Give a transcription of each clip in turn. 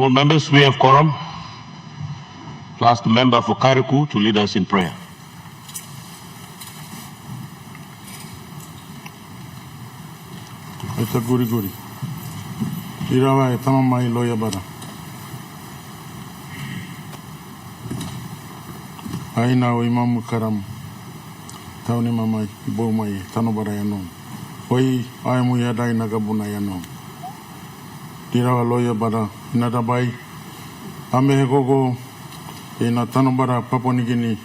Honorable members, we have quorum. To ask the member for Kariku to lead us in prayer. Eta guri guri. Irawa etama mai loya bara. Aina o imamu karam. Tauni mamai ibo mai tano bara yano. Oi aimu yadai nagabuna yano. Irawa loya bara inadabai. Ame gogo ina tano bara Papua New Guinea.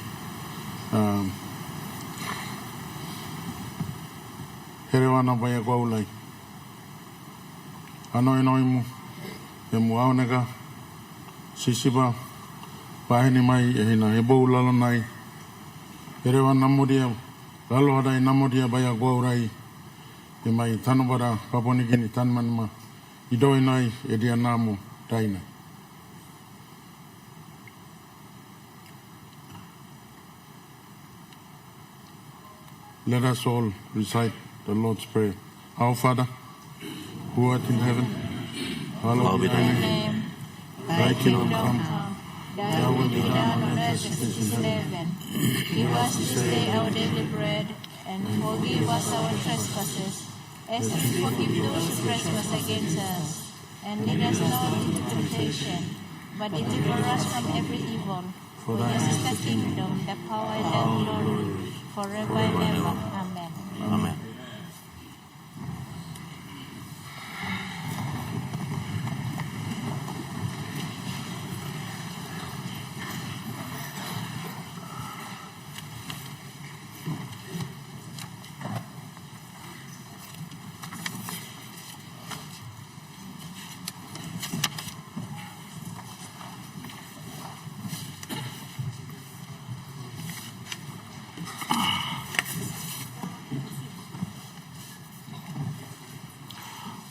Herewana baya gwaulai. Ano inoimu e muaonega sisiba pahini mai e hina ebo ulalo nai erewa namudia lalo hadai namudia baya gaurai e mai tanobara Papua New Guinea tanmanma idoi nai e dia namu taina. Let us all recite the Lord's Prayer. Our Father, who art in heaven, hallowed be thy name. Thy kingdom come, thy will be done on earth as it is in heaven. Give us this day our daily bread, and forgive us our trespasses, as we forgive those who trespass against us. And lead us not into temptation, but deliver us from every evil. For yours is the kingdom, the power, and the glory, forever and ever. Amen. Amen.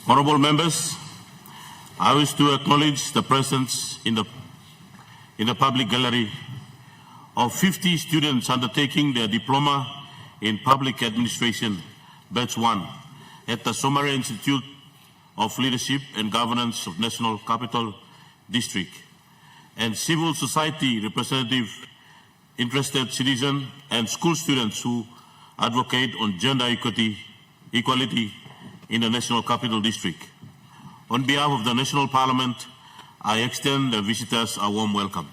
Honorable members, I wish to acknowledge the presence in the public gallery of 50 students undertaking their diploma in public administration, batch 1, at the Somalia Institute of Leadership and Governance of National Capital District, and civil society representative, interested citizens, and school students who advocate on gender equality in the National Capital District. On behalf of the National Parliament, I extend the visitors a warm welcome.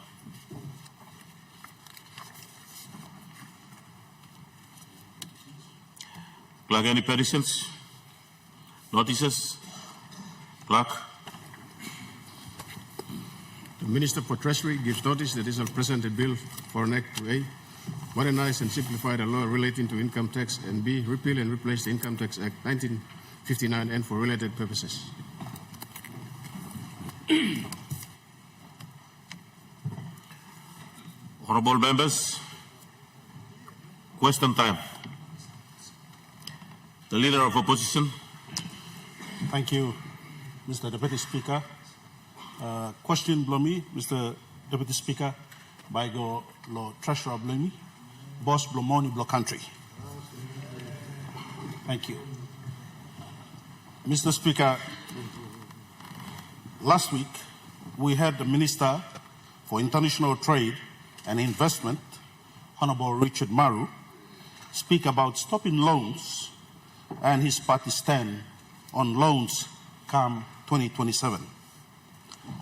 Clerk, any petitions? Notices? Clerk? The Minister for Treasury gives notice that is present a bill for an act to A, modernize and simplify the law relating to income tax, and B, repeal and replace the Income Tax Act 1959 and for related purposes. Honorable members, question time. The Leader of Opposition. Thank you, Mr. Deputy Speaker. Question Blomi, Mr. Deputy Speaker, by go Lord Treasurer Blomi, Boss Blomoni Block Country. Thank you. Mr. Speaker, last week we had the Minister for International Trade and Investment, Honorable Richard Maru, speak about stopping loans and his party stand on loans come 2027.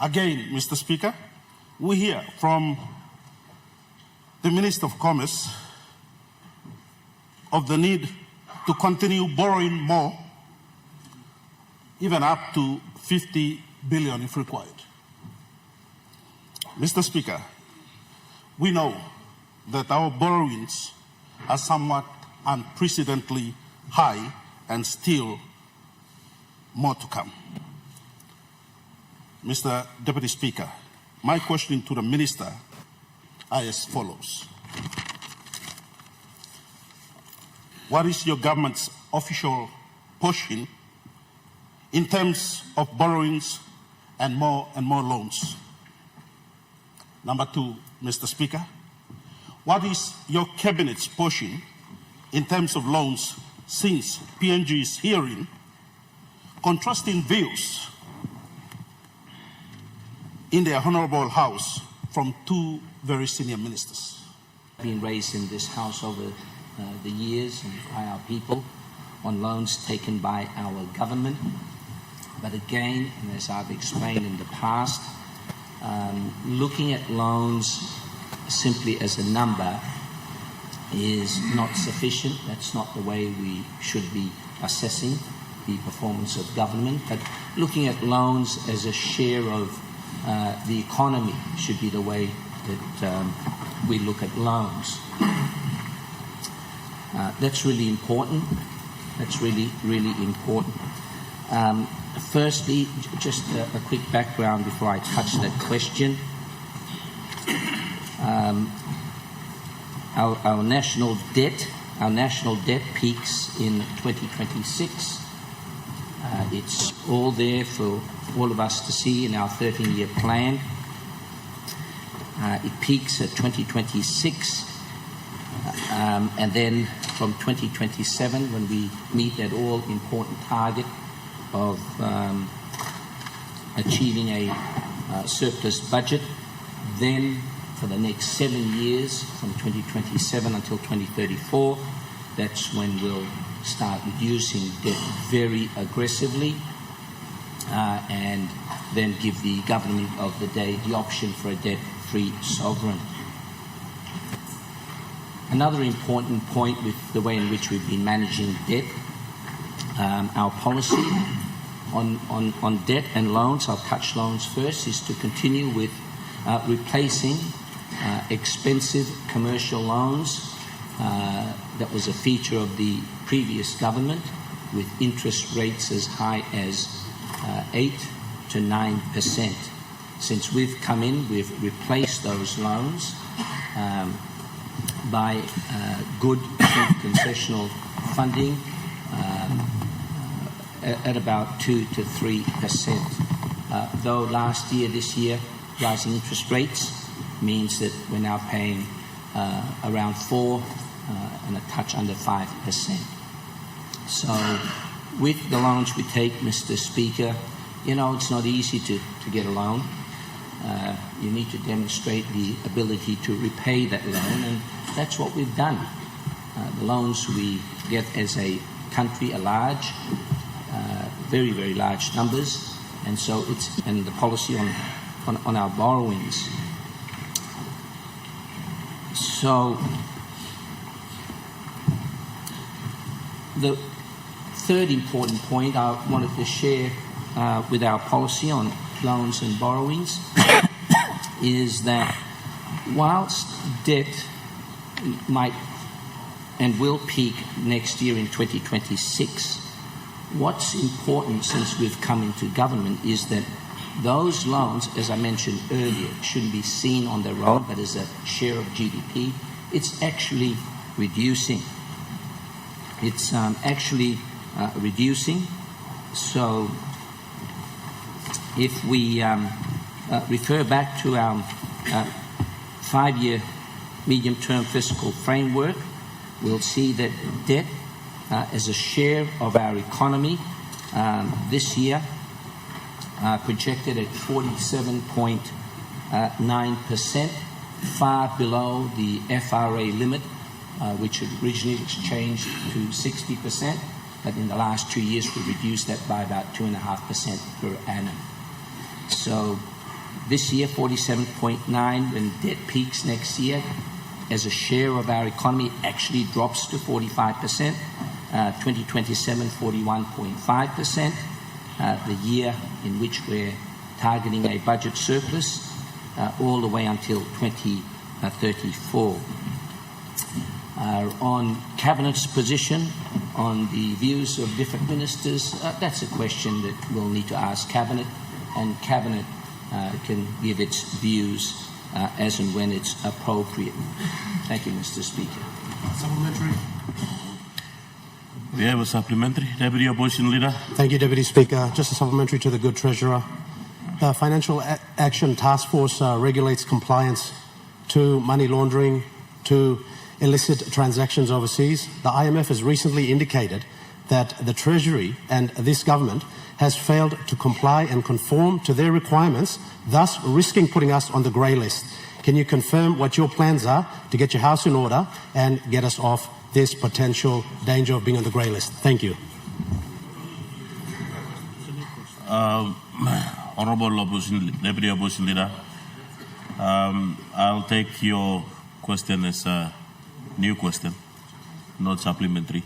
Again, Mr. Speaker, we hear from the Minister of Commerce of the need to continue borrowing more, even up to 50 billion if required. Mr. Speaker, we know that our borrowings are somewhat unprecedentedly high and still more to come. Mr. Deputy Speaker, my question to the Minister are as follows. What is your government's official position in terms of borrowings and more loans? Number two, Mr. Speaker, what is your cabinet's position in terms of loans since PNG is hearing contrasting views in the Honourable House from two very senior ministers. Been raised in this House over the years and by our people on loans taken by our government. But again, and as I've explained in the past, looking at loans simply as a number is not sufficient. That's not the way we should be assessing the performance of government. But looking at loans as a share of the economy should be the way that we look at loans. That's really important. That's really, really important. Firstly, just a quick background before I touch that question. Our national debt peaks in 2026. It's all there for all of us to see in our 13-year plan. It peaks at 2026, and then from 2027, when we meet that all-important target of achieving a surplus budget, then for the next 7 years, from 2027 until 2034, that's when we'll start reducing debt very aggressively, and then give the government of the day the option for a debt-free sovereign. Another important point with the way in which we've been managing debt, our policy on debt and loans, I'll touch loans first, is to continue with replacing expensive commercial loans that was a feature of the previous government, with interest rates as high as 8 to 9%. Since we've come in, we've replaced those loans by good concessional funding at about 2 to 3%. Though this year, rising interest rates means that we're now paying around 4 and a touch under 5%. So with the loans we take, Mr. Speaker, it's not easy to get a loan. You need to demonstrate the ability to repay that loan, and that's what we've done. The loans we get as a country are large, very, very large numbers, and so and the policy on our borrowings. So the third important point I wanted to share with our policy on loans and borrowings is that whilst debt might and will peak next year in 2026, what's important since we've come into government is that those loans, as I mentioned earlier, shouldn't be seen on their own, but as a share of GDP. It's actually reducing. It's actually reducing. So if we refer back to our 5-year medium-term fiscal framework, we'll see that debt as a share of our economy this year projected at 47.9%, far below the FRA limit, which originally was changed to 60%, but in the last 2 years we reduced that by about 2.5% per annum. So this year, 47.9, when debt peaks next year, as a share of our economy actually drops to 45%, 2027, 41.5%, the year in which we're targeting a budget surplus, all the way until 2034. On Cabinet's position on the views of different ministers, that's a question that we'll need to ask Cabinet, and Cabinet can give its views as and when it's appropriate. Thank you, Mr. Speaker. Supplementary. We have a supplementary. Deputy Opposition Leader. Thank you, Deputy Speaker. Just a supplementary to the good Treasurer. The Financial Action Task Force regulates compliance to money laundering, to illicit transactions overseas. The IMF has recently indicated that the Treasury and this government has failed to comply and conform to their requirements, thus risking putting us on the grey list. Can you confirm what your plans are to get your house in order and get us off this potential danger of being on the grey list? Thank you. Honourable Deputy Opposition Leader, I'll take your question as a new question, not supplementary.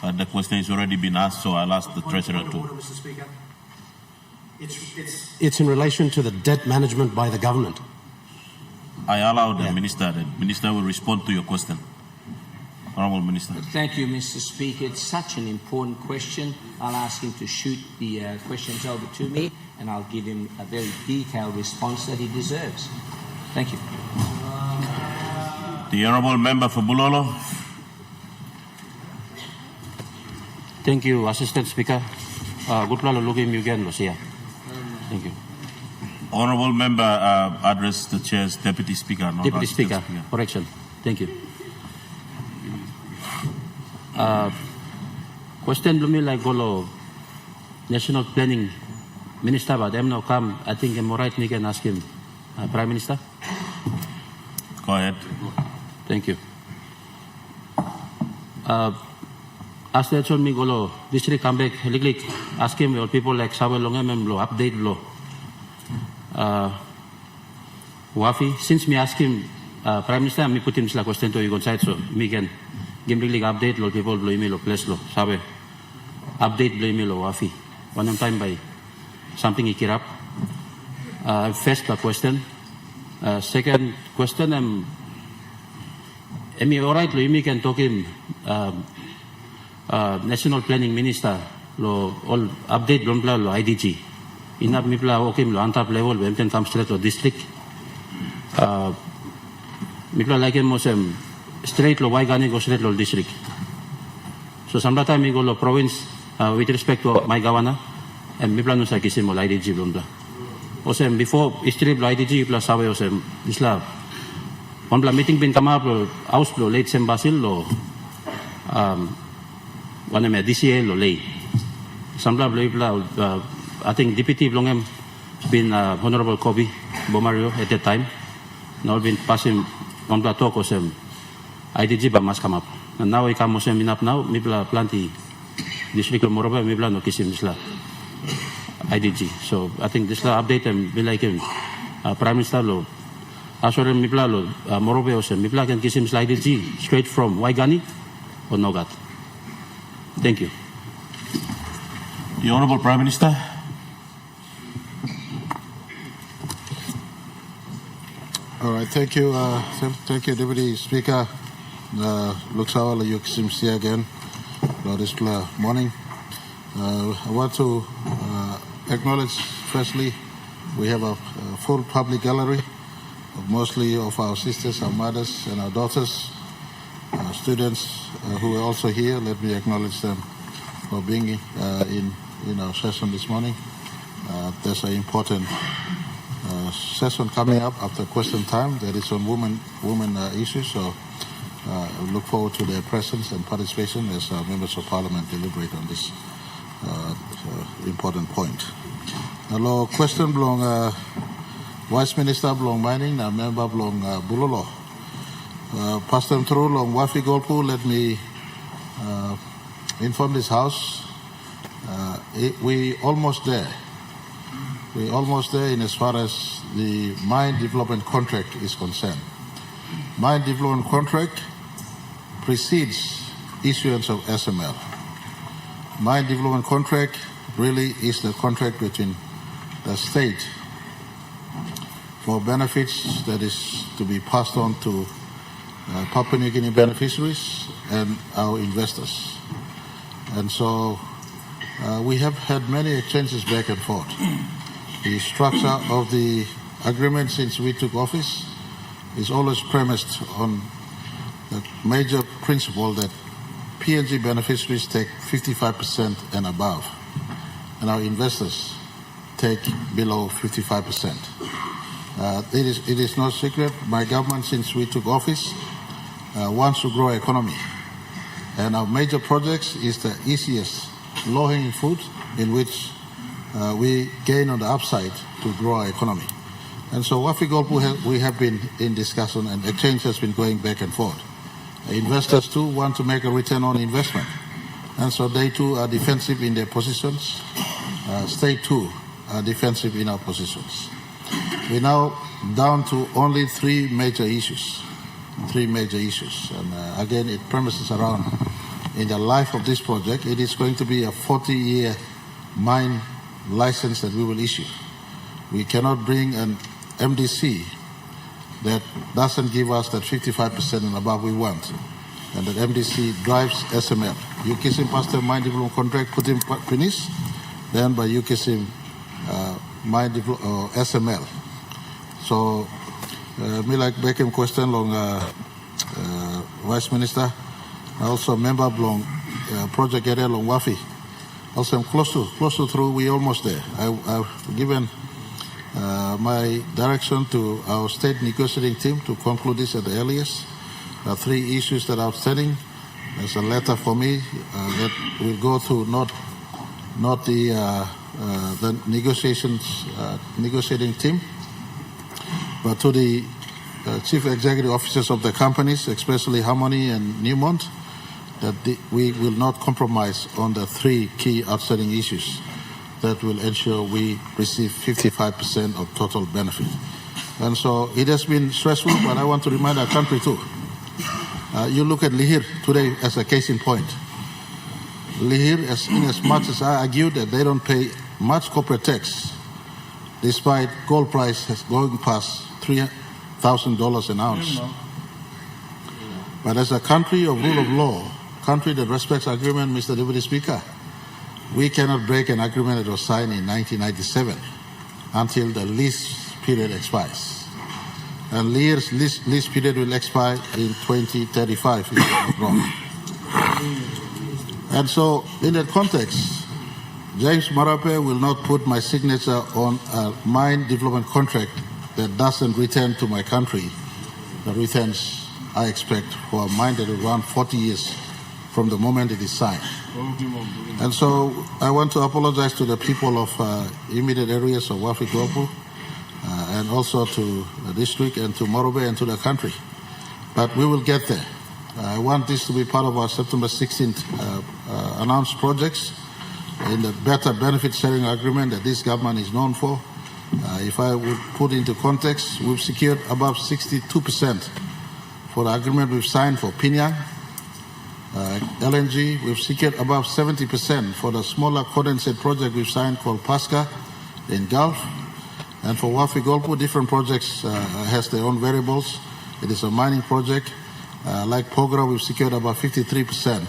The question has already been asked, so I'll ask the Treasurer to. Order, Mr. Speaker. It's in relation to the debt management by the government. I allow the Minister. The Minister will respond to your question. Honourable Minister. Thank you, Mr. Speaker. It's such an important question. I'll ask him to shoot the questions over to me, and I'll give him a very detailed response that he deserves. Thank you. The Honourable Member for Bulolo. Thank you, Assistant Speaker. Good luck looking again, Lucia. Thank you. Honourable Member address the Chair's Deputy Speaker. Not Deputy Assistant Speaker, correction. Thank you. Question to me like Golo, National Planning Minister, but I'm not come. I think I'm right. You can ask him, Prime Minister. Go ahead. Thank you. As they told me, Golo, district come back, ask him, or people like Sawe Longem Lo, update Lo. Wafi, since me ask him, Prime Minister, me put him la question to you on side, so me can give me update Lo, people Lo, email Lo, place Lo, Sawe. Update Lo, email Lo, Wafi. One time by something ikirap. First the question. Second question, I'm all right, Lo, me can talk him. National Planning Minister lo all update lo lo IDG inap mi pla okay lo antap level we can come straight to district mi pla like mo sem straight lo why gani go straight lo district so samla time mi go lo province with respect to my governor and mi pla no sa kisim mo IDG lo bla o sem before straight lo IDG pla sawe o sem isla on pla meeting bin come up lo house lo late sem basil lo one of my DCA lo lay. Some blah blah. I think Deputy Blongem been Honorable Kobe Bomario at that time. Now been passing on blah talk or some IDG but must come up. And now I come some up now. Me blah plenty district Moroba me blah no kisim this la IDG. So I think this la update and be like him Prime Minister lo. Asore me blah lo Moroba or some me blah can kisim la IDG straight from Waigani or Nogat. Thank you. The Honourable Prime Minister. All right, thank you, Deputy Speaker. Looks how you see again this morning. I want to acknowledge, firstly, we have a full public gallery of mostly of our sisters, our mothers, and our daughters. Students who are also here, let me acknowledge them for being in our session this morning. There's an important session coming up after question time that is on women issues. So I look forward to their presence and participation as members of Parliament deliberate on this important point. Hello, question belong Vice Minister belong mining, a member belong Bulolo. Pass them through long Wafi Golpu. Let me inform this House. We almost there. We almost there in as far as the mine development contract is concerned. Mine development contract precedes issuance of SML. Mine development contract really is the contract between the state for benefits that is to be passed on to Papua New Guinea beneficiaries and our investors. And so we have had many exchanges back and forth. The structure of the agreement since we took office is always premised on the major principle that PNG beneficiaries take 55% and above, and our investors take below 55%. It is no secret, my government, since we took office, wants to grow economy. And our major projects is the easiest low-hanging fruit in which we gain on the upside to grow our economy. And so Wafi-Golpu, we have been in discussion, and exchange has been going back and forth. Investors too want to make a return on investment. And so they too are defensive in their positions. State too are defensive in our positions. We're now down to only three major issues. And again, it premises around in the life of this project. It is going to be a 40-year mine license that we will issue. We cannot bring an MDC that doesn't give us that 55% and above we want. And that MDC drives SML. Yukisim Pastor Mine Development Contract put in finish, then by Yukisim Mine SML. So, me like Beckham question long Vice Minister, also member long project area long Wafi. Also, I'm close to through. We almost there. I've given my direction to our state negotiating team to conclude this at the earliest. Three issues that are outstanding. There's a letter for me that will go through not the negotiating team, but to the chief executive officers of the companies, especially Harmony and Newmont, that we will not compromise on the three key outstanding issues that will ensure we receive 55% of total benefit. And so it has been stressful, but I want to remind our country too. You look at Lihir today as a case in point. Lihir, as much as I argued that they don't pay much corporate tax, despite gold price has going past $3,000 an ounce. But as a country of rule of law, country that respects agreement, Mr. Deputy Speaker, we cannot break an agreement that was signed in 1997 until the lease period expires. And Lear's lease period will expire in 2035, if I'm not wrong. And so, in that context, James Marape will not put my signature on a mine development contract that doesn't return to my country the returns I expect for a mine that will run 40 years from the moment it is signed. And so I want to apologize to the people of immediate areas of Wafi-Golpu and also to the district and to Morobe and to the country. But we will get there. I want this to be part of our September 16th announced projects in the better benefit sharing agreement that this government is known for. If I would put into context, we've secured above 62% for the agreement we've signed for Pinyang. LNG, we've secured above 70% for the smaller condensate project we've signed called Pasca in Gulf. And for Wafi-Golpu, different projects has their own variables. It is a mining project. Like Pogra, we've secured about 53%.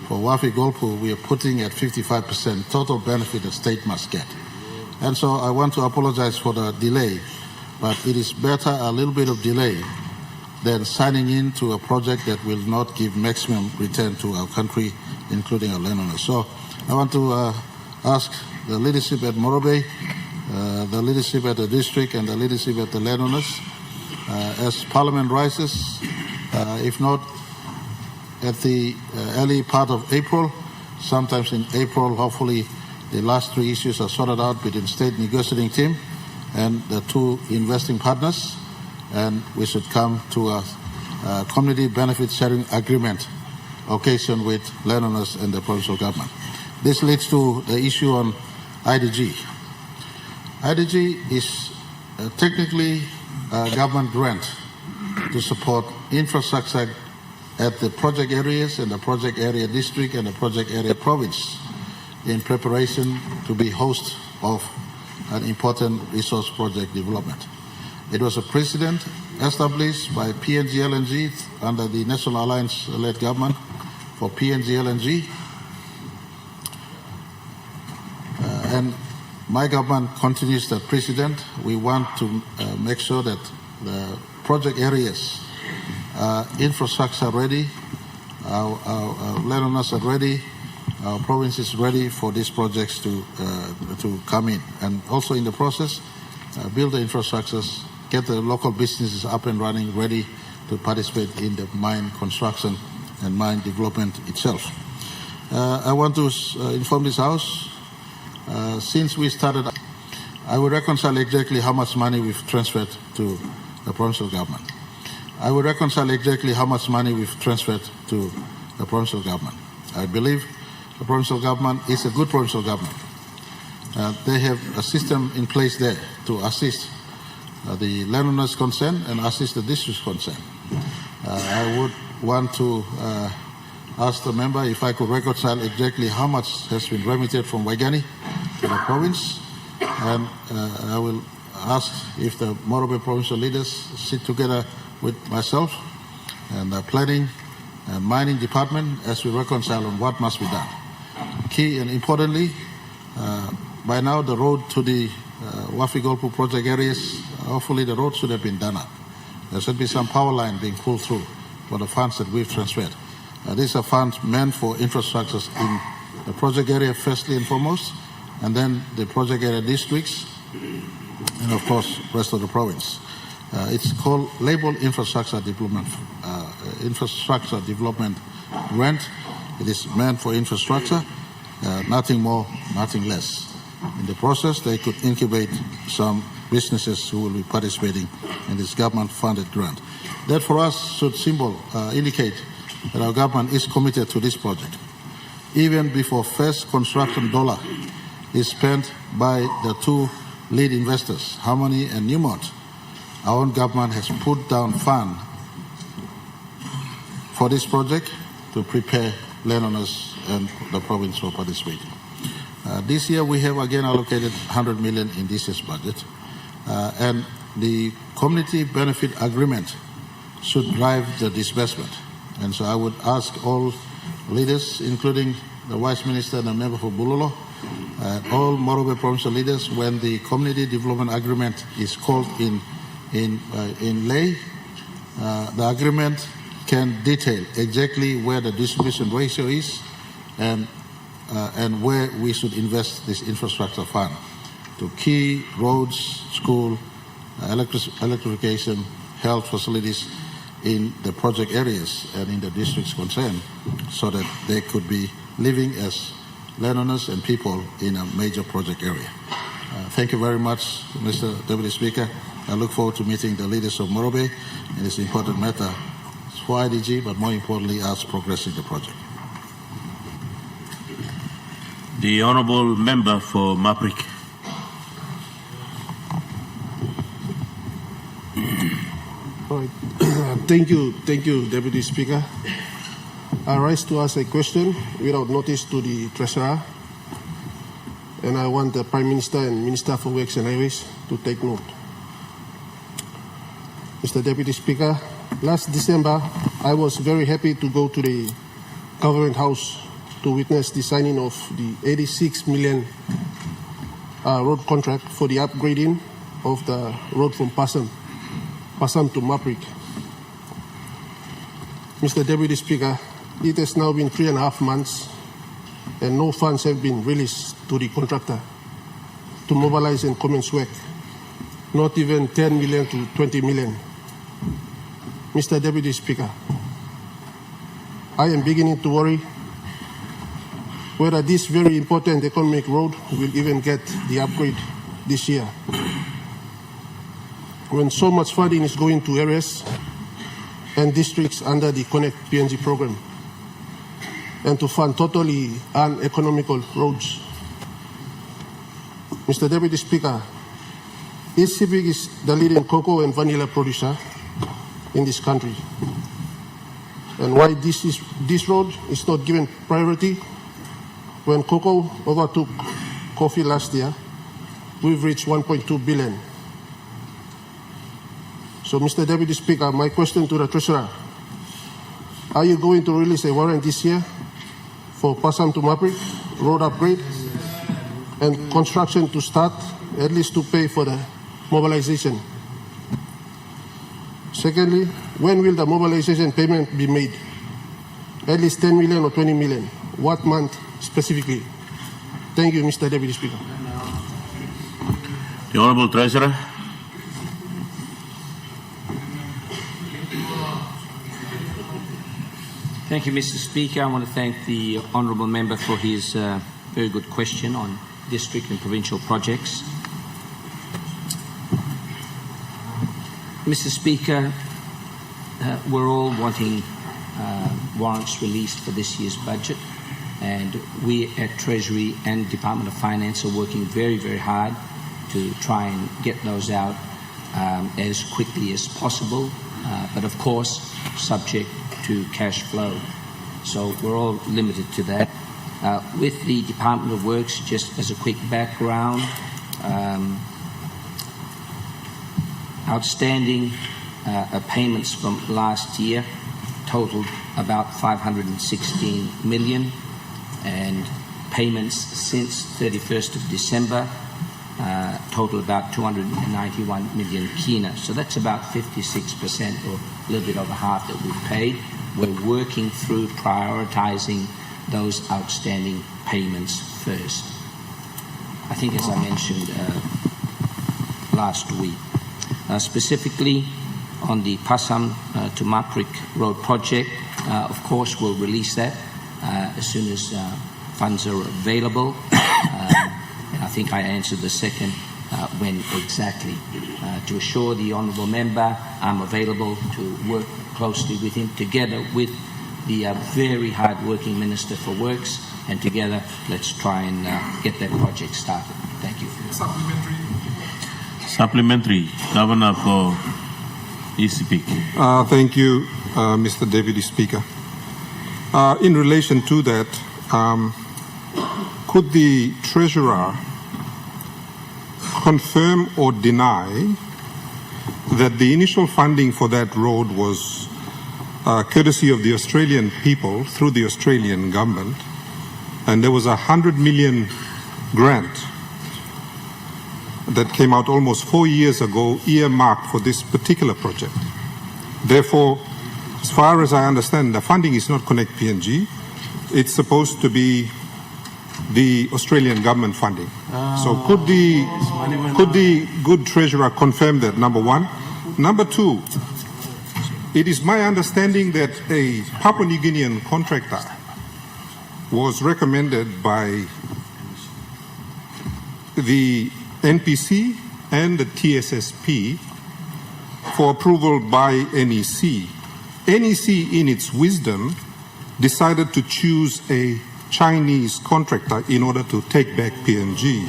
For Wafi-Golpu, we are putting at 55% total benefit the state must get. And so I want to apologize for the delay, but it is better a little bit of delay than signing into a project that will not give maximum return to our country, including our landowners. So I want to ask the leadership at Morobe, the leadership at the district, and the leadership at the landowners, as Parliament rises, if not at the early part of April, sometimes in April, hopefully the last three issues are sorted out between state negotiating team and the two investing partners, and we should come to a community benefit sharing agreement occasion with landowners and the provincial government. This leads to the issue on IDG. IDG is technically a government grant to support infrastructure at the project areas and the project area district and the project area province in preparation to be host of an important resource project development. It was a precedent established by PNG LNG under the National Alliance-led government for PNG LNG. And my government continues the precedent. We want to make sure that the project areas are infrastructure ready, our landowners are ready, our province is ready for these projects to come in. And also in the process, build the infrastructures, get the local businesses up and running, ready to participate in the mine construction and mine development itself. I want to inform this House, since we started, I will reconcile exactly how much money we've transferred to the provincial government. I will reconcile exactly how much money we've transferred to the provincial government. I believe the provincial government is a good provincial government. They have a system in place there to assist the landowners concerned and assist the districts concerned. I would want to ask the member if I could reconcile exactly how much has been remitted from Waigani to the province, and I will ask if the Morobe provincial leaders sit together with myself and the planning and mining department as we reconcile on what must be done. Key and importantly, by now the road to the Wafi-Golpu project areas, hopefully the road should have been done up. There should be some power line being pulled through for the funds that we've transferred. These are funds meant for infrastructures in the project area firstly and foremost, and then the project area districts, and of course rest of the province. It's called labeled infrastructure development grant. It is meant for infrastructure, nothing more, nothing less. In the process, they could incubate some businesses who will be participating in this government-funded grant. That for us should indicate that our government is committed to this project. Even before first construction dollar is spent by the two lead investors, Harmony and Newmont, our own government has put down fund for this project to prepare landowners and the province for participating. This year we have again allocated 100 million in this year's budget, and the community benefit agreement should drive the disbursement. And so I would ask all leaders, including the Vice Minister and the member for Bulolo, all Morobe provincial leaders, when the community development agreement is called in lay, the agreement can detail exactly where the distribution ratio is and where we should invest this infrastructure fund to key roads, school, electrification, health facilities in the project areas and in the districts concerned, so that they could be living as landowners and people in a major project area. Thank you very much, Mr. Deputy Speaker. I look forward to meeting the leaders of Morobe in this important matter for IDG, but more importantly, us progressing the project. The Honourable Member for Maprik. All right. Thank you, Deputy Speaker. I rise to ask a question without notice to the Treasurer, and I want the Prime Minister and Minister for Works and Highways to take note. Mr. Deputy Speaker, last December, I was very happy to go to the Government House to witness the signing of the 86 million road contract for the upgrading of the road from Passam to Maprik. Mr. Deputy Speaker, it has now been 3.5 months and no funds have been released to the contractor to mobilize and commence work, not even 10 million to 20 million. Mr. Deputy Speaker, I am beginning to worry whether this very important economic road will even get the upgrade this year, when so much funding is going to areas and districts under the Connect PNG program, and to fund totally uneconomical roads. Mr. Deputy Speaker, East Civic is the leading cocoa and vanilla producer in this country. And why this road is not given priority? When cocoa overtook coffee last year, we've reached 1.2 billion. So, Mr. Deputy Speaker, my question to the Treasurer, are you going to release a warrant this year for Passam to Maprik road upgrade and construction to start, at least to pay for the mobilization? Secondly, when will the mobilization payment be made? At least 10 million or 20 million? What month specifically? Thank you, Mr. Deputy Speaker. The Honourable Treasurer. Thank you, Mr. Speaker. I want to thank the honourable member for his very good question on district and provincial projects. Mr. Speaker, we're all wanting warrants released for this year's budget, and we at Treasury and Department of Finance are working very, very hard to try and get those out as quickly as possible, but of course subject to cash flow. So we're all limited to that. With the Department of Works, just as a quick background, outstanding payments from last year totaled about 516 million, and payments since 31st of December total about 291 million kina. So that's about 56%, or a little bit over half that we've paid. We're working through prioritising those outstanding payments first. I think, as I mentioned last week, specifically on the Passam to Maprik Road project, of course we'll release that as soon as funds are available. And I think I answered the second, when exactly. To assure the honourable member, I'm available to work closely with him, together with the very hard-working Minister for Works, and together let's try and get that project started. Thank you. Supplementary, Governor for ECP. Thank you, Mr. Deputy Speaker. In relation to that, could the Treasurer confirm or deny that the initial funding for that road was courtesy of the Australian people through the Australian government, and there was a 100 million grant that came out almost 4 years ago earmarked for this particular project? Therefore, as far as I understand, the funding is not Connect PNG. It's supposed to be the Australian government funding. So could the good Treasurer confirm that, number one? Number two, it is my understanding that a Papua New Guinean contractor was recommended by the NPC and the TSSP for approval by NEC. NEC, in its wisdom, decided to choose a Chinese contractor in order to take back PNG.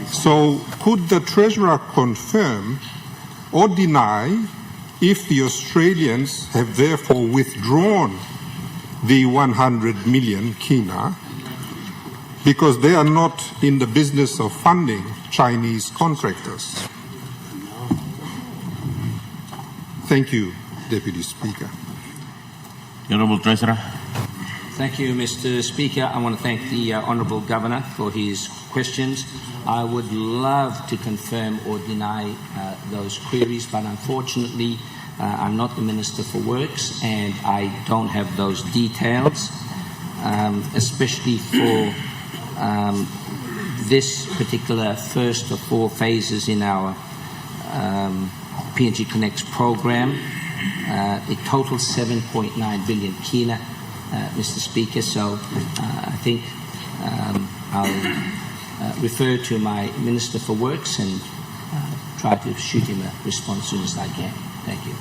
So could the Treasurer confirm or deny if the Australians have therefore withdrawn the 100 million kina because they are not in the business of funding Chinese contractors? Thank you, Deputy Speaker. Honourable Treasurer. Thank you, Mr. Speaker. I want to thank the Honourable Governor for his questions. I would love to confirm or deny those queries, but unfortunately I'm not the Minister for Works and I don't have those details, especially for this particular first of 4 phases in our PNG Connects program. It totals 7.9 billion kina, Mr. Speaker, so I think I'll refer to my Minister for Works and try to shoot him a response as soon as I can. Thank you.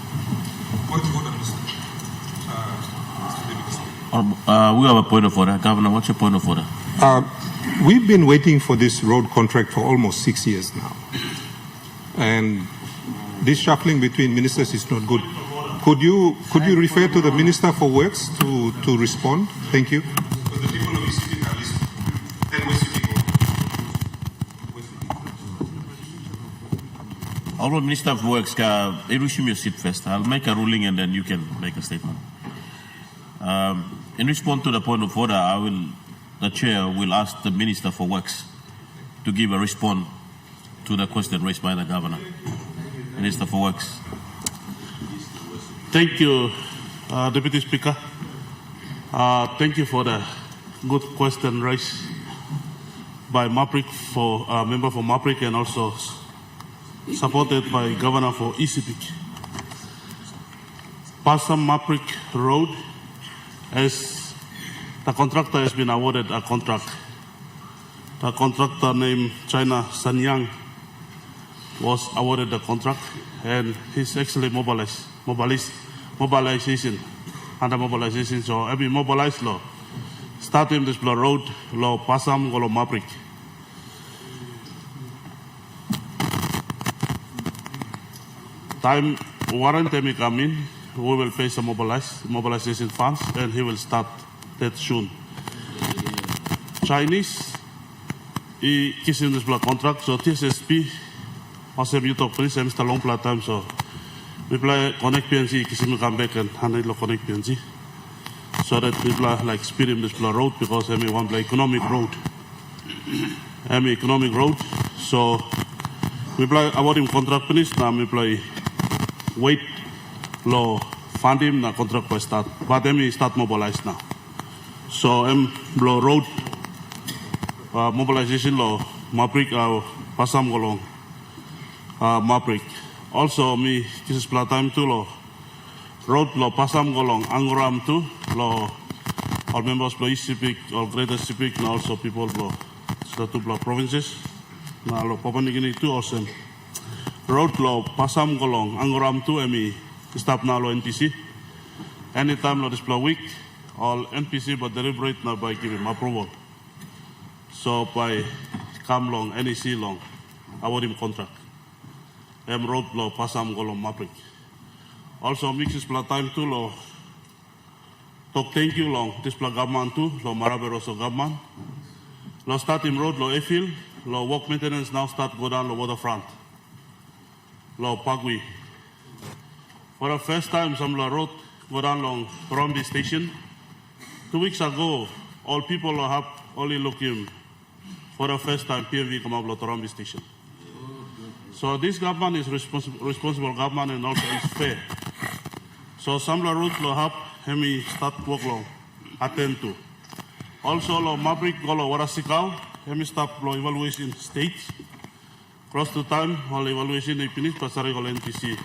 We have a point of order. Governor, what's your point of order? We've been waiting for this road contract for almost 6 years now, and this shuffling between ministers is not good. Could you refer to the Minister for Works to respond? Thank you. Honourable Minister for Works, resume your seat first. I'll make a ruling and then you can make a statement. In response to the point of order, the Chair will ask the Minister for Works to give a response to the question raised by the Governor. Minister for Works. Thank you, Deputy Speaker. Thank you for the good question raised by Maprik, for member for Maprik, and also supported by Governor for ECP. Passam Maprik Road as the contractor has been awarded a contract. The contractor named China Sanyang was awarded the contract, and he's actually mobilization, under mobilization. So every mobilized law, starting this road, law Pasam Golo Maprik. Time warrant time come in, we will pay some mobilization funds, and he will start that soon. Chinese, he kissing this contract, so TSSP, also you talk please, I'm still long time, so we play connect PNC, kissing come back and handle connect PNC, so that people are like speeding this road because I want like economic road, so we play about him contract finish, now we play wait, law fund him, na contract by start, but then we start mobilize now. So blow road mobilization law Maprik Pasam Golong Maprik. Also me this is time too law road law Pasam Golong Angoram too law all members blow East Sipik, all Greater Sipik, and also people blow the two blow provinces. Now law Papua New Guinea too also. Road law Pasam Golong Angoram too me stop now law NPC. Anytime law this blow week. All NPC but deliberate now by giving approval. So by come long, NEC long, award him contract. Road law Pasam Golong Maprik. Also mixes pla time too law. Talk thank you long, this pla government too, law Maraberoso government. Law start him road law Efil, law work maintenance now start go down the waterfront. Law Pagui. For the first time some law road go down long Rombi station. 2 weeks ago, all people have only looking for the first time PMV come up to Rombi station. So this government is responsible government and also is fair. So some roads will have hemi start work long attend to. Also lo Maprik golo Warasikau, hemi start lo evaluation stage. Cross to time all evaluation they finish pasari golo NTC.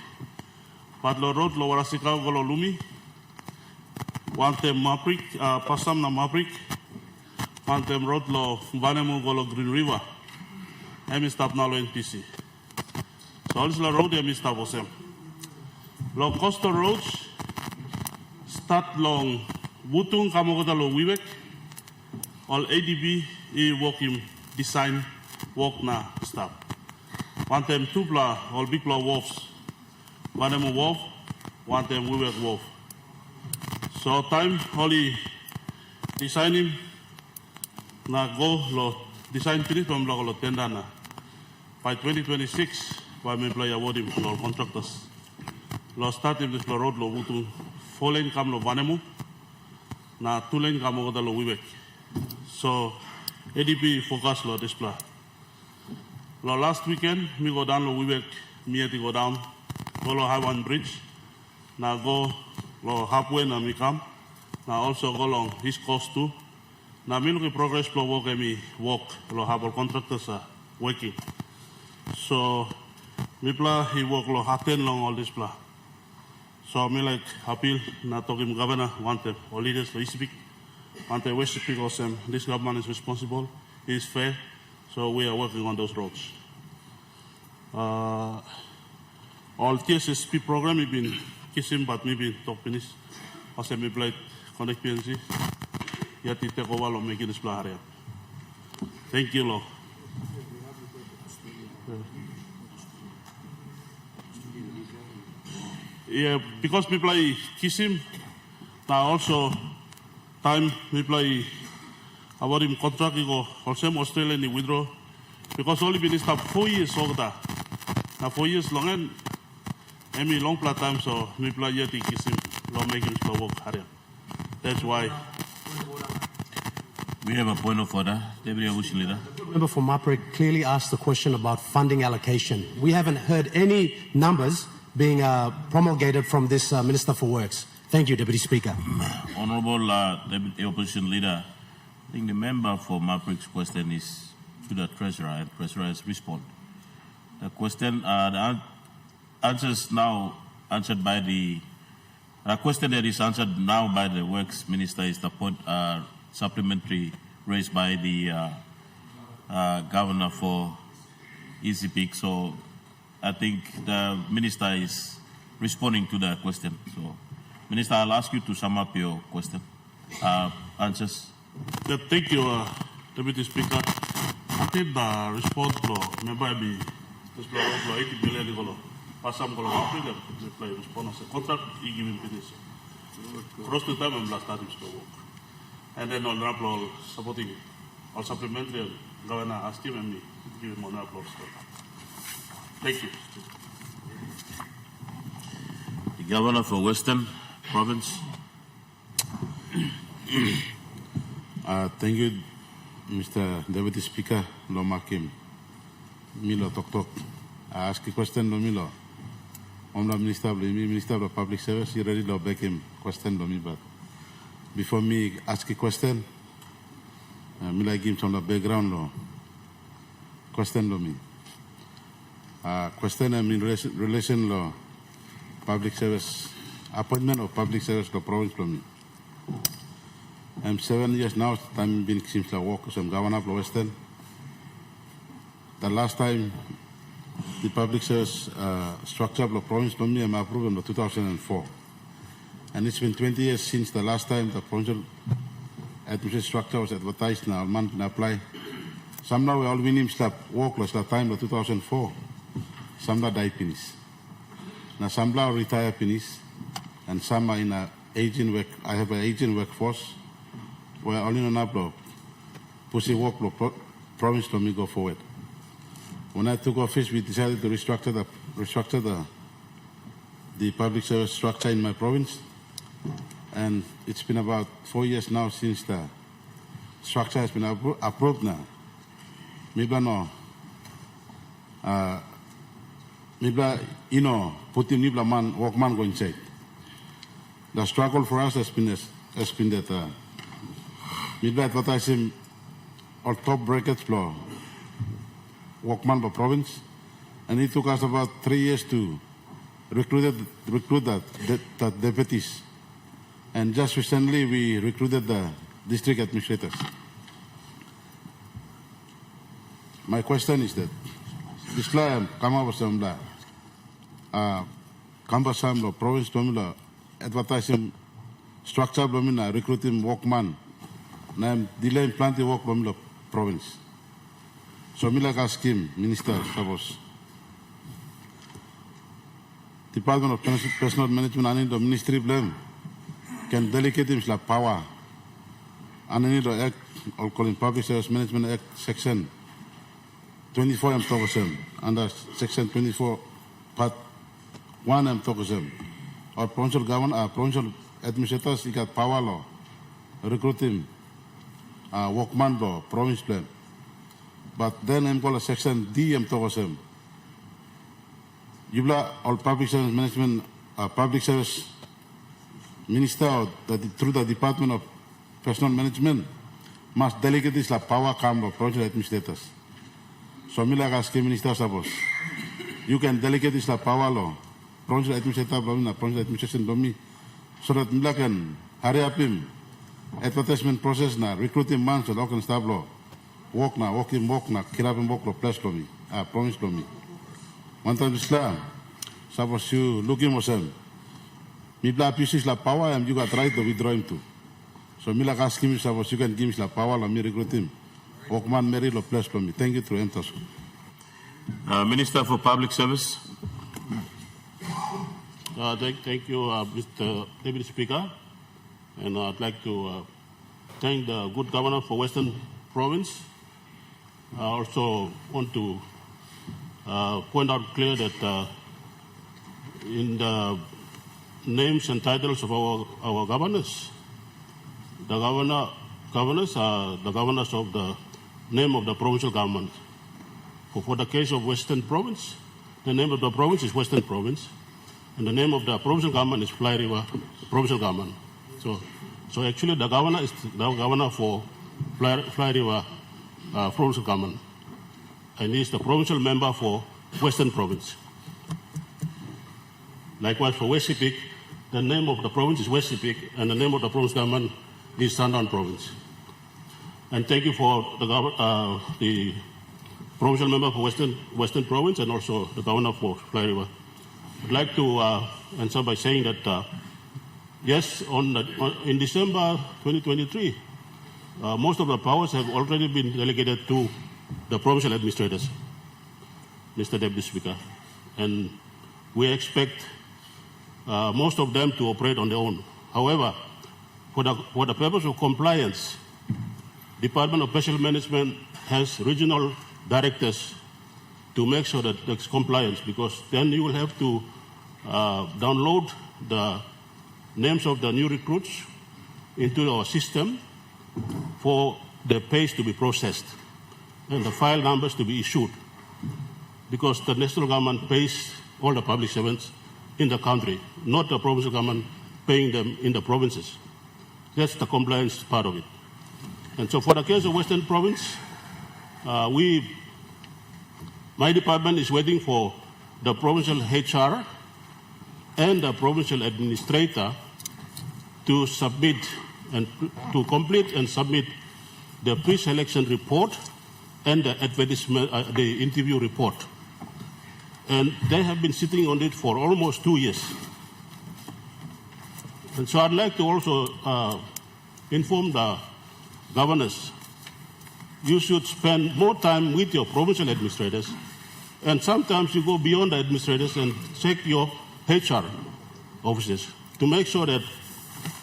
But lo road lo Warasikau golo Lumi. One time Maprik, Pasam na Maprik, one time road law Vanemu Golo Green River. Emi stop now NPC. So all this road emi stop osem. Lo coastal roads start long Butung Kamogoda lo Wibek. All ADB working design work na stop. One time Tupla all big law wharfs. Vanemu wharf, one time Wibek wharf. So time only designing na go lo design finish from lo tenda na by 2026 by me play award him lo contractors lo start him this lo road lo butu 4 lane kam lo Vanemu na 2 lane kam lo Wibek. So ADP focus lo display lo last weekend me go down lo Wibek me go down go lo Highway Bridge na go lo halfway na mi come now also go along East Coast too. Now me look at progress flow work me walk lo have all contractors are working. So me pla he work lo haten long all this pla. So me like appeal na talking governor want all leaders lo speak. Want we speak also this government is responsible, is fair. So we are working on those roads. All TSSP program have been kissing but maybe talk finish. Also me play connect PNC. Yati take over lo making this plan area. Thank you lo. Yeah, because people play kissing. Now also time we play about him contract go also Australia ni withdraw because only been stop 4 years over that. Now 4 years long and emi long play time so we play yeti kissing lo making slow work area. That's why we have a point of order. Deputy Opposition Leader. Member for Maprik clearly asked the question about funding allocation. We haven't heard any numbers being promulgated from this Minister for Works. Thank you, Deputy Speaker. Honourable Deputy Opposition Leader, I think the member for Maprik's question is to the Treasurer, and Treasurer has responded. The question, the answers now answered by the A question that is answered now by the Works Minister is the point supplementary raised by the Governor for ECPIC. So I think the Minister is responding to the question. So, Minister, I'll ask you to sum up your question, answers. Yeah, thank you, Deputy Speaker. I think the response maybe 80 billion pasam kalau apa dia response contract given finish. Cross the time and last time to work. And then on Rappel supporting or supplementary Governor asked him and me give him on Rappel. Thank you. The Governor for Western Province. Thank you, Mr. Deputy Speaker, Loma Kim. Milo Tok. I ask a question, Milo. Minister of Public Service, you ready to back him question, but before me ask a question, Mila give some background law. Question to me. Question in relation law, public service, appointment of public service to province to me. I'm 7 years now, time been seems like work as I'm governor of Western. The last time the public service structure of the province to me, I'm approved in 2004. And it's been 20 years since the last time the provincial administrative structure was advertised now, month and apply. Some now we all winning stop work last time in 2004. Some now die finish. Now some now retire finish, and some are in a aging work. I have an aging workforce where only on upload pussy work province to me go forward. When I took office, we decided to restructure the public service structure in my province, and it's been about 4 years now since the structure has been approved now. Maybe no, putting Nibla man workman go inside. The struggle for us has been that maybe advertising or top brackets floor workman by province, and it took us about 3 years to recruit that deputies. And just recently we recruited the district administrators. My question is that this time kama basamla kambasam lo province domila advertising structure domina recruiting workman na delay plant work domila province. So mila ka scheme minister suppose Department of Personal Management and the Ministry blame can delegate him la power and any the act or calling Public Service Management Act section 24 I'm talking under section 24 part 1 I'm talking or provincial government provincial administrators he got power law recruiting workman law province plan. But then I'm called a section D I'm talking Yubla all public service management public service minister or through the Department of Personal Management must delegate this la power come of provincial administrators. So me like ask minister suppose you can delegate this la power law provincial administrator provincial administration to me so that me can hurry up him advertisement process na recruiting man so that can stop law work na kirap him work law plus to me province to me. One time Islam suppose you looking myself me black pieces la power and you got right to withdraw him too. So me like ask him suppose you can give me la power la me recruit him. Workman Mary lo plus to me. Thank you through Emtas. Minister for Public Service. Thank you, Mr. Deputy Speaker. And I'd like to thank the good governor for Western Province. I also want to point out clear that in the names and titles of our governors, the governors are the governors of the name of the provincial government. For the case of Western Province, the name of the province is Western Province, and the name of the provincial government is Fly River Provincial Government. So actually the governor is the governor for Fly River Provincial Government, and he is the provincial member for Western Province. Likewise for West Sepik, the name of the province is West Sepik, and the name of the province government is Sandaun Province. And thank you for the provincial member for Western Province and also the governor for Fly River. I'd like to answer by saying that yes, in December 2023, most of the powers have already been delegated to the provincial administrators, Mr. Deputy Speaker, and we expect most of them to operate on their own. However, for the purpose of compliance, Department of Special Management has regional directors to make sure that there's compliance, because then you will have to download the names of the new recruits into our system for the pays to be processed and the file numbers to be issued, because the national government pays all the public servants in the country, not the provincial government paying them in the provinces. That's the compliance part of it. And so for the case of Western Province, my department is waiting for the provincial HR and the provincial administrator to submit and to complete and submit the pre-selection report and the advertisement, the interview report. And they have been sitting on it for almost 2 years. And so I'd like to also inform the governors, you should spend more time with your provincial administrators, and sometimes you go beyond the administrators and check your HR officers to make sure that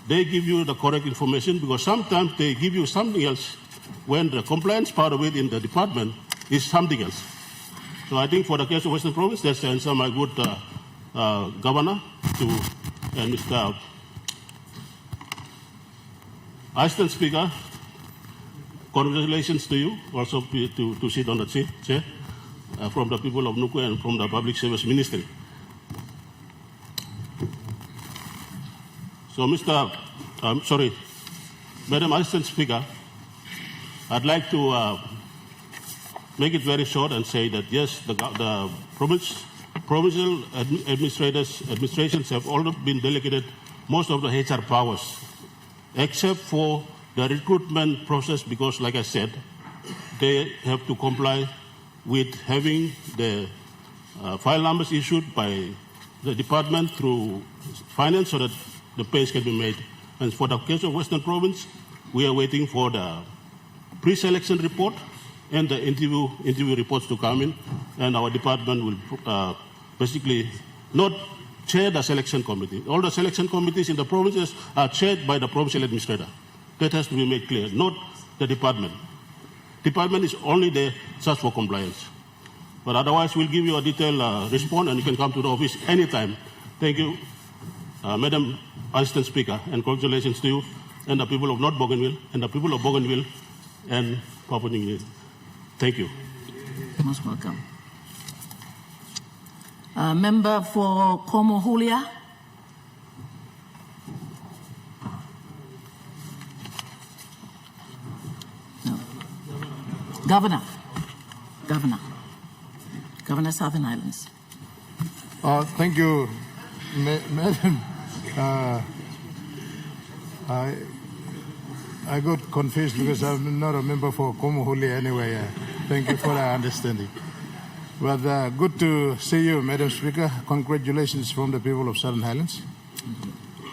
they give you the correct information, because sometimes they give you something else when the compliance part of it in the department is something else. So I think for the case of Western Province, that's the answer, my good governor, and Mr. Assistant Speaker, congratulations to you, also to sit on the chair from the people of Nuku and from the Public Service Ministry. So, Madam Assistant Speaker, I'd like to make it very short and say that yes, the provincial administrations have already been delegated most of the HR powers, except for the recruitment process, because like I said, they have to comply with having the file numbers issued by the department through finance so that the pays can be made. And for the case of Western Province, we are waiting for the pre-selection report and the interview reports to come in, and our department will basically not chair the selection committee. All the selection committees in the provinces are chaired by the provincial administrator. That has to be made clear, not the department. Department is only there just for compliance. But otherwise, we'll give you a detailed response, and you can come to the office anytime. Thank you, Madam Assistant Speaker, and congratulations to you and the people of North Bougainville and the people of Bougainville and Papua New Guinea. Thank you. Most welcome. Member for Como Julia. No. Governor, Southern Islands. Thank you, Madam. I got confused because I'm not a member for Como Julia anyway. Thank you for that understanding. But good to see you, Madam Speaker. Congratulations from the people of Southern Highlands.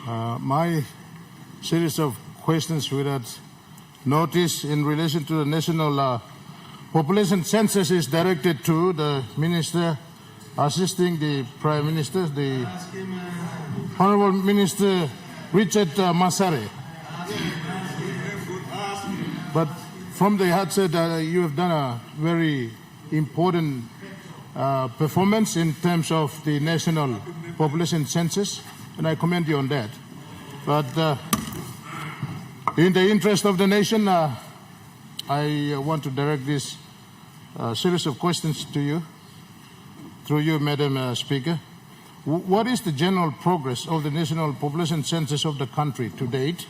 My series of questions without notice in relation to the national population census is directed to the Minister assisting the Prime Minister, the Honorable Minister Richard Masare. But from the outset, you have done a very important performance in terms of the national population census, and I commend you on that. But in the interest of the nation, I want to direct this series of questions to you, through you, Madam Speaker. What is the general progress of the national population census of the country to date?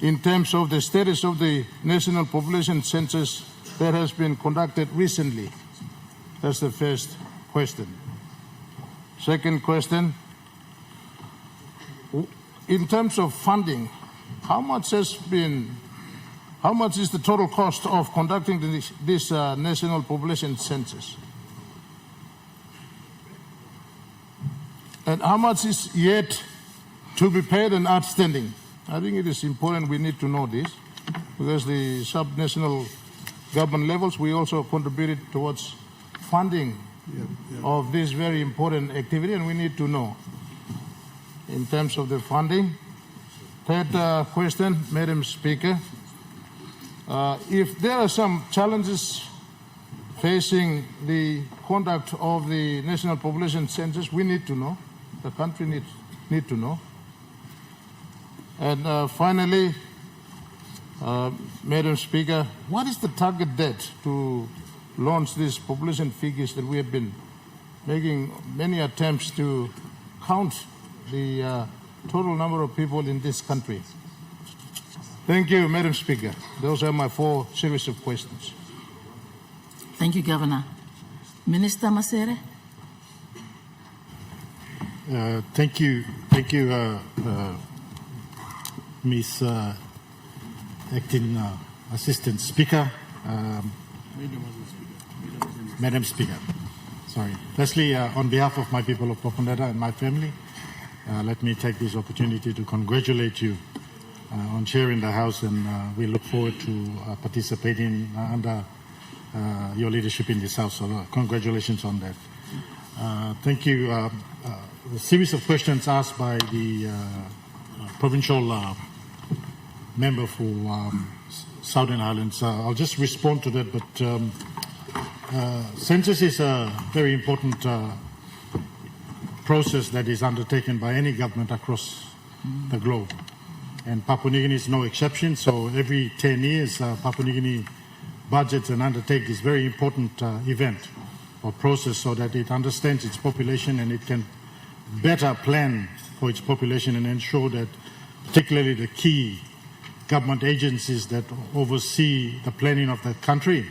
In terms of the status of the national population census that has been conducted recently? That's the first question. Second question, in terms of funding, how much is the total cost of conducting this national population census? And how much is yet to be paid and outstanding? I think it is important we need to know this, because the sub-national government levels, we also contributed towards funding of this very important activity, and we need to know in terms of the funding. Third question, Madam Speaker, if there are some challenges facing the conduct of the national population census, we need to know. The country need to know. And finally, Madam Speaker, what is the target date to launch these population figures that we have been making many attempts to count the total number of people in this country? Thank you, Madam Speaker. Those are my 4 series of questions. Thank you, Governor. Minister Masere. Thank you, Ms. Acting Assistant Speaker, Madam Speaker. Sorry. Firstly, on behalf of my people of Papuneta and my family, let me take this opportunity to congratulate you on chairing the House, and we look forward to participating under your leadership in this House. So congratulations on that. Thank you. A series of questions asked by the provincial member for Southern Highlands. I'll just respond to that, but census is a very important process that is undertaken by any government across the globe. And Papua New Guinea is no exception. So every 10 years, Papua New Guinea budgets and undertake this very important event or process so that it understands its population and it can better plan for its population and ensure that particularly the key government agencies that oversee the planning of the country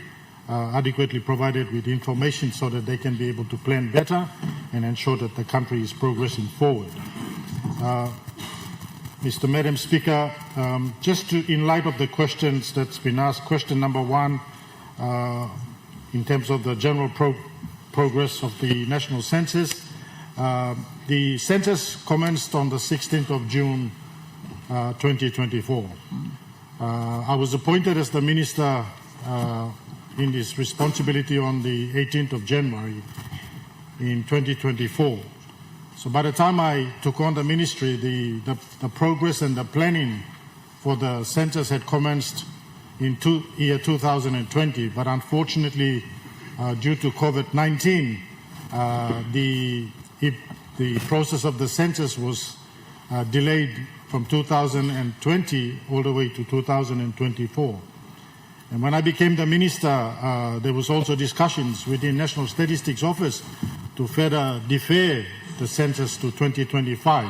are adequately provided with information so that they can be able to plan better and ensure that the country is progressing forward. Madam Speaker, in light of the questions that's been asked, question number 1, in terms of the general progress of the national census, the census commenced on the 16th of June 2024. I was appointed as the minister in this responsibility on the 18th of January in 2024. So by the time I took on the ministry, the progress and the planning for the census had commenced in year 2020, but unfortunately, due to COVID-19, the process of the census was delayed from 2020 all the way to 2024. And when I became the minister, there was also discussions within National Statistics Office to further defer the census to 2025.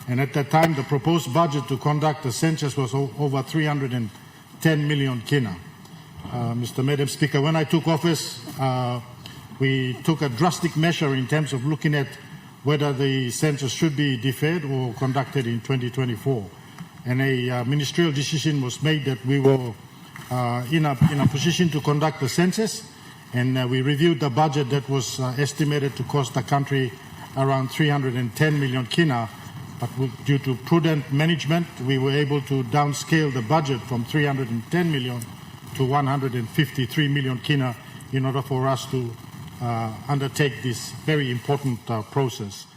And at that time, the proposed budget to conduct the census was over 310 million kina. Madam Speaker, when I took office, we took a drastic measure in terms of looking at whether the census should be deferred or conducted in 2024. And a ministerial decision was made that we were in a position to conduct the census, and we reviewed the budget that was estimated to cost the country around 310 million kina, but due to prudent management, we were able to downscale the budget from 310 million to 153 million kina in order for us to undertake this very important process.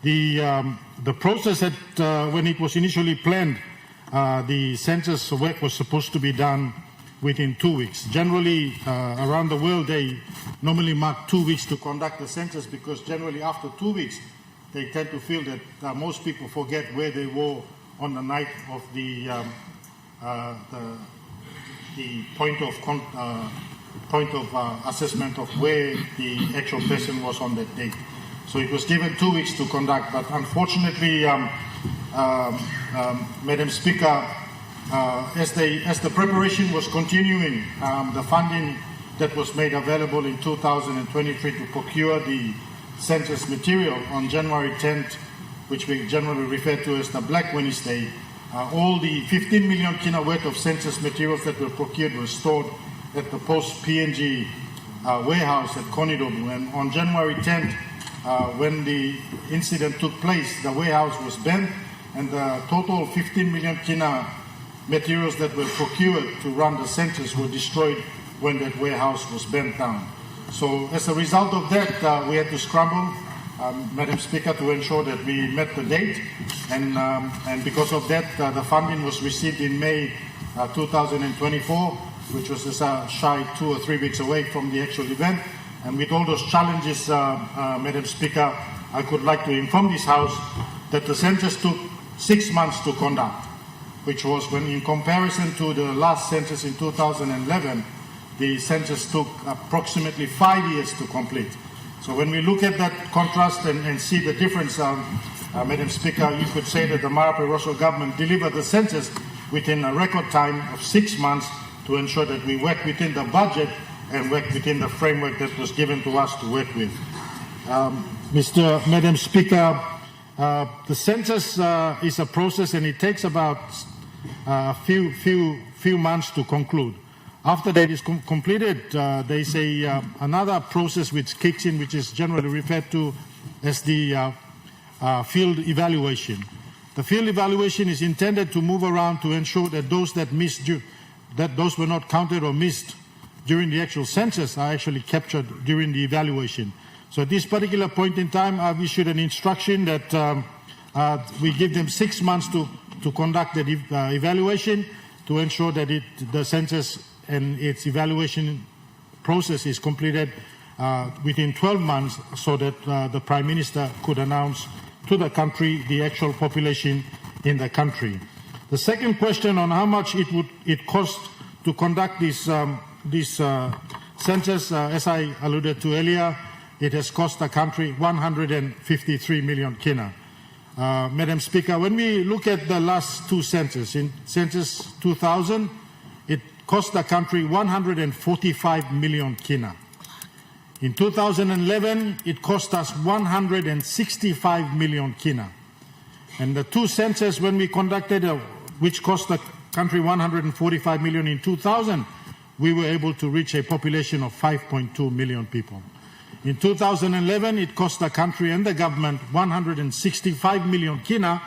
The process when it was initially planned, the census work was supposed to be done within 2 weeks. Generally, around the world, they normally mark 2 weeks to conduct the census because generally after 2 weeks, they tend to feel that most people forget where they were on the night of the point of assessment of where the actual person was on that day. So it was given 2 weeks to conduct, but unfortunately, Madam Speaker, as the preparation was continuing, the funding that was made available in 2023 to procure the census material on January 10th, which we generally refer to as the Black Wednesday, all the 15 million kina worth of census materials that were procured were stored at the post-PNG warehouse at Konidobu. And on January 10th, when the incident took place, the warehouse was burnt, and the total 15 million kina materials that were procured to run the census were destroyed when that warehouse was burnt down. So as a result of that, we had to scramble, Madam Speaker, to ensure that we met the date, and because of that, the funding was received in May 2024, which was just shy 2 or 3 weeks away from the actual event. And with all those challenges, Madam Speaker, I could like to inform this House that the census took 6 months to conduct, which was when, in comparison to the last census in 2011, the census took approximately 5 years to complete. So when we look at that contrast and see the difference, Madam Speaker, you could say that the Marape Rosso government delivered the census within a record time of 6 months to ensure that we work within the and work within the framework that was given to us to work with. Madam Speaker, the census is a process, and it takes about a few months to conclude. After that is completed, there is another process which kicks in, which is generally referred to as the field evaluation. The field evaluation is intended to move around to ensure that those that those were not counted or missed during the actual census are actually captured during the evaluation. So at this particular point in time, I've issued an instruction that we give them 6 months to conduct the evaluation to ensure that the census and its evaluation process is completed within 12 months, so that the Prime Minister could announce to the country the actual population in the country. The second question on how much it would cost to conduct this census, as I alluded to earlier, it has cost the country 153 million kina. Madam Speaker, when we look at the last two censuses, in Census 2000, it cost the country 145 million kina. In 2011, it cost us 165 million kina. And the two censuses when we conducted, which cost the country 145 million in 2000, we were able to reach a population of 5.2 million people. In 2011, it cost the country and the government 165 million kina,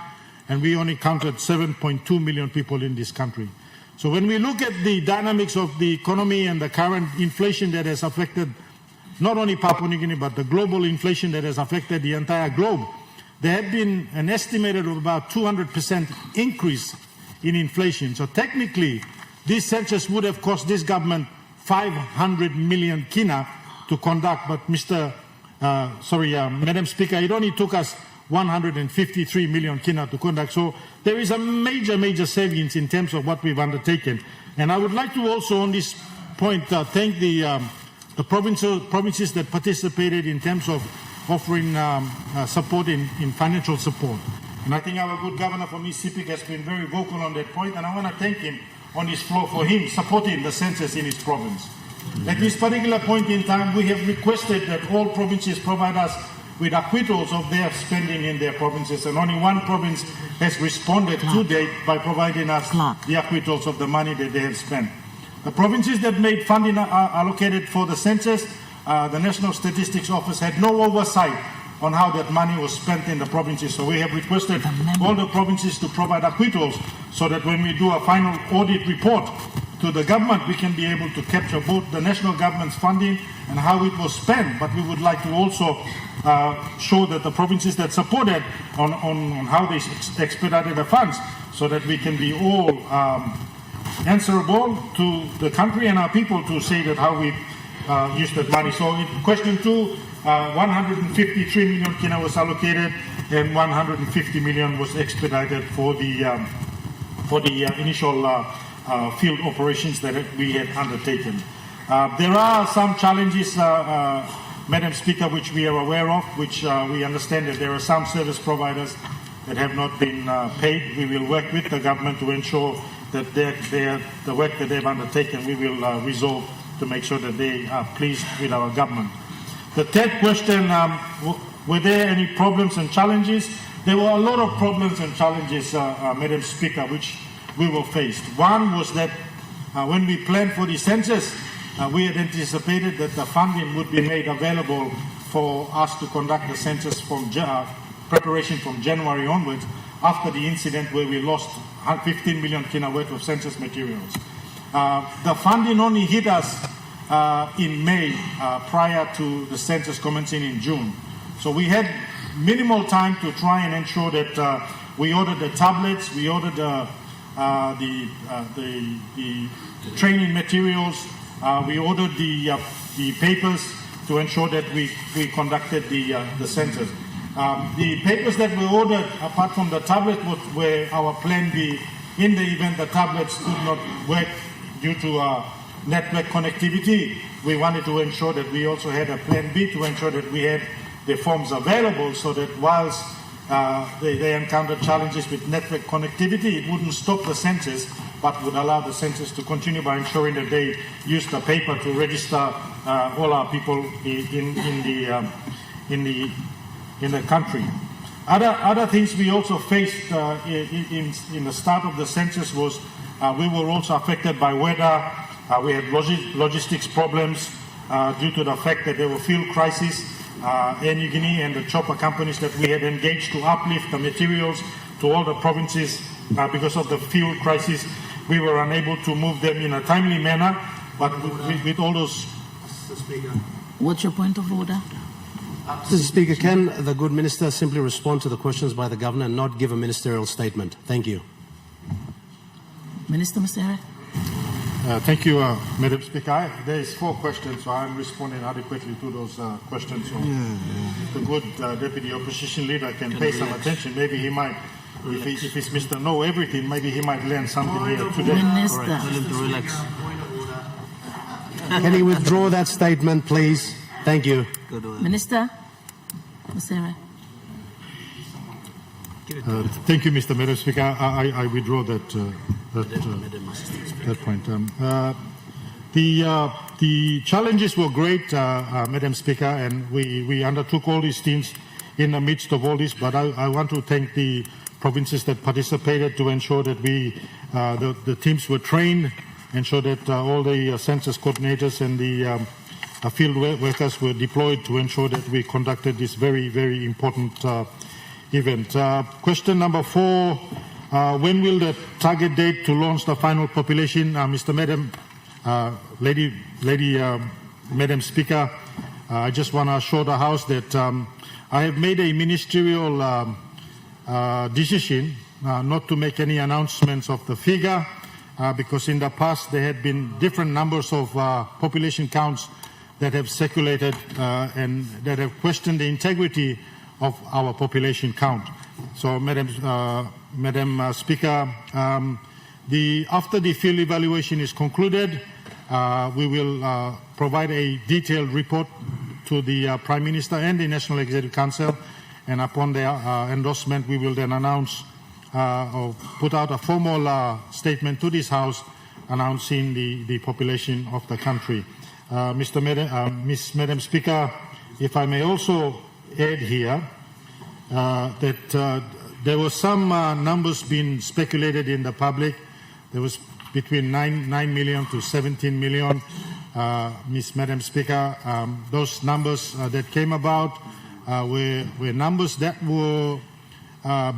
and we only counted 7.2 million people in this country. So when we look at the dynamics of the economy and the current inflation that has affected not only Papua New Guinea, but the global inflation that has affected the entire globe, there have been an estimated of about 200% increase in inflation. So technically, this census would have cost this government 500 million kina to conduct, but Madam Speaker, it only took us 153 million kina to conduct. So there is a major savings in terms of what we've undertaken. And I would like to also on this point thank the provinces that participated in terms of offering support in financial support. And I think our good governor from East Sepik has been very vocal on that point, and I want to thank him on his floor for him supporting the census in his province. At this particular point in time, we have requested that all provinces provide us with acquittals of their spending in their provinces, and only one province has responded to date by providing us the acquittals of the money that they have spent. The provinces that made funding allocated for the census, the National Statistics Office had no oversight on how that money was spent in the provinces. So we have requested all the provinces to provide acquittals so that when we do a final audit report to the government, we can be able to capture both the national government's funding and how it was spent. But we would like to also show that the provinces that supported on how they expedited the funds, so that we can be all answerable to the country and our people to say that how we used that money. So in question 2, 153 million kina was allocated, and 150 million was expedited for the initial field operations that we had undertaken. There are some challenges, Madam Speaker, which we are aware of, which we understand that there are some service providers that have not been paid. We will work with the government to ensure that the work that they've undertaken, we will resolve to make sure that they are pleased with our government. The third question, were there any problems and challenges? There were a lot of problems and challenges, Madam Speaker, which we were faced. One was that when we planned for the census, we had anticipated that the funding would be made available for us to conduct the census from preparation from January onwards, after the incident where we lost 15 million kina worth of census materials. The funding only hit us in May, prior to the census commencing in June. So we had minimal time to try and ensure that we ordered the tablets, we ordered the training materials, we ordered the papers to ensure that we conducted the census. The papers that we ordered, apart from the tablet, were our plan B in the event the tablets could not work due to network connectivity. We wanted to ensure that we also had a plan B to ensure that we had the forms available, so that whilst they encountered challenges with network connectivity, it wouldn't stop the census, but would allow the census to continue by ensuring that they use the paper to register all our people in the country. Other things we also faced in the start of the census was we were also affected by weather. We had logistics problems due to the fact that there were fuel crises. Air Niugini and the chopper companies that we had engaged to uplift the materials to all the provinces, because of the fuel crisis, we were unable to move them in a timely manner. But with all those... What's your point of order? Mr. Speaker, can the good minister simply respond to the questions by the governor and not give a ministerial statement? Thank you. Minister Masere. Thank you, Madam Speaker. There is 4 questions, so I'm responding adequately to those questions. So if the good Deputy Opposition Leader can pay some attention, maybe he might, if he's Mr. Know Everything, maybe he might learn something here today. Minister. Tell him to relax. Can he withdraw that statement, please? Thank you. Minister Masere. Thank you, Mr. Madam Speaker. I withdraw that point. The challenges were great, Madam Speaker, and we undertook all these things in the midst of all this. But I want to thank the provinces that participated to ensure that the teams were trained, ensure that all the census coordinators and the field workers were deployed to ensure that we conducted this very, very important event. Question number 4, when will the target date to launch the final population? Madam Speaker, I just want to assure the House that I have made a ministerial decision not to make any announcements of the figure, because in the past there had been different numbers of population counts that have circulated and that have questioned the integrity of our population count. So, Madam Speaker, after the field evaluation is concluded, we will provide a detailed report to the Prime Minister and the National Executive Council, and upon their endorsement, we will then announce or put out a formal statement to this House announcing the population of the country. Madam Speaker, if I may also add here that there were some numbers being speculated in the public. There was between 9 million to 17 million. Madam Speaker, those numbers that came about were numbers that were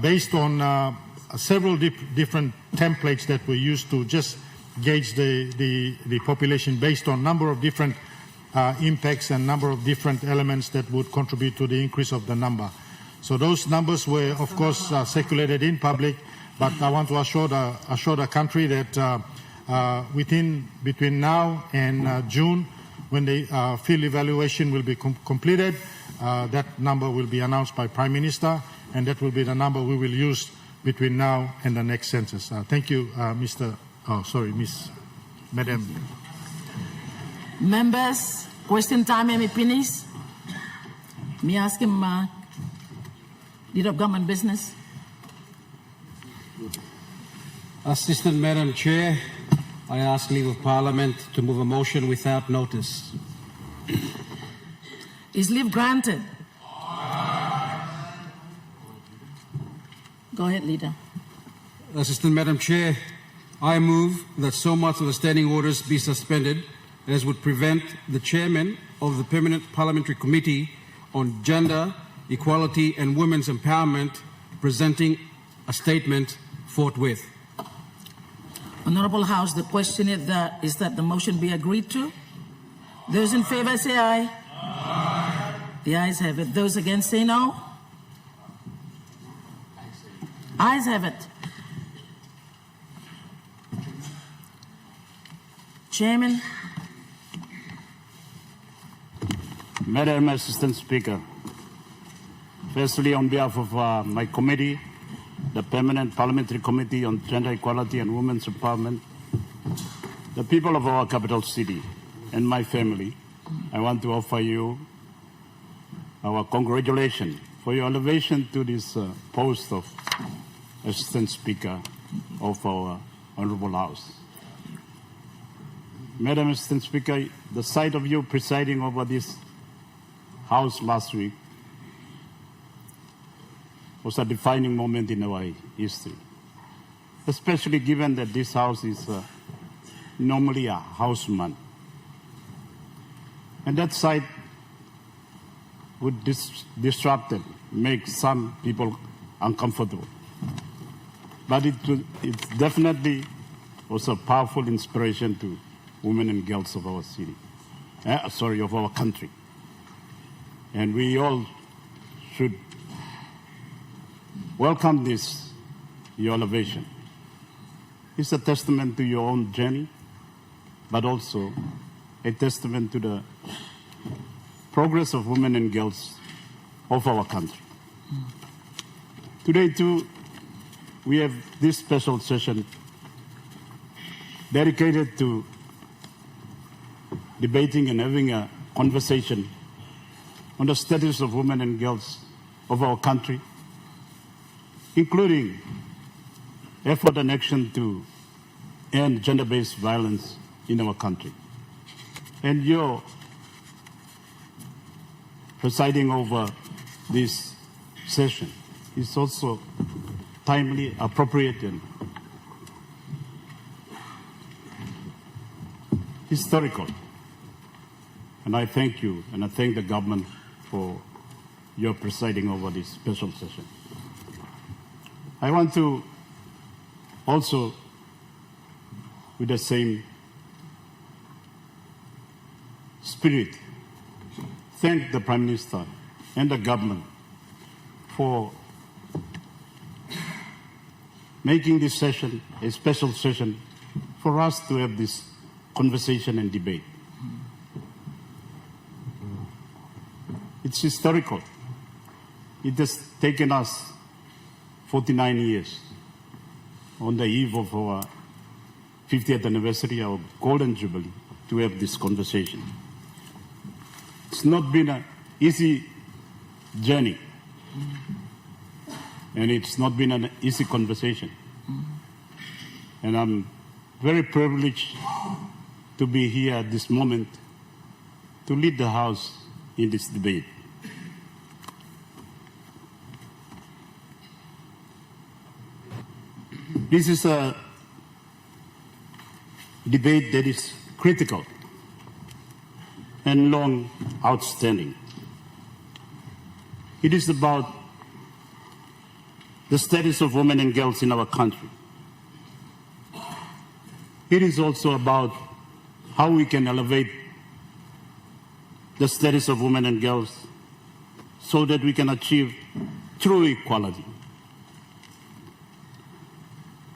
based on several different templates that were used to just gauge the population based on number of different impacts and number of different elements that would contribute to the increase of the number. So those numbers were, of course, circulated in public, but I want to assure the country that between now and June, when the field evaluation will be completed, that number will be announced by Prime Minister, and that will be the number we will use between now and the next census. Thank you, Madam. Members, question time, MEPs. Me ask him, Leader of Government Business. Assistant Madam Chair, I ask leave of Parliament to move a motion without notice. Is leave granted? Go ahead, Leader. Assistant Madam Chair, I move that so much of the standing orders be suspended as would prevent the chairman of the Permanent Parliamentary Committee on Gender, Equality and Women's Empowerment presenting a statement forthwith. Honorable House, the question is that the motion be agreed to. Those in favor say aye. Aye. The ayes have it. Those against say no. Ayes have it. Chairman. Madam Assistant Speaker, firstly, on behalf of my committee, the Permanent Parliamentary Committee on Gender Equality and Women's Empowerment, the people of our capital city, and my family, I want to offer you our congratulations for your elevation to this post of Assistant Speaker of our Honorable House. Madam Assistant Speaker, the sight of you presiding over this House last week was a defining moment in our history, especially given that this House is normally a houseman. And that sight would disrupt and make some people uncomfortable. But it definitely was a powerful inspiration to women and girls of our city, of our country. And we all should welcome this, your elevation. It's a testament to your own journey, but also a testament to the progress of women and girls of our country. Today, too, we have this special session dedicated to debating and having a conversation on the status of women and girls of our country, including effort and action to end gender-based violence in our country. And your presiding over this session is also timely, appropriate, and historical. And I thank you, and I thank the government for your presiding over this special session. I want to also, with the same spirit, thank the Prime Minister and the government for making this session a special session for us to have this conversation and debate. It's historical. It has taken us 49 years on the eve of our 50th anniversary, our Golden Jubilee, to have this conversation. It's not been an easy journey, and it's not been an easy conversation. And I'm very privileged to be here at this moment to lead the House in this debate. This is a debate that is critical and long outstanding. It is about the status of women and girls in our country. It is also about how we can elevate the status of women and girls so that we can achieve true equality.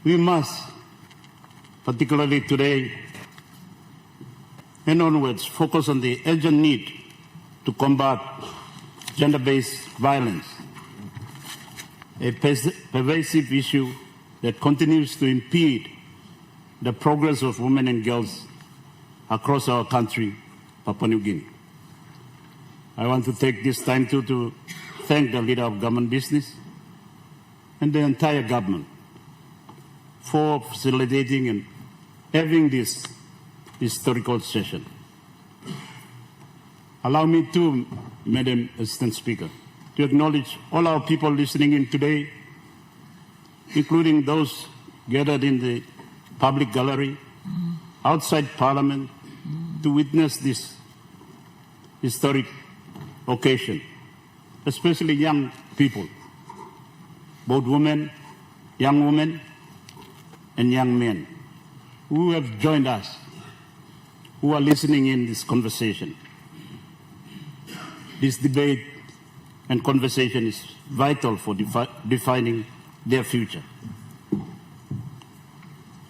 We must, particularly today and onwards, focus on the urgent need to combat gender-based violence, a pervasive issue that continues to impede the progress of women and girls across our country, Papua New Guinea. I want to take this time to thank the Leader of Government Business and the entire government for facilitating and having this historical session. Allow me to Madam Assistant Speaker, to acknowledge all our people listening in today, including those gathered in the public gallery, outside Parliament, to witness this historic occasion, especially young people, both women, young women, and young men who have joined us, who are listening in this conversation. This debate and conversation is vital for defining their future.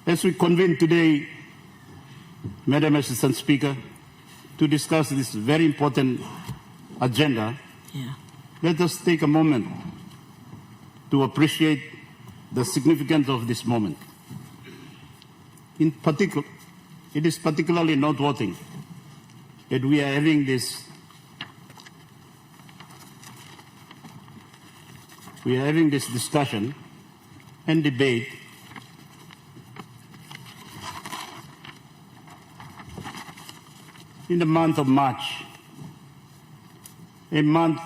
As we convene today, Madam Assistant Speaker, to discuss this very important agenda, let us take a moment to appreciate the significance of this moment. In particular, it is particularly noteworthy that we are having this discussion and debate in the month of March, a month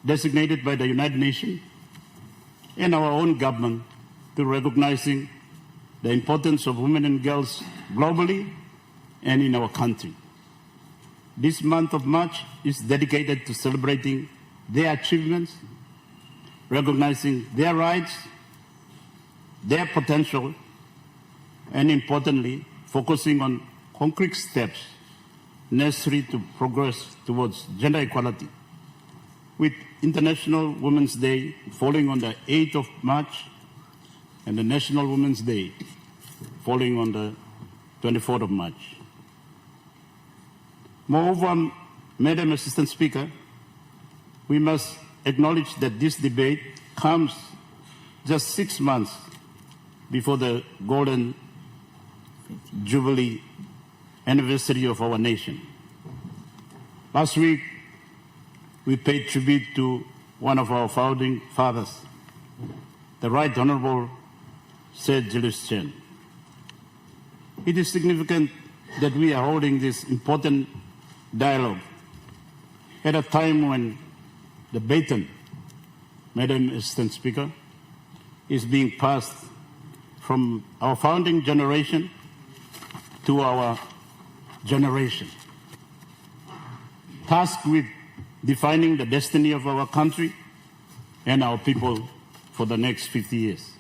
designated by the United Nations and our own government to recognizing the importance of women and girls globally and in our country. This month of March is dedicated to celebrating their achievements, recognizing their rights, their potential, and importantly, focusing on concrete steps necessary to progress towards gender equality, with International Women's Day falling on the 8th of March and the National Women's Day falling on the 24th of March. Moreover, Madam Assistant Speaker, we must acknowledge that this debate comes just 6 months before the Golden Jubilee anniversary of our nation. Last week, we paid tribute to one of our founding fathers, the Right Honorable Sir Julius Chen. It is significant that we are holding this important dialogue at a time when the baton, Madam Assistant Speaker, is being passed from our founding generation to our generation, tasked with defining the destiny of our country and our people for the next 50 years.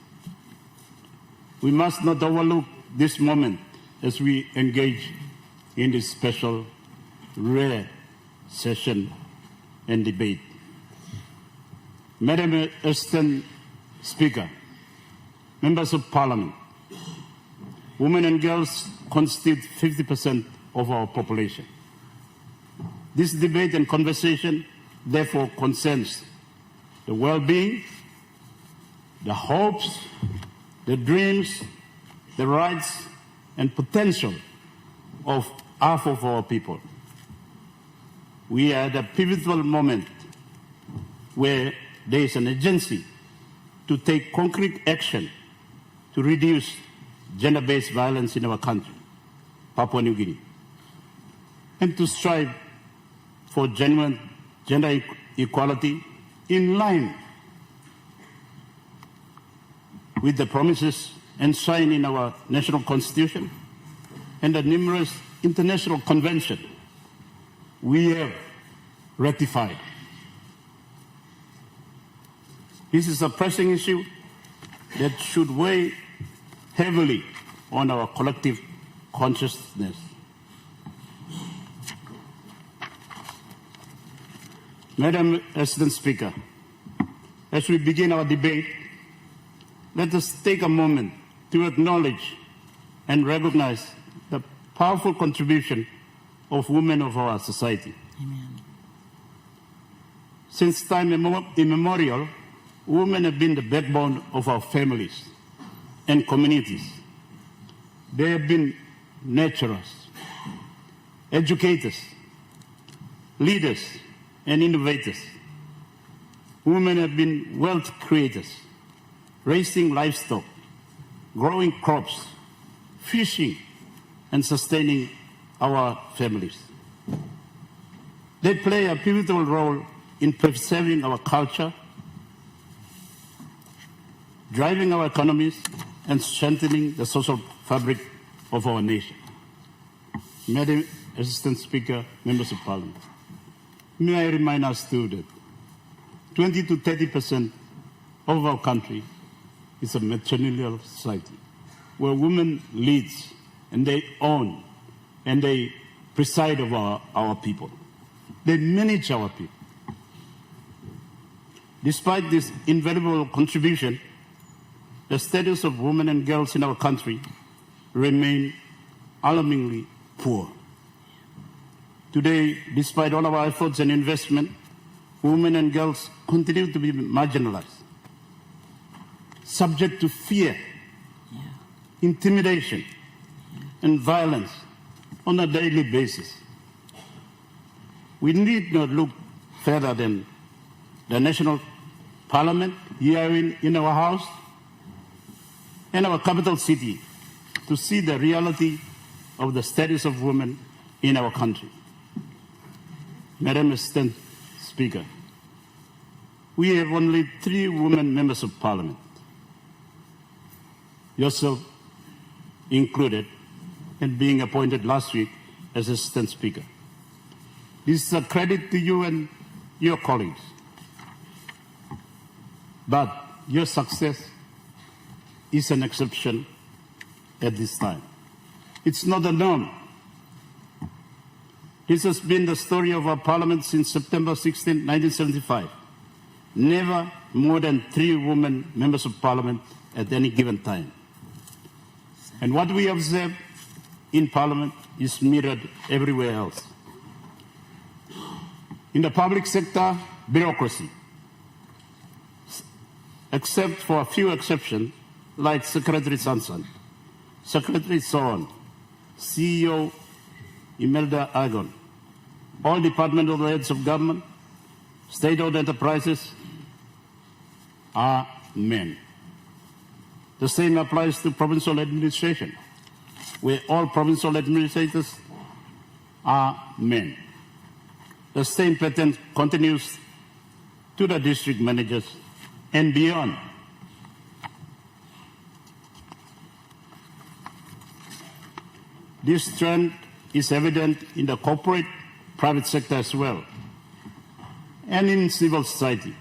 We must not overlook this moment as we engage in this special, rare session and debate. Madam Assistant Speaker, Members of Parliament, women and girls constitute 50% of our population. This debate and conversation therefore concerns the well-being, the hopes, the dreams, the rights, and potential of half of our people. We are at a pivotal moment where there is an urgency to take concrete action to reduce gender-based violence in our country, Papua New Guinea, and to strive for genuine gender equality in line with the promises enshrined in our national constitution and the numerous international conventions we have ratified. This is a pressing issue that should weigh heavily on our collective consciousness. Madam Assistant Speaker, as we begin our debate, let us take a moment to acknowledge and recognize the powerful contribution of women of our society. Amen. Since time immemorial, women have been the backbone of our families and communities. They have been nurturers, educators, leaders, and innovators. Women have been wealth creators, raising livestock, growing crops, fishing, and sustaining our families. They play a pivotal role in preserving our culture, driving our economies, and strengthening the social fabric of our nation. Madam Assistant Speaker, Members of Parliament, may I remind us too that 20 to 30% of our country is a matrilineal society where women lead and they own and they preside over our people. They manage our people. Despite this invaluable contribution, the status of women and girls in our country remain alarmingly poor. Today, despite all our efforts and investment, women and girls continue to be marginalized, subject to fear, intimidation, and violence on a daily basis. We need not look further than the national parliament here in our house and our capital city to see the reality of the status of women in our country. Madam Assistant Speaker, we have only 3 women members of parliament, yourself included, and being appointed last week as Assistant Speaker. This is a credit to you and your colleagues. But your success is an exception at this time. It's not the norm. This has been the story of our parliament since September 16, 1975. Never more than 3 women members of parliament at any given time. And what we observe in parliament is mirrored everywhere else. In the public sector, bureaucracy, except for a few exceptions, like Secretary Sanson, Secretary Sohn, CEO Imelda Agon, all departmental heads of government, state-owned enterprises are men. The same applies to provincial administration, where all provincial administrators are men. The same pattern continues to the district managers and beyond. This trend is evident in the corporate private sector as well, and in civil society.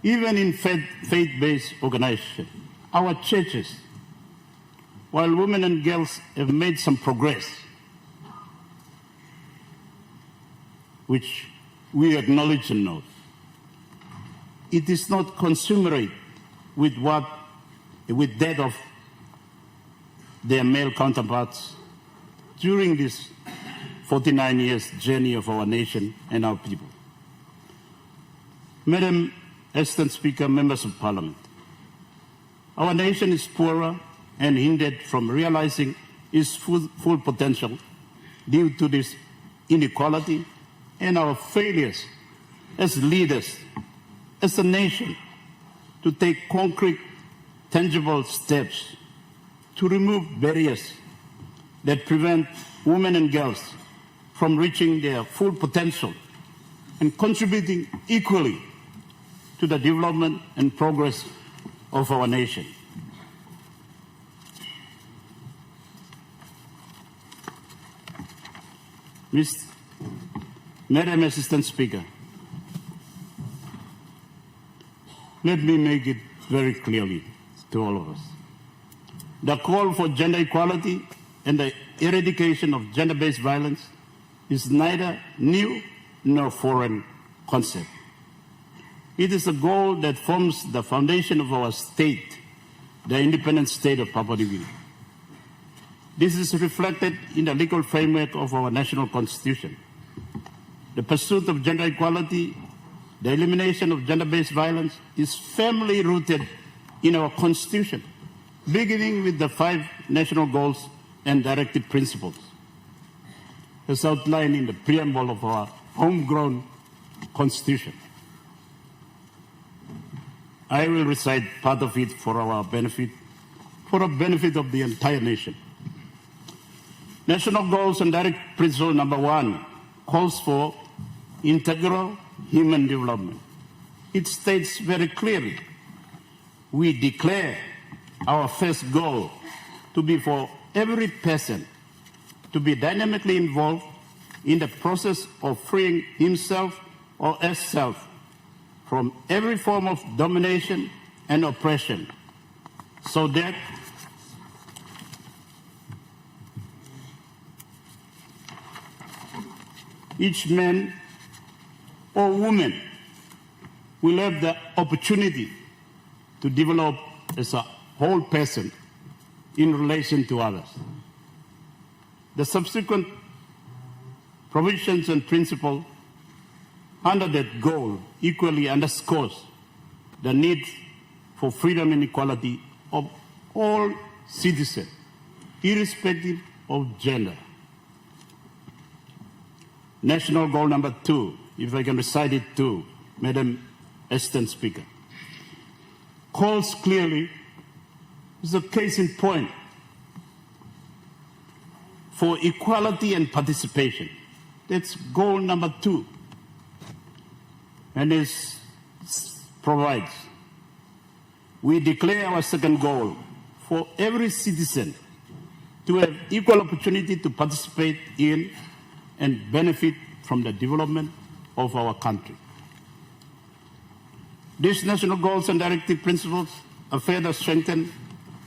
Even in faith-based organizations, our churches, while women and girls have made some progress, which we acknowledge and note, it is not commensurate with that of their male counterparts during this 49 years journey of our nation and our people. Madam Assistant Speaker, Members of Parliament, our nation is poorer and hindered from realizing its full potential due to this inequality and our failures as leaders, as a nation, to take concrete, tangible steps to remove barriers that prevent women and girls from reaching their full potential and contributing equally to the development and progress of our nation. Madam Assistant Speaker, let me make it very clearly to all of us. The call for gender equality and the eradication of gender-based violence is neither new nor foreign concept. It is a goal that forms the foundation of our state, the independent state of Papua New Guinea. This is reflected in the legal framework of our national constitution. The pursuit of gender equality, the elimination of gender-based violence is firmly rooted in our constitution, beginning with the 5 national goals and directive principles, as outlined in the preamble of our homegrown constitution. I will recite part of it for our benefit, for the benefit of the entire nation. National Goals and Direct Principle number 1 calls for integral human development. It states very clearly, we declare our first goal to be for every person to be dynamically involved in the process of freeing himself or herself from every form of domination and oppression, so that each man or woman will have the opportunity to develop as a whole person in relation to others. The subsequent provisions and principles under that goal equally underscores the need for freedom and equality of all citizens, irrespective of gender. National goal number 2, if I can recite it too, Madam Assistant Speaker, calls clearly, is a case in point for equality and participation. That's goal number 2. And it provides, we declare our second goal for every citizen to have equal opportunity to participate in and benefit from the development of our country. These national goals and directive principles are further strengthened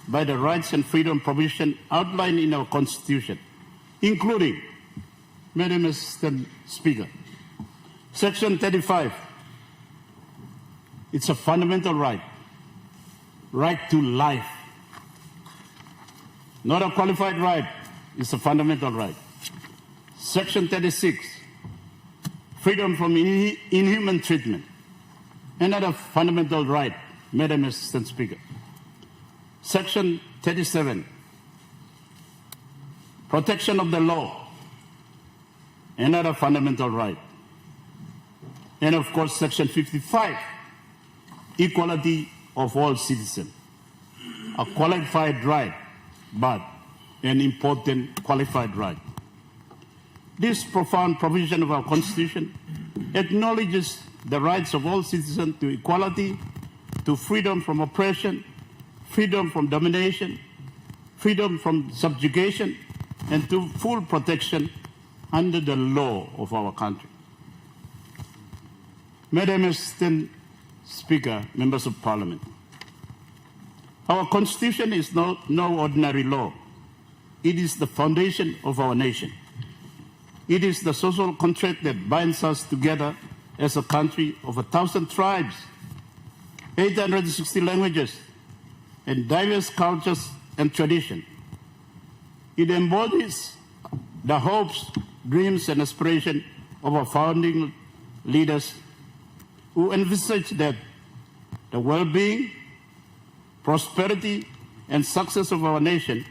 by the rights and freedom provision outlined in our Constitution, including, Madam Assistant Speaker, Section 35. It's a fundamental right, right to life. Not a qualified right, it's a fundamental right. Section 36, freedom from inhuman treatment. Another fundamental right, Madam Assistant Speaker. Section 37, protection of the law. Another fundamental right. And of course, Section 55, equality of all citizens. A qualified right, but an important qualified right. This profound provision of our Constitution acknowledges the rights of all citizens to equality, to freedom from oppression, freedom from domination, freedom from subjugation, and to full protection under the law of our country. Madam Assistant Speaker, Members of Parliament, our Constitution is no ordinary law. It is the foundation of our nation. It is the social contract that binds us together as a country of 1,000 tribes, 860 languages, and diverse cultures and traditions. It embodies the hopes, dreams, and aspirations of our founding leaders who envisaged that the well-being, prosperity, and success of our nation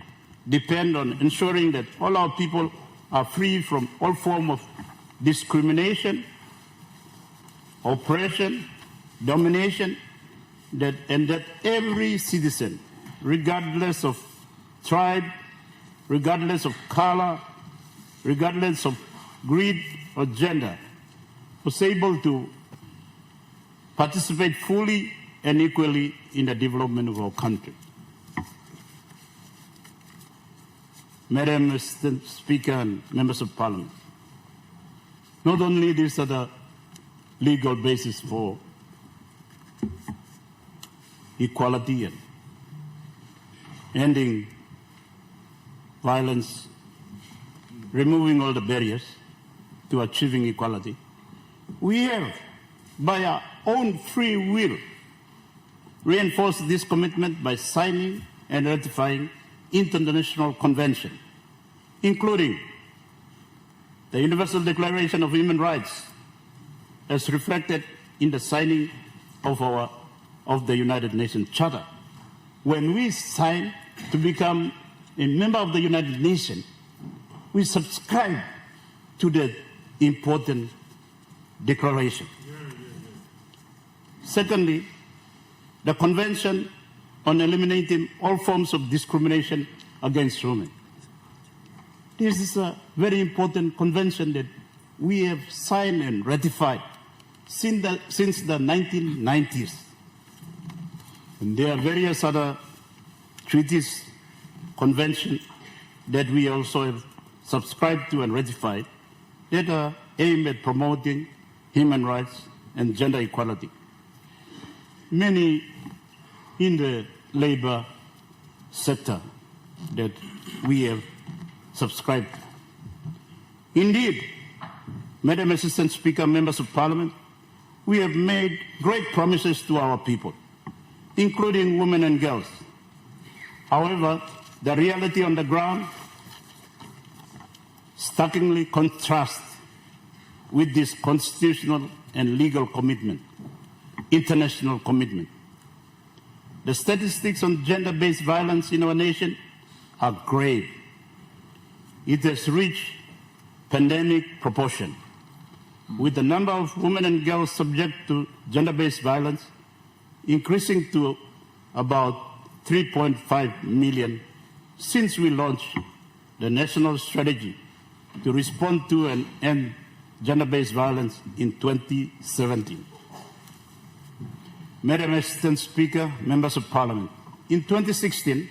depend on ensuring that all our people are free from all forms of discrimination, oppression, domination, and that every citizen, regardless of tribe, regardless of color, regardless of creed or gender, was able to participate fully and equally in the development of our country. Madam Assistant Speaker and Members of Parliament, not only these are the legal basis for equality and ending violence, removing all the barriers to achieving equality, we have, by our own free will, reinforced this commitment by signing and ratifying international conventions, including the Universal Declaration of Human Rights, as reflected in the signing of the United Nations Charter. When we sign to become a member of the United Nations, we subscribe to the important declaration. Secondly, the Convention on Eliminating All Forms of Discrimination Against Women. This is a very important convention that we have signed and ratified since the 1990s. And there are various other treaties, conventions that we also have subscribed to and ratified that are aimed at promoting human rights and gender equality. Many in the labor sector that we have subscribed to. Indeed, Madam Assistant Speaker, members of Parliament, we have made great promises to our people, including women and girls. However, the reality on the ground starkly contrasts with this constitutional and legal commitment, international commitment. The statistics on gender-based violence in our nation are grave. It has reached pandemic proportion, with the number of women and girls subject to gender-based violence increasing to about 3.5 million since we launched the national strategy to respond to and end gender-based violence in 2017. Madam Assistant Speaker, members of Parliament, in 2016,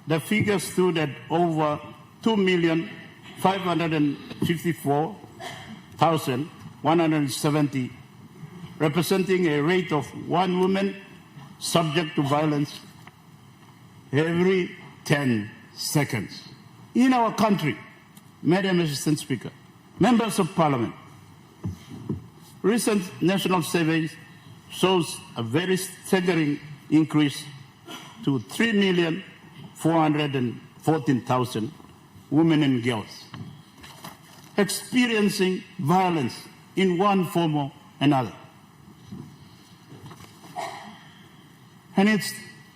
the figure stood at over 2,554,170, representing a rate of 1 woman subject to violence every 10 seconds. In our country, Madam Assistant Speaker, members of Parliament, recent national surveys shows a very staggering increase to 3,414,000 women and girls experiencing violence in one form or another. And it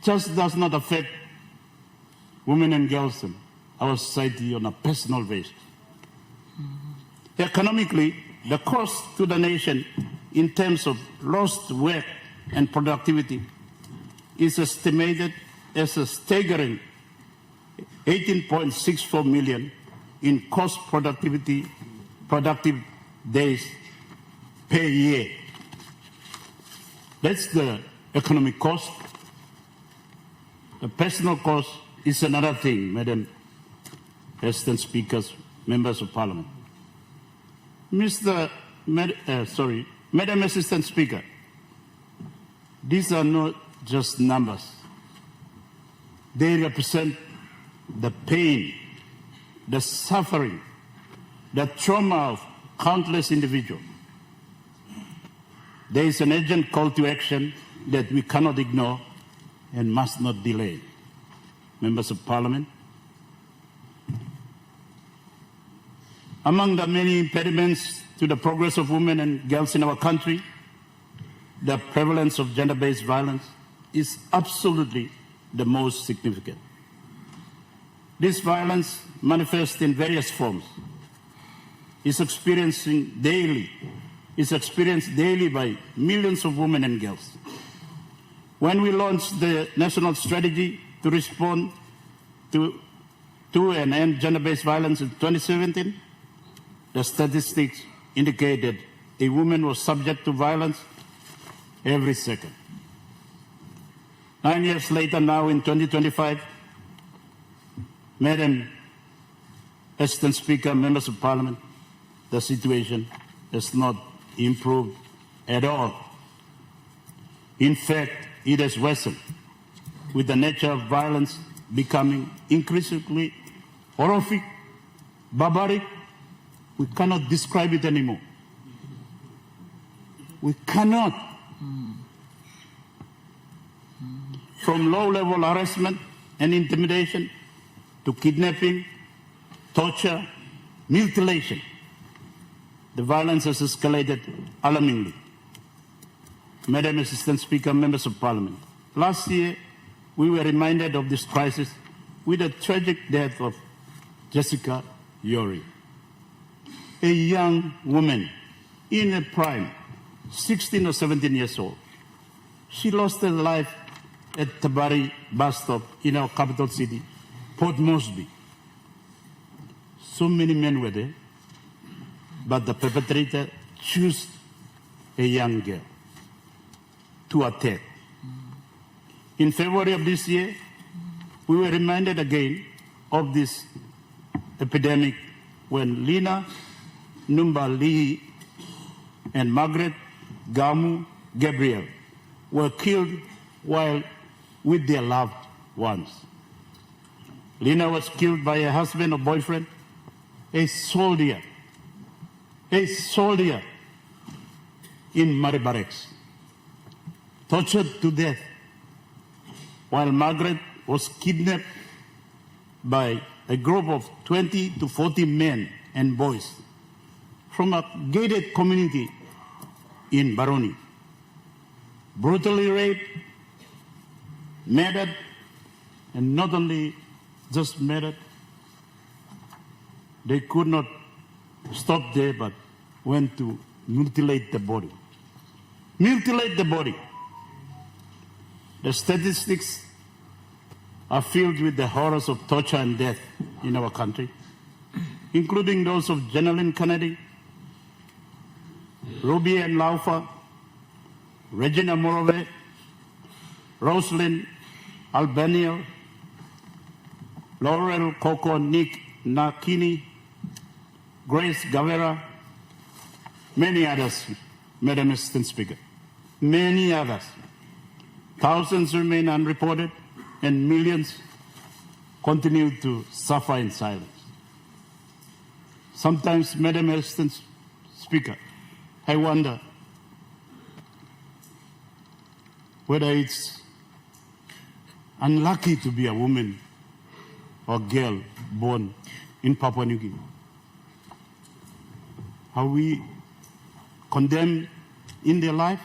just does not affect women and girls in our society on a personal basis. Economically, the cost to the nation in terms of lost work and productivity is estimated as a staggering 18.64 million in productive days per year. That's the economic cost. The personal cost is another thing, Madam Assistant Speakers, members of Parliament. Madam Assistant Speaker, these are not just numbers. They represent the pain, the suffering, the trauma of countless individuals. There is an urgent call to action that we cannot ignore and must not delay. Members of Parliament, among the many impediments to the progress of women and girls in our country, the prevalence of gender-based violence is absolutely the most significant. This violence manifests in various forms. It's experienced daily by millions of women and girls. When we launched the national strategy to respond to and end gender-based violence in 2017, the statistics indicated a woman was subject to violence every second. 9 years later, now in 2025, Madam Assistant Speaker, members of Parliament, the situation has not improved at all. In fact, it has worsened, with the nature of violence becoming increasingly horrific, barbaric. We cannot describe it anymore. We cannot. From low-level harassment and intimidation to kidnapping, torture, mutilation, the violence has escalated alarmingly. Madam Assistant Speaker, members of Parliament, last year we were reminded of this crisis with the tragic death of Jessica Yori, a young woman in her prime, 16 or 17 years old. She lost her life at Tabari bus stop in our capital city, Port Moresby. So many men were there. but the perpetrator chose a young girl to attack. In February of this year, we were reminded again of this epidemic when Lina Numba Lee and Margaret Gamu Gabriel were killed while with their loved ones. Lina was killed by her husband or boyfriend, a soldier in Mare Barracks, tortured to death, while Margaret was kidnapped by a group of 20 to 40 men and boys from a gated community in Baroni. Brutally raped, murdered, and not only just murdered, they could not stop there but went to mutilate the body. Mutilate the body. The statistics are filled with the horrors of torture and death in our country, including those of Jeneline Kennedy, Ruby and Laufa, Regina Morove, Rosalind Albaniel, Laurel Coco Nick Nakini, Grace Gavera, many others, Madam Assistant Speaker. Many others. Thousands remain unreported and millions continue to suffer in silence. Sometimes, Madam Assistant Speaker, I wonder whether it's unlucky to be a woman or girl born in Papua New Guinea. Are we condemned in their life?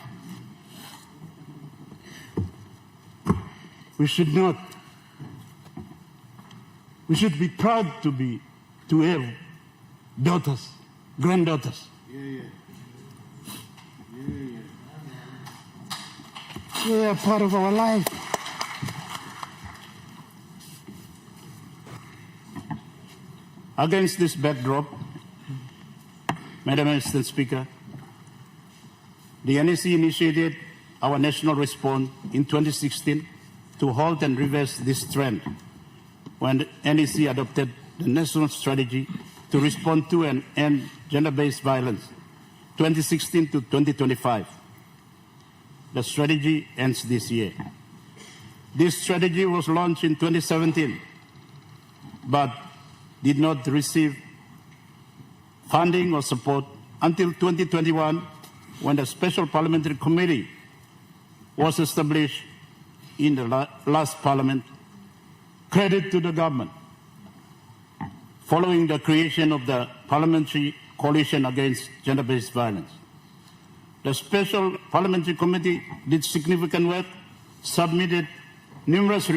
We should not. We should be proud to have daughters, granddaughters. They are part of our life. Against this backdrop, Madam Assistant Speaker, the NEC initiated our national response in 2016 to halt and reverse this trend when the NEC adopted the national strategy to respond to and end gender-based violence 2016 to 2025. The strategy ends this year. This strategy was launched in 2017, but did not receive funding or support until 2021, when the Special Parliamentary Committee was established in the last Parliament. Credit to the government. Following the creation of the Parliamentary Coalition Against Gender-Based Violence, the Special Parliamentary Committee did significant work, submitted numerous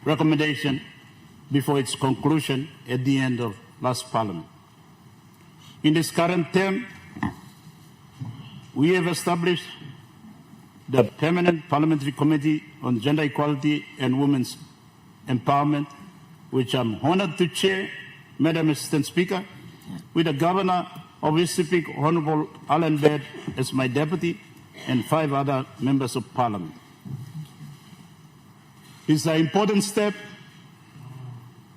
recommendations before its conclusion at the end of last Parliament. In this current term, we have established the Permanent Parliamentary Committee on Gender Equality and Women's Empowerment, which I'm honored to chair, Madam Assistant Speaker, with the Governor of East Pacific, Honorable Alan Baird, as my deputy, and 5 other members of Parliament. It's an important step,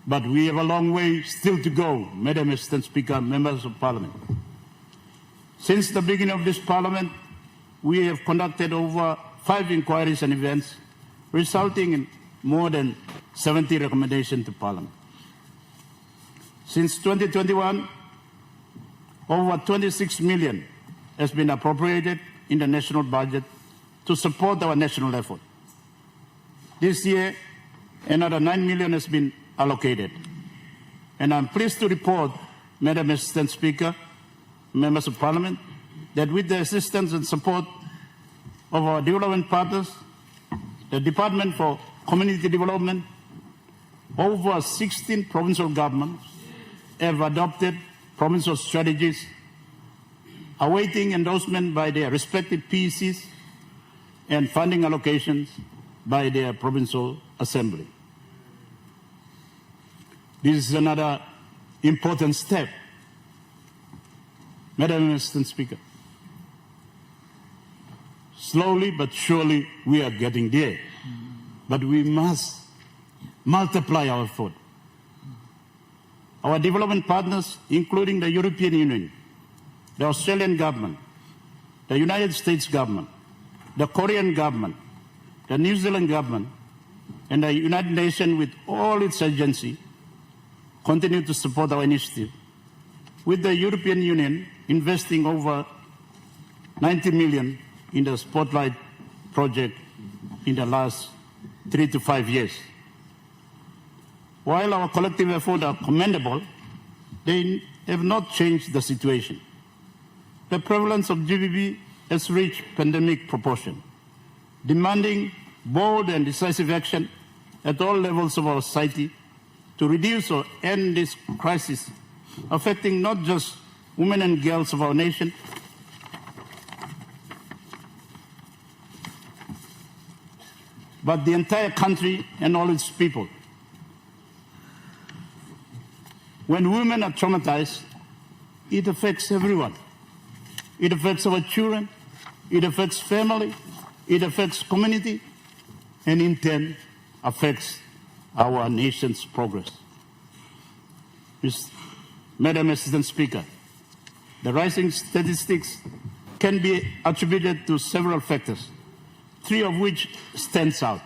but we have a long way still to go, Madam Assistant Speaker, members of Parliament. Since the beginning of this Parliament, we have conducted over 5 inquiries and events, resulting in more than 70 recommendations to Parliament. Since 2021, over 26 million has been appropriated in the national budget to support our national effort. This year, another 9 million has been allocated. And I'm pleased to report, Madam Assistant Speaker, members of Parliament, that with the assistance and support of our development partners, the Department for Community Development, over 16 provincial governments have adopted provincial strategies awaiting endorsement by their respective PECs and funding allocations by their provincial assembly. This is another important step Madam Assistant Speaker, slowly but surely we are getting there. But we must multiply our effort. Our development partners, including the European Union, the Australian government, the United States government, the Korean government, the New Zealand government, and the United Nations with all its agencies, continue to support our initiative, with the European Union investing over 90 million in the Spotlight project in the last 3 to 5 years. While our collective efforts are commendable, they have not changed the situation. The prevalence of GBV has reached pandemic proportion, demanding bold and decisive action at all levels of our society to reduce or end this crisis, affecting not just women and girls of our nation, but the entire country and all its people. When women are traumatized, it affects everyone. It affects our children, it affects family, it affects community, and in turn affects our nation's progress. Madam Assistant Speaker, the rising statistics can be attributed to several factors, 3 of which stands out.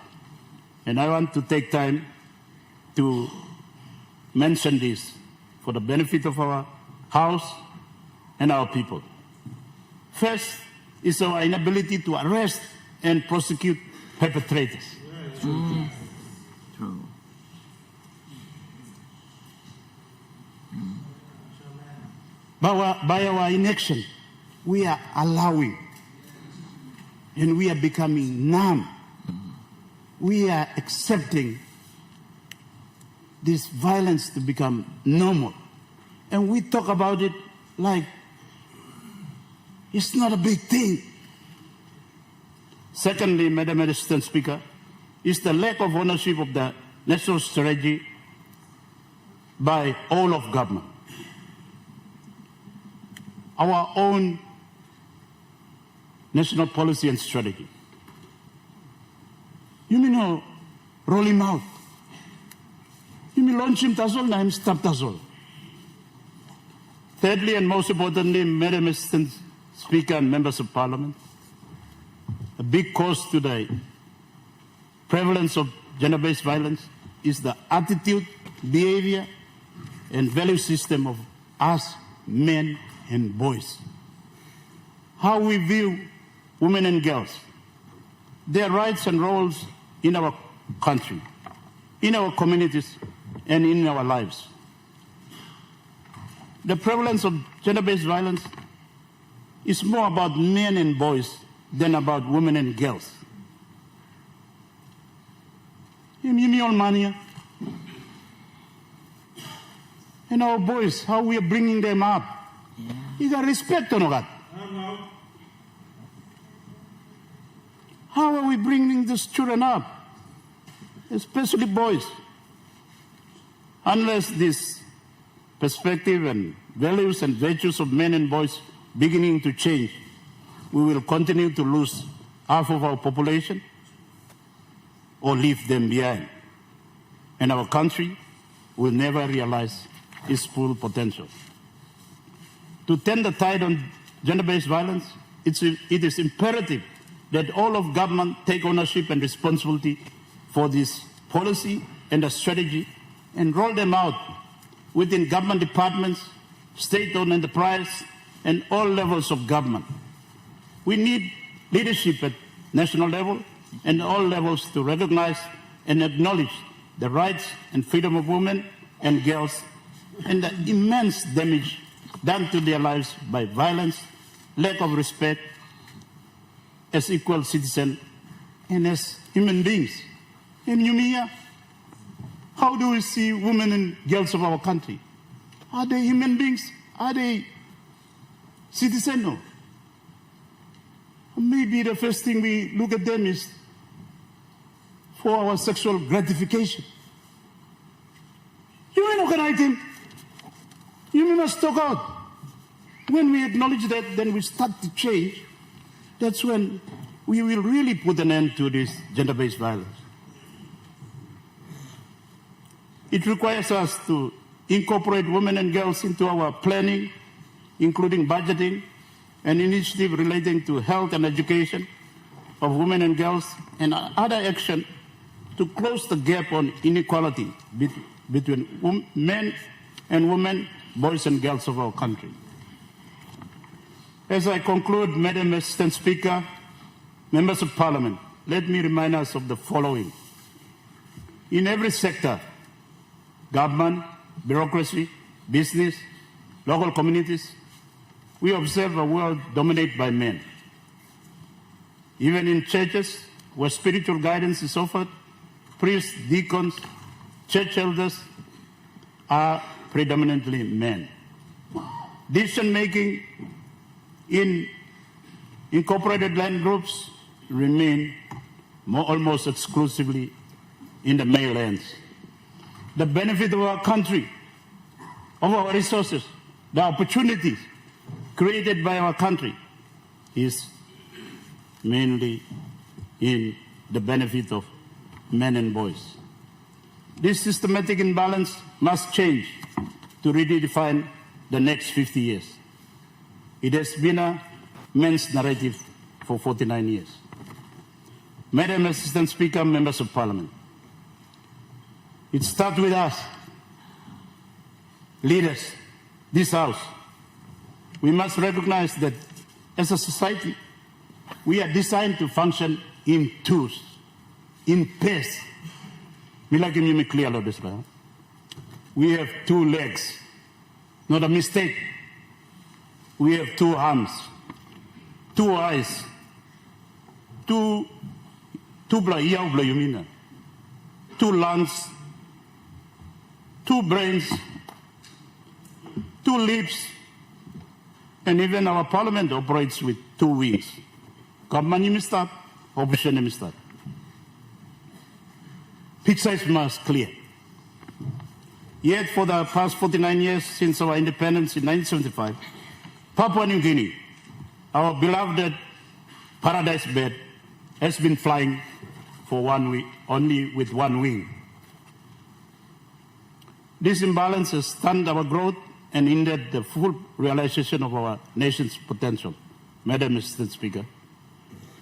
And I want to take time to mention this for the benefit of our House and our people. First is our inability to arrest and prosecute perpetrators. True. By our inaction, we are allowing and we are becoming numb. We are accepting this violence to become normal. And we talk about it like it's not a big thing. Secondly, Madam Assistant Speaker, is the lack of ownership of the national strategy by all of government. Our own national policy and strategy. You mean roll him out. You mean launch him tazol, na him stop tazol. Thirdly, and most importantly, Madam Assistant Speaker and members of Parliament, a big cause to the prevalence of gender-based violence is the attitude, behavior, and value system of us, men and boys. How we view women and girls, their rights and roles in our country, in our communities, and in our lives. The prevalence of gender-based violence is more about men and boys than about women and girls. And our boys, how we are bringing them up. You got respect or not? How are we bringing these children up? Especially boys. Unless this perspective and values and virtues of men and boys beginning to change, we will continue to lose half of our population or leave them behind. And our country will never realize its full potential. To turn the tide on gender-based violence, it is imperative that all of government take ownership and responsibility for this policy and the strategy and roll them out within government departments, state-owned enterprise, and all levels of government. We need leadership at national level and all levels to recognize and acknowledge the rights and freedom of women and girls and the immense damage done to their lives by violence, lack of respect, as equal citizens and as human beings. In Umia, how do we see women and girls of our country? Are they human beings? Are they citizens? No. Maybe the first thing we look at them is for our sexual gratification. You may not him. You must talk out. When we acknowledge that, then we start to change. That's when we will really put an end to this gender-based violence. It requires us to incorporate women and girls into our planning, including budgeting and initiative relating to health and education of women and girls, and other action to close the gap on inequality between men and women, boys and girls of our country. As I conclude, Madam Assistant Speaker, members of Parliament, let me remind us of the following. In every sector, government, bureaucracy, business, local communities, we observe a world dominated by men. Even in churches, where spiritual guidance is offered, priests, deacons, church elders are predominantly men. Decision-making in incorporated land groups remain almost exclusively in the male hands. The benefit of our country, of our resources, the opportunities created by our country is mainly in the benefit of men and boys. This systematic imbalance must change to redefine the next 50 years. It has been a men's narrative for 49 years. Madam Assistant Speaker, members of Parliament, it starts with us, leaders, this House. We must recognize that as a society, we are designed to function in twos, in pairs. We have two legs, not a mistake. We have two arms, two eyes, two lungs, two brains, two lips, and even our parliament operates with two wings. Government start, opposition start. Picture is most clear. Yet for the past 49 years since our independence in 1975, Papua New Guinea, our beloved paradise bird, has been flying for 1 week, only with one wing. This imbalance has stunned our growth and hindered the full realization of our nation's potential. Madam Assistant Speaker,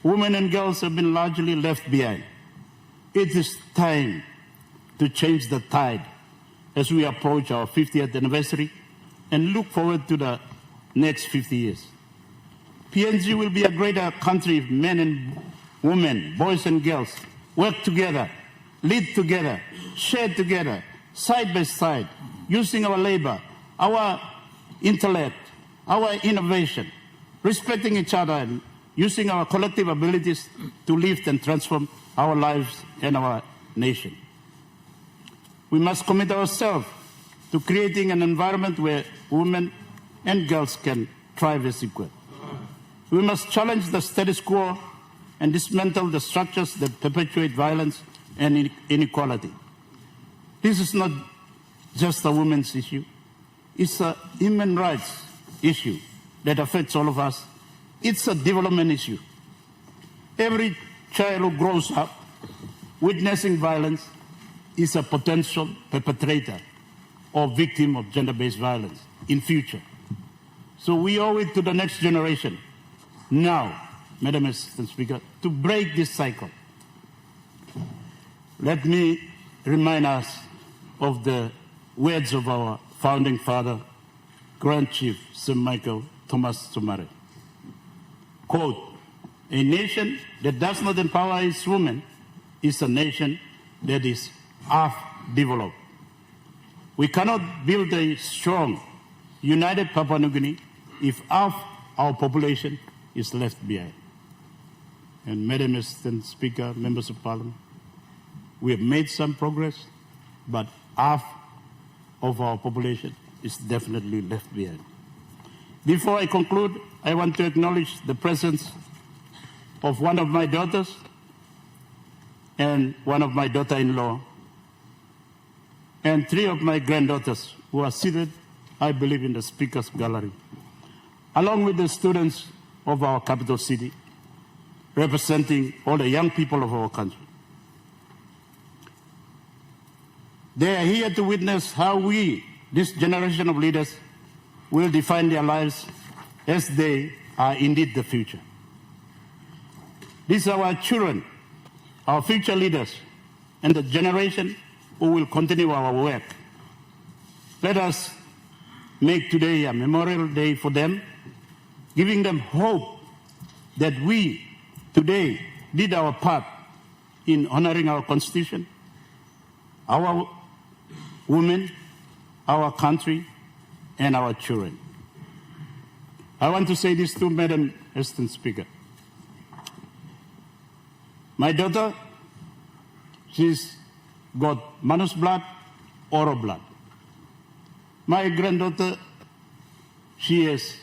women and girls have been largely left behind. It is time to change the tide as we approach our 50th anniversary and look forward to the next 50 years. PNG will be a greater country if men and women, boys and girls work together, lead together, share together, side by side, using our labor, our intellect, our innovation, respecting each other, and using our collective abilities to lift and transform our lives and our nation. We must commit ourselves to creating an environment where women and girls can thrive as equal. We must challenge the status quo and dismantle the structures that perpetuate violence and inequality. This is not just a women's issue. It's a human rights issue that affects all of us. It's a development issue. Every child who grows up witnessing violence is a potential perpetrator or victim of gender-based violence in future. So we owe it to the next generation now, Madam Assistant Speaker, to break this cycle. Let me remind us of the words of our founding father, Grand Chief Sir Michael Thomas Sumare. Quote, "A nation that does not empower its women is a nation that is half-developed." We cannot build a strong, united Papua New Guinea if half our population is left behind. And Madam Assistant Speaker, members of Parliament, we have made some progress, but half of our population is definitely left behind. Before I conclude, I want to acknowledge the presence of one of my daughters and one of my daughter-in-law and three of my granddaughters who are seated, I believe, in the Speaker's gallery. along with the students of our capital city, representing all the young people of our country. They are here to witness how we, this generation of leaders, will define their lives as they are indeed the future. These are our children, our future leaders, and the generation who will continue our work. Let us make today a memorial day for them, giving them hope that we today did our part in honoring our Constitution, our women, our country, and our children. I want to say this to Madam Assistant Speaker. My daughter, she's got manus blood, oro blood. My granddaughter, she has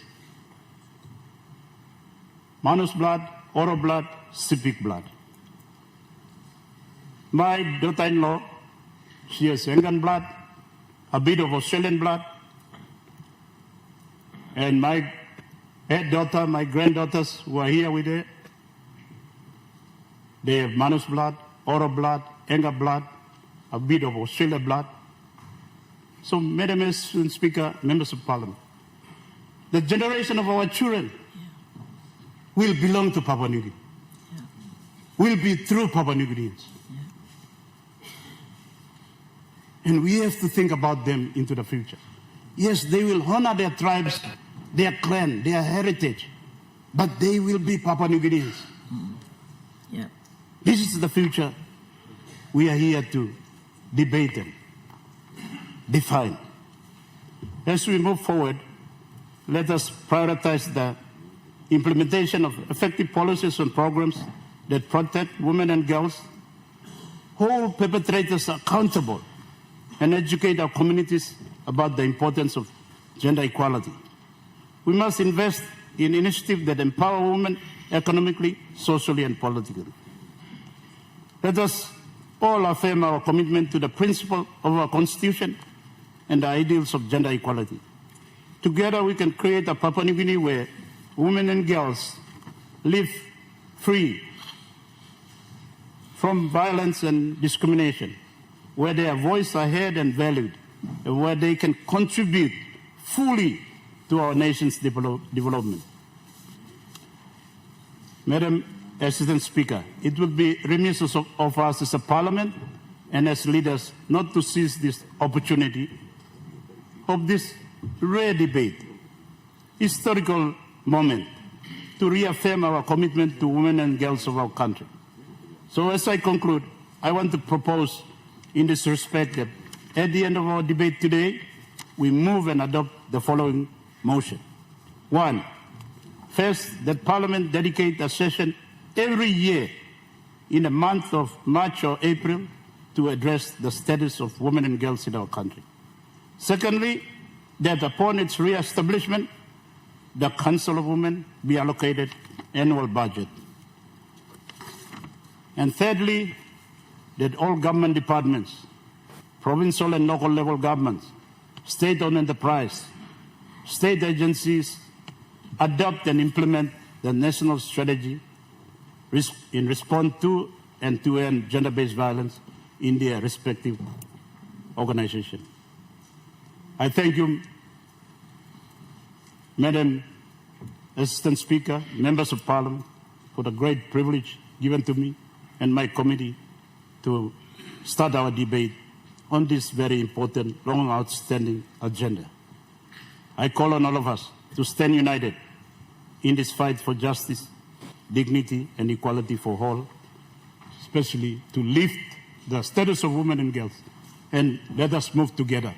manus blood, oro blood, civic blood. My daughter-in-law, she has Angan blood, a bit of Australian blood, and my head daughter, my granddaughters who are here with her, they have manus blood, oro blood, Angan blood, a bit of Australian blood. So, Madam Assistant Speaker, members of Parliament, the generation of our children will belong to Papua New Guinea, will be true Papua New Guineans. And we have to think about them into the future. Yes, they will honor their tribes, their clan, their heritage, but they will be Papua New Guineans. Yeah. This is the future we are here to debate and define. As we move forward, let us prioritize the implementation of effective policies and programs that protect women and girls, hold perpetrators accountable, and educate our communities about the importance of gender equality. We must invest in initiatives that empower women economically, socially, and politically. Let us all affirm our commitment to the principle of our Constitution and the ideals of gender equality. Together we can create a Papua New Guinea where women and girls live free from violence and discrimination, where their voices are heard and valued, and where they can contribute fully to our nation's development. Madam Assistant Speaker, it would be remiss of us as a Parliament and as leaders not to seize this opportunity of this rare debate, historical moment, to reaffirm our commitment to women and girls of our country. So as I conclude, I want to propose in this respect that at the end of our debate today, we move and adopt the following motion. 1, first, that Parliament dedicate a session every year in the month of March or April to address the status of women and girls in our country. Secondly, that upon its re-establishment, the Council of Women be allocated annual budget. And thirdly, that all government departments, provincial and local level governments, state-owned enterprise, state agencies adopt and implement the national strategy in response to and to end gender-based violence in their respective organization. I thank you, Madam Assistant Speaker, members of Parliament, for the great privilege given to me and my committee to start our debate on this very important, long outstanding agenda. I call on all of us to stand united in this fight for justice, dignity, and equality for all, especially to lift the status of women and girls. And let us move together,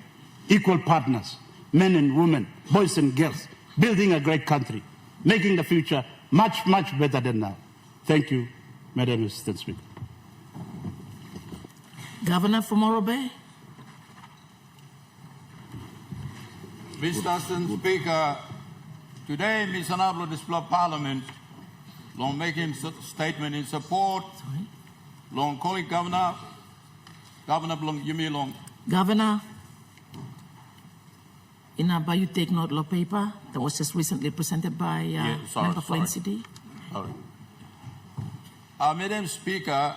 equal partners, men and women, boys and girls, building a great country, making the future much, much better than now. Thank you, Madam Assistant Speaker. Governor from Morro Bay. Mr. Assistant Speaker, today, Ms. Honorable Display Parliament, long making statement in support, long colleague Governor, Governor Blong Yumi Long. Governor. in a you take note law paper that was just recently presented by member for NCD. Sorry. Madam Speaker,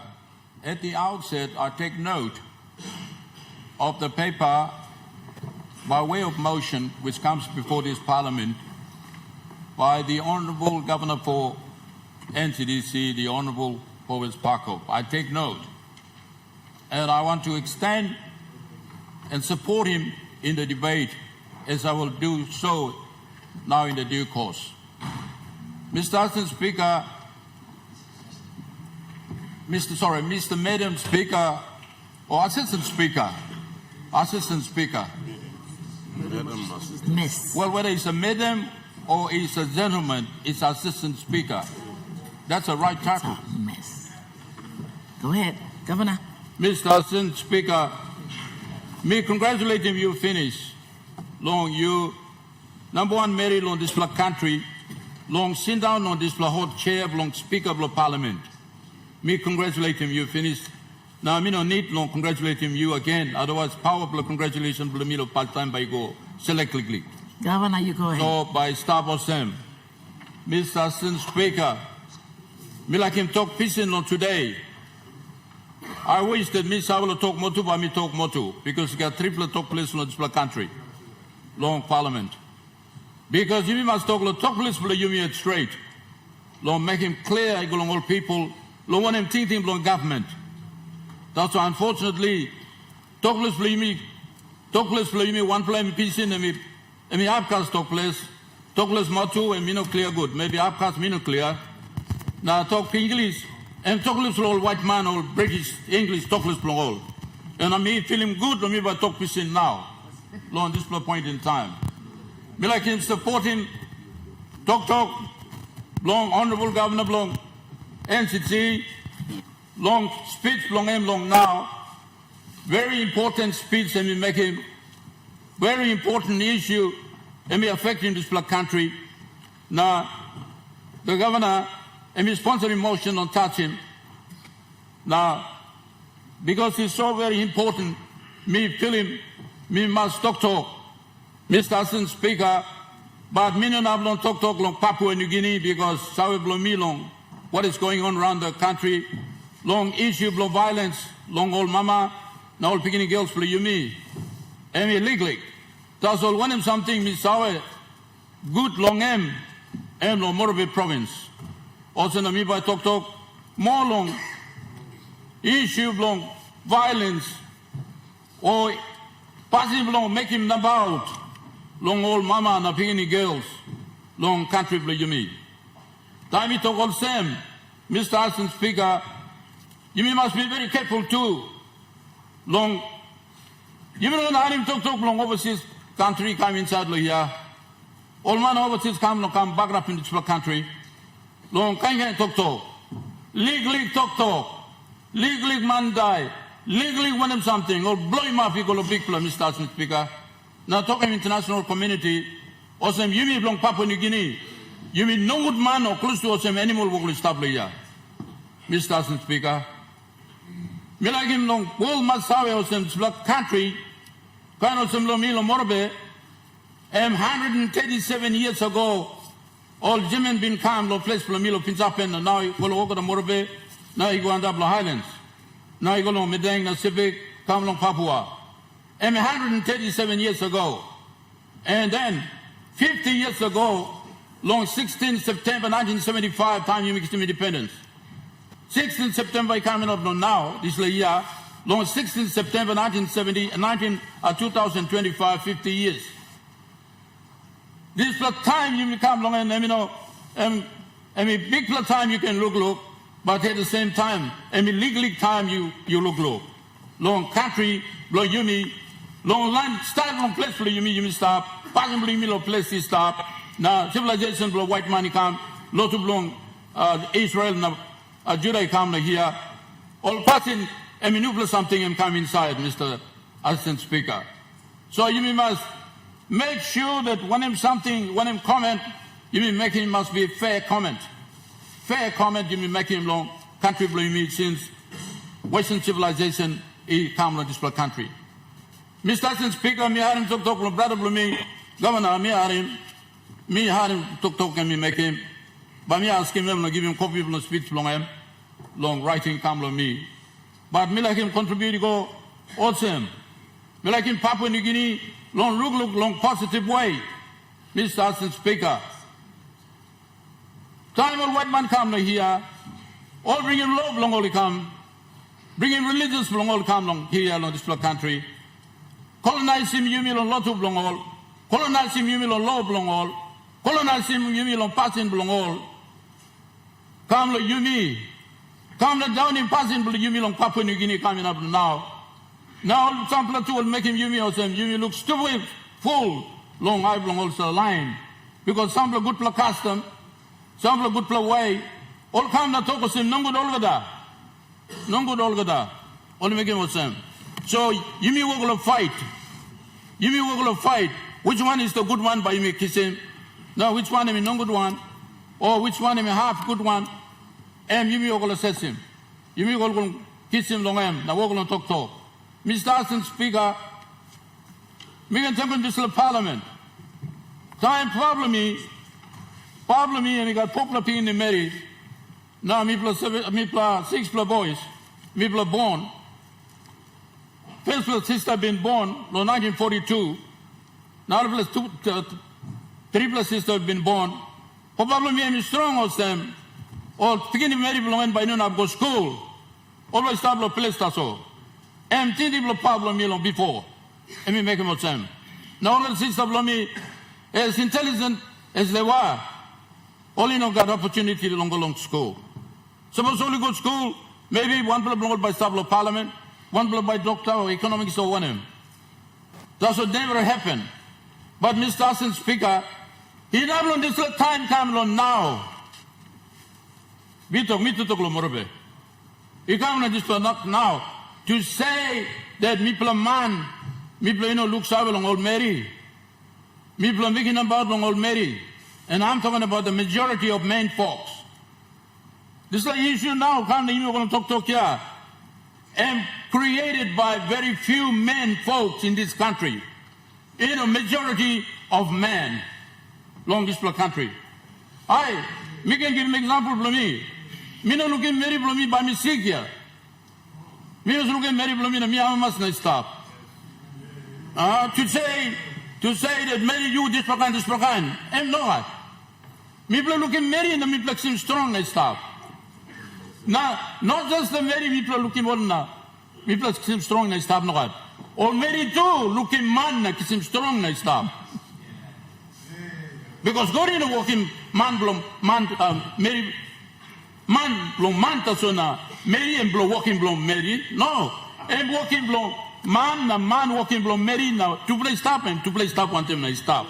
at the outset, I take note of the paper by way of motion which comes before this Parliament by the Honourable Governor for NCDC, the Honourable Powis Parkov. I take note, and I want to extend and support him in the debate, as I will do so now in the due course. Mr. Assistant Speaker, Madam Speaker, or Assistant Speaker, Miss. Well, whether it's a madam or it's a gentleman, it's Assistant Speaker. That's a right title. Miss. Go ahead, Governor. Mr. Assistant Speaker, me congratulating you finish. Long you, number one, married on this country, long sit down on this hot chair, long Speaker of Parliament. Me congratulating you finish. Now, me no need long congratulating you again. Otherwise, powerful congratulations, Blamilo part-time by go selectively. Governor, you go ahead. So, by Star Sam, Mr. Assistant Speaker, me like him talk peace on today. I wish that me will talk motu, but me talk motu, because we got triple talk place in this country, long Parliament. Because you must talk place, but you mean it straight. Long make him clear, I go along all people, long want him thinking long government. That's why, unfortunately, talk place, but you mean one play peace in, and me upcast talk place motu, and me no clear good. Maybe upcast me no clear. Now talk English. And talk less all white man or British English talk less all. And I mean feeling good on me by talk peace in now. On this point in time. Me like him supporting talk long Honourable Governor long NCC long speech long him long now. Very important speech and me make him very important issue and me affecting this country. Now the governor and me sponsoring motion on touch him. Now, because it's so very important, me feel him, me must talk, Mr. Assistant Speaker, but me no have talk long Papua New Guinea because sawe blow me long what is going on around the country, long issue blow violence, long old mama, now all beginning girls blow you me. And me legally. That's all when him something me sawe good long and no Morobe province. Also, na mi by talk more long issue long violence or passing long make him about long old mama na pigini girls long country play you me. Time talk all same, Mr. Assistant Speaker, you must be very careful too. Long you don't know him talk long overseas country come inside here. All man overseas come back up in this country. Long kind talk. Legally talk. Legally man die. Legally want him something or blow him up. You go to big plan, Mr. Assistant Speaker. Now talking international community. Also, you mean belong Papua New Guinea. You mean no good man or close to us animal will stop here. Mr. Assistant Speaker. Me like him long world masawe or some country. Kind of some Lomilo Morbe. 137 years ago. All Jimin been calm, lo place Flamilo Pinsapen, and now you go over the Morbe, now you go on Double Highlands. Now you go on Medang, the Civic, come along Papua. And 137 years ago. And then 50 years ago, long 16 September 1975, time you mixed independence. 16 September coming up now, this year, long 16 September 2025, 50 years. This time you become long and big time you can look, but at the same time, legally time you look. Long country, long you long land, start long place for you stop, possibly me place is stop. Now civilization blow white money come, lot of long Israel now Judah come here. All passing new something and come inside, Mr. Assistant Speaker. So you must make sure that when him comment, you mean making must be a fair comment. Fair comment, you mean making him long country blue me since Western civilization is come to this country. Mr. Assistant Speaker, me had him talk brother blue me, Governor, me had him talk and me make him. But me ask him to give him copy of the speech long writing come on me. But me like him contribute to go awesome. Me like him Papua New Guinea long positive way. Mr. Assistant Speaker. Time when white man come here, all bring him love long all come. Bring him religious long all come long here in this country. Colonize him you on lot of long all. Colonize him you on love long all. Colonize him you on passing long all. Come like you come down in passing you on Papua New Guinea coming up now. Now some plateau will make him you or some you look stupid, full, long eye long also line. Because some good play custom, some good play way, all come to talk of him, no good all that. No good all that. Only make him with them. So you may will fight. You may will fight. Which one is the good one by me kissing? No, which one is no good one? Or which one is half good one? And you may will assess him. You may will kiss him long em. Now we're going to talk. Mr. Assistant Speaker, we can take on this parliament. Time problem me, and we got popular people in the marriage. Now me plus 6 plus boys, me plus born. First plus sister been born in 1942. Now plus 3 plus sister been born. Problem me is strong as them. Or beginning married long by noon I go school. Always start place so. EMTV problem me long before. And me make him with them. Now all sister me as intelligent as they were. Only no got opportunity to long school. Suppose only go to school, maybe one blown by Stablo Parliament, one blown by doctor or economics or one him. That would never happen. But Mr. Assistant Speaker, he never on this time come on now. We talk me to talk Morobe. He come on this not now to say that people man, people looks along old Mary. People are making about long old Mary. And I'm talking about the majority of men folks. This is an issue now, can't even going to talk here. And created by very few men folks in this country. In a majority of men along this country. Me can give an example for me. Me no looking marry for me by mistake here. Me was looking marry for me and me I must not stop. To say that marry you this program, I'm not. Me looking marry and me seem strong and stop. Now, not just the marry people looking on now. Me seem strong and stop no. Or marry too looking man seem strong and stop. Because God in a walking man blom man marry man blom man tasona marry and blow walking blom marry. No, and walking blom man walking blom marry now. To play stop and to play stop one time I stop.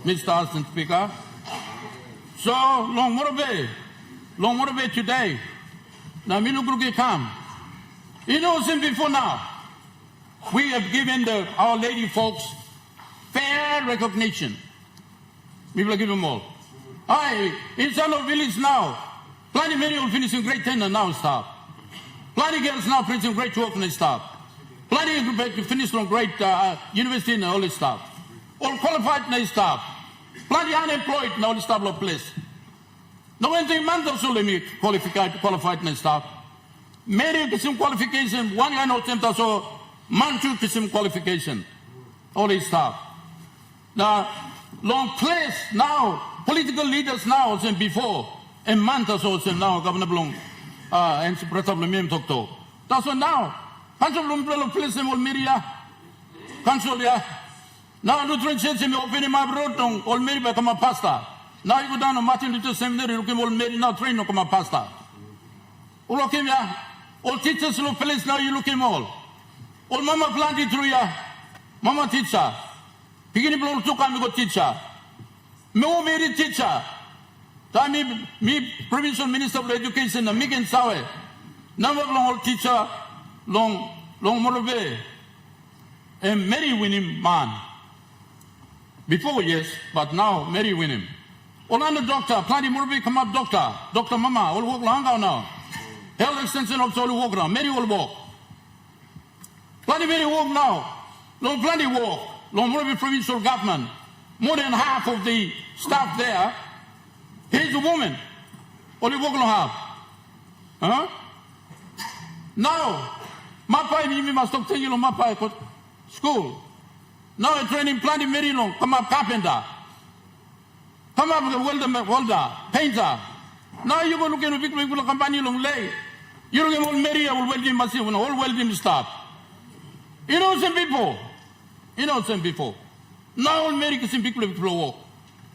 Mr. Assistant Speaker. So long more bay today. Now me look come. You know since before now. We have given our lady folks fair recognition. We will give them all. In some of village now, plenty many will finish in grade 10 and now stop. Plenty girls now finishing grade 12 and they stop. Plenty finish from grade university and all stop. All qualified and they stop. Plenty unemployed and all stop of place. No one thing month or so let me qualified and they stop. Many some qualification, one guy no attempt also. Man two some qualification. All they stop. Now, long place now, political leaders now than before, and month or so now, Governor Blum, and President talk to. That's what now. Council Blum place them all media. Council, yeah. Now, Lutheran Church, me open my road on all Mary by come a pastor. Now you go down to Martin Luther Seminary, looking all Mary now train no come a pastor. All okay, yeah. All teachers look place now, you looking all. All mama planted through ya. Mama teacher. Beginning blow to come go teacher. No very teacher. Time me provincial minister of education na Migan Sawe. Number long teacher long more and Mary winning man. Before yes, but now Mary winning. All on the doctor, plenty more come up doctor. Dr. Mama, all walk long now. Health extension of all walk around. Mary will walk. Plenty Mary walk now. Long plenty walk. long Morobe provincial government, more than half of the staff there, he's a woman. Only work long half. Huh? Now, Mapai, you must stop thinking of Mapai school. Now I'm training planting very long, come up carpenter. Come up welder, painter. Now you go look at the people company long lay. You look at all Mary, all welding machine, all welding staff. Innocent people. Innocent people. Now all Mary can people work.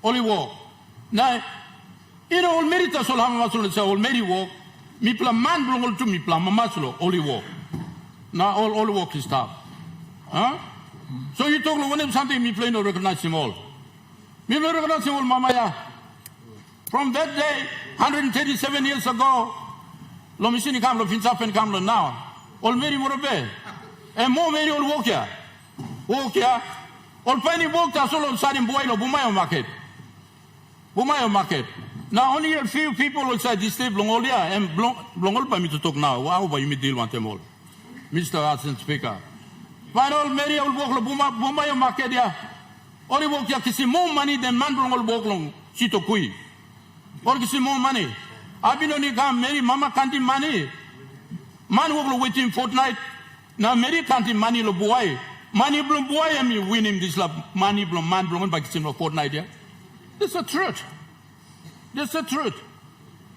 Only work. Now, all Mary does all have all Mary work. Me plan man belong to me plan mamaslo, only work. Now all work is staff. Huh? So you talk about something me play no recognize him all. Me no recognize him all, Mamaya. From that day, 137 years ago, lo machine come lo fins up and come now. All Mary Morobe. And more Mary all walk here. Walk here. All penny walk there solo side in Boilo, Bumayo market. Bumayo market. Now only a few people outside this table all here and blong by me to talk now. How about you me deal one them all? Mr. Assistant Speaker. Final Mary will walk Bumayo market here. Only walk here kissing more money than man blong all walk long. Chito Kui. Or kissing more money. I've been only come Mary Mama can't money. Man walk waiting fortnight. Now Mary can't money lo boy. Money blom boy and me winning this love. Money blom man blom by kissing a fortnight here. That's the truth. That's the truth.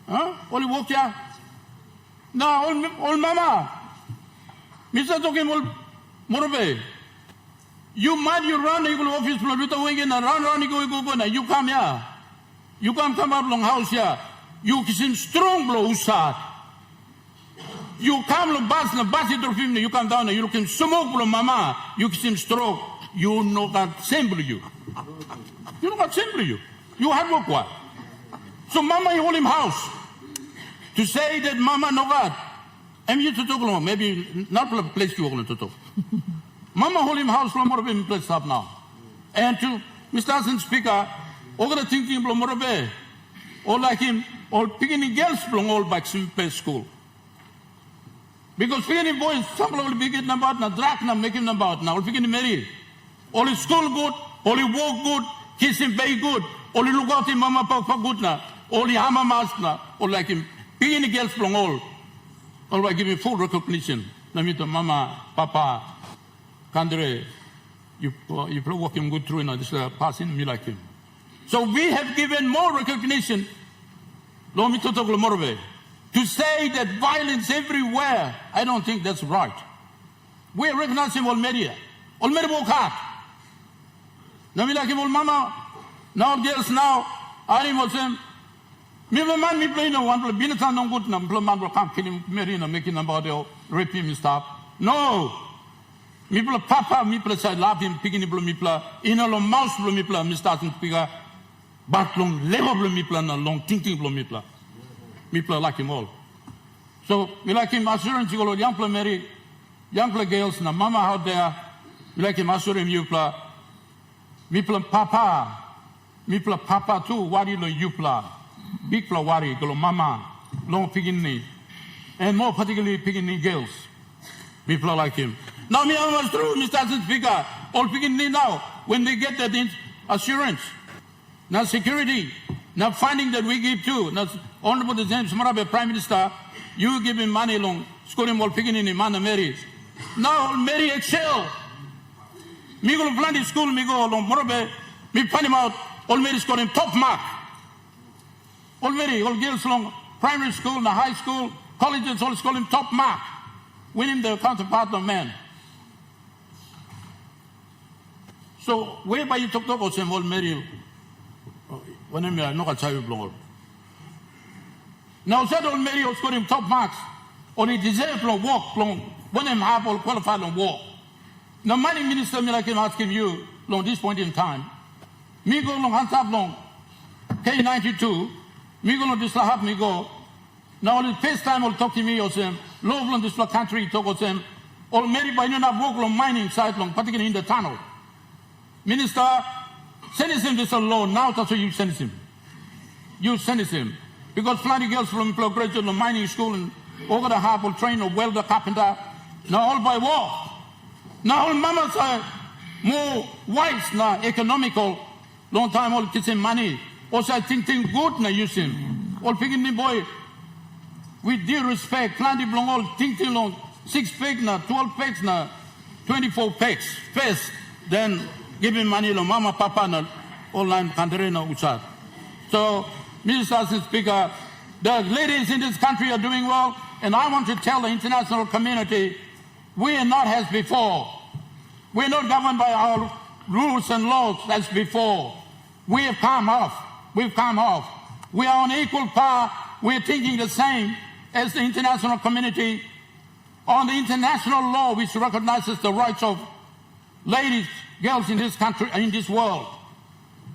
Huh? Only walk here. Now all mama. Mr. Tokim all Morobe. You mad, you run, you go to office, run, you go, now you come here. You come up long house here. You kiss strong blow start. You come to bus it you come down, you look him smoke blow mama, you kiss him stroke, you know that simple you. You know that simple you. You have work what? So mama you hold him house. To say that mama no God. I'm here to talk long, maybe not a place to hold to talk. Mama hold him house from Morobe place up now. And to Mr. Assistant Speaker, all the thinking from Morobe, all like him, all beginning girls from all back to school. Because beginning boys, some will be getting about now, drag now, make him about now, beginning marry. All his school good, all he walk good, kiss him very good, all he look out him mama papa good now, all he hammer mask now, all like him, beginning girls from all like give him full recognition. Namito mama, papa, Kandre, you probably walk him good through now, this passing me like him. So we have given more recognition, to say that violence everywhere. I don't think that's right. We are recognizing all media. All media work hard. Now we like him all mama. Now girls now, I was him. Me man me play no one, Binatan no good number, man will come kill him, marrying making about the rape him and stuff. No. Me play papa, me play side laugh him, picking him, me play in a long mouse, me play, me starting to figure. But long level me play, and long thinking me play. Me play like him all. So we like him assurance you go young play Mary, young play girls, na mama out there. We like him assurance you play. Me play papa. Me play papa too. What do you play? Big play worry, go mama, long picking and more particularly picking girls. Me play like him. Now me I was through, Mr. Assistant Speaker. All picking now when they get that assurance. Now security. Now funding that we give too. Now Honorable James Marabe Prime Minister, you give him money long, score him all picking in him man Mary. Now Mary excel. Me go to plant school, me go along Marabe, me find him out, all Mary score him top mark. All Mary, all girls long primary school, the high school, colleges all score him top mark. Winning the counterpart of man. So whereby you talk about him all Mary. When I'm not a child blower. Now, said old Mary was scoring top marks, or he deserved to walk long, when I'm half all qualified on walk. Now, mining minister, me like him asking you, long this point in time, me go long, hands up long, K92, me go long, this half me go. Now, the first time will talk to me, or say, love long, this country, talk or say, or Mary by no walk long, mining side long, particularly in the tunnel. Minister, send him this alone. Now that's what you send him. You send him. Because plenty girls from graduate mining school and over the half will train a welder, carpenter. Now all by war. Now all mamas are more wise na economical, long time all kitchen money. Also I think good na use him. All picking the boy, with due respect, plenty belong all think long, 6 peg na, 12 pegs na, 24 pegs. First, then give him money lo mama, papa na, online country na usat. So, Mr. Speaker, the ladies in this country are doing well, and I want to tell the international community, we are not as before. We're not governed by our rules and laws as before. We have come off. We've come off. We are on equal par. We're thinking the same as the international community on the international law which recognizes the rights of ladies, girls in this country, in this world.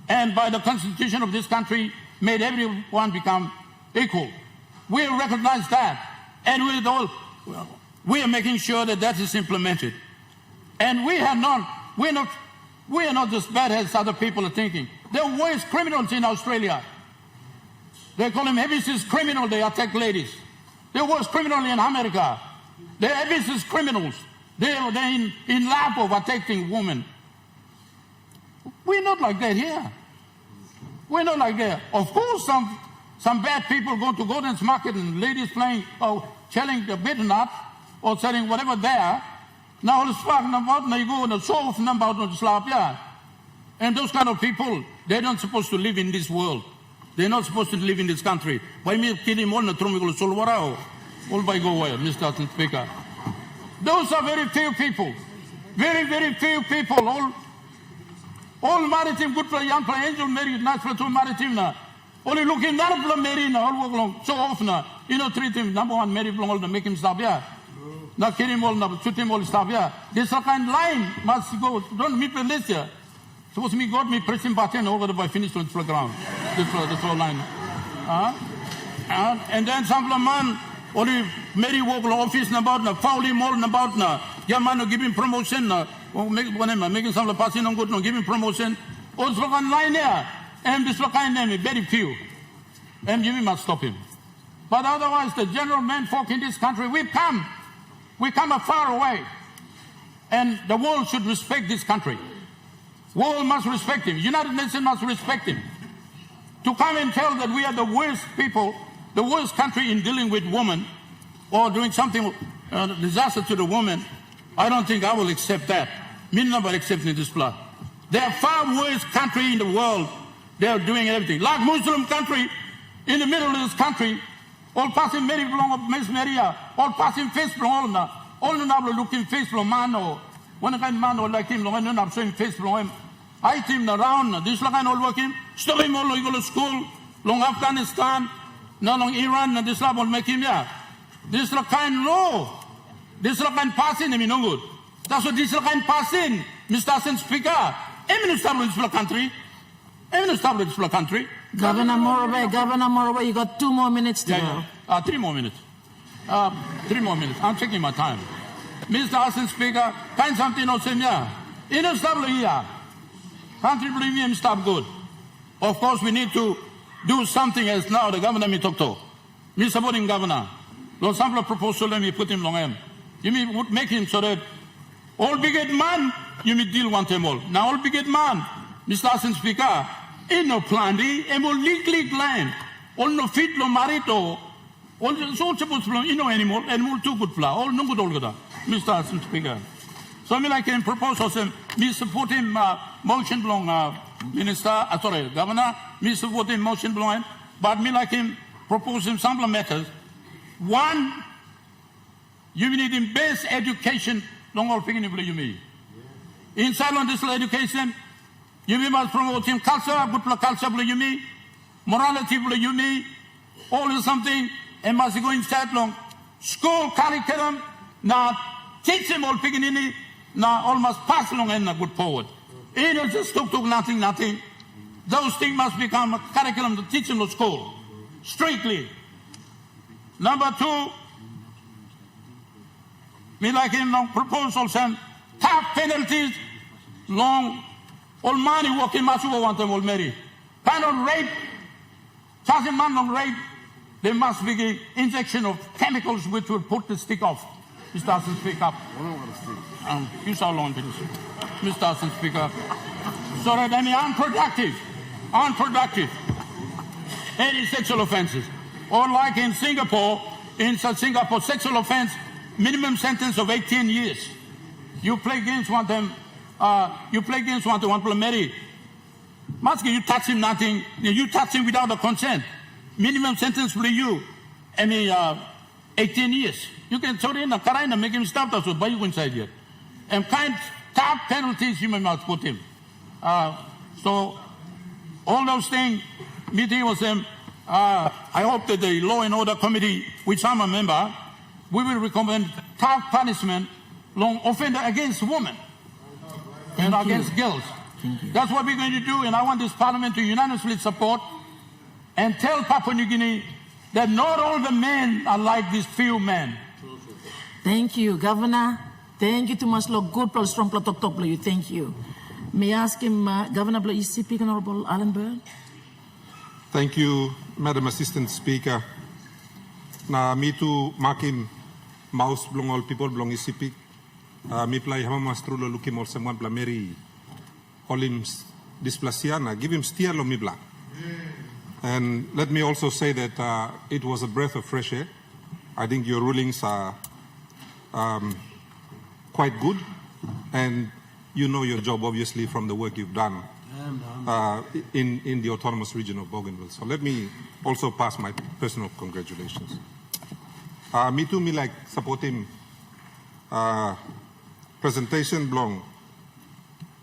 And by the constitution of this country, made everyone become equal. We recognize that. And we are making sure that that is implemented. And we are not as bad as other people are thinking. There are worse criminals in Australia. They call them heavy-sized criminal, they attack ladies. There are worse criminals in America. They're heavy-sized criminals. They're in lap of attacking women. We're not like that here. We're not like that. Of course, some bad people go to Gordon's Market and ladies playing or selling the bitter nut or selling whatever there. Now let's talk about now you go on the soft number out of the slap, yeah. And those kind of people, they're not supposed to live in this world. They're not supposed to live in this country. Why me kidding all the trumigol solwarao? All by go away, Mr. Speaker. Those are very few people. Very, very few people. All maritime, good for young play, angel married, nice for two maritime na. Only looking not for married na, all work long, so often na. You know, treat him, number one, marry long, all to make him stop, yeah. Now kill him all, now shoot him all, stop, yeah. This kind line must go, don't meet the list here. Suppose me got me pressing button over the by finished on the ground. This whole line. And then some man, only Mary walk office about na, foul him all about na. Yeah, man, give him promotion na. Making some passing on good, no, give him promotion. Also on line there. And this kind name, very few. And Jimmy must stop him. But otherwise, the general men folk in this country, we come a far away. And the world should respect this country. World must respect him. United Nations must respect him. To come and tell that we are the worst people, the worst country in dealing with women or doing something disaster to the woman, I don't think I will accept that. Me never accepting this plan. There are far worse country in the world. They are doing everything. Like Muslim country, in the middle of this country, all passing Mary belong of Miss Maria, all passing face belong all the looking face from man or one kind man or like him, long enough showing face from him. I team around, this kind all working, stop him all go to school, long Afghanistan, no long Iran, and this will make him, yeah. This kind law. This kind passing him, no good. That's what this kind passing, Mr. Speaker. Even establish the country. Even establish the country. Governor Morobe, you got 2 more minutes to go. 3 more minutes. 3 more minutes. I'm taking my time. Mr. Speaker, kind something else in here. In establish here. Country believe me, stop good. Of course, we need to do something as now the governor me talk to. Me supporting governor. Long sample proposal, let me put him long him. You may make him so that all big man, you may deal one time all. Now all big man, Mr. Speaker, in no plan, and more legally land, all no fit no marito, all so supposed to you know anymore, and more too good fly, all no good all good, Mr. Speaker. So I mean I can propose also me support him motion belong Minister, sorry, Governor, me support him motion belong, but me like him propose him some matters. One, you need him best education, long all picking you me. Inside on this education, you must promote him culture, good culture, you me, morality, you me, all is something, and must go inside long school curriculum, now teach him all picking in it, now almost pass along and good forward. It is just talk nothing. Those things must become a curriculum to teach him to school, strictly. Number 2, me like him long proposals and tough penalties, long all money working much over want them all marry. Kind of rape, charging man long rape, there must be an injection of chemicals which will put the stick off. Mr. Assistant Speaker. You so long, please. Mr. Assistant Speaker. Sorry, I mean, unproductive. Any sexual offences. Or like in Singapore, sexual offence, minimum sentence of 18 years. You play against one them, one play marry. Mask, you touch him nothing, you touch him without the consent. Minimum sentence for you, 18 years. You can throw in a karina, make him stop us, but you inside here. And top penalties you may not put him. So all those things, meeting with them, I hope that the Law and Order Committee, which I'm a member, we will recommend tough punishment, long offender against women and against girls. That's what we're going to do, and I want this Parliament to unanimously support and tell Papua New Guinea that not all the men are like these few men. Thank you, Governor. Thank you too much. Good, strong, talk, you. Thank you. May I ask him, Governor, please speak, Honorable Alan Byrne. Thank you, Madam Assistant Speaker. Na mitu makim maus blong all people blong isipik. Mi play hama mastrulo lukim all someone blameri olim displasiana. Give him steer lo mi bla. And let me also say that it was a breath of fresh air. I think your rulings are quite good, and you know your job obviously from the work you've done in the autonomous region of Bougainville. So let me also pass my personal congratulations. Me too, me like supporting presentation belong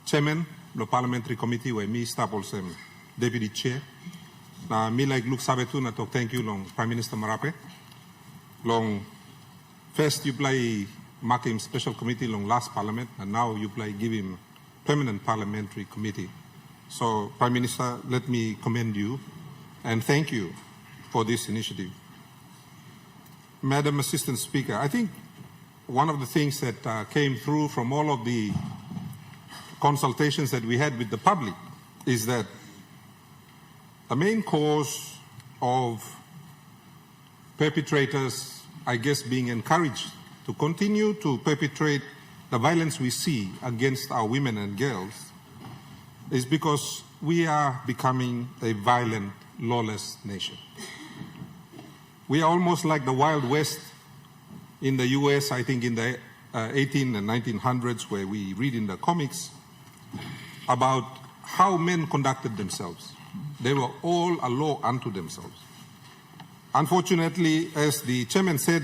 chairman the parliamentary committee where me staff also deputy chair. Me like look sabetu na talk thank you long Prime Minister Marape. Long first you play make him special committee long last parliament, and now you play give him permanent parliamentary committee. So Prime Minister, let me commend you and thank you for this initiative. Madam Assistant Speaker, I think one of the things that came through from all of the consultations that we had with the public is that the main cause of perpetrators, I guess, being encouraged to continue to perpetrate the violence we see against our women and girls is because we are becoming a violent, lawless nation. We are almost like the Wild West in the US, I think in the 18 and 1900s, where we read in the comics about how men conducted themselves. They were all a law unto themselves. Unfortunately, as the chairman said,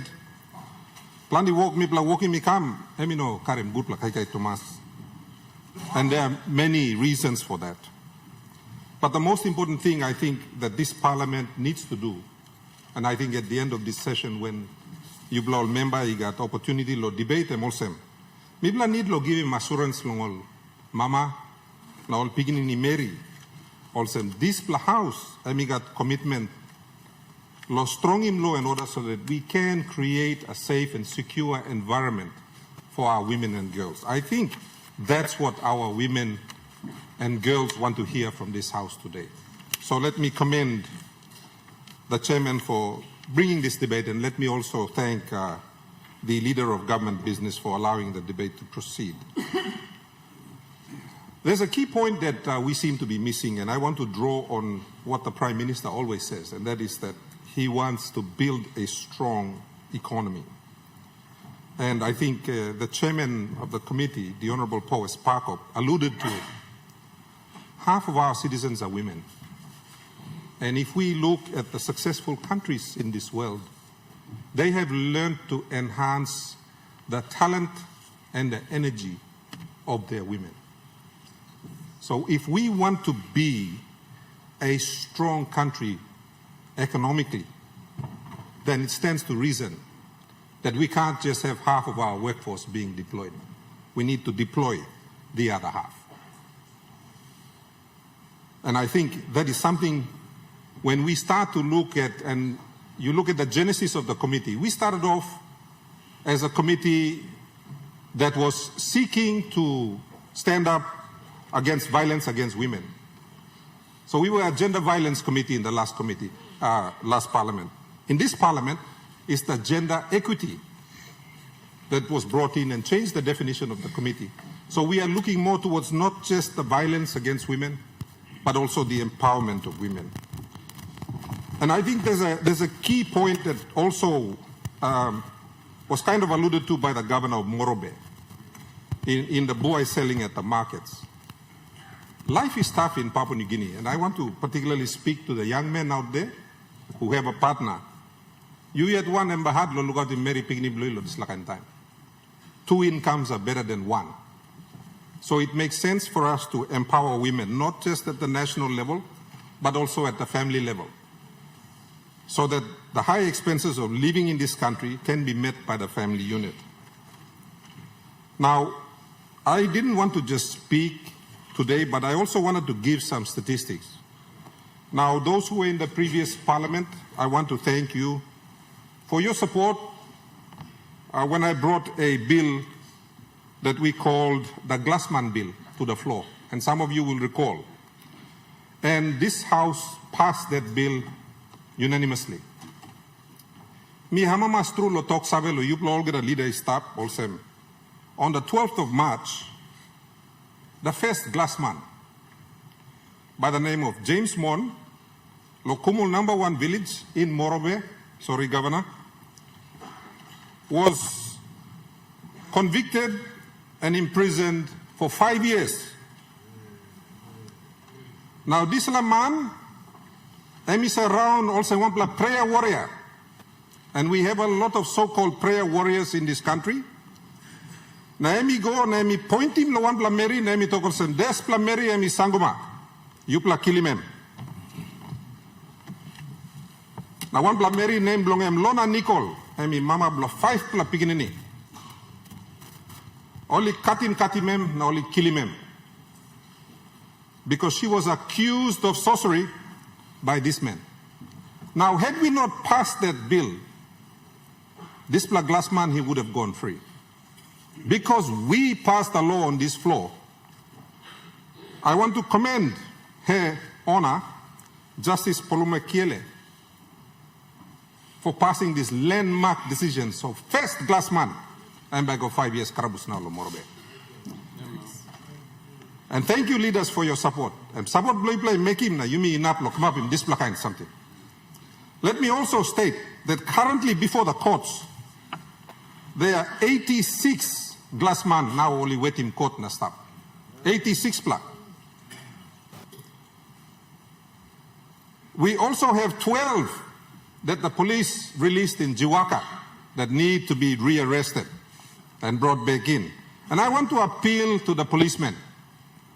Plandi walk me, walking me come, emino karem good kai Thomas. And there are many reasons for that. But the most important thing I think that this parliament needs to do, and I think at the end of this session when you all member, you got opportunity to debate them also. Mibla need to give him assurance long all mama, na all pigin ni Mary. Also, this house, I mean, got commitment, law strong in law and order so that we can create a safe and secure environment for our women and girls. I think that's what our women and girls want to hear from this house today. So let me commend the chairman for bringing this debate, and let me also thank the leader of government business for allowing the debate to proceed. There's a key point that we seem to be missing, and I want to draw on what the Prime Minister always says, and that is that he wants to build a strong economy. And I think the chairman of the committee, the Honourable Powes Parkop, alluded to it. Half of our citizens are women. And if we look at the successful countries in this world, they have learned to enhance the talent and the energy of their women. So if we want to be a strong country economically, then it stands to reason that we can't just have half of our workforce being deployed. We need to deploy the other half. And I think that is something when we start to look at, and you look at the genesis of the committee, we started off as a committee that was seeking to stand up against violence against women. So we were a gender violence committee in the last committee, last parliament. In this parliament is the gender equity. that was brought in and changed the definition of the committee. So we are looking more towards not just the violence against women, but also the empowerment of women. And I think there's a key point that also was kind of alluded to by the governor of Morobe in the buai selling at the markets. Life is tough in Papua New Guinea, and I want to particularly speak to the young men out there who have a partner. You yet one and bahad lo lugat in Mary Pigni Blue this time. 2 incomes are better than 1. So it makes sense for us to empower women, not just at the national level, but also at the family level, so that the high expenses of living in this country can be met by the family unit. Now, I didn't want to just speak today, but I also wanted to give some statistics. Now, those who were in the previous parliament, I want to thank you for your support when I brought a bill that we called the Glassman Bill to the floor, and some of you will recall. And this House passed that bill unanimously. Mi hamama stru lo tok save lo yup lo olga leader stop olsem. On the 12th of March, the first Glassman by the name of James Mon, lo Kumul #1 village in Morobe, sorry Governor, was convicted and imprisoned for 5 years. Now this man, is around also one prayer warrior, and we have a lot of so-called prayer warriors in this country. Naemi go, naemi point him lo one pla Mary, naemi tokolsen des pla Mary, naemi sangoma, you pla kilimem. Na one pla Mary name blongem Lona Nicole, naemi mama bla 5 pla piginini. Only katimem, na only kilimem. Because she was accused of sorcery by this man. Now, had we not passed that bill, this Glassman, he would have gone free. Because we passed a law on this floor, I want to commend Her Honor, Justice Polume Kiele, for passing this landmark decision. So first Glassman, I'm back of 5 years, Karabus now, Morobe. And thank you, leaders, for your support. And support play make him na yumi inap come up in this kind something. Let me also state that currently before the courts, there are 86 Glassman now only waiting court na stop. 86 pla. We also have 12 that the police released in Jiwaka that need to be rearrested and brought back in. And I want to appeal to the policemen.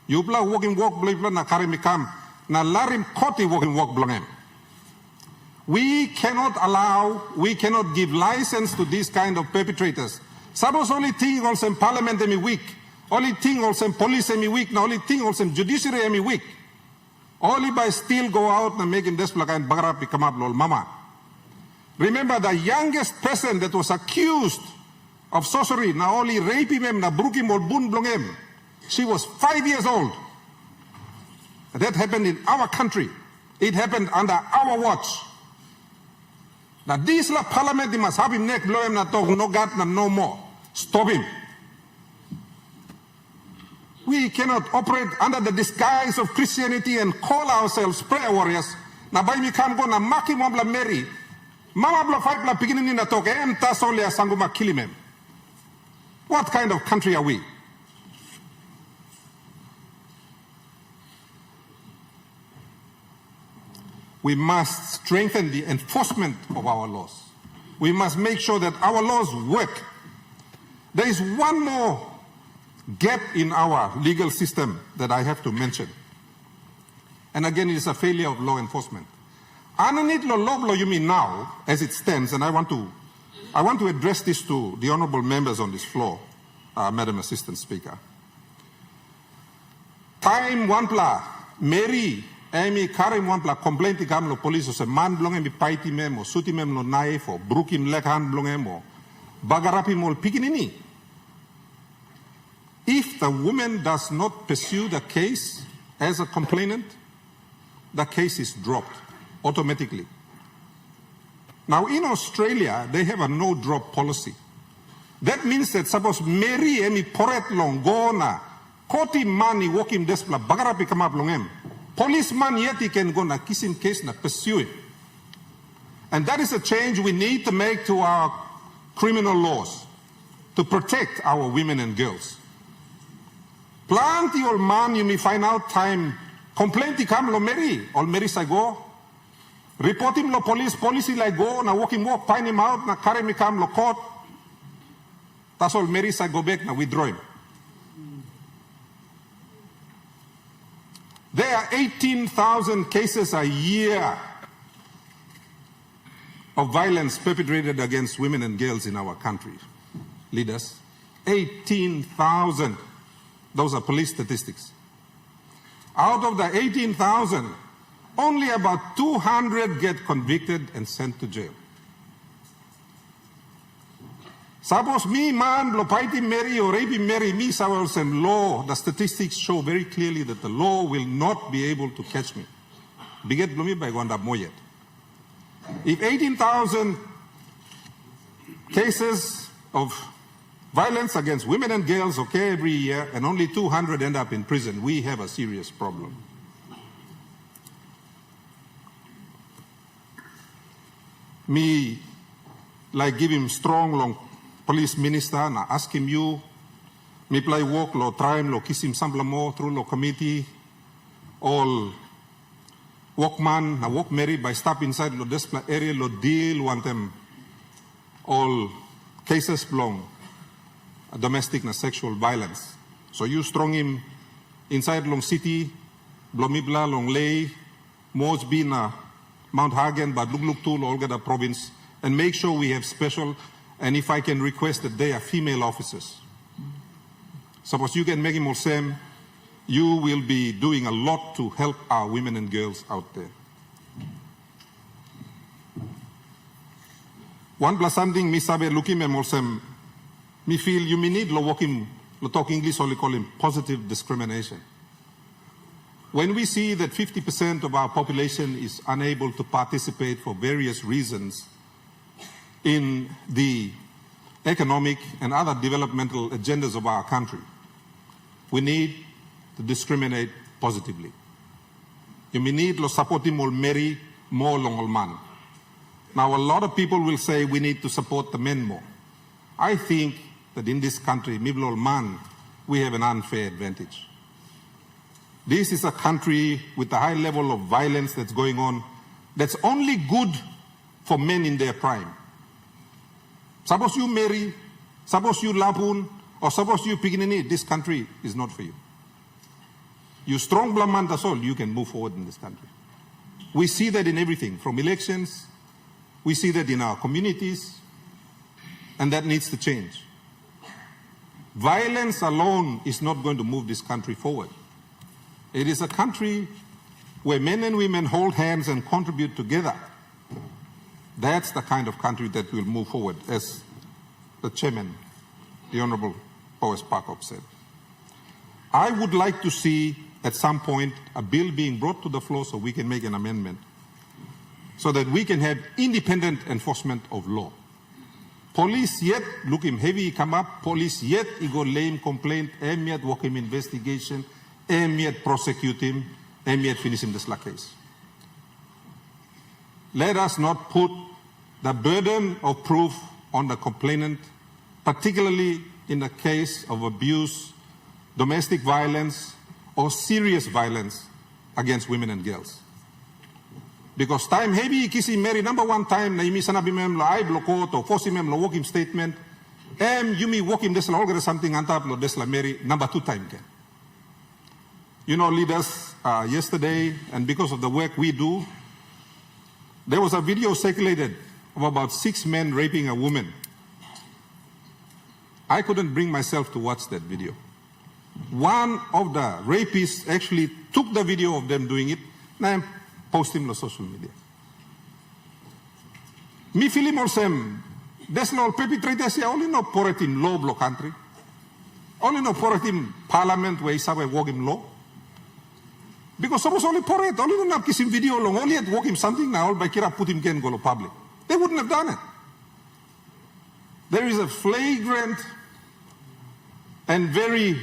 You bla walking walk bla na karimikam na larim koti walking walk blongem. We cannot allow, we cannot give license to these kind of perpetrators. Sabos only thing also in parliament emi week, only thing also in police emi week, na only thing also in judiciary emi week. Only by still go out and making this plaka and bagara come up lol mama. Remember the youngest person that was accused of sorcery, na only rape him, na brook him or bun blongem. She was 5 years old. That happened in our country. It happened under our watch. Now this la parliament must have him neck blow him na talk no God na no more. Stop him. We cannot operate under the disguise of Christianity and call ourselves prayer warriors. Na by me come go na maki mambla Mary. Mama bla fight bla beginning na talk em tasole sanguma kilimem. What kind of country are we? We must strengthen the enforcement of our laws. We must make sure that our laws work. There is one more gap in our legal system that I have to mention. And again, it is a failure of law enforcement. Underneath the law you mean now, as it stands, and I want to address this to the honorable members on this floor, Madam Assistant Speaker. Time one pla, Mary, Amy Karim one pla complaint ikam lo police se man blong emi paiti mem o suti mem lo knife o brukim lekhan blong emo bagarapi mol pikinini. If the woman does not pursue the case as a complainant, the case is dropped automatically. Now in Australia, they have a no-drop policy. That means that suppose Mary emi poret long gona, koti mani wokim despla bagarapi kamap longem. Policeman yet he can go na kissing case na pursue him. And that is a change we need to make to our criminal laws to protect our women and girls. Plenty old man you may find out time complaint come lo Mary, all Mary say go. Report him lo police like go na walk him walk, find him out na carry me come lo court. That's all Mary say go back na withdraw him. There are 18,000 cases a year of violence perpetrated against women and girls in our country. Leaders, 18,000. Those are police statistics. Out of the 18,000, only about 200 get convicted and sent to jail. Suppose me man lo paiti Mary or rape Mary me some law, the statistics show very clearly that the law will not be able to catch me. Biget blumi by Gwanda Moyet. If 18,000 cases of violence against women and girls occur every year and only 200 end up in prison, we have a serious problem. Me, like give him strong long police minister, na ask him you, me play walk lo try him lo kiss him sample more through lo committee, all walkman na walk Mary by stop inside lo display area lo deal want them all cases belong domestic na sexual violence. So you strong him inside long city, blomibla long lay, Mosby na Mount Hagen, but look to Olgada province, and make sure we have special, and if I can request that they are female officers. Suppose you can make him Olsem, you will be doing a lot to help our women and girls out there. One plus something, mi sabe looking at Olsem, me feel you may need lo walking, lo talk English, or call him positive discrimination. When we see that 50% of our population is unable to participate for various reasons in the economic and other developmental agendas of our country, we need to discriminate positively. You may need to support him or marry more long old man. Now a lot of people will say we need to support the men more. I think that in this country, middle old man, we have an unfair advantage. This is a country with a high level of violence that's going on that's only good for men in their prime. Suppose you marry, suppose you lapun, or suppose you piginini, this country is not for you. You strong blaman, that's all, you can move forward in this country. We see that in everything, from elections, we see that in our communities, and that needs to change. Violence alone is not going to move this country forward. It is a country where men and women hold hands and contribute together. That's the kind of country that will move forward, as the chairman, the Honorable Powers Parkop said. I would like to see at some point a bill being brought to the floor so we can make an amendment so that we can have independent enforcement of law. Police yet look him heavy come up, police yet he go lame complaint, yet work him investigation, yet prosecute him, yet finish him this case. Let us not put the burden of proof on the complainant, particularly in the case of abuse, domestic violence, or serious violence against women and girls. Because time heavy kisi Mary number one time na imi sanabi mem lo ay bloko to force mem lo walk him statement you me walk him desla olga something antap lo desla Mary number two time ke. You know, leaders, yesterday, and because of the work we do, there was a video circulated of about 6 men raping a woman. I couldn't bring myself to watch that video. One of the rapists actually took the video of them doing it and posted it on social media. Me feeling Olsem, there's no perpetrators here, only no poratim law block country. Only no poratim parliament where is walking law. Because suppose only poret, only no kisim video long, only at walk him something now, by kira put him can go to public. They wouldn't have done it. there is a flagrant and very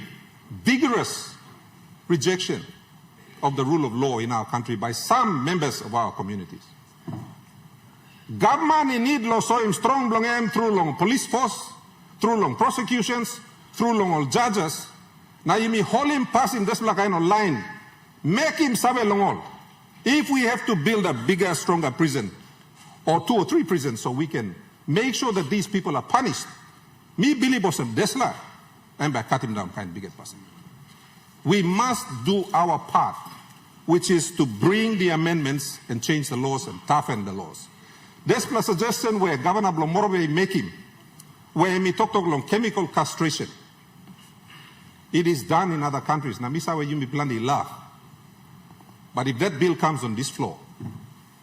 vigorous rejection of the rule of law in our country by some members of our communities. Government in need lo so strong long em through long police force, through long prosecutions, through long all judges. Now you hold him pass in this kind of line, make him sabe long all. If we have to build a bigger, stronger prison, or 2 or 3 prisons, so we can make sure that these people are punished. Me Billy Bossam Desla, and by cut him down kind bigger person. We must do our part, which is to bring the amendments and change the laws and toughen the laws. There's a suggestion where Governor Blomorobe making, where we talk about chemical castration. It is done in other countries. Now, Misa, where you may plan the laugh. But if that bill comes on this floor,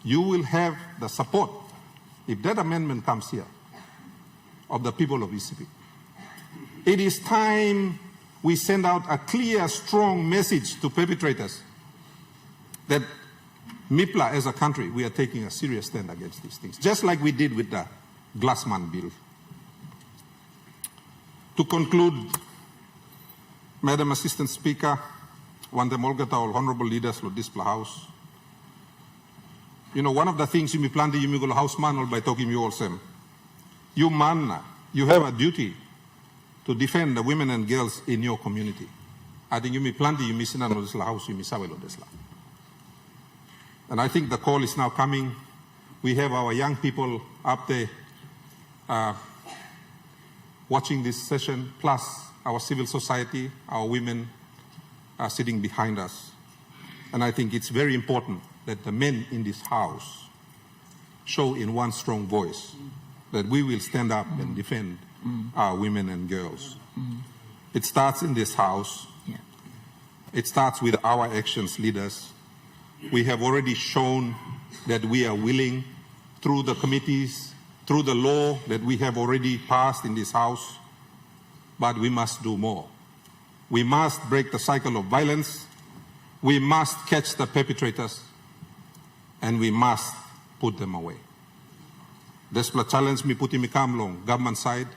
you will have the support, if that amendment comes here, of the people of ECP. It is time we send out a clear, strong message to perpetrators that MIPLA as a country, we are taking a serious stand against these things, just like we did with the Glassman bill. To conclude, Madam Assistant Speaker, Wanda Molgata, all honorable leaders of this House, you know, one of the things you plan to you go house man or by talking you all same. You man, you have a duty to defend the women and girls in your community. I think you may plan to you miss in this house, you miss this. And I think the call is now coming. We have our young people up there watching this session, plus our civil society, our women are sitting behind us. And I think it's very important that the men in this house show in one strong voice that we will stand up and defend our women and girls. It starts in this house. Yeah. It starts with our actions, leaders. We have already shown that we are willing, through the committees, through the law that we have already passed in this house, but we must do more. We must break the cycle of violence. We must catch the perpetrators, and we must put them away. This is a challenge me put in long government side,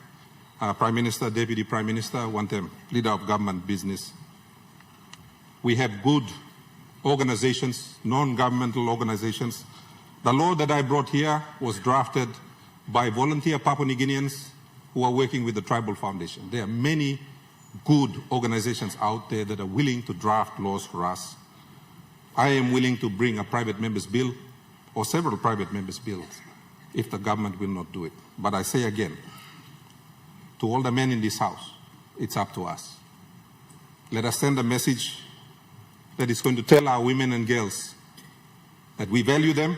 Prime Minister, Deputy Prime Minister, one time leader of government business. We have good organizations, non-governmental organizations. The law that I brought here was drafted by volunteer Papua New Guineans who are working with the Tribal Foundation. There are many good organizations out there that are willing to draft laws for us. I am willing to bring a private member's bill or several private members' bills if the government will not do it. But I say again, to all the men in this house, it's up to us. Let us send a message that is going to tell our women and girls that we value them,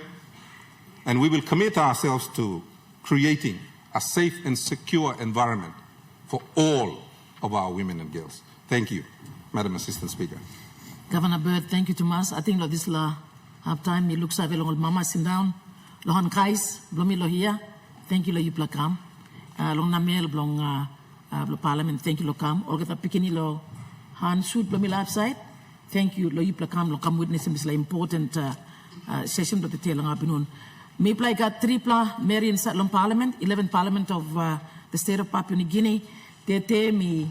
and we will commit ourselves to creating a safe and secure environment for all of our women and girls. Thank you, Madam Assistant Speaker. Governor Bird, thank you to us. I think this have time. You look so well, Mama, sit down. Lohan Kais, Blomi Lohia, thank you, Lo Yuplakam. Long Namel, Blong Parliament, thank you, Lokam. Olga Pikini Lo Han Shoot Blomi Lapside. Thank you, Lo Yuplakam, Lokam witness is important session of the Tail afternoon. Maypla got 3 Mary in Satlon Parliament, 11 Parliament of the state of Papua New Guinea. They tell me,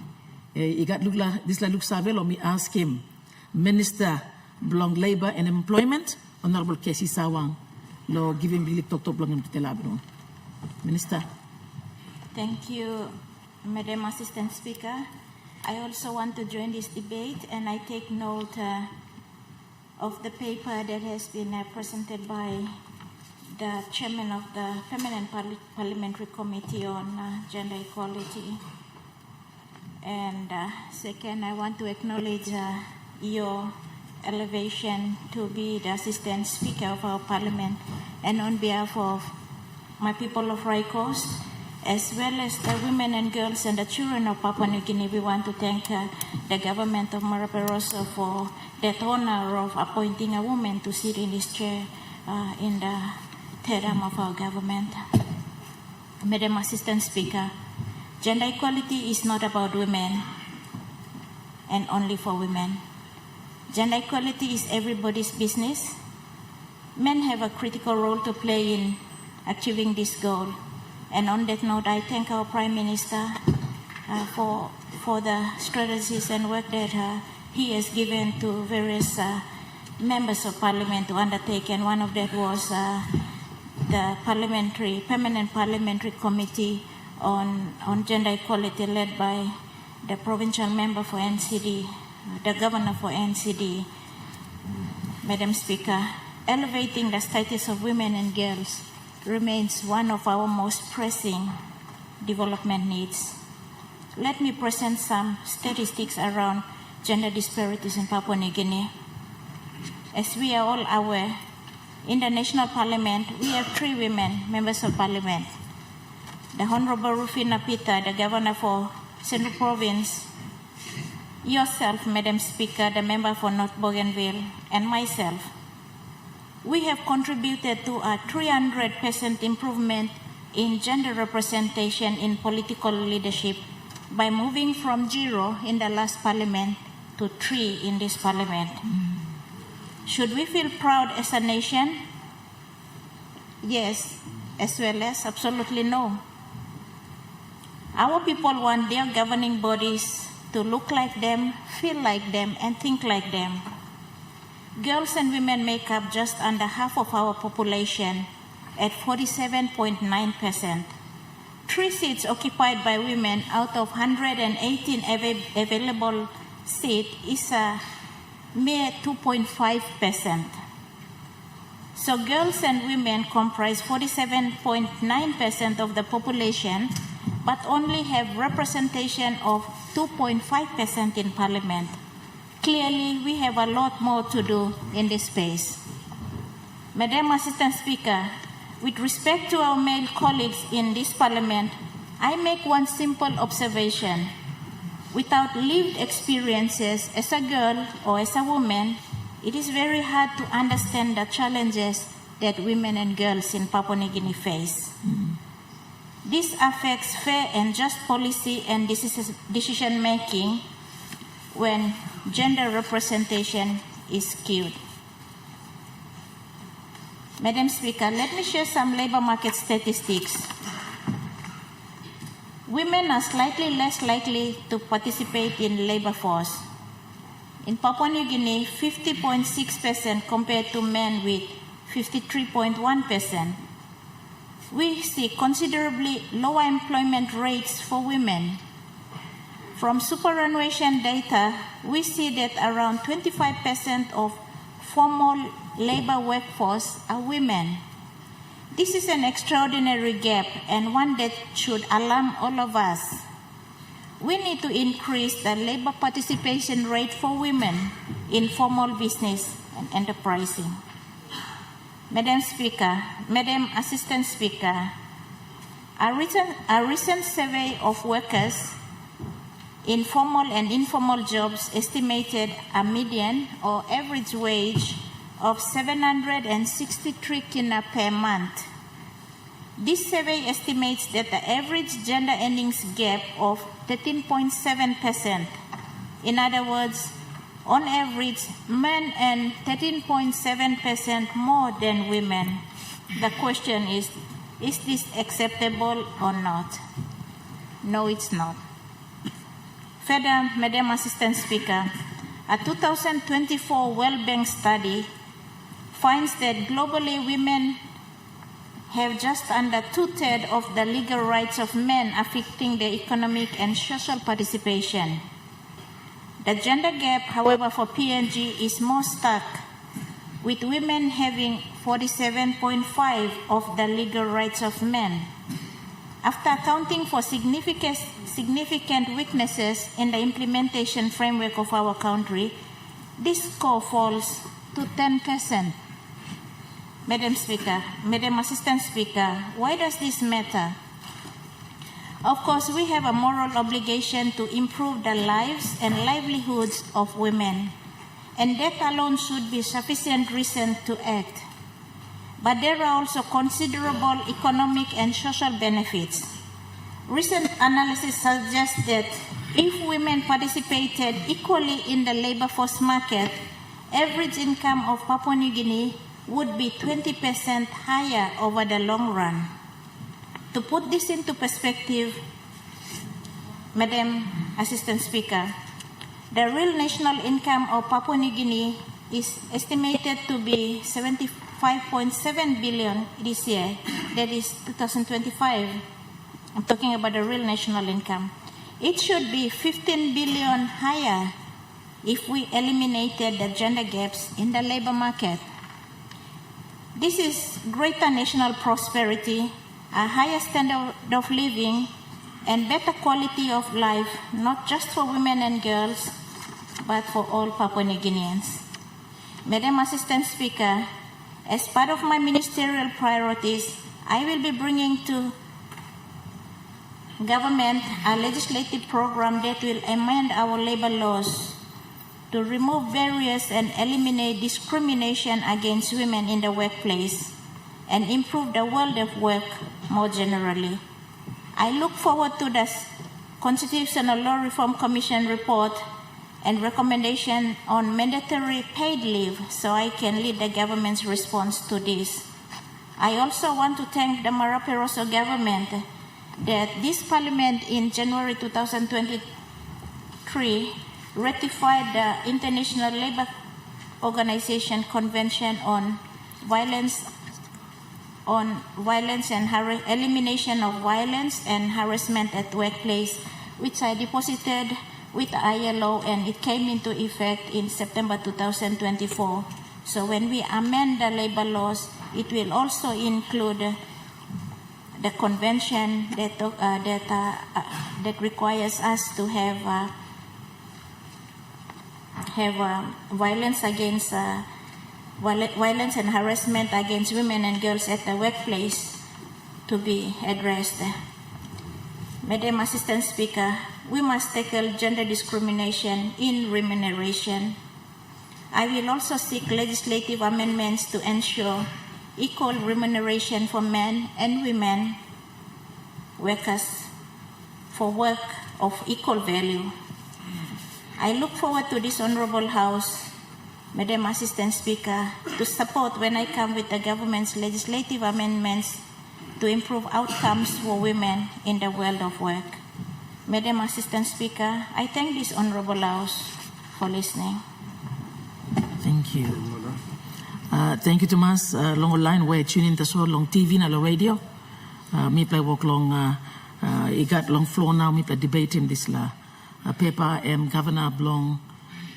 he got this look Savel, or me ask him, Minister Blong Labor and Employment, Honorable Kesi Sawang, Lo give him really talk to Blong to Telabron. Minister. Thank you, Madam Assistant Speaker. I also want to join this debate, and I take note of the paper that has been presented by the chairman of the Feminine Parliamentary Committee on Gender Equality. And second, I want to acknowledge your elevation to be the Assistant Speaker of our Parliament. And on behalf of my people of Rai Coast, as well as the women and girls and the children of Papua New Guinea, we want to thank the government of Maraperosa for that honor of appointing a woman to sit in this chair in the third arm of our government. Madam Assistant Speaker, gender equality is not about women and only for women. Gender equality is everybody's business. Men have a critical role to play in achieving this goal. And on that note, I thank our Prime Minister for the strategies and work that he has given to various members of Parliament to undertake. And one of that was the Permanent Parliamentary Committee on Gender Equality, led by the provincial member for NCD, the governor for NCD. Madam Speaker, elevating the status of women and girls remains one of our most pressing development needs. Let me present some statistics around gender disparities in Papua New Guinea. As we are all aware, in the National Parliament, we have 3 women members of Parliament. The Honorable Rufina Pita, the Governor for Central Province, yourself, Madam Speaker, the member for North Bougainville, and myself. We have contributed to a 300% improvement in gender representation in political leadership by moving from 0 in the last Parliament to 3 in this Parliament. Should we feel proud as a nation? Yes, as well as absolutely no. Our people want their governing bodies to look like them, feel like them, and think like them. Girls and women make up just under half of our population at 47.9%. 3 seats occupied by women out of 118 available seats is a mere 2.5%. So girls and women comprise 47.9% of the population, but only have representation of 2.5% in Parliament. Clearly, we have a lot more to do in this space. Madam Assistant Speaker, with respect to our male colleagues in this Parliament, I make one simple observation. Without lived experiences as a girl or as a woman, it is very hard to understand the challenges that women and girls in Papua New Guinea face. This affects fair and just policy and decision-making when gender representation is skewed. Madam Speaker, let me share some labor market statistics. Women are slightly less likely to participate in labor force. In Papua New Guinea, 50.6% compared to men with 53.1%. We see considerably lower employment rates for women. From superannuation data, we see that around 25% of formal labor workforce are women. This is an extraordinary gap and one that should alarm all of us. We need to increase the labor participation rate for women in formal business and enterprising. Madam Speaker, Madam Assistant Speaker, a recent survey of workers in formal and informal jobs estimated a median or average wage of 763 kina per month. This survey estimates that the average gender earnings gap of 13.7%. In other words, on average, men earn 13.7% more than women. The question is this acceptable or not? No, it's not. Further, Madam Assistant Speaker, a 2024 World Bank study finds that globally women have just under 2/3 of the legal rights of men, affecting their economic and social participation. The gender gap, however, for PNG is more stark, with women having 47.5% of the legal rights of men. After accounting for significant weaknesses in the implementation framework of our country, this score falls to 10%. Madam Speaker, Madam Assistant Speaker, why does this matter? Of course, we have a moral obligation to improve the lives and livelihoods of women, and that alone should be sufficient reason to act. But there are also considerable economic and social benefits. Recent analysis suggests that if women participated equally in the labor force market, average income of Papua New Guinea would be 20% higher over the long run. To put this into perspective, Madam Assistant Speaker, the real national income of Papua New Guinea is estimated to be 75.7 billion this year. That is 2025. I'm talking about the real national income. It should be 15 billion higher if we eliminated the gender gaps in the labor market. This is greater national prosperity, a higher standard of living, and better quality of life, not just for women and girls, but for all Papua New Guineans. Madam Assistant Speaker, as part of my ministerial priorities, I will be bringing to government a legislative program that will amend our labor laws to remove barriers and eliminate discrimination against women in the workplace and improve the world of work more generally. I look forward to the Constitutional Law Reform Commission report and recommendation on mandatory paid leave so I can lead the government's response to this. I also want to thank the Maraperoso government that this parliament in January 2023 ratified the International Labour Organization Convention on Violence and Elimination of Violence and Harassment at Workplace, which I deposited with the ILO, and it came into effect in September 2024. So when we amend the labor laws, it will also include the convention that requires us to have violence and harassment against women and girls at the workplace to be addressed. Madam Assistant Speaker, we must tackle gender discrimination in remuneration. I will also seek legislative amendments to ensure equal remuneration for men and women workers for work of equal value. I look forward to this Honorable House, Madam Assistant Speaker, to support when I come with the government's legislative amendments to improve outcomes for women in the world of work. Madam Assistant Speaker, I thank this Honorable House for listening. Thank you. Thank you, Tomas. Long line where tune in to so long TV na lo radio. Me play walk long. It got long floor now. Me play debate in this la paper and Governor Blong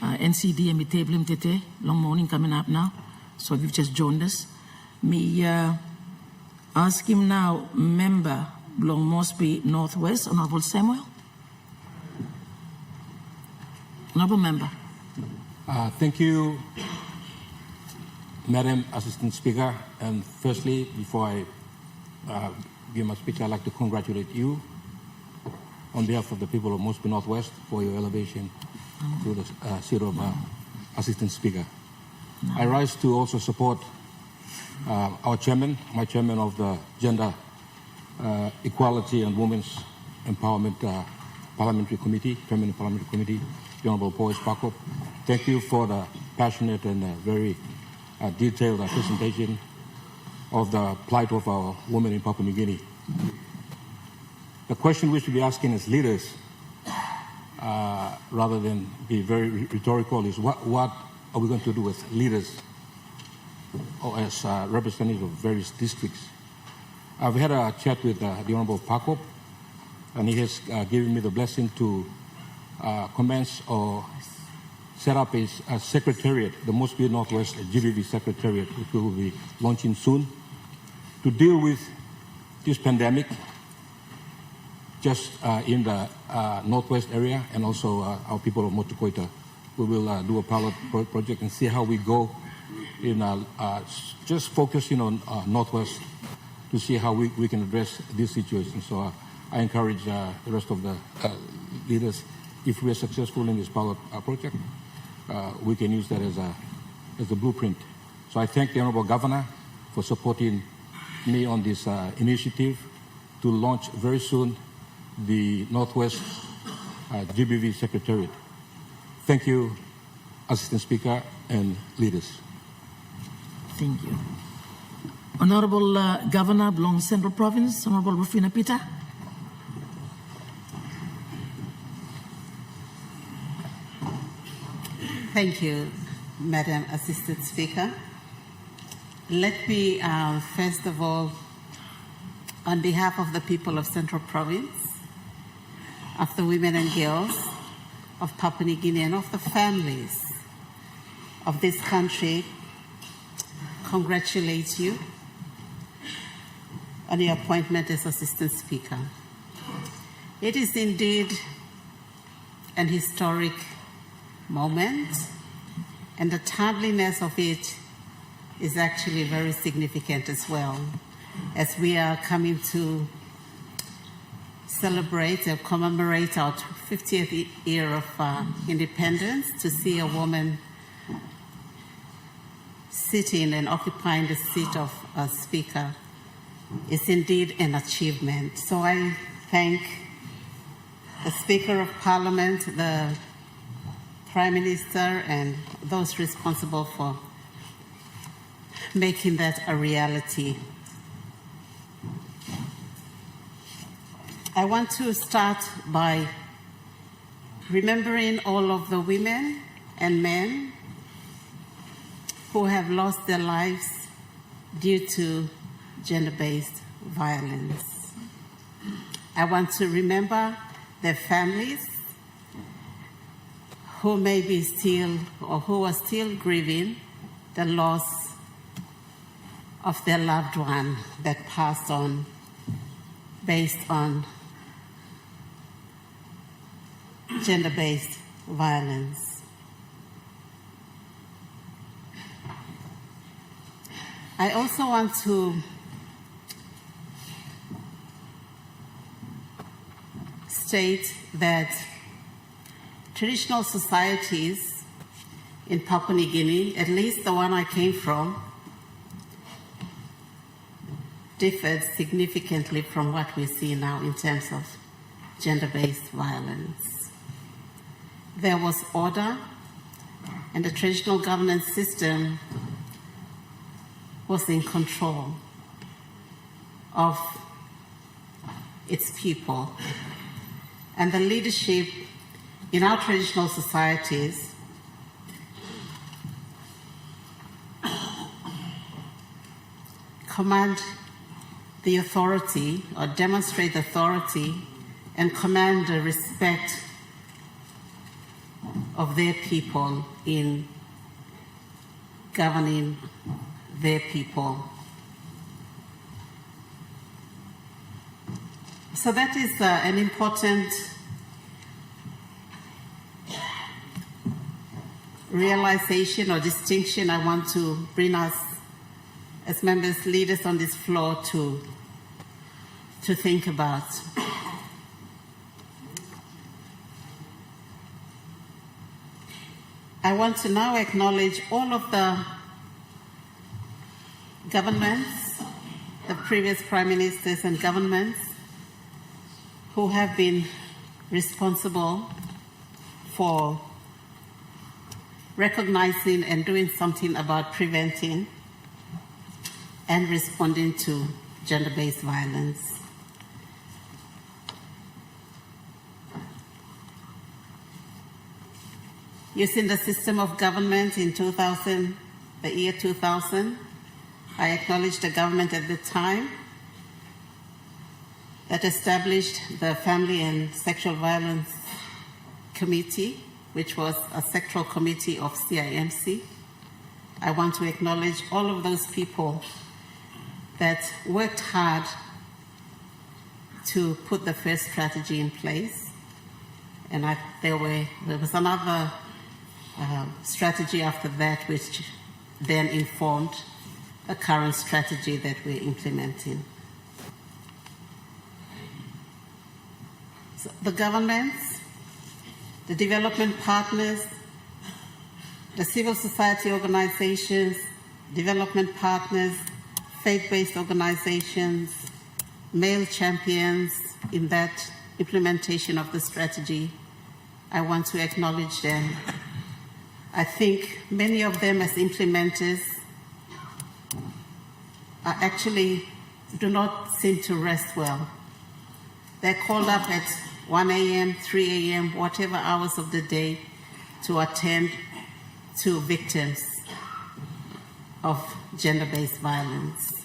NCD and me table him tete. Long morning coming up now. So you've just joined us. Me ask him now, member Blong Mosby Northwest, Honorable Samuel. Honorable member. Thank you, Madam Assistant Speaker. And firstly, before I give my speech, I'd like to congratulate you on behalf of the people of Mosby Northwest for your elevation to the seat of Assistant Speaker. I rise to also support our chairman, my chairman of the Gender Equality and Women's Empowerment Parliamentary Committee, Feminine Parliamentary Committee, the Honorable Poes Pakop. Thank you for the passionate and very detailed presentation of the plight of our women in Papua New Guinea. The question we should be asking as leaders, rather than be very rhetorical, is what are we going to do as leaders or as representatives of various districts? I've had a chat with the Honorable Pakop, and he has given me the blessing to commence or set up a secretariat, the Mosby Northwest GBV Secretariat, which we will be launching soon, to deal with this pandemic just in the Northwest area, and also our people of Motukoita. We will do a pilot project and see how we go in just focusing on Northwest to see how we can address this situation. So I encourage the rest of the leaders, if we are successful in this pilot project, we can use that as a blueprint. So I thank the Honorable Governor for supporting me on this initiative to launch very soon the Northwest GBV Secretariat. Thank you, Assistant Speaker and leaders. Thank you. Honorable Governor belong Central Province, Honorable Rufina Peter. Thank you, Madam Assistant Speaker. Let me, first of all, on behalf of the people of Central Province, of the women and girls of Papua New Guinea, and of the families of this country, congratulate you on your appointment as Assistant Speaker. It is indeed an historic moment, and the timeliness of it is actually very significant as well, as we are coming to celebrate or commemorate our 50th year of independence. To see a woman sitting and occupying the seat of a speaker is indeed an achievement. So I thank the Speaker of Parliament, the Prime Minister, and those responsible for making that a reality. I want to start by remembering all of the women and men who have lost their lives due to gender-based violence. I want to remember their families who may be still, or who are still grieving the loss of their loved one that passed on based on gender-based violence. I also want to state that traditional societies in Papua New Guinea, at least the one I came from, differed significantly from what we see now in terms of gender-based violence. There was order, and the traditional governance system was in control of its people. And the leadership in our traditional societies command the authority, or demonstrate authority and command the respect of their people in governing their people. So that is an important realization or distinction I want to bring us as members, leaders on this floor to think about. I want to now acknowledge all of the governments, the previous prime ministers and governments who have been responsible for recognizing and doing something about preventing and responding to gender-based violence. Using the system of government in the year 2000, I acknowledge the government at the time that established the Family and Sexual Violence Committee, which was a sectoral committee of CIMC. I want to acknowledge all of those people that worked hard to put the first strategy in place. And there was another strategy after that, which then informed the current strategy that we're implementing. So the governments, the development partners, the civil society organizations, development partners, faith-based organizations, male champions in that implementation of the strategy, I want to acknowledge them. I think many of them as implementers actually do not seem to rest well. They're called up at 1 a.m., 3 a.m., whatever hours of the day to attend to victims of gender-based violence.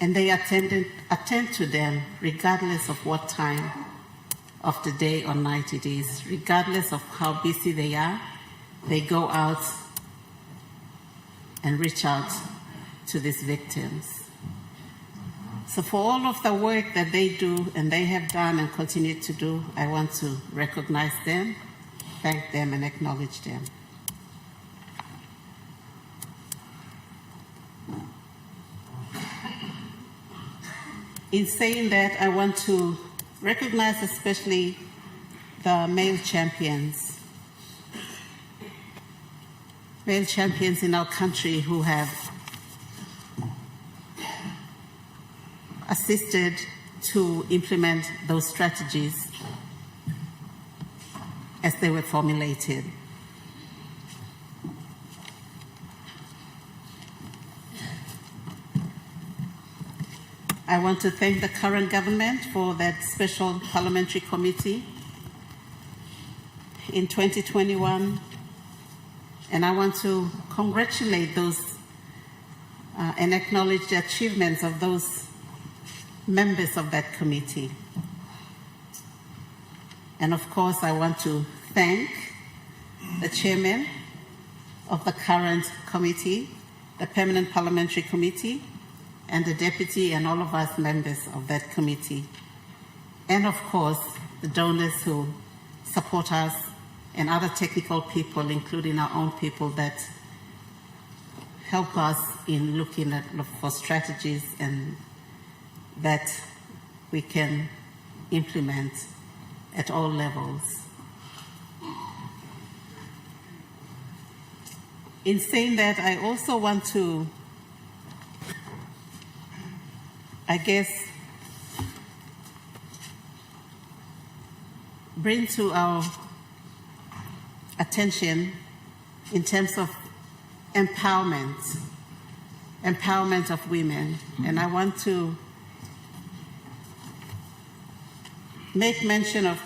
And they attend to them regardless of what time of the day or night it is, regardless of how busy they are. They go out and reach out to these victims. So for all of the work that they do and they have done and continue to do, I want to recognize them, thank them, and acknowledge them. In saying that, I want to recognize especially the male champions in our country who have assisted to implement those strategies as they were formulated. I want to thank the current government for that special parliamentary committee in 2021, and I want to congratulate those and acknowledge the achievements of those members of that committee. And of course, I want to thank the chairman of the current committee, the Permanent Parliamentary Committee, and the deputy and all of us members of that committee. And of course, the donors who support us and other technical people, including our own people that help us in looking at for strategies and that we can implement at all levels. In saying that, I also want to, I guess, bring to our attention in terms of empowerment of women. And I want to make mention of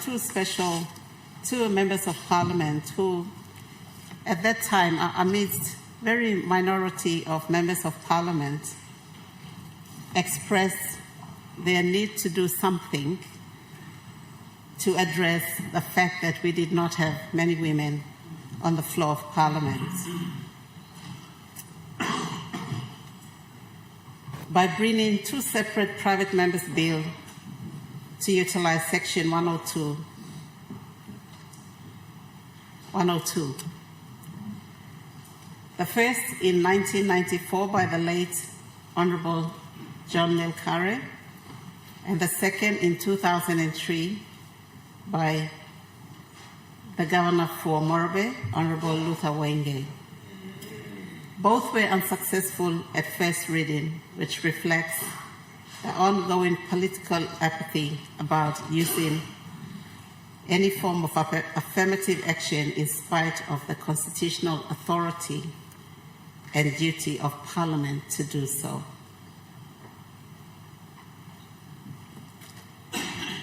two members of parliament who, at that time, amidst very minority of members of parliament, expressed their need to do something to address the fact that we did not have many women on the floor of parliament. By bringing two separate private members' bills to utilize Section 102. The first in 1994 by the late Honorable John Neil Carey, and the second in 2003 by the Governor for Morobe, Honorable Luther Wenge. Both were unsuccessful at first reading, which reflects the ongoing political apathy about using any form of affirmative action in spite of the constitutional authority and duty of Parliament to do so.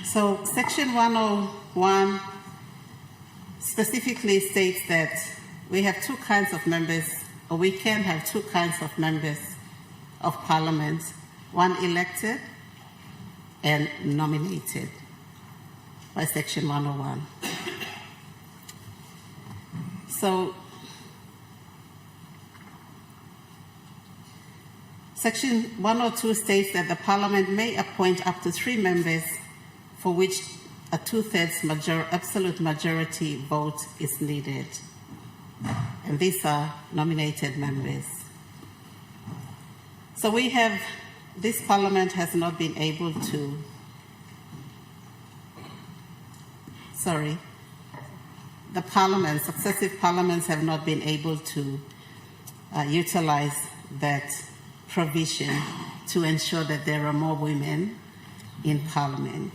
So Section 101 specifically states that we have two kinds of members, or we can have two kinds of members of Parliament, one elected and nominated by Section 101. So Section 102 states that the Parliament may appoint up to 3 members for which a 2/3 absolute majority vote is needed. And these are nominated members. So we have, this Parliament has not been able to, the Parliament, successive Parliaments have not been able to utilize that provision to ensure that there are more women in Parliament.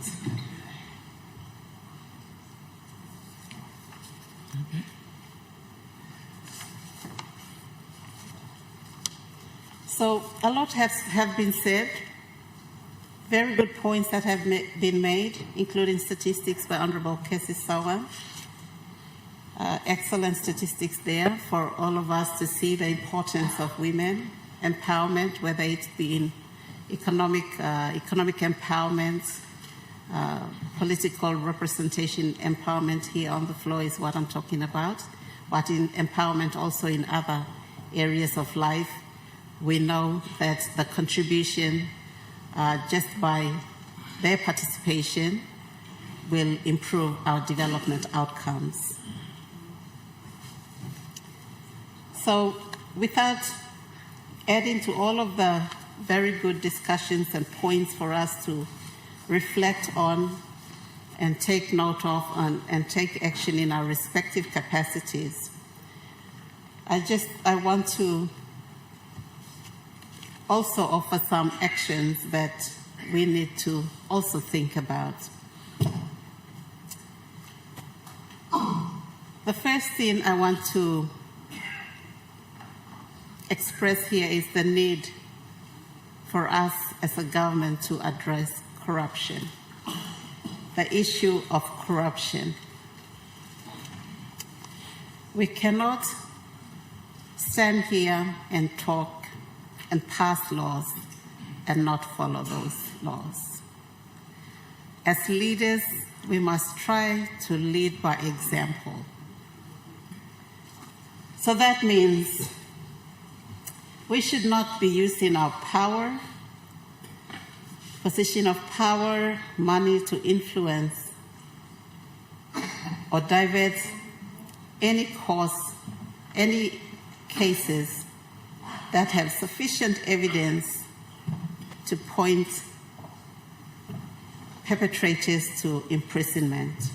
So a lot have been said, very good points that have been made, including statistics by Honorable Kessi Sawa. Excellent statistics there for all of us to see the importance of women empowerment, whether it be in economic empowerment, political representation empowerment here on the floor is what I'm talking about, but in empowerment also in other areas of life. We know that the contribution just by their participation will improve our development outcomes. So without adding to all of the very good discussions and points for us to reflect on and take note of and take action in our respective capacities, I want to also offer some actions that we need to also think about. The first thing I want to express here is the need for us as a government to address corruption, the issue of corruption. We cannot stand here and talk and pass laws and not follow those laws. As leaders, we must try to lead by example. So that means we should not be using our power, position of power, money to influence or divert any cause, any cases that have sufficient evidence to point perpetrators to imprisonment.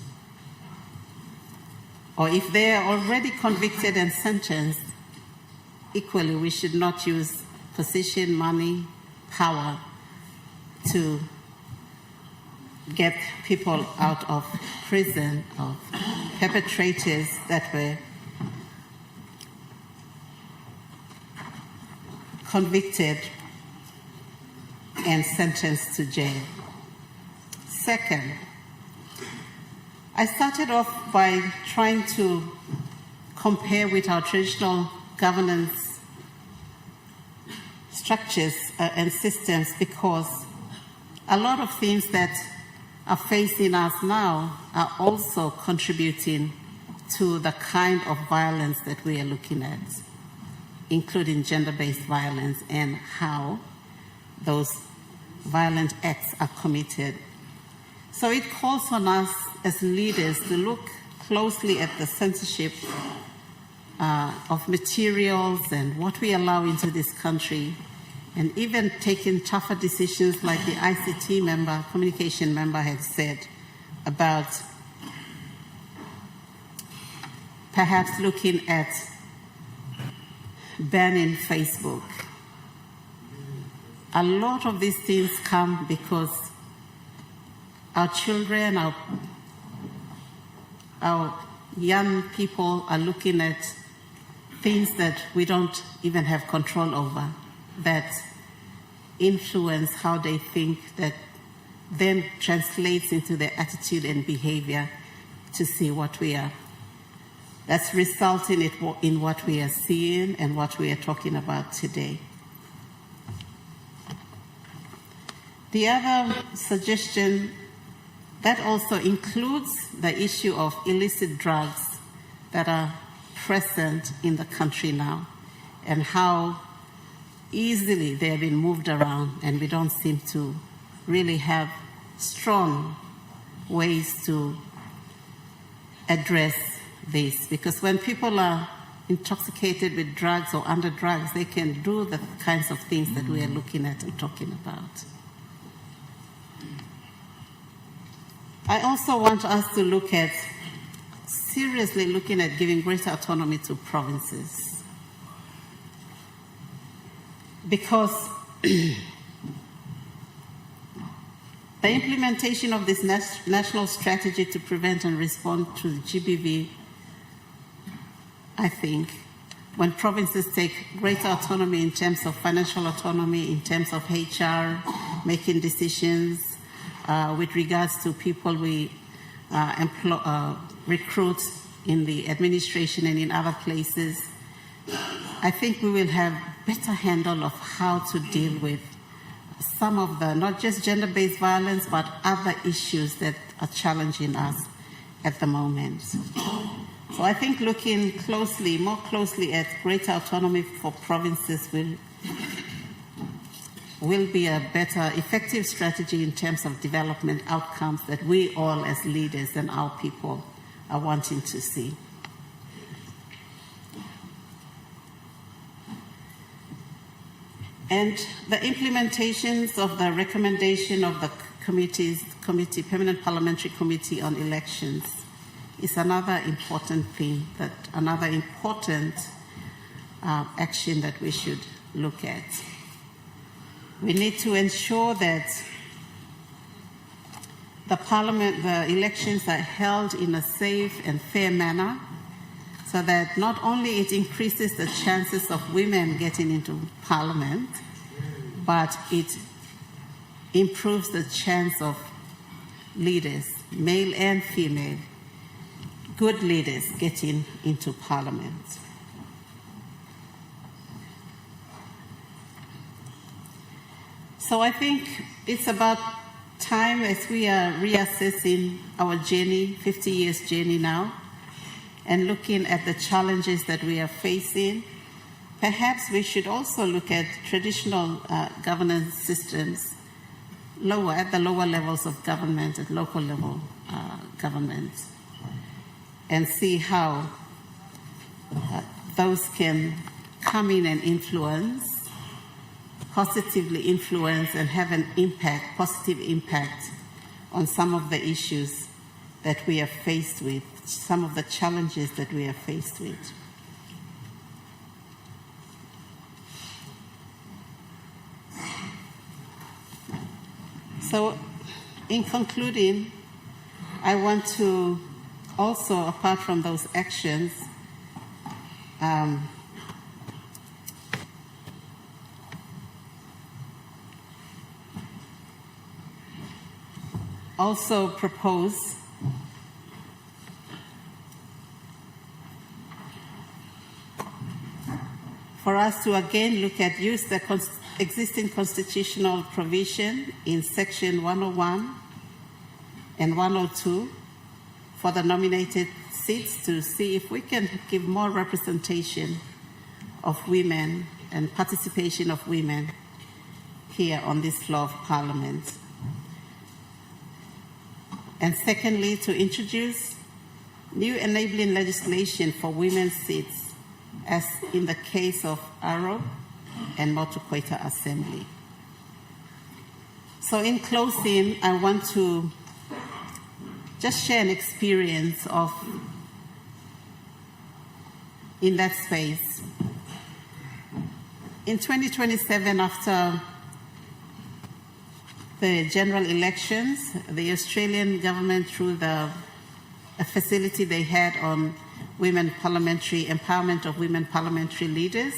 Or if they are already convicted and sentenced, equally we should not use position, money, power to get people out of prison, of perpetrators that were convicted and sentenced to jail. Second, I started off by trying to compare with our traditional governance structures and systems, because a lot of things that are facing us now are also contributing to the kind of violence that we are looking at, including gender-based violence and how those violent acts are committed. So it calls on us as leaders to look closely at the censorship of materials and what we allow into this country, and even taking tougher decisions like the ICT member, communication member had said about perhaps looking at banning Facebook. A lot of these things come because our children, our young people are looking at things that we don't even have control over, that influence how they think, that then translates into their attitude and behavior to see what we are. That's resulting in what we are seeing and what we are talking about today. The other suggestion that also includes the issue of illicit drugs that are present in the country now, and how easily they have been moved around, and we don't seem to really have strong ways to address this. Because when people are intoxicated with drugs or under drugs, they can do the kinds of things that we are looking at and talking about. I also want us to look at, seriously looking at giving greater autonomy to provinces. Because the implementation of this national strategy to prevent and respond to the GBV, I think, when provinces take greater autonomy in terms of financial autonomy, in terms of HR, making decisions with regards to people we recruit in the administration and in other places, I think we will have better handle of how to deal with some of the, not just gender-based violence, but other issues that are challenging us at the moment. So I think looking closely, more closely at greater autonomy for provinces will be a better, effective strategy in terms of development outcomes that we all as leaders and our people are wanting to see. And the implementations of the recommendation of the Permanent Parliamentary Committee on Elections is another important thing, another important action that we should look at. We need to ensure that the elections are held in a safe and fair manner, so that not only it increases the chances of women getting into Parliament, but it improves the chance of leaders, male and female, good leaders getting into Parliament. So I think it's about time, as we are reassessing our journey, 50 years journey now, and looking at the challenges that we are facing, perhaps we should also look at traditional governance systems at the lower levels of government, at local level government, and see how those can come in and positively influence and have an impact, positive impact on some of the issues that we are faced with, some of the challenges that we are faced with. So, in concluding, I want to also, apart from those actions, also propose for us to again use the existing constitutional provision in Section 101 and 102 for the nominated seats to see if we can give more representation of women and participation of women here on this floor of Parliament. And secondly, to introduce new enabling legislation for women's seats, as in the case of Aro and Motukweta Assembly. So in closing, I want to just share an experience in that space. In 2027, after the general elections, the Australian government, through a facility they had on empowerment of women parliamentary leaders,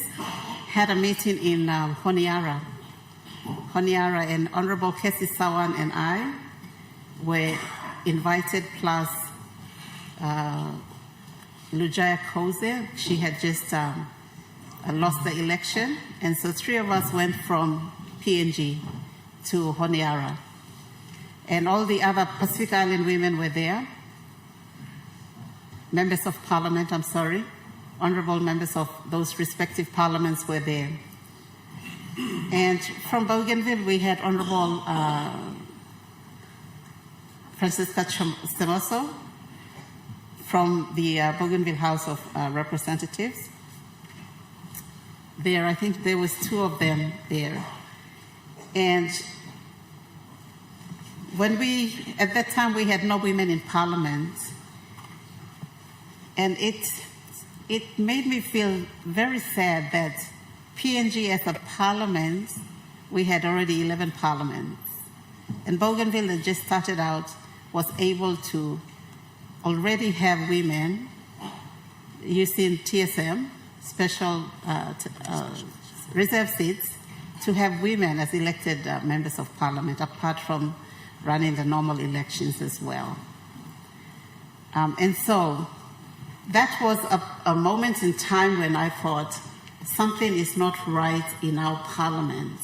had a meeting in Honiara. And Honorable Kessi Sawan and I were invited, plus Lujaya Koze. She had just lost the election, and so three of us went from PNG to Honiara. And all the other Pacific Island women were there. Members of Parliament, honorable members of those respective parliaments were there. And from Bougainville, we had Honorable Francisca Stemoso from the Bougainville House of Representatives. There, I think there was two of them there. And at that time, we had no women in Parliament. And it made me feel very sad that PNG as a parliament, we had already 11 parliaments. And Bougainville, that just started out, was able to already have women using TSM special reserve seats to have women as elected members of parliament, apart from running the normal elections as well. And so that was a moment in time when I thought something is not right in our parliament.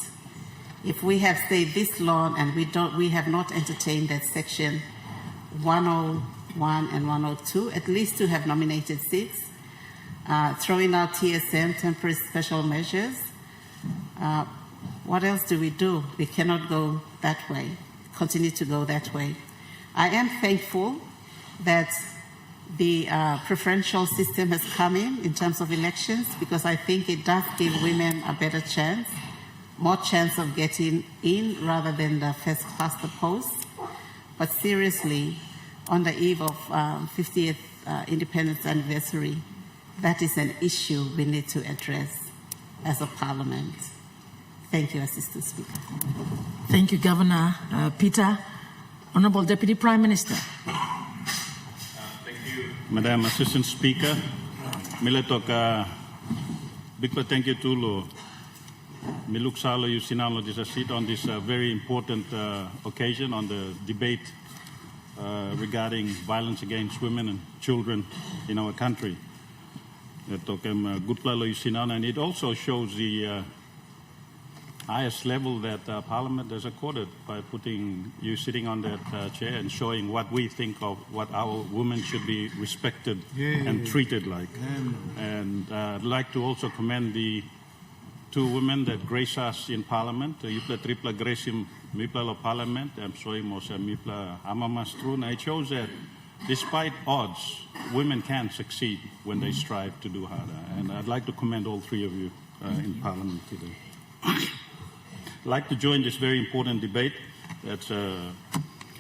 If we have stayed this long and we have not entertained that section 101 and 102, at least to have nominated seats, throwing out TSM, temporary special measures. What else do? We cannot go that way, continue to go that way. I am thankful that the preferential system has come in terms of elections, because I think it does give women a better chance, more chance of getting in rather than the first past the post. But seriously, on the eve of 50th independence anniversary, that is an issue we need to address as a parliament. Thank you, Assistant Speaker. Thank you, Governor Peter. Honorable Deputy Prime Minister. Thank you, Madam Assistant Speaker. Miletok, big thank you to Lo. Miluk Salo Yusinalo this seat on this very important occasion on the debate regarding violence against women and children in our country. And it also shows the highest level that Parliament has accorded by putting you sitting on that chair and showing what we think of what our women should be respected and treated like. And I'd like to also commend the two women that grace us in Parliament. Yupla tripla graceim mipla lo Parliament. I'm sorry, Mosa mipla amamastrun. I chose that despite odds, women can succeed when they strive to do harder. And I'd like to commend all three of you in Parliament today. I'd like to join this very important debate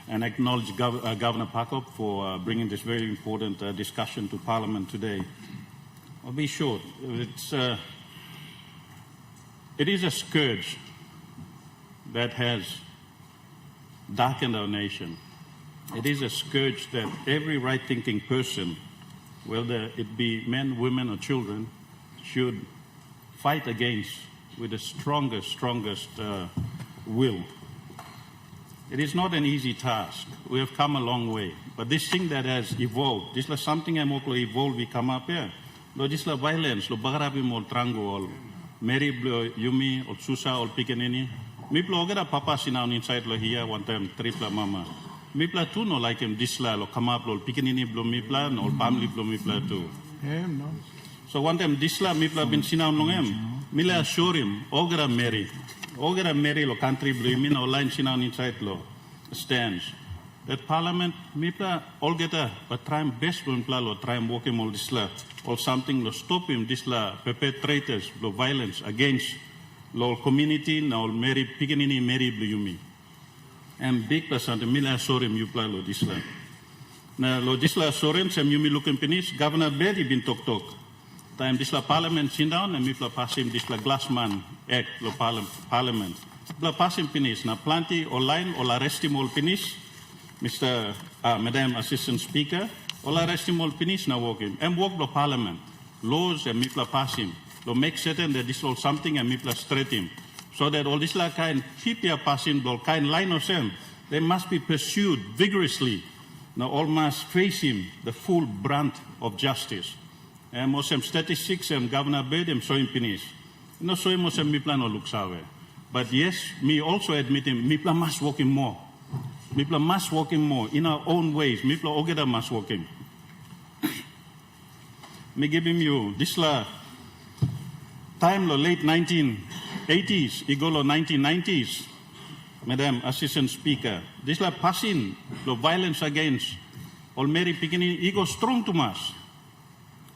and acknowledge Governor Pakop for bringing this very important discussion to Parliament today. I'll be short. It is a scourge that has darkened our nation. It is a scourge that every right-thinking person, whether it be men, women, or children, should fight against with the strongest will. It is not an easy task. We have come a long way. But this thing that has evolved, this is something I'm also evolved, we come up here. Lo this is violence, lo bagarabi mo trango, Mary Yumi, or Susa, or Picanini. Miplo ogera papa sinaun inside lo here one time, tripla mama. Mipla tu no like him disla, lo come up, lo Picanini blow mipla, no family blow mipla too. So one time disla mipla bin sinaun long em. Mila assure him, ogera Mary lo country blue, min or line sinaun inside lo stands. That Parliament, mipla all get but try best mipla lo try and walk him all disla. Or something to stop him, this perpetrators of violence against the community, now Mary Picanini, Mary Blumi. And big person, the Mila Sorim, you play Lodisla. Now, Lodisla Sorim, some you look in Penis, Governor Betty been talk. Time this Parliament sit down and Mipla pass him this Glassman Act, Parliament. Bla pass him Penis, now plenty or line or arrest him all Penis, Mr. Madam Assistant Speaker. All arrest him all finish now walking. And walk the Parliament. Laws and mipla pass him. To make certain that this all something and mipla straight him. So that all this like kind people passing the kind line of them, they must be pursued vigorously. Now all must face him the full brunt of justice. And most statistics and Governor Bed and so in finish. No so most mipla no looks away. But yes, me also admit him, mipla must walk him more. Mipla must walk him more in our own ways. Mipla ogeda must walk him. Me give him you this time lo late 1980s, igolo 1990s, Madam Assistant Speaker. This passing lo violence against all Mary Picanini, ego strong to mass.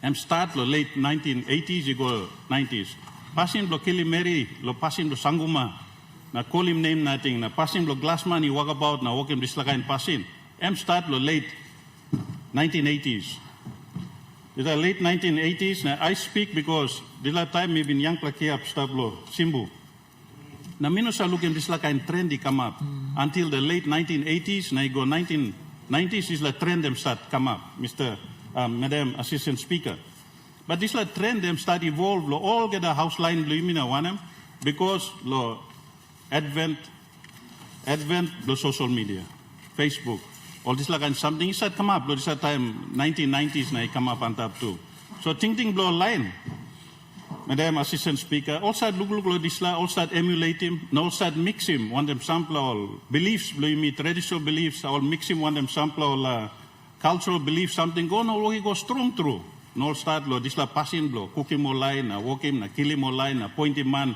And start lo late 1980s, ego 90s. Passing lo killing Mary, lo passing lo Sanguma. Na call him name nothing. Na passing lo Glassman, he walk about, na walk him this in passing. Start lo late 1980s. These are late 1980s. Now I speak because this time me been young plaki up stablo Simbu. Na mino sa look in this kind trendy come up until the late 1980s. Na go 1990s is the trend them start come up, Mr. Madam Assistant Speaker. But this like trend them start evolve lo all get a house line blue mina wanem because lo advent lo social media, Facebook, all this like and something start come up lo this time 1990s na come up on top too. So ting blow line. Madam Assistant Speaker, all start look lo this all start emulate him, no start mix him, want them sample all beliefs blue me traditional beliefs, all mix him, want them sample all cultural beliefs, something go no he go strong through. No start lo this la passing blow, cook him line, walk him, kill him line, point him man,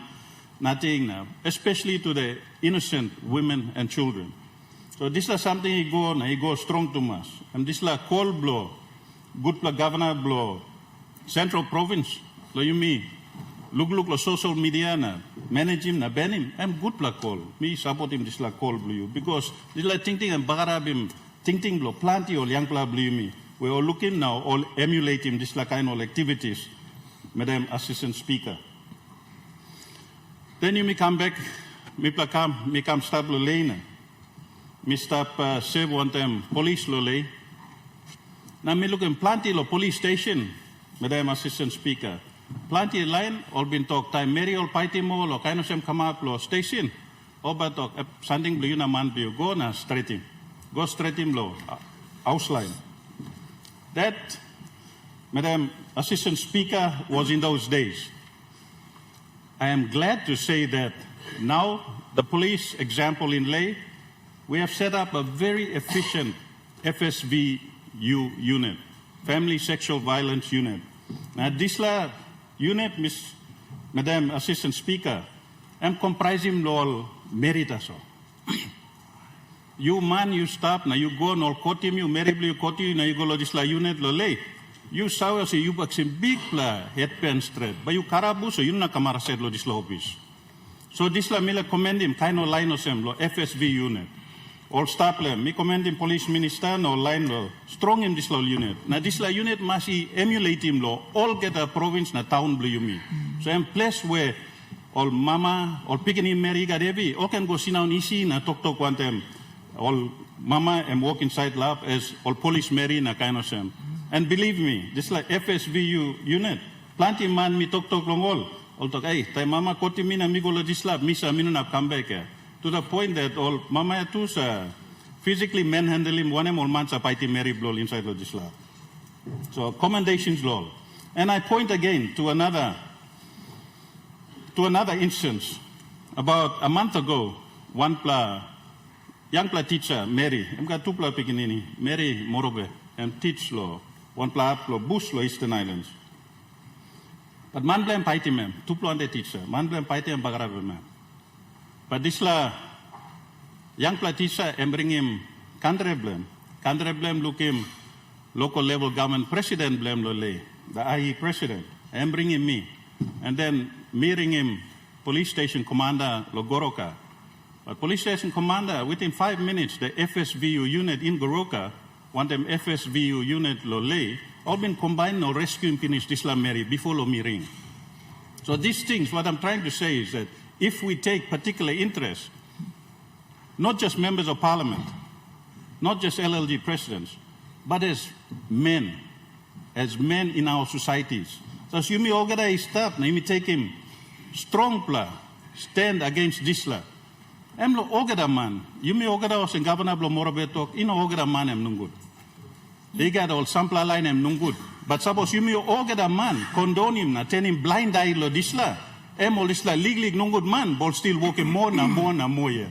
nothing, especially to the innocent women and children. So this is something he go strong to us. And this la call blow, good la governor blow, central province, lo you me, look lo social media na, manage him na ban him, I'm good la call. Me support him this la call blow you because this la ting and bagarab him, ting blow, plenty or young blow me. We all looking now, all emulate him, this like kind of activities, Madam Assistant Speaker. Then you may come back, me come stop lo lane, me stop save one time police lo lay. Now me look in plenty lo police station, Madam Assistant Speaker. Plenty line, all been talk time, Mary all party mo lo kind of some come up lo station, all but talk something blue na man blue go na straight him lo house line. That, Madam Assistant Speaker, was in those days. I am glad to say that now the police example in Leh, we have set up a very efficient FSVU unit, Family Sexual Violence Unit. Now this unit, Madam Assistant Speaker, I'm comprising all merit aso. You man, you stop, now you go no court him, you marry you court you, now you go lo this unit lo lay. You saw say you bucks in big headpan straight, but you karabu so you na kamara said lo this office. So this mila commend him kind of line of sem lo FSV unit. All stop me commend him police minister no line lo strong in this unit. Now this unit must emulate him lo all get a province na town blue you me. So I'm place where all mama, all picking him Mary got heavy, all can go sit down easy na talk one time. All mama and walk inside lab as all police Mary na kind of sem. And believe me, this like FSVU unit, plenty man me talk long all talk, hey, tay mama koti mina mi go lo this lab, misa minu na come back to the point that all mama too physically manhandle him one all months up Mary blow inside lo this lab. So commendations law. And I point again to another instance. About a month ago, young teacher, Mary, I'm got two pikinini, Mary Morobe, and teach law, one bush law, Eastern Islands. But man blame paiti mem, two the teacher, man blame paiti and bagarabe mem. But this young teacher, and bring him country blame look him local level government president blame lo lay, the IE president, and bring him me, and then me ring him police station commander lo Goroka. But police station commander, within 5 minutes, the FSVU unit in Goroka, one them FSVU unit lo lay, all been combined no rescue and finish this Mary before lo me ring. So these things, what I'm trying to say is that if we take particular interest, not just members of parliament, not just LLG presidents, but as men in our societies. So you may organize stuff, now you may take him strong stand against this law. Em lo ogada man, you may ogada os in governor blo morabetok, ino ogada man em nungud. They got all sampla line em nungud. But suppose you may ogada man, condone him na, ten him blind eye lo disla, em all disla legally nungud man, but still walking more ye.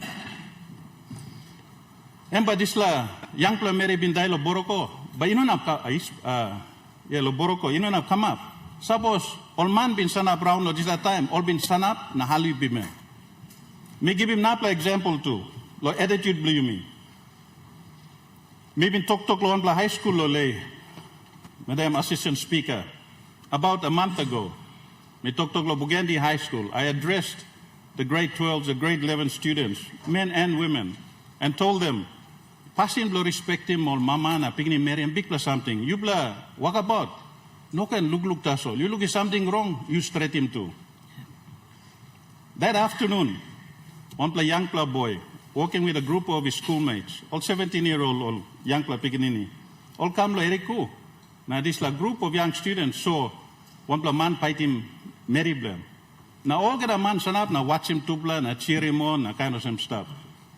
Em ba disla, young pla Mary bin dai lo boroko, but you know na lo boroko, you know na come up. Suppose all man bin san up round lo disla time, all bin san up na halu bime. Me give him napla example too. Lo attitude blue me. Me been talk lo on high school lo lay. Madam Assistant Speaker. About a month ago, me talk lo Bugandi High School. I addressed the grade 12s, the grade 11 students, men and women, and told them, pasin blo respect him or mama na pigni Mary and big plus something. You bla walk about. No can look tasol. You look at something wrong, you straight him too. That afternoon, one young boy walking with a group of his schoolmates, all 17-year-old young pikinini, all come lo eriku. Now this group of young students saw one pla man fight him Mary blame. Now all get a man stand up, now watch him tupla, now cheer him on, now kind of some stuff.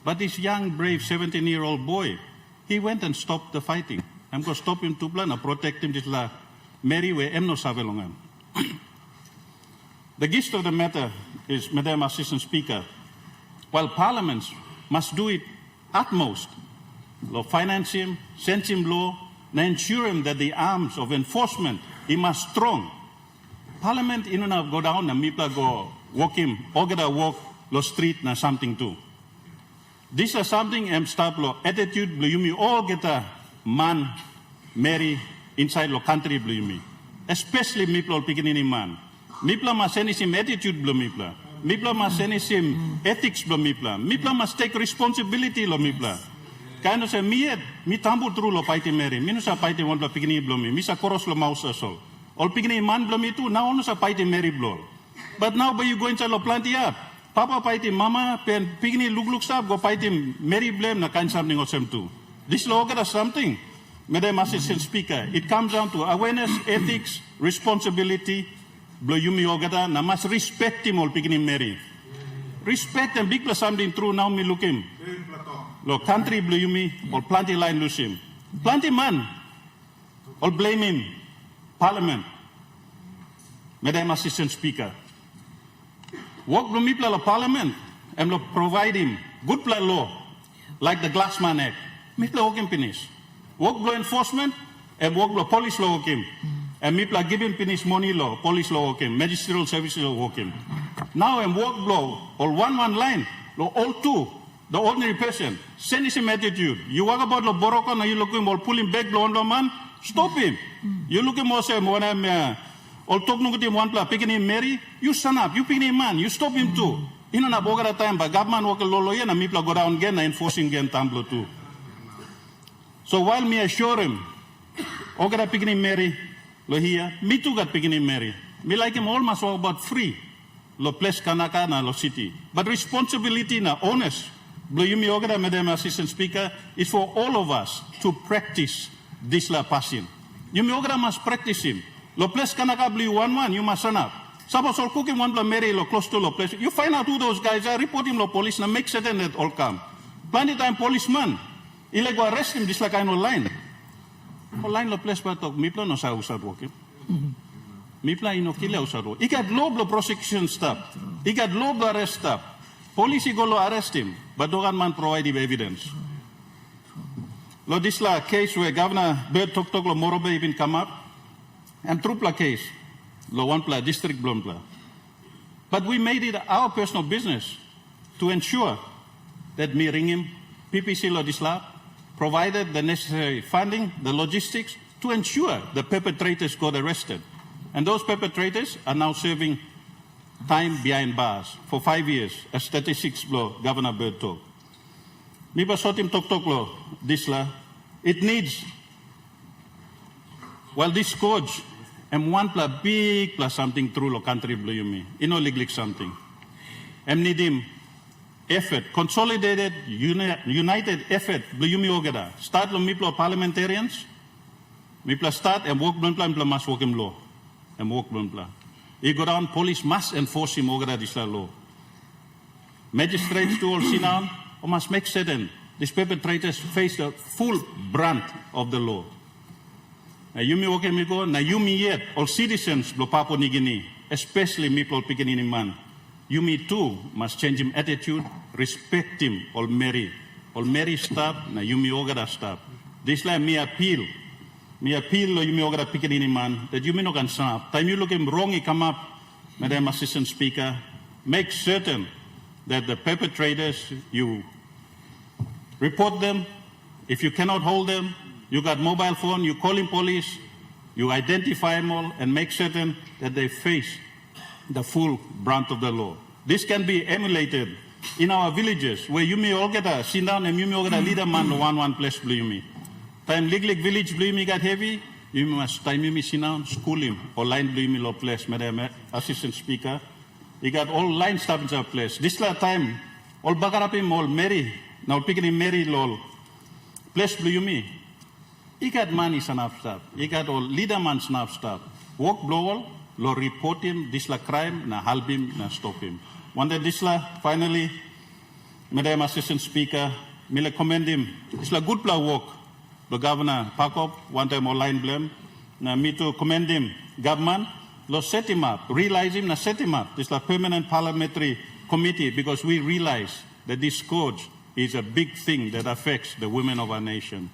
But this young, brave 17-year-old boy, he went and stopped the fighting. I'm going to stop him tupla, now protect him this la Mary we em no savelongan. The gist of the matter is, Madam Assistant Speaker, while parliaments must do it utmost, law finance him, send him law, and ensure him that the arms of enforcement he must strong. Parliament inuna go down and mipla go walk him, or get a walk lo street na something too. This is something em stop lo attitude blue yumi all get a man marry inside lo country blue yumi. Especially mipla pikinini man. Mipla must send him attitude blue mipla. Mipla must send him ethics blue mipla. Mipla must take responsibility lo mipla. Kano se mi tambu tru lo paiti meri. Minu sa paiti one lo pikini blue mi. Misa koros lo mausa sol. All pikini man blue mi tu. Now ono sa paiti meri blow. But now by you go inside lo planti up. Papa paiti mama pen pikini look stop go paiti meri blame na kind something or some too. This law get us something. Madam Assistant Speaker, it comes down to awareness, ethics, responsibility. Blow yumi ogata na must respect him all pikini meri. Respect and big plus something true now me look him. Lo country blue yumi or planty line lose him. Planty man or blame him. Parliament. Madam Assistant Speaker. Work blue mipla lo parliament and lo provide him good plan law like the Glassman Act. Mipla work him finish. Work blue enforcement and work blue police law work him. And mipla give him finish money law, police law work him, magisterial services law work him. Now and work blow or one line, lo all two. The ordinary person, send him attitude. You walk about the boroko, now you look him or pull him back, blow on the man, stop him. You look him or say, when I'm all talking to him one place, picking him Mary, you stand up, you pick him man, you stop him too. In an aboga time, but government work a lolo and a mipla go down again, enforcing again tamblo too. So while me assure him, Ogara picking him Mary, lo here, me too got picking him Mary. Me like him almost all about free, lo place kanaka na lo city. But responsibility na honest. Blue Yumi Ogada, Madam Assistant Speaker, is for all of us to practice this la passing. Yumi Ogada must practice him. Lo place kanaka blue 1-1, you must stand up. Suppose all cooking one bla Mary lo close to lo place. You find out who those guys are, report him lo police, and make certain that all come. Plenty time policeman, he go arrest him this like kind of line. Line lo place but mipla no sa usad working. Mipla ino kile usad work. He got low blow prosecution staff. He got low blow arrest staff. Police go lo arrest him, but don't man provide him evidence. Lo this la case where Governor Bird Tok lo Morobe even come up, and trupla case, lo one pla district blonpla. But we made it our personal business to ensure that me ring him, PPC lo this la, provided the necessary funding, the logistics, to ensure the perpetrators got arrested. And those perpetrators are now serving time behind bars for 5 years, as statistics blow Governor Bird talk. Miba sotim tok lo this la. It needs, well, this scourge and one plus big plus something through lo country blue you me. You know legally something. Need him effort, consolidated, united effort blue you me ogada. Start lo miplo parliamentarians. Mipla start and work blonpla must work him law and work blonpla. He go down, police must enforce him over this law. Magistrates to all sit down, or must make certain these perpetrators face the full brunt of the law. Na yumi okay me go, na yumi yet, all citizens blo Papua New Guinea, especially people pikinini man. Yumi too must change him attitude, respect him, all Mary stop, na yumi ogada stop. This like me appeal lo yumi ogada pikinini man, that yumi no can stop. Time you look him wrong, he come up, Madam Assistant Speaker, make certain that the perpetrators, you report them. If you cannot hold them, you got mobile phone, you call in police, you identify them all and make certain that they face the full brunt of the law. This can be emulated in our villages where you may all get a sit down and you may all get a leader man to one place blue you me. Time Liglig village blue me got heavy, you must time you me sit down, school him or line blue me law place, Madam Assistant Speaker. He got all line stuff in our place. This last time, all bagarapim, all Mary, now picking him Mary lol. Place blue you me. He got money snap stuff. He got all leader man snap stuff. Work blow all, lo report him, this la crime, na help him, na stop him. One day this la, finally, Madam Assistant Speaker, me commend him. It's la good bla work. The Governor Pakop, one time online blame, na me to commend him. Government, lo set him up, realize him, na set him up. This la permanent parliamentary committee, because we realize that this scourge is a big thing that affects the women of our nation.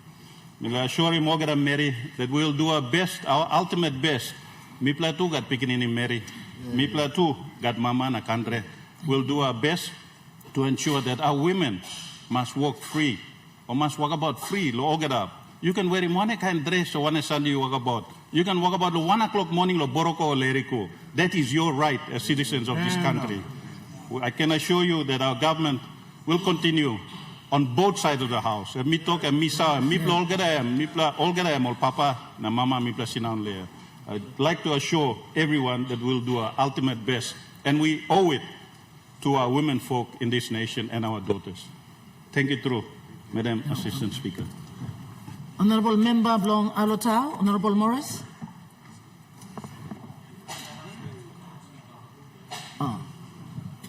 We assure him, Mary, that we'll do our best, our ultimate best. Mipla tu gat pikinini Mary. Mipla tu gat mama na country. We'll do our best to ensure that our women must walk free, or must walk about free, lo get up. You can wear one kind dress or one Sunday you walk about. You can walk about 1 o'clock morning lo boroko or leriko. That is your right as citizens of this country. I can assure you that our government will continue on both sides of the house. Mi talk and misa, mipla olgada ol papa na mama mipla sinan le. I'd like to assure everyone that we'll do our ultimate best, and we owe it to our women folk in this nation and our daughters. Thank you, through, Madam Assistant Speaker. Honourable Member Blong Alotau, Honourable Morris.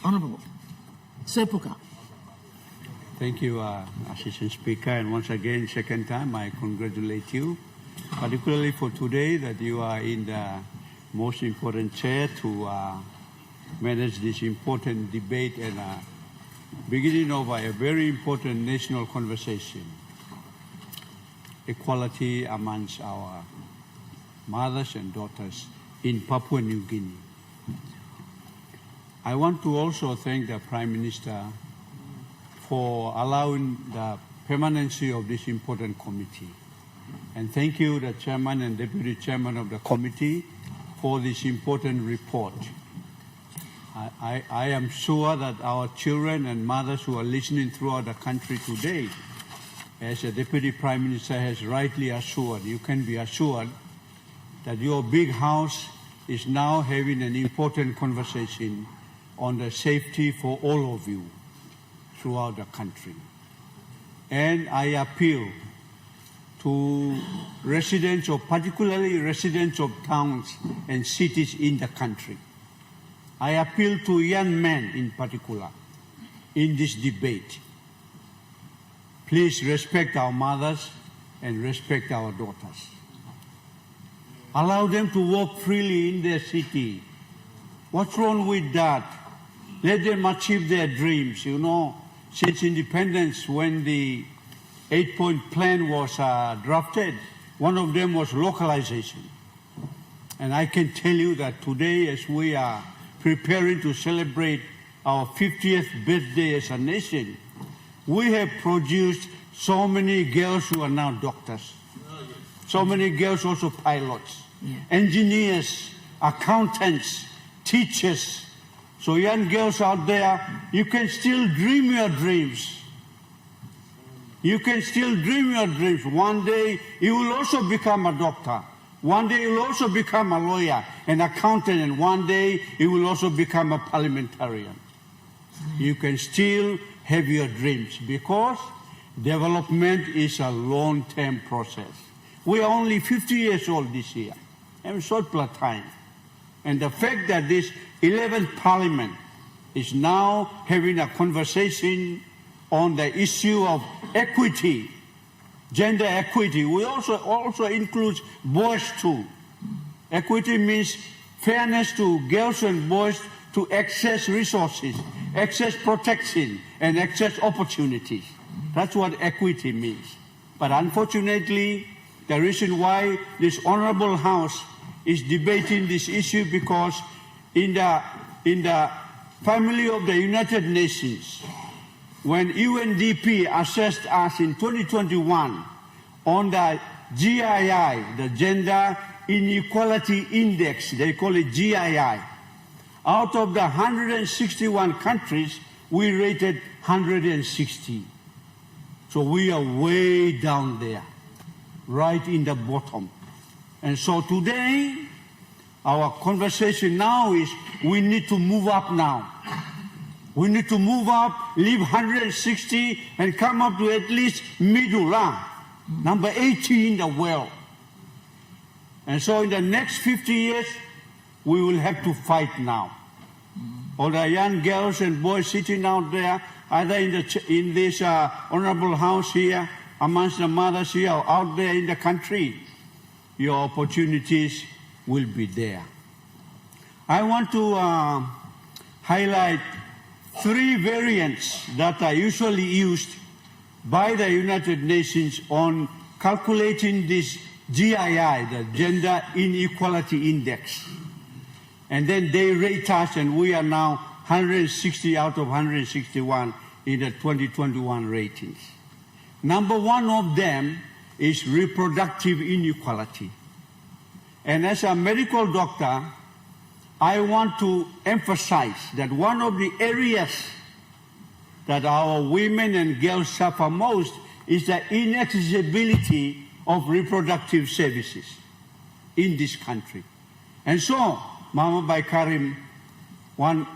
Honourable Sepuka. Thank you, Assistant Speaker, and once again, second time, I congratulate you, particularly for today that you are in the most important chair to manage this important debate and beginning of a very important national conversation. Equality amongst our mothers and daughters in Papua New Guinea. I want to also thank the Prime Minister for allowing the permanency of this important committee. And thank you, the Chairman and Deputy Chairman of the committee, for this important report. I am sure that our children and mothers who are listening throughout the country today, as the Deputy Prime Minister has rightly assured, you can be assured that your big house is now having an important conversation on the safety for all of you throughout the country. And I appeal to residents, or particularly residents of towns and cities in the country. I appeal to young men in particular in this debate. Please respect our mothers and respect our daughters. Allow them to walk freely in their city. What's wrong with that? Let them achieve their dreams. You know, since independence, when the 8-point plan was drafted, one of them was localization. And I can tell you that today, as we are preparing to celebrate our 50th birthday as a nation, we have produced so many girls who are now doctors, so many girls also pilots, engineers, accountants, teachers. So young girls out there, you can still dream your dreams. You can still dream your dreams. One day you will also become a doctor. One day you will also become a lawyer, an accountant, and one day you will also become a parliamentarian. You can still have your dreams, because development is a long-term process. We are only 50 years old this year, and short time. And the fact that this 11th Parliament is now having a conversation on the issue of equity, gender equity, we also includes boys too. Equity means fairness to girls and boys to access resources, access protection, and access opportunities. That's what equity means. But unfortunately, the reason why this honorable House is debating this issue, because in the family of the United Nations, when UNDP assessed us in 2021 on the GII, the Gender Inequality Index, they call it GII, out of the 161 countries, we rated 160. So we are way down there, right in the bottom. And so today, our conversation now is we need to move up now. We need to move up, leave 160 and come up to at least middle, number 80 in the world. And so in the next 50 years, we will have to fight now. All the young girls and boys sitting out there, either in this honorable house here, amongst the mothers here, or out there in the country, your opportunities will be there. I want to highlight 3 variants that are usually used by the United Nations on calculating this GII, the Gender Inequality Index. And then they rate us, and we are now 160 out of 161 in the 2021 ratings. Number 1 of them is reproductive inequality. And as a medical doctor, I want to emphasize that one of the areas that our women and girls suffer most is the inaccessibility of reproductive services in this country. And so, Mama by Karim, one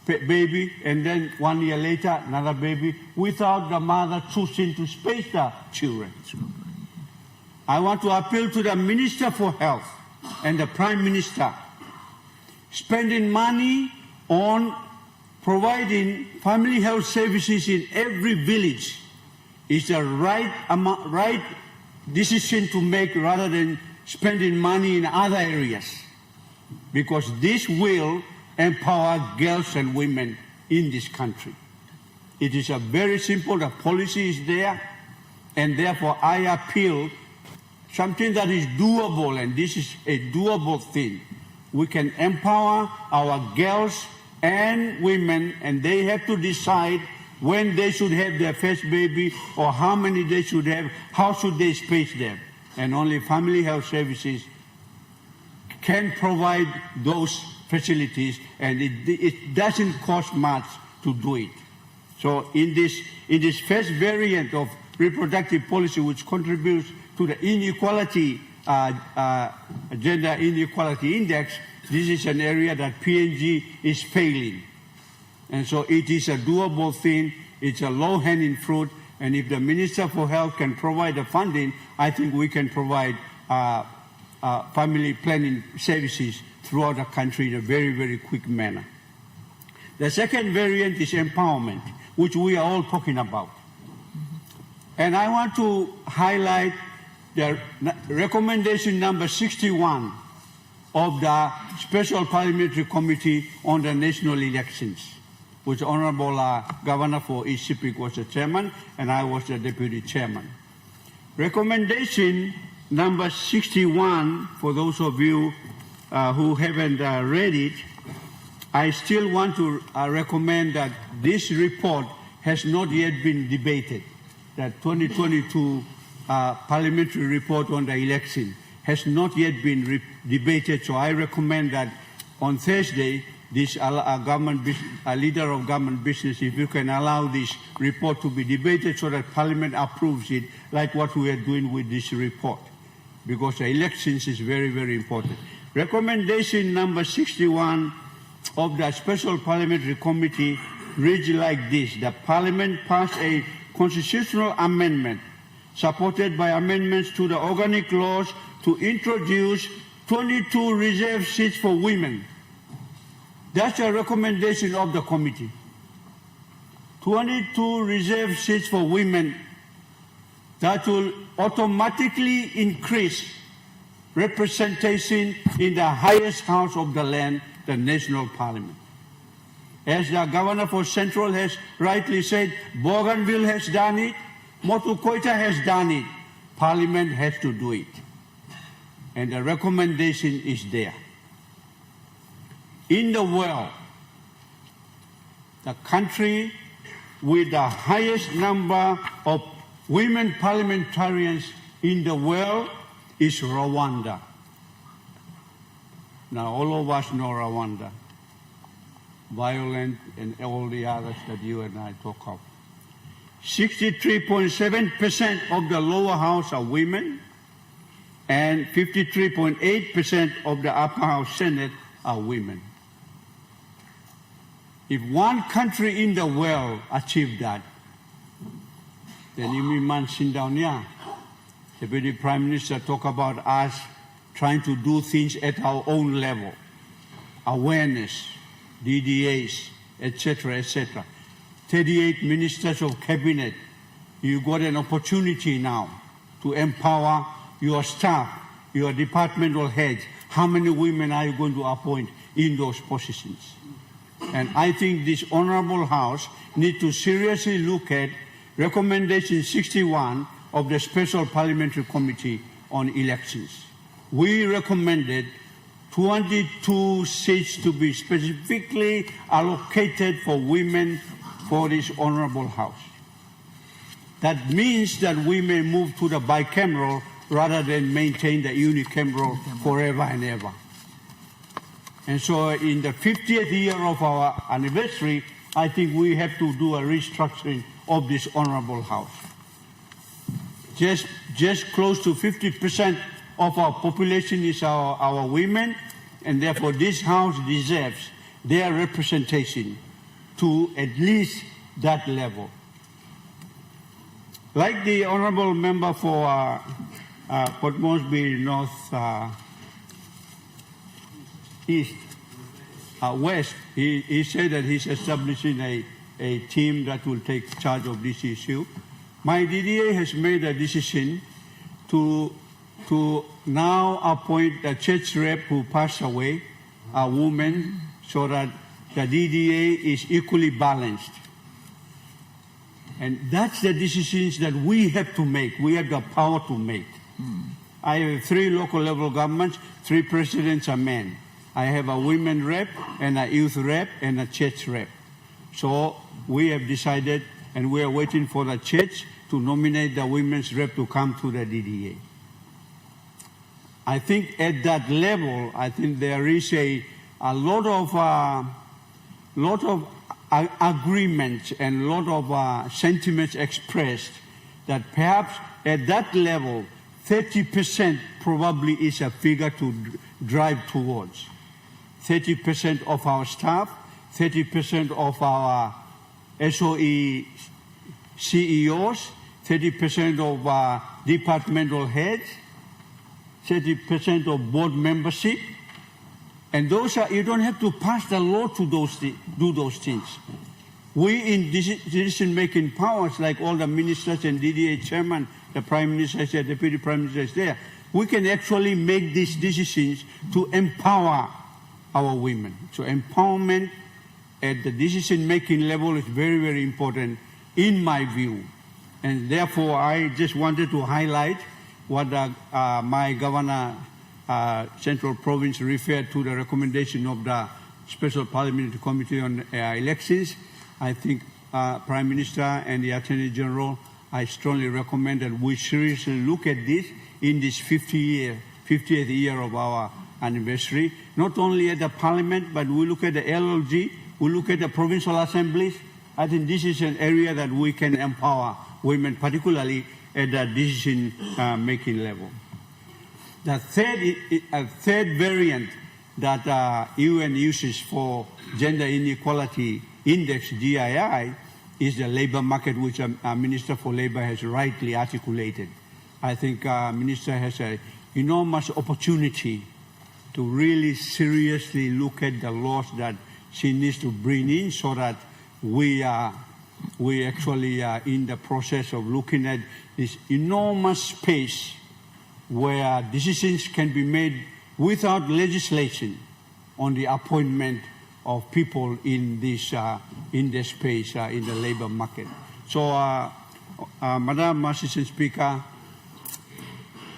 baby, and then 1 year later, another baby, without the mother choosing to space the children. I want to appeal to the Minister for Health and the Prime Minister. Spending money on providing family health services in every village is the right decision to make rather than spending money in other areas, because this will empower girls and women in this country. It is a very simple, the policy is there, and therefore I appeal something that is doable, and this is a doable thing. We can empower our girls and women, and they have to decide when they should have their first baby or how many they should have, how should they space them. And only family health services can provide those facilities, and it doesn't cost much to do it. So in this first variant of reproductive policy, which contributes to the inequality, gender inequality index, this is an area that PNG is failing. And so it is a doable thing, it's a low-hanging fruit, and if the Minister for Health can provide the funding, I think we can provide family planning services throughout the country in a very, very quick manner. The second variant is empowerment, which we are all talking about. And I want to highlight the recommendation number 61 of the Special Parliamentary Committee on the National Elections, which Honorable Governor for East Sepik was the chairman, and I was the deputy chairman. Recommendation number 61, for those of you who haven't read it, I still want to recommend that this report has not yet been debated. That 2022 parliamentary report on the election has not yet been debated, so I recommend that on Thursday, this leader of government business, if you can allow this report to be debated so that Parliament approves it, like what we are doing with this report, because the elections is very, very important. Recommendation number 61 of the Special Parliamentary Committee reads like this: the Parliament passed a constitutional amendment supported by amendments to the organic laws to introduce 22 reserve seats for women. That's a recommendation of the committee. 22 reserve seats for women that will automatically increase representation in the highest house of the land, the National Parliament. As the Governor for Central has rightly said, Bougainville has done it, Motu Koita has done it, Parliament has to do it. And the recommendation is there. In the world, the country with the highest number of women parliamentarians in the world is Rwanda. Now, all of us know Rwanda, violent and all the others that you and I talk of. 63.7% of the lower house are women, and 53.8% of the upper house Senate are women. If one country in the world achieved that, then you mean sit down here. The Prime Minister talk about us trying to do things at our own level. awareness, DDAs, etc., etc. 38 ministers of cabinet. You got an opportunity now to empower your staff, your departmental heads. How many women are you going to appoint in those positions? And I think this Honorable House needs to seriously look at Recommendation 61 of the Special Parliamentary Committee on Elections. We recommended 22 seats to be specifically allocated for women for this Honorable House. That means that we may move to the bicameral rather than maintain the unicameral forever and ever. And so in the 50th year of our anniversary, I think we have to do a restructuring of this Honorable House. Just close to 50% of our population is our women, and therefore this House deserves their representation to at least that level. Like the Honorable Member for Port Moresby North East, West, he said that he's establishing a team that will take charge of this issue. My DDA has made a decision to now appoint a church rep who passed away, a woman, so that the DDA is equally balanced. And that's the decisions that we have to make. We have the power to make. I have 3 local level governments, 3 presidents are men. I have a women rep and a youth rep and a church rep. So we have decided, and we are waiting for the church to nominate the women's rep to come to the DDA. I think at that level, I think there is a lot of agreements and a lot of sentiments expressed that perhaps at that level, 30% probably is a figure to drive towards. 30% of our staff, 30% of our SOE CEOs, 30% of departmental heads, 30% of board membership. And those are, you don't have to pass the law to do those things. We in decision-making powers, like all the ministers and DDA chairman, the prime minister is there, deputy prime minister is there, we can actually make these decisions to empower our women. So empowerment at the decision-making level is very, very important in my view. And therefore, I just wanted to highlight what my governor Central Province referred to, the recommendation of the Special Parliamentary Committee on Elections. I think Prime Minister and the Attorney General, I strongly recommend that we seriously look at this in this 50th year of our anniversary. Not only at the Parliament, but we look at the LLG, we look at the provincial assemblies. I think this is an area that we can empower women, particularly at the decision-making level. The third variant that UN uses for gender inequality index, GII, is the labor market, which our Minister for Labor has rightly articulated. I think Minister has an enormous opportunity to really seriously look at the laws that she needs to bring in, so that we actually are in the process of looking at this enormous space where decisions can be made without legislation on the appointment of people in this space, in the labor market. So, Madam Assistant Speaker,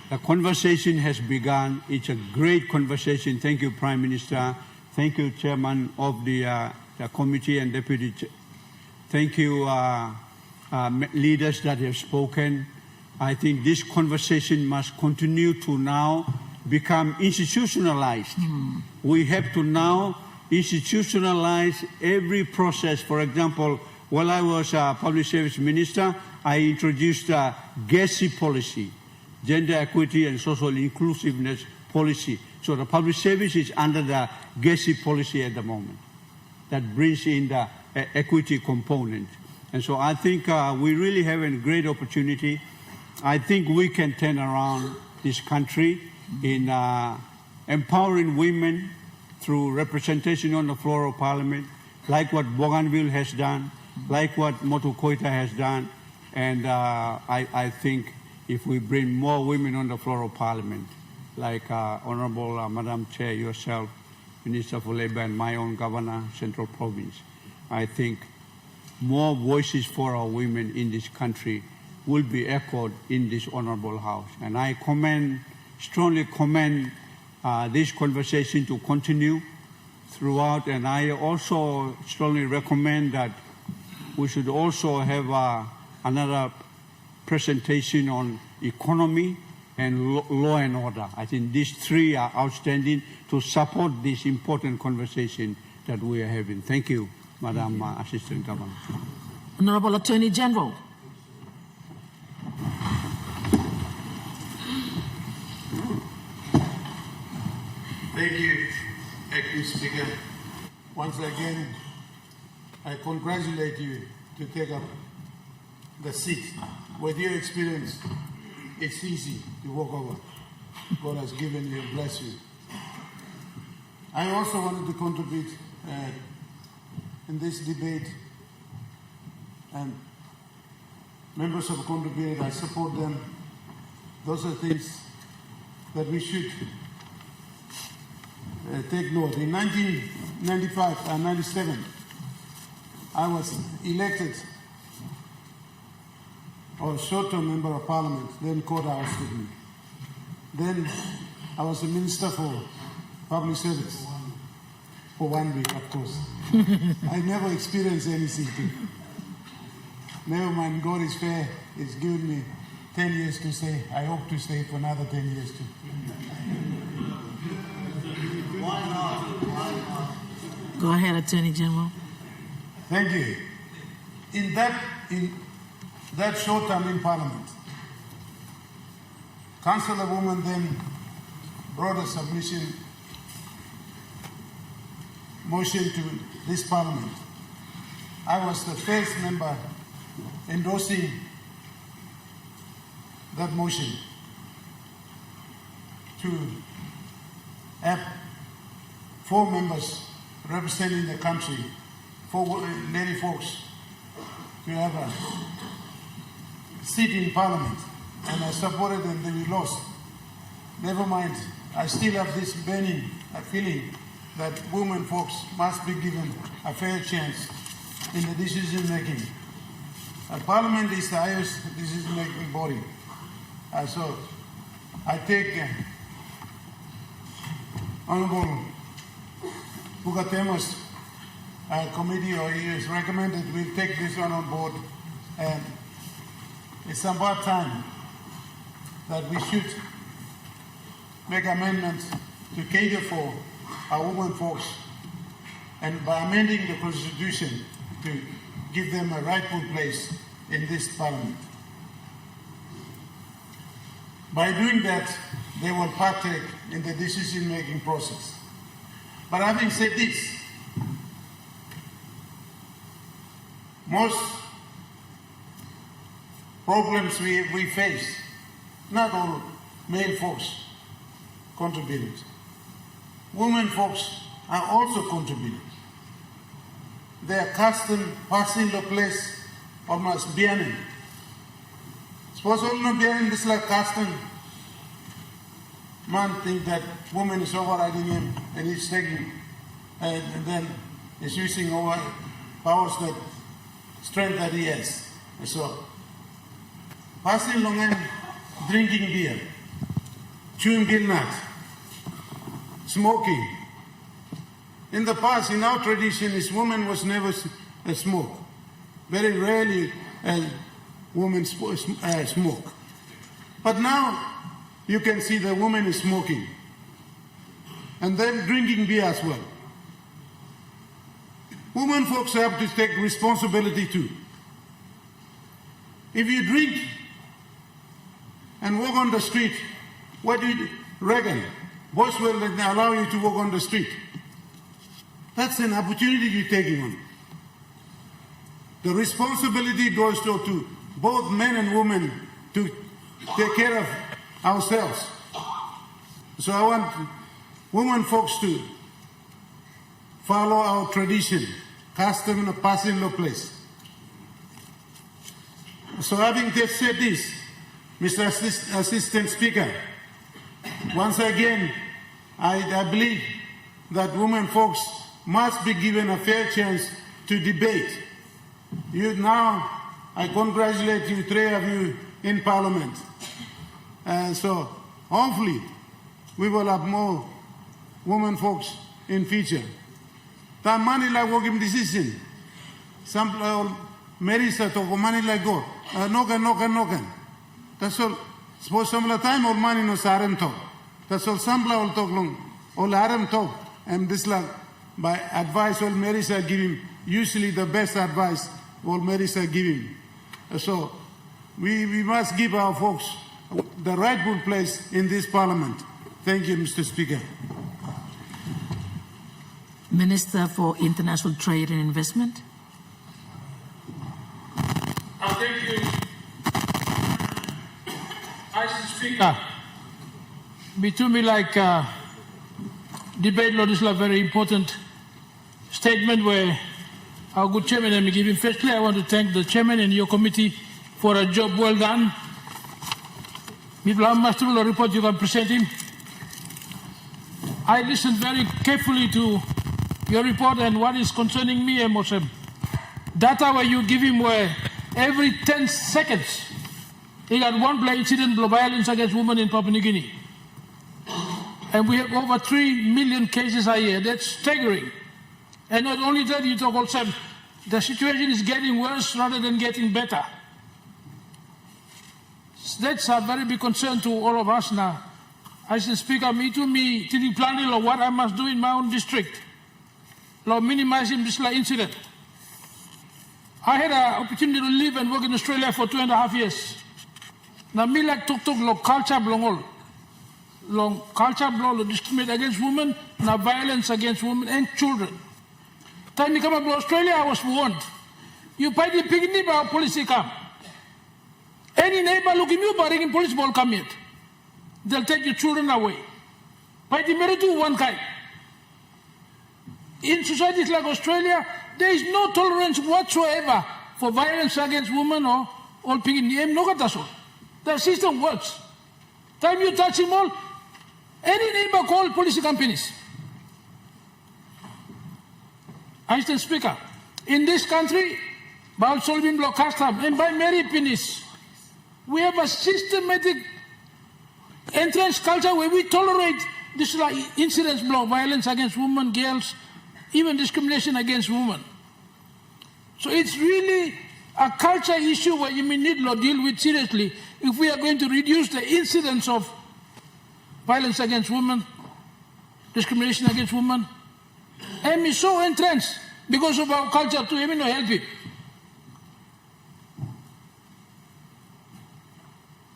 the conversation has begun. It's a great conversation. Thank you, Prime Minister. Thank you, Chairman of the committee and Deputy. Thank you, leaders that have spoken. I think this conversation must continue to now become institutionalized. We have to now institutionalize every process. For example, while I was Public Service Minister, I introduced a GESI policy, Gender Equity and Social Inclusiveness Policy. So the public service is under the GESI policy at the moment. That brings in the equity component. And so I think we really have a great opportunity. I think we can turn around this country in empowering women, through representation on the floor of Parliament, like what Bougainville has done, like what Motu Koita has done. And I think if we bring more women on the floor of Parliament, like Honorable Madam Chair, yourself, Minister for Labour, and my own Governor, Central Province, I think more voices for our women in this country will be echoed in this Honorable House. And I strongly commend this conversation to continue throughout, and I also strongly recommend that we should also have another presentation on economy and law and order. I think these three are outstanding to support this important conversation that we are having. Thank you, Madam Assistant Governor. Honorable Attorney General. Thank you, Acting Speaker. Once again, I congratulate you to take up the seat. With your experience, it's easy to walk over. God has given you, bless you. I also wanted to contribute in this debate, and members have contributed. I support them. Those are things that we should take note. In 1995 and 97, I was elected or short-term member of Parliament, then courthouse with me. Then I was a Minister for Public Service for 1 week, of course. I never experienced anything. Never mind, God is fair. He's given me 10 years to stay. I hope to stay for another 10 years too. Go ahead, Attorney General. Thank you. In that short time in Parliament, Councillorwoman then brought a submission motion to this Parliament. I was the first member endorsing that motion to have 4 members representing the country, 4 lady folks, to have a seat in Parliament. And I supported them, then we lost. Never mind, I still have this burning feeling that women folks must be given a fair chance in the decision making. Parliament is the highest decision making body. So I take Honorable Pugatema's committee, or he has recommended we take this one on board, and it's about time that we should make amendments to cater for our women folks, and by amending the Constitution to give them a rightful place in this Parliament. By doing that, they will partake in the decision-making process. But having said this, most problems we face, not all male folks contributed. Women folks are also contributing. Their custom passing the place almost bianin. Suppose only bianin this like custom. Man think that woman is overriding him and he's taking, and then he's using over powers that strength that he has. So passing long and drinking beer, chewing gill nut, smoking. In the past, in our tradition, this woman was never smoke. Very rarely women smoke. But now you can see the woman is smoking, and then drinking beer as well. Women folks have to take responsibility too. If you drink and walk on the street, what do you reckon? Boys will allow you to walk on the street. That's an opportunity you're taking on. The responsibility goes to both men and women to take care of ourselves. So I want women folks to follow our tradition, custom in a passing law place. So having said this, Mr. Assistant Speaker, once again, I believe that women folks must be given a fair chance to debate. I congratulate you, three of you in Parliament. So hopefully we will have more women folks in future. The money like working decision. Some Marisa to money like go. Nokan. That's all. Suppose some of the time all money no saram talk. That's all. Some all talk long. All aram talk. And this like by advice all Marisa give him. Usually the best advice all Marisa give him. So we must give our folks the rightful place in this Parliament. Thank you, Mr. Speaker. Minister for International Trade and Investment. Thank you, Mr. Speaker. Between me like debate law, this is a very important statement where our good chairman and me giving. Firstly, I want to thank the chairman and your committee for a job well done. Master will report you can present him. I listened very carefully to your report and what is concerning me and Mosem. Data where you give him where every 10 seconds he got one incident of violence against women in Papua New Guinea. And we have over 3 million cases a year. That's staggering. And not only that, you talk also, the situation is getting worse rather than getting better. That's a very big concern to all of us now. As the Speaker, me planning of what I must do in my own district. Minimizing this incident. I had an opportunity to live and work in Australia for 2.5 years. Now, me like talk culture belong all. Culture belong discriminate against women, now violence against women and children. Time me come up to Australia, I was warned. You buy the picnic, our policy come. Any neighbor look at you, but in police ball come yet. They'll take your children away. By the merit to one kind. In societies like Australia, there is no tolerance whatsoever for violence against women or picnic. No got the system works. Time you touch him all, any neighbor call police companies. Mr. Speaker, in this country, by solving block custom and by Mary Pinis, we have a systematic entrance culture where we tolerate this incidents block violence against women, girls, even discrimination against women. So it's really a culture issue where you may need to deal with seriously if we are going to reduce the incidence of violence against women, discrimination against women. And it's so entrenched because of our culture to even help it.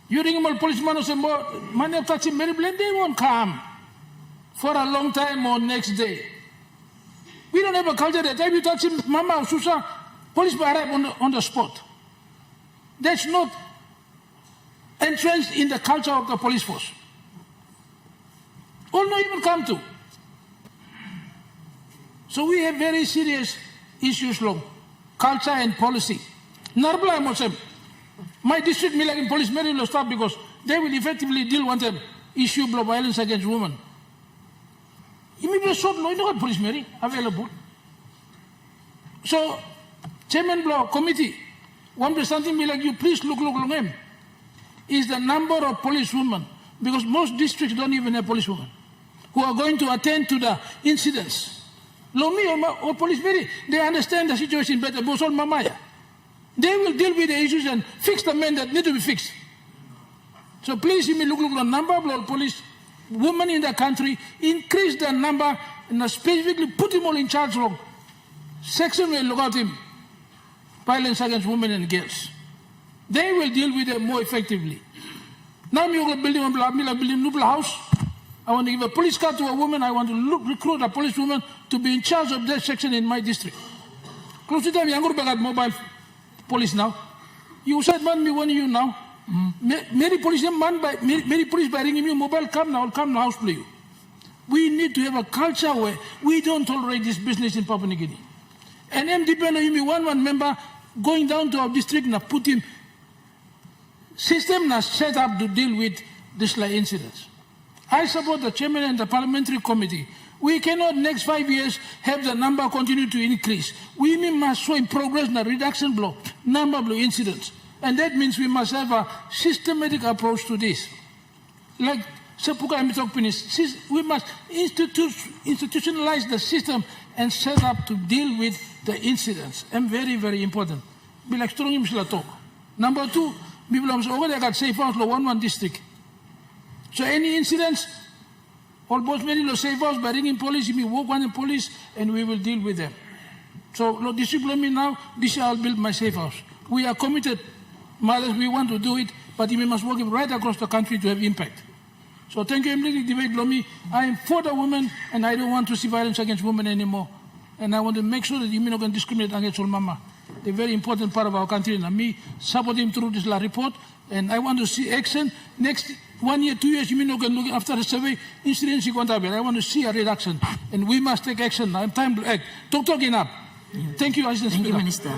You ring a policeman or say, money of touching Mary Blend, they won't come for a long time or next day. We don't have a culture that time you touch him, Mama or Susa, police will arrive on the spot. That's not entrenched in the culture of the police force. Or not even come to. So we have very serious issues long, culture and policy. Narbla Mosem, my district Milagan police Mary will stop because they will effectively deal with the issue of violence against women. Immediately short no, you police Mary available. So, Chairman Block Committee, one something me like you please look him. Is the number of policewomen, because most districts don't even have policewomen, who are going to attend to the incidents. Lomi or police Mary, they understand the situation better, but all Mamaya. They will deal with the issues and fix the men that need to be fixed. So please, you may look the number of police women in the country, increase the number, and specifically put them all in charge of section will look at him, violence against women and girls. They will deal with them more effectively. Now we are building a new house. I want to give a police car to a woman. I want to recruit a policewoman to be in charge of that section in my district. Close to them, I'm going to get mobile police now. You said, man, me want you now. Many police man by many police by ringing you mobile. Come now, I'll come now house play you. We need to have a culture where we don't tolerate this business in Papua New Guinea. And MDP one member going down to our district and put him system na set up to deal with this like incidents. I support the chairman and the parliamentary committee. We cannot next 5 years have the number continue to increase. We must show progress in the reduction block, number of incidents. And that means we must have a systematic approach to this. Like Sepuka we must institutionalize the system and set up to deal with the incidents. And very, very important. Be like strong talk. Number two, people already got safe house law 1 district. So any incidents, all both many law safe house by ringing police, we walk on the police and we will deal with them. So law discipline me now, this I'll build my safe house. We are committed, mothers, we want to do it, but we must work right across the country to have impact. So thank you, Emily Debate Lomi. I am for the women and I don't want to see violence against women anymore. And I want to make sure that you not going to discriminate against all mama. They're a very important part of our country. And me support him through this report. And I want to see action. Next 1 year, 2 years, you not going to look after the survey, incidents you want to have. I want to see a reduction. And we must take action now. Time to act. Talk enough. Thank you, Assistant Speaker. Thank you, Minister.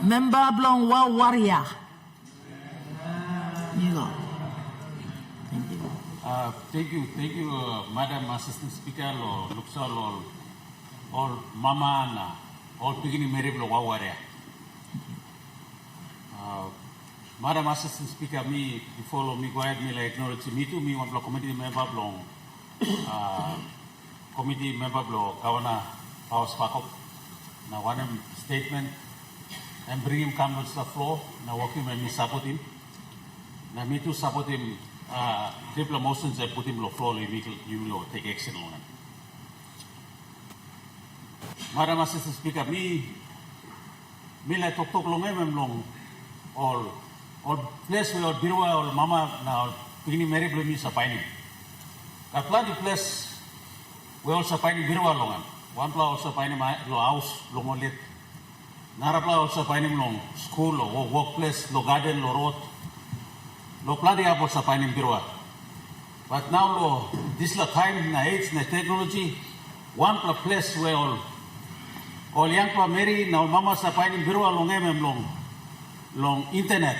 Member Blong Wa Warrior. You go. Thank you, Madam Assistant Speaker, Luxal, all Mama, all beginning Meriblo Wawarea. Madam Assistant Speaker, me, before me, go ahead, me, like, acknowledge me too, me, one block committee member, Blong, committee member, Blong, Governor, Power Sparkle, now one statement, and bring him come to the floor, now walk him and me support him. Now me too support him. Triple motions I put him on the floor, you will take action on it. Madam Assistant Speaker, me like talk long, all place where Birwa or Mama now beginning Mary Bloom is a piney. That plenty place we also piney Birwa long. One plow also piney my house long lit. Narapla also piney long school or workplace, lo garden, lo road. Lo plenty apple sa piney Birwa. But now lo this la time na age na technology one place where all young pa Mary now Mama sa piney Birwa long long internet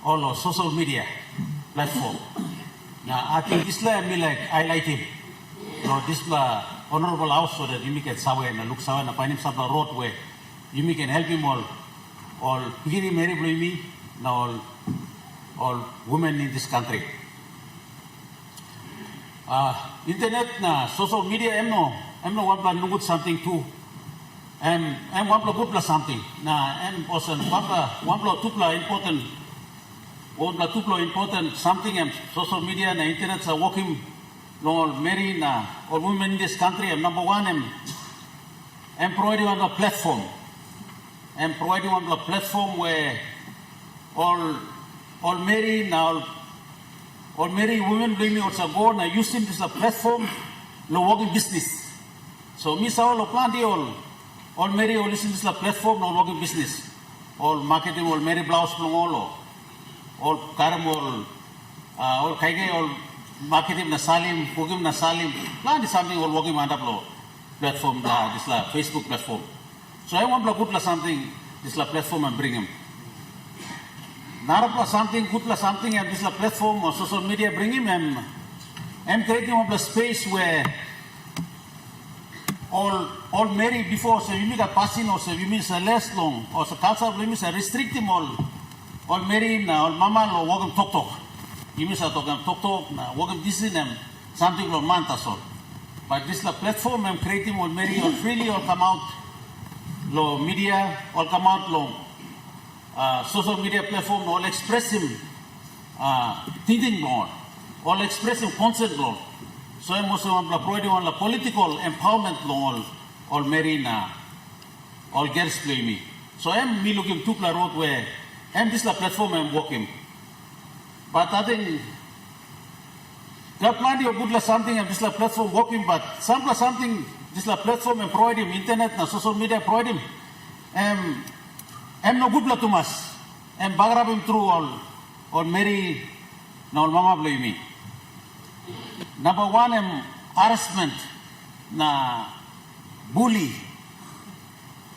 or social media platform. Now I think this la me like I like him. No, this la honorable house so that you can sawe na look sawe na piney sa road where you can help him all beginning Mary Bloom now all women in this country. Internet na social media em no one plan nungut something too. Em one plan good plus something. Na em also one plan two plan important. One plan two plan important something em social media na internet are working no many na all women in this country. Number one em providing one platform. Em providing one platform where all married now, all married women bring me also go now using this platform, no working business. So me saw all plenty all married all listen this platform, no working business. All marketing, all married blouse, no all karam all kaige all marketing na salim, cooking na salim, plenty something all working on that platform this Facebook platform. So I want to put something this platform and bring him. Not plus something, good plus something, and this platform or social media bring him and creating a space where all married before so you make a passing or so you miss a less long or so culture of limits are restricting all married now all mama or walking talk. You miss a talk now walking this in them something like mantas all. But this platform I'm creating all married all freely all come out low media all come out long. Social media platform all express him thinking more, all express him concept law. So I'm also providing on the political empowerment law all marina, all girls play me. So I'm me looking to the road where I'm this platform I'm working. But I think got plenty of good something and this platform working, but something this platform and provide him internet and social media provide him. I'm no good to mas. I'm bagrab him through all Mary, now Mama blame me. Number one, harassment na bully.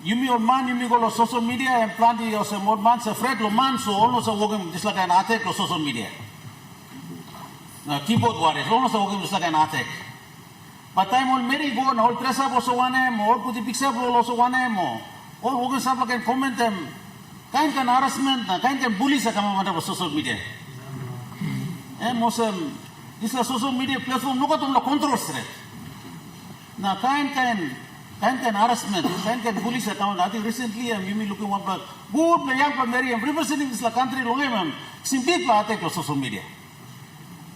Yumi or man, yumi go to social media and plenty of some more man, afraid of man, so almost a walking just like an attack on social media. Now, keyboard warriors, almost a walking just like an attack. But time on Mary go and all dress up also one M, or put the picture also one M, or all walking up like and comment them. Kind of harassment, kind of bullies that come on social media. And most this is a social media platform, look at them the control threat. Now, kind harassment, kind bullies that come on. I think recently, you may look at one blood. Good, young Mary, and representing this country, long, simply attack on social media.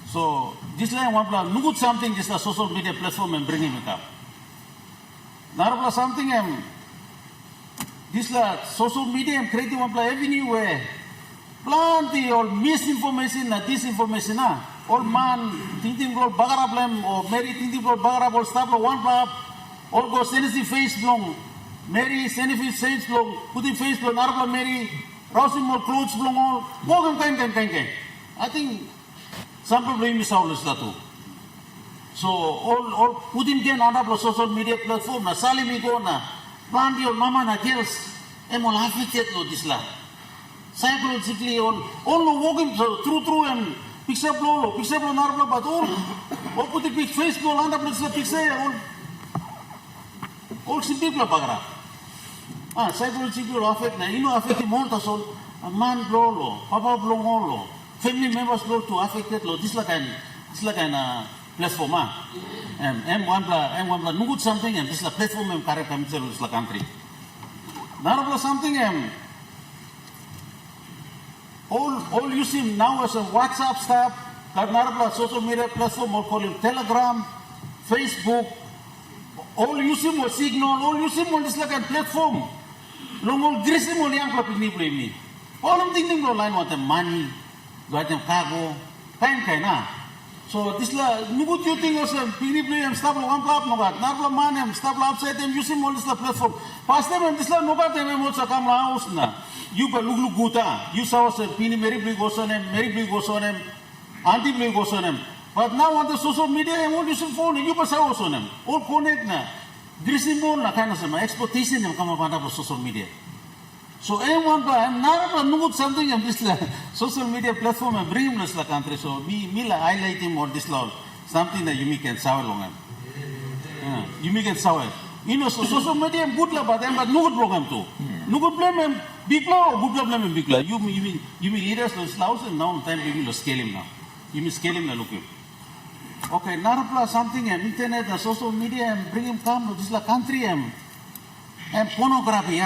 So, this line one blood, look at something, this is a social media platform and bringing it up. Now, something, this social media and creating one avenue where plenty or misinformation, disinformation, all man thinking about bagarab or Mary thinking about bagarab or stuff or one blab, all go sensitive face long, Mary sensitive face long, putting face long, Arab Mary, rousing more clothes long, all walking kind. I think some people miss out this too. So all putting again on the social media platform, na salimi go na. Plenty of mama na girls, emol affected lo this la. Psychologically, all walking through and picture blow, narrow, but all put the big face blow, land up the picture, all simple bagra. Psychologically affect na, affect more so a man blow, papa blow all, family members blow to affected lo. This like an platform, and one no good something, and this is a platform and correct this la country. Now something all using now as a WhatsApp stuff, that social media platform, or call him Telegram, Facebook, all using more Signal, all using more this like a platform. Long all greasy more young people me. All I'm thinking of line want the money, got them cargo, kind. So this la nugut you think also PDP and stuff one club no got not man and stuff outside them using all this platform. Past them and this la no got them also come house na. You but look guta. You saw us Pini Mary Blue goes on him, Mary Blue goes on him, Auntie Blue goes on him. But now on the social media and all using phone you pass house on him. All connect na. Greasy more na kind of some exploitation them come up on social media. So everyone, I'm not know something of this social media platform and bring this la country. So me highlight him or this law something that you can sour long him. You can sour. So social media good la but no good program too. No good blame him big law or good blame him big law. You mean leaders those laws and now time we will scale him now. You mean scale him now look him. Okay, now something and internet and social media and bring him come to this la country and pornography,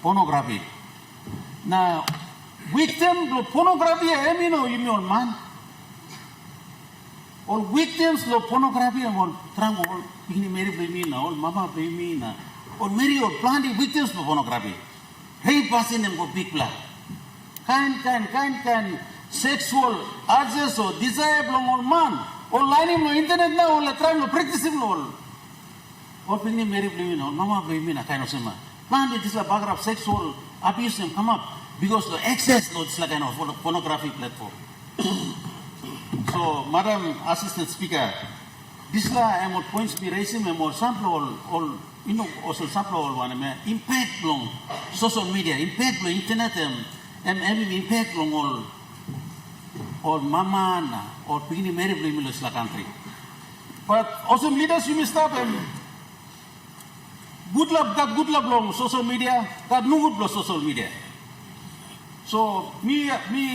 pornography. Now, victims of pornography, you mean man. All victims of pornography, or Trango, Mary Blamina, or Mama Blamina, or Mary or plenty victims of pornography. Rape passing them for big blood. Kind, sexual urges or desire from man. Or lining no internet now, or trying to practice him all. Or bringing Mary Blamina, or Mama Blamina, kind of similar. Man, this is a bugger of sexual abuse and come up because the access to this like kind of pornography platform. So, Madam Assistant Speaker, this law I am points be raising and more sample all also sample all one impact long social media, impact long internet and impact long all mama or beginning Mary Blamilus la country. But also leaders you may stop good luck long social media, got no good social media. So me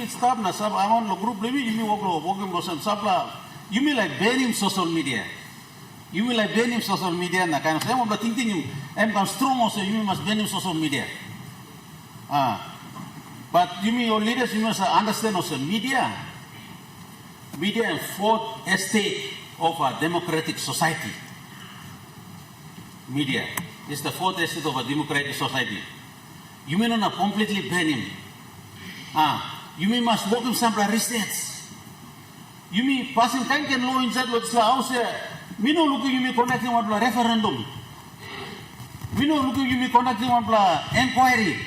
stop na sab I want group maybe you walking sabla you mean like banning social media. You mean like banning social media na kind of I'm thinking you am strong also you must ban social media. But you mean your leaders you must understand also media and fourth estate of a democratic society. Media is the fourth estate of a democratic society. You may not completely ban him. You may must work in some resistance. You may passing kind of law inside what's the house. Me no looking you may conducting one referendum. Me no looking you may conducting one inquiry.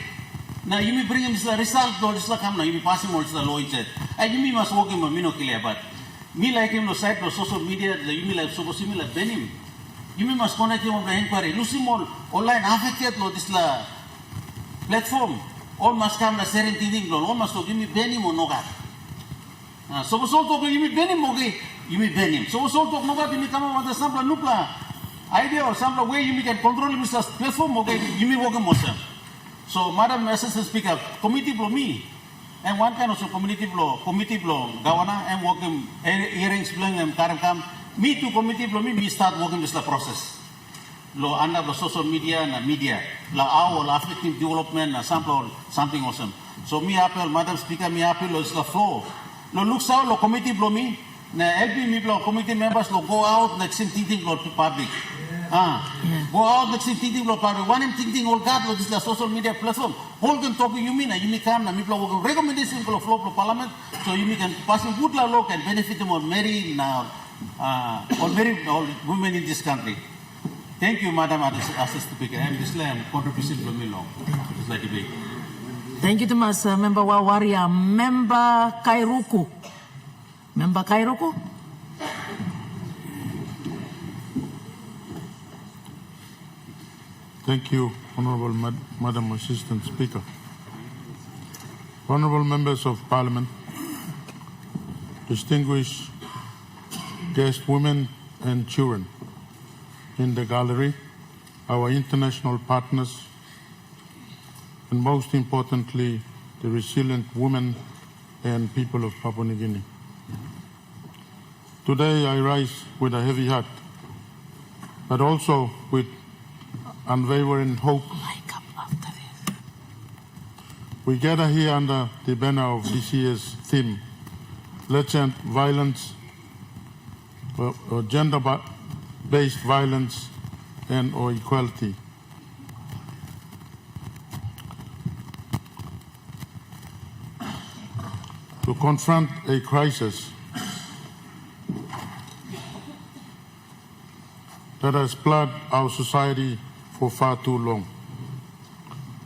Now you may bring him the result or this come now you may passing what's the law inside. And you may must work him a mino clear but Me like him no site no social media, the you like so similar benim. You must connect him on the inquiry. Lusimol online affected lo this la platform. All must come na sharing TV lo. All must give me benim or nogat. So was all talk you me benim okay. You me benim. So was all talk nogat you me come with the sample nukla idea or some way you can control Mr. platform okay. You me work most. So Madam Assistant Speaker, committee blow me. And one kind of committee blow, governor, and working hearings, blowing and karam. Me to committee blow me start working this process. Lo under the social media and media, la our affecting development and sample something awesome. So me appeal, Madam Speaker, me appeal is the floor. Lo looks out lo committee blow me, na help me blow committee members lo go out next thinking lo to public. Go out next thinking lo public. One thinking all God lo this la social media platform. Hold them talking you mean you me come na me blow recommendation lo floor to parliament so you me can pass good law can benefit them on marry now on married all women in this country. Thank you, Madam Assistant Speaker. And this land contribution from me long. It's like debate. Thank you, Thomas. Member Wawaria. Member Kairuku. Member Kairuku. Thank you, Honourable Madam Assistant Speaker. Honourable Members of Parliament, distinguished guests, women and children in the gallery, our international partners, and most importantly, the resilient women and people of Papua New Guinea. Today I rise with a heavy heart, but also with unwavering hope. We gather here under the banner of this year's theme, Let's End Violence, or gender-based violence and or equality. To confront a crisis that has plagued our society for far too long.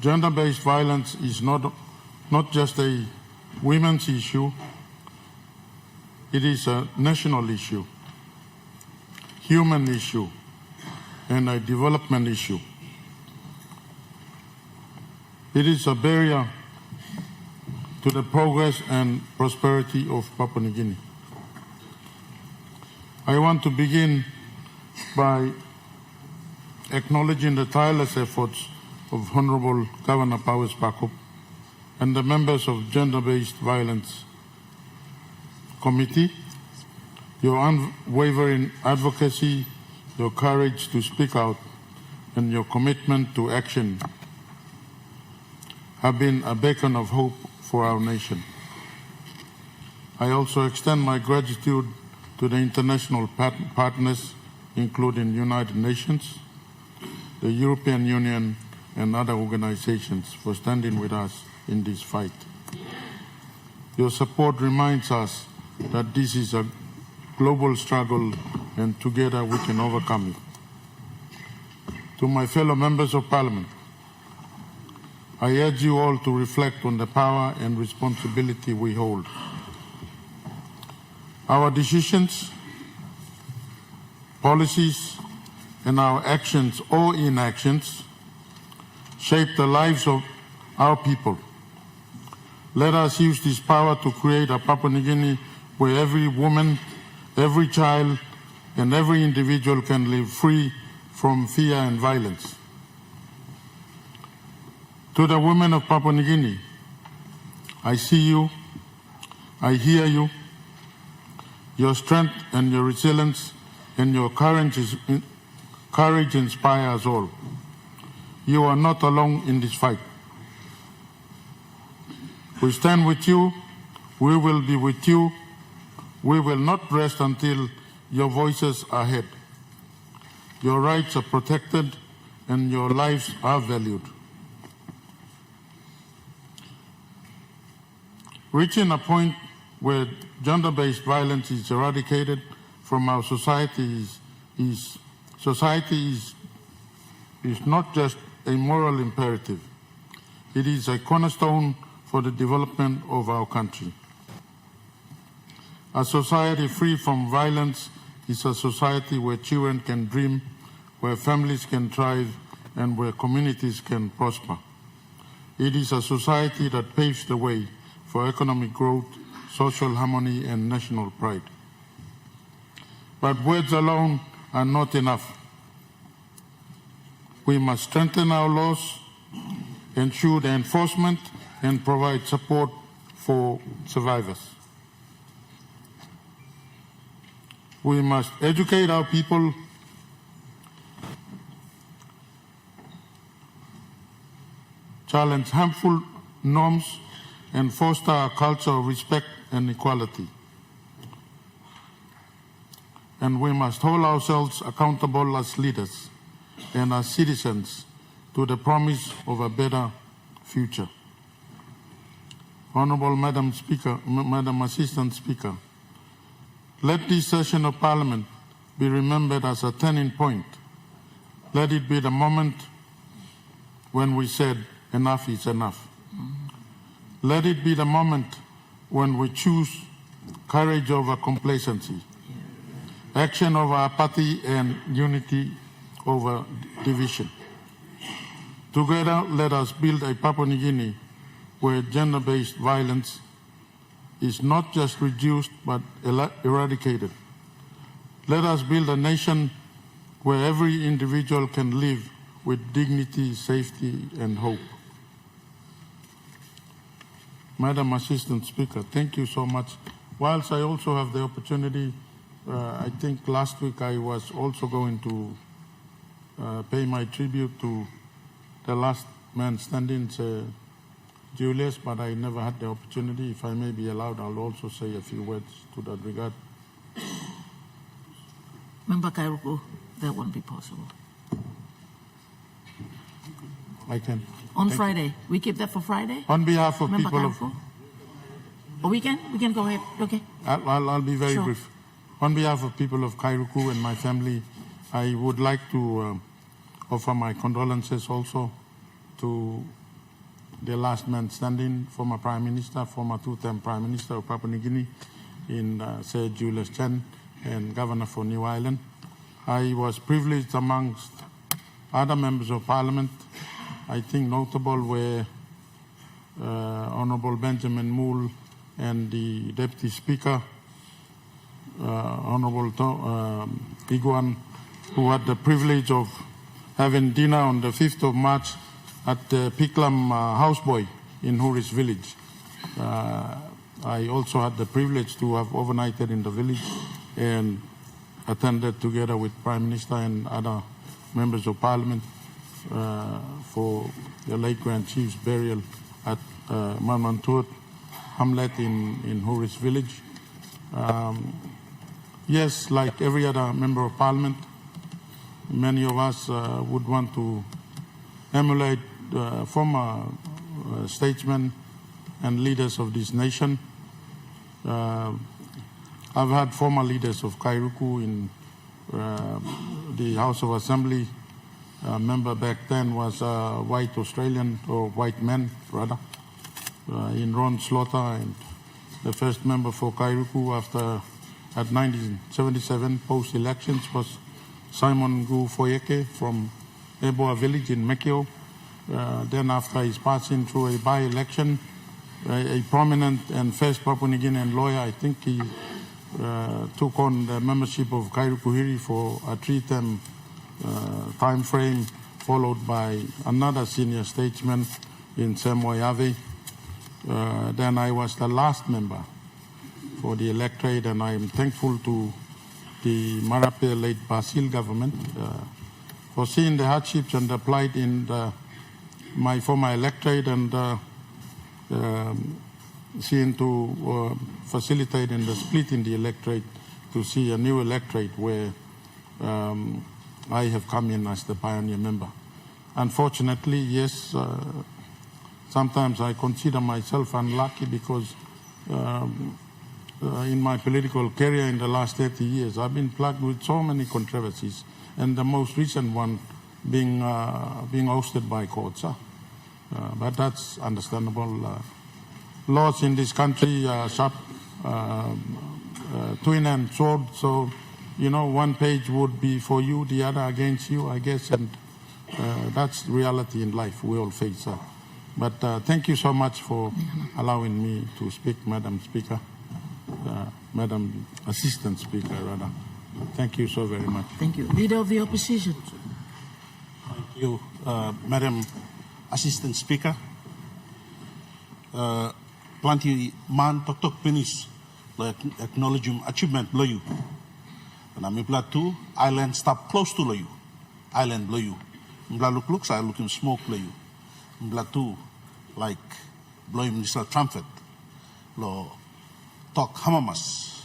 Gender-based violence is not just a women's issue, it is a national issue, human issue, and a development issue. It is a barrier to the progress and prosperity of Papua New Guinea. I want to begin by acknowledging the tireless efforts of Honourable Governor Powers Pakup and the members of Gender-Based Violence Committee. Your unwavering advocacy, your courage to speak out, and your commitment to action have been a beacon of hope for our nation. I also extend my gratitude to the international partners, including United Nations, the European Union, and other organizations for standing with us in this fight. Your support reminds us that this is a global struggle and together we can overcome it. To my fellow members of Parliament, I urge you all to reflect on the power and responsibility we hold. Our decisions, policies, and our actions or inactions shape the lives of our people. Let us use this power to create a Papua New Guinea where every woman, every child, and every individual can live free from fear and violence. To the women of Papua New Guinea, I see you, I hear you. Your strength and your resilience and your courage inspire us all. You are not alone in this fight. We stand with you, we will be with you. We will not rest until your voices are heard, your rights are protected, and your lives are valued. Reaching a point where gender-based violence is eradicated from our society is not just a moral imperative. It is a cornerstone for the development of our country. A society free from violence is a society where children can dream, where families can thrive, and where communities can prosper. It is a society that paves the way for economic growth, social harmony, and national pride. But words alone are not enough. We must strengthen our laws, ensure the enforcement, and provide support for survivors. We must educate our people, challenge harmful norms, and foster a culture of respect and equality. And we must hold ourselves accountable as leaders and as citizens to the promise of a better future. Honorable Madam Speaker, Madam Assistant Speaker, let this session of Parliament be remembered as a turning point. Let it be the moment when we said enough is enough. Let it be the moment when we choose courage over complacency, action over apathy, and unity over division. Together, let us build a Papua New Guinea where gender-based violence is not just reduced but eradicated. Let us build a nation where every individual can live with dignity, safety, and hope. Madam Assistant Speaker, thank you so much. Whilst I also have the opportunity, I think last week I was also going to pay my tribute to the last man standing, Julius, but I never had the opportunity. If I may be allowed, I'll also say a few words to that regard. Member Kairuku, that won't be possible. I can. On Friday. We keep that for Friday? On behalf of Member people of... Kairuku? Oh, we can go ahead. Okay. I'll be very Sure. brief. On behalf of people of Kairuku and my family, I would like to offer my condolences also to the last man standing, former Prime Minister, former two-term Prime Minister of Papua New Guinea, in Sir Julius Chen, and Governor for New Ireland. I was privileged amongst other members of Parliament. I think notable were Honourable Benjamin Moole and the Deputy Speaker, Honourable Iguan, who had the privilege of having dinner on the 5th of March at the Piklam houseboy in Huris village. I also had the privilege to have overnighted in the village and attended together with Prime Minister and other members of Parliament for the late Grand Chief's burial at Manmantuat Hamlet in Huris village. Yes, like every other member of Parliament, many of us would want to emulate former statesmen and leaders of this nation. I've had former leaders of Kairuku in the House of Assembly. A member back then was a white Australian, or white man rather, in Ron Slaughter, and the first member for Kairuku at 1977 post-elections was Simon Gu Foyeke from Eboa village in Mekio. Then after his passing through a by-election, a prominent and first Papua New Guinean lawyer, I think he took on the membership of Kairuku Hiri for a 3-term time frame, followed by another senior statesman in Samoy Ave. Then I was the last member for the electorate, and I am thankful to the Marape late Basil government for seeing the hardships and the plight in my former electorate, and seeing to facilitate in the split in the electorate to see a new electorate where I have come in as the pioneer member. Unfortunately, yes, sometimes I consider myself unlucky because in my political career in the last 30 years, I've been plagued with so many controversies, and the most recent one being hosted by courts. But that's understandable. Laws in this country are sharp, twin and sword, so one page would be for you, the other against you, I guess, and that's reality in life. We all face that. But thank you so much for allowing me to speak, Madam Speaker, Madam Assistant Speaker, rather. Thank you so very much. Thank you. Leader of the Opposition. Thank you, Madam Assistant Speaker. Plenty man tok finish acknowledge achievement below you. And I'm too, island stop close to you. Island below you. Looks I looking smoke below you. Too, like blow Mr. Trumpet. Lo talk hamamas.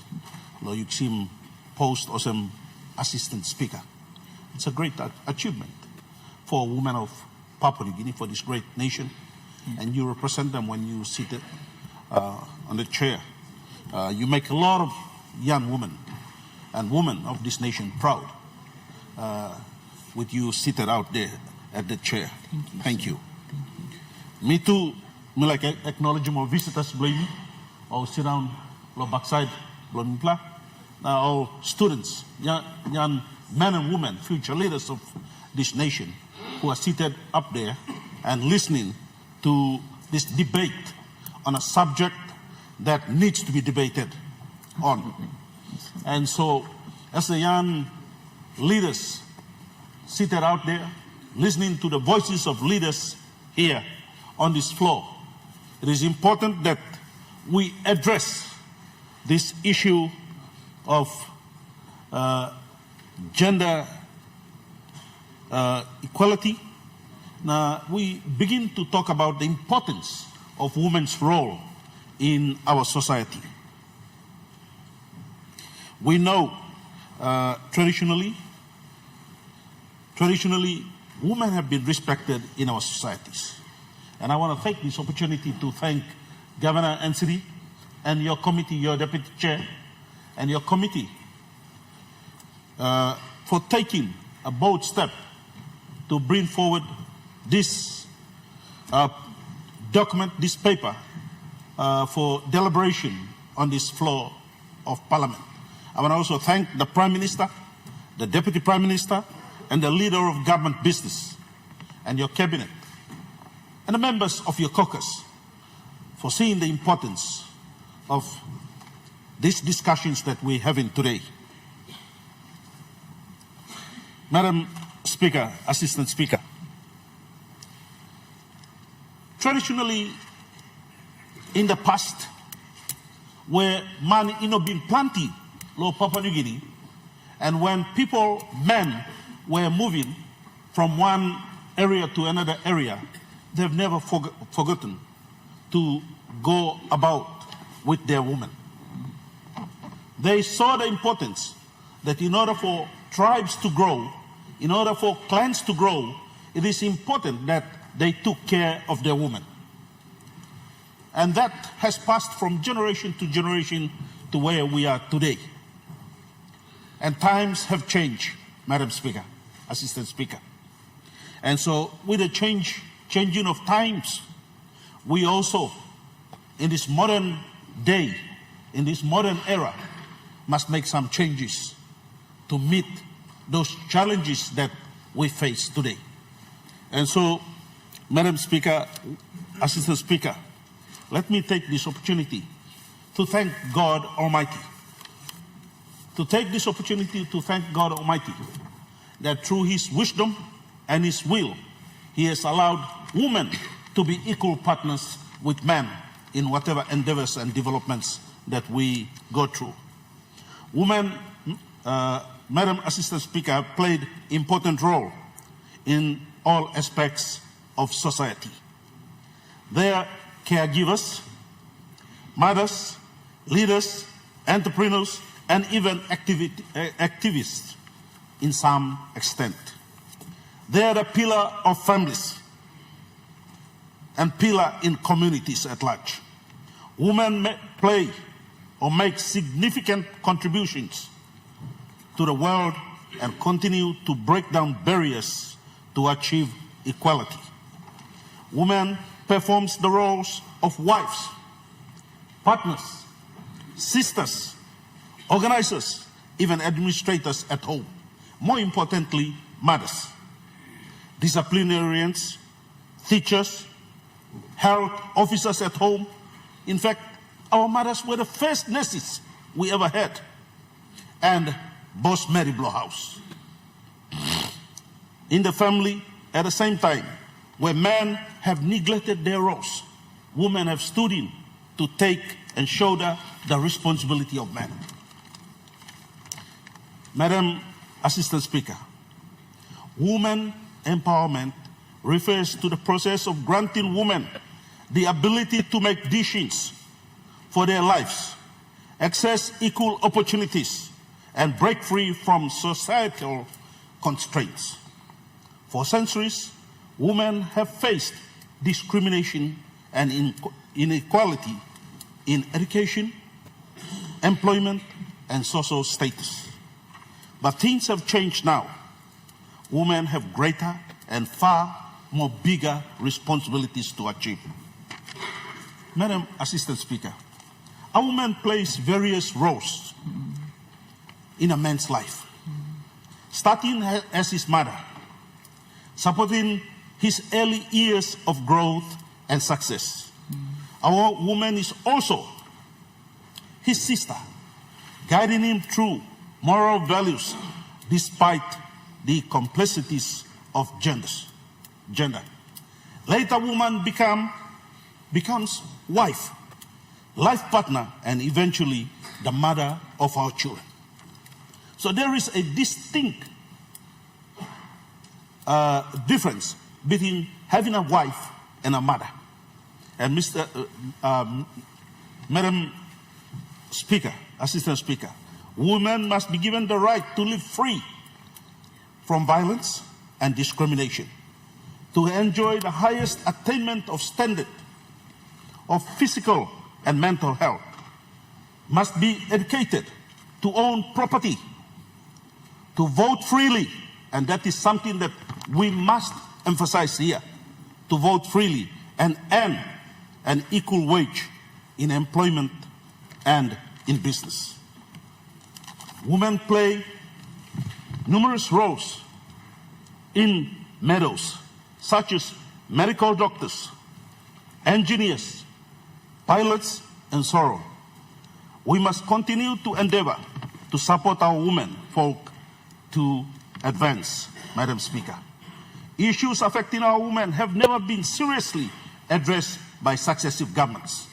Lo you see post or some assistant speaker. It's a great achievement for a woman of Papua New Guinea, for this great nation. And you represent them when you sit on the chair. You make a lot of young women and women of this nation proud with you seated out there at the chair. Thank you. Me too, me like acknowledge my visitors, blame or sit down lo backside, blah. Now all students, young men and women, future leaders of this nation who are seated up there and listening to this debate on a subject that needs to be debated on. And so, as the young leaders seated out there, listening to the voices of leaders here on this floor, it is important that we address this issue of gender equality. Now, we begin to talk about the importance of women's role in our society. We know traditionally, women have been respected in our societies. And I want to take this opportunity to thank Governor Ansiri and your committee, your deputy chair, and your committee for taking a bold step to bring forward this document, this paper, for deliberation on this floor of Parliament. I want to also thank the Prime Minister, the Deputy Prime Minister, and the Leader of Government Business, and your Cabinet, and the members of your caucus for seeing the importance of these discussions that we're having today. Madam Speaker, Assistant Speaker, traditionally, in the past, where man been plenty, low Papua New Guinea, and when men were moving from one area to another area, they've never forgotten to go about with their women. They saw the importance that in order for tribes to grow, in order for clans to grow, it is important that they took care of their women. And that has passed from generation to generation to where we are today. And times have changed, Madam Speaker, Assistant Speaker. And so with the changing of times, we also, in this modern day, in this modern era, must make some changes to meet those challenges that we face today. And so, Madam Speaker, Assistant Speaker, let me take this opportunity to thank God Almighty. To take this opportunity to thank God Almighty that through His wisdom and His will, He has allowed women to be equal partners with men in whatever endeavors and developments that we go through. Women, Madam Assistant Speaker, have played important role in all aspects of society. They are caregivers, mothers, leaders, entrepreneurs, and even activists in some extent. They are the pillar of families and pillar in communities at large. Women play or make significant contributions to the world and continue to break down barriers to achieve equality. Women performs the roles of wives, partners, sisters, organizers, even administrators at home. More importantly, mothers, disciplinarians, teachers, health officers at home. In fact, our mothers were the first nurses we ever had. And Boss Mary Blowhouse. In the family, at the same time, where men have neglected their roles, women have stood in to take and shoulder the responsibility of men. Madam Assistant Speaker, women empowerment refers to the process of granting women the ability to make decisions for their lives, access equal opportunities, and break free from societal constraints. For centuries, women have faced discrimination and inequality in education, employment, and social status. But things have changed now. Women have greater and far more bigger responsibilities to achieve. Madam Assistant Speaker, a woman plays various roles in a man's life, starting as his mother, supporting his early years of growth and success. Our woman is also his sister, guiding him through moral values despite the complexities of gender. Later, woman becomes wife, life partner, and eventually the mother of our children. So there is a distinct difference between having a wife and a mother. And Madam Speaker, Assistant Speaker, women must be given the right to live free from violence and discrimination, to enjoy the highest attainment of standard of physical and mental health, must be educated, to own property, to vote freely, and that is something that we must emphasize here, to vote freely and earn an equal wage in employment and in business. Women play numerous roles in meadows, such as medical doctors, engineers, pilots, and so on. We must continue to endeavor to support our women folk to advance, Madam Speaker. Issues affecting our women have never been seriously addressed by successive governments.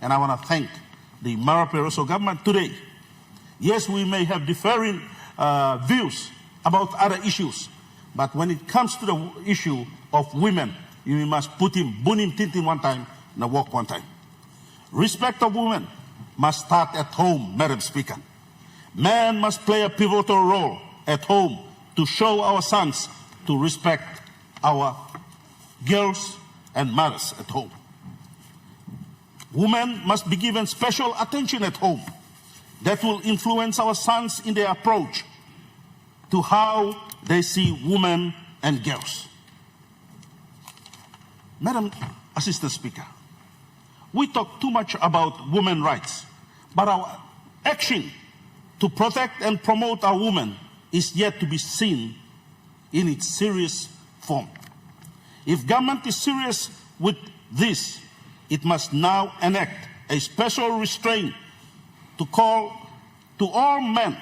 And I want to thank the Mara Peroso government today. Yes, we may have differing views about other issues, but when it comes to the issue of women, you must put him, bun him, tintin one time, and walk one time. Respect of women must start at home, Madam Speaker. Men must play a pivotal role at home to show our sons to respect our girls and mothers at home. Women must be given special attention at home that will influence our sons in their approach to how they see women and girls. Madam Assistant Speaker, we talk too much about women's rights, but our action to protect and promote our women is yet to be seen in its serious form. If government is serious with this, it must now enact a special restraint to call to all men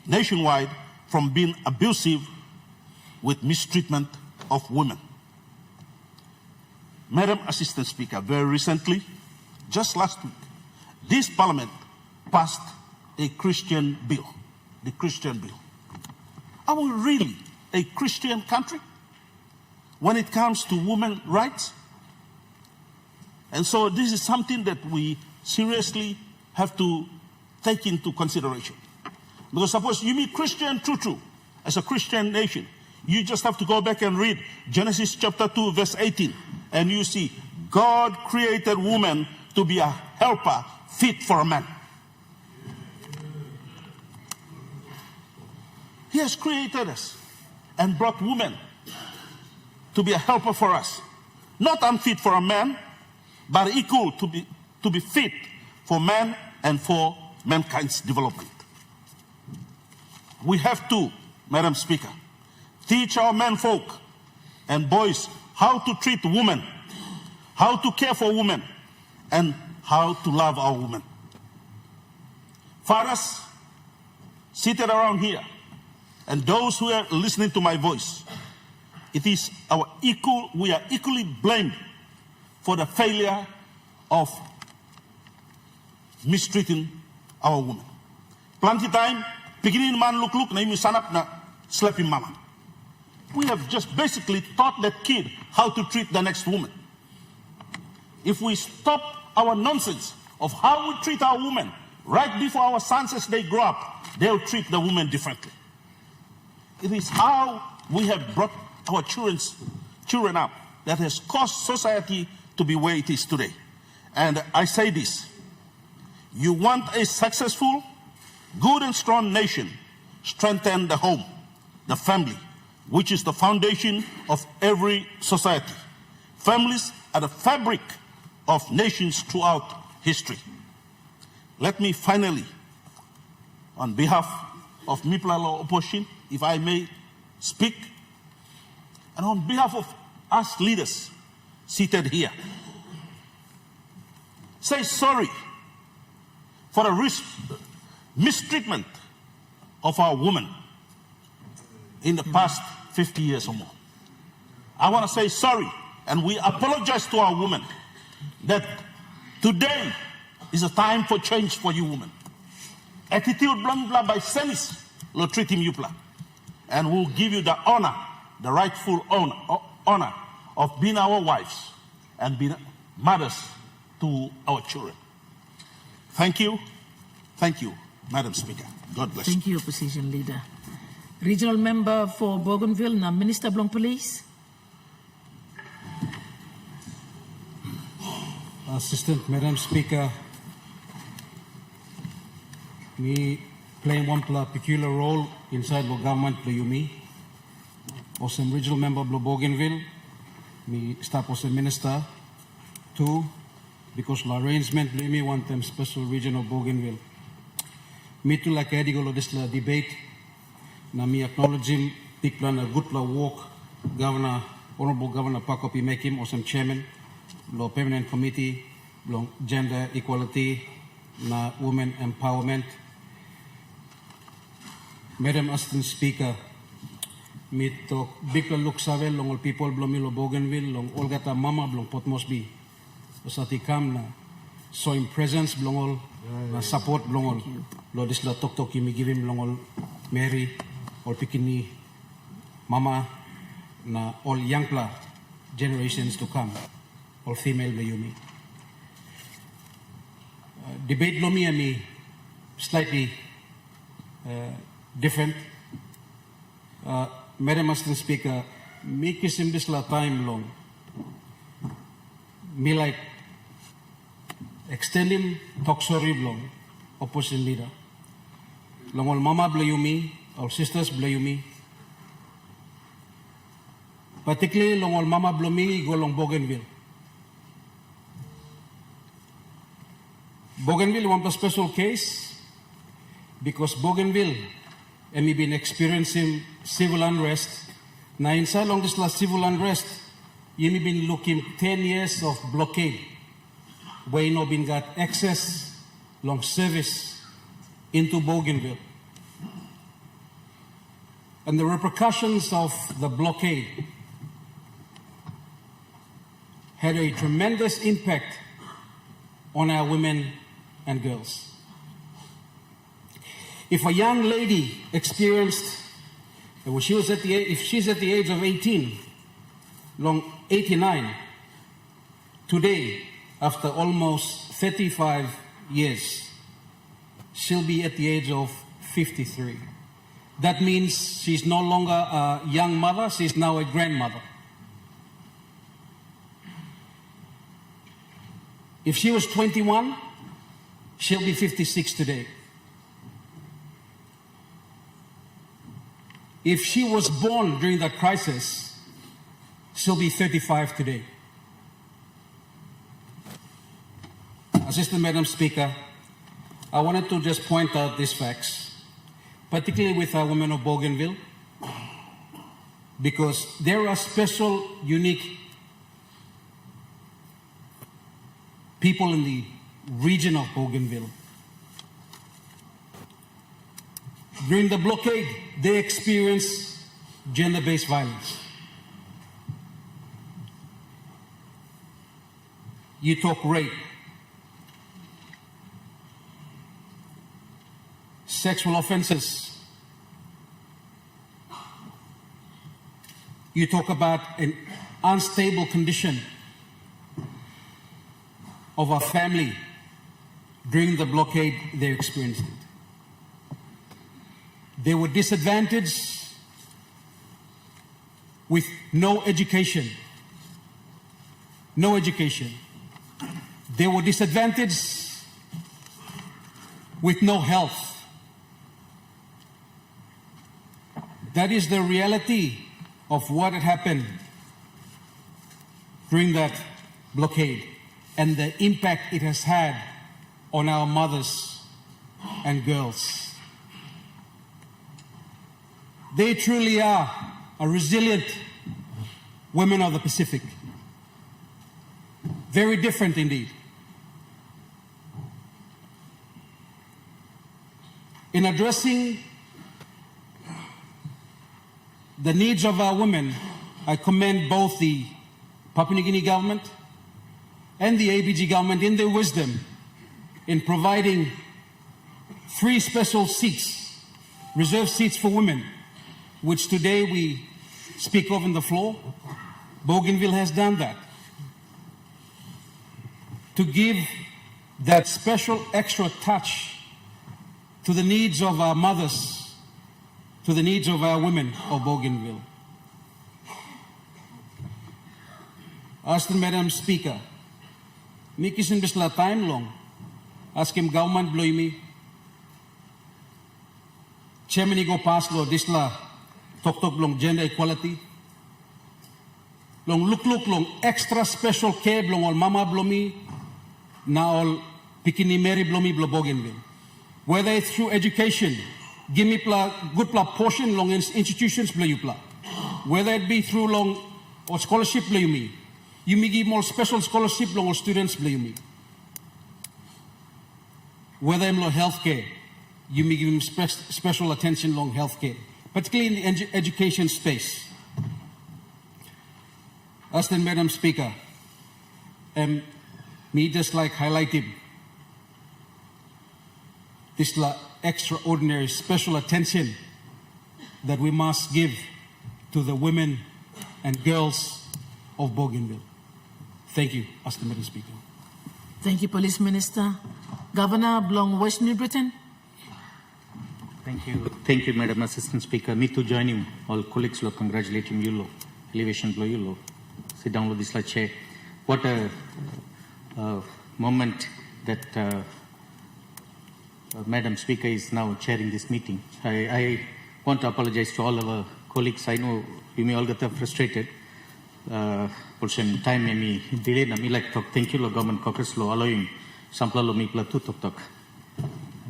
nationwide from being abusive with mistreatment of women. Madam Assistant Speaker, very recently, just last week, this Parliament passed a Christian bill, the Christian bill. Are we really a Christian country when it comes to women's rights? And so this is something that we seriously have to take into consideration. Because suppose you meet Christian true, as a Christian nation, you just have to go back and read Genesis chapter 2, verse 18, and you see God created woman to be a helper fit for a man. He has created us and brought women to be a helper for us. Not unfit for a man, but equal to be fit for man and for mankind's development. We have to, Madam Speaker, teach our menfolk and boys how to treat women, how to care for women, and how to love our women. Fathers seated around here, and those who are listening to my voice, we are equally blamed for the failure of mistreating our women. Plenty time, beginning man look, na imi sanap na slapping mama. We have just basically taught that kid how to treat the next woman. If we stop our nonsense of how we treat our women right before our sons as they grow up, they'll treat the women differently. It is how we have brought our children up that has caused society to be where it is today. And I say this, you want a successful, good and strong nation, strengthen the home, the family, which is the foundation of every society. Families are the fabric of nations throughout history. Let me finally, on behalf of Mipla Law Opposition, if I may speak, and on behalf of us leaders seated here, say sorry for the mistreatment of our women in the past 50 years or more. I want to say sorry, and we apologize to our women that today is a time for change for you women. Attitude blah blah by senis lo treat him yupla, and we'll give you the honor, the rightful honor of being our wives and being mothers to our children. Thank you, Madam Speaker. God bless you. Thank you, Opposition Leader. Regional Member for Bougainville, now Minister Blong Police. Assistant Madam Speaker, me playing one peculiar role inside the government the Yumi. As a regional member of Bougainville, me start as a minister. Two, because the arrangement me want them special region of Bougainville. Me too like Edigolo this debate. Na me acknowledge him, big plan a good walk, Governor, Honorable Governor Pakopi make him or some chairman, law permanent committee, long gender equality, na women empowerment. Madam Assistant Speaker, me talk big look savel long all people blomilo Bougainville, long all gata mama blong Port Moresby. Osati kam na so in presence blong all na support blong all. Lo this la tok me give him blong all Mary, all pikini mama na all young generations to come, all female Bayumi. Debate lomi and me slightly different. Madam Assistant Speaker, me kisim this la time long. Me like extending talk sorry long opposition leader. Long all mama Bayumi, all sisters Bayumi. Particularly long all mama Blomi go long Bougainville. Bougainville want a special case because Bougainville and we been experiencing civil unrest. Now inside long this last civil unrest, you been looking 10 years of blockade where you know been got access long service into Bougainville. And the repercussions of the blockade had a tremendous impact on our women and girls. If a young lady experienced, if she's at the age of 18, long 89, today, after almost 35 years, she'll be at the age of 53. That means she's no longer a young mother, she's now a grandmother. If she was 21, she'll be 56 today. If she was born during that crisis, she'll be 35 today. Assistant Madam Speaker, I wanted to just point out these facts, particularly with our women of Bougainville, because there are special, unique people in the region of Bougainville. During the blockade, they experienced gender-based violence. You talk rape, sexual offenses. You talk about an unstable condition of our family. During the blockade, they experienced it. They were disadvantaged with no education. No education. They were disadvantaged with no health. That is the reality of what had happened during that blockade and the impact it has had on our mothers and girls. They truly are a resilient women of the Pacific. Very different indeed. In addressing the needs of our women, I commend both the Papua New Guinea government and the ABG government in their wisdom in providing 3 special seats, reserved seats for women, which today we speak of on the floor. Bougainville has done that to give that special extra touch to the needs of our mothers, to the needs of our women of Bougainville. Asked Madam Speaker, Mikisin bisla time long, ask him government bloy me, Chairman go pass law disla tok long gender equality, long look long extra special care long all mama blomi, na all pikini Mary blomi blo Bougainville. Whether it's through education, give me good portion long institutions blow you pla. Whether it be through long or scholarship blow you me give more special scholarship long or students blow me. Whether I'm long healthcare, you may give him special attention long healthcare, particularly in the education space. As the Madam Speaker, me just like highlight him this extraordinary special attention that we must give to the women and girls of Bougainville. Thank you, as the Madam Speaker. Thank you, Police Minister. Governor Blong, West New Britain. Thank you, Madam Assistant Speaker. Me to join him. All colleagues lo congratulate him. You lo elevation blow you lo. Sit down with this chair. What a moment that Madam Speaker is now chairing this meeting. I want to apologize to all our colleagues. I know you may all get frustrated. For some time, me delay na me like talk. Thank you, lo government caucus lo allowing sampla lo me pla tu talk.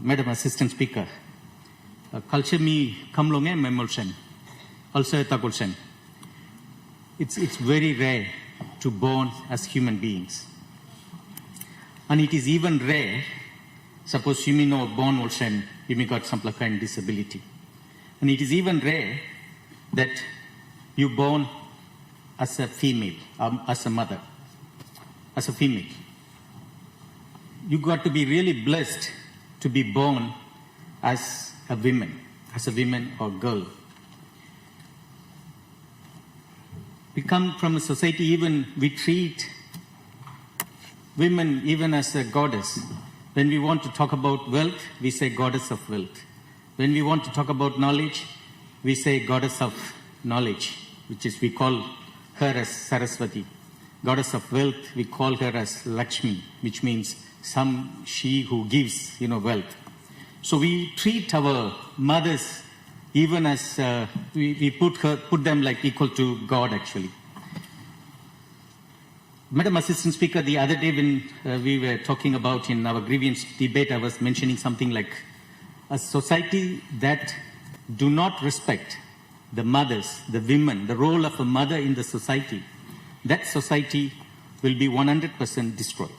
Madam Assistant Speaker, culture me come long e memolsen. Also takolsen. It's very rare to born as human beings, and it is even rare. Suppose you may know born also you may got some kind of disability, and it is even rare that you born as a female, as a mother, as a female. You got to be really blessed to be born as a woman or girl. We come from a society, even we treat women even as a goddess. When we want to talk about wealth, we say goddess of wealth. When we want to talk about knowledge, we say goddess of knowledge, which is we call her as Saraswati. Goddess of wealth, we call her as Lakshmi, which means she who gives, wealth. So we treat our mothers even as we put them like equal to God actually. Madam Assistant Speaker, the other day when we were talking about in our grievance debate, I was mentioning something like a society that do not respect the mothers, the women, the role of a mother in the society, that society will be 100% destroyed.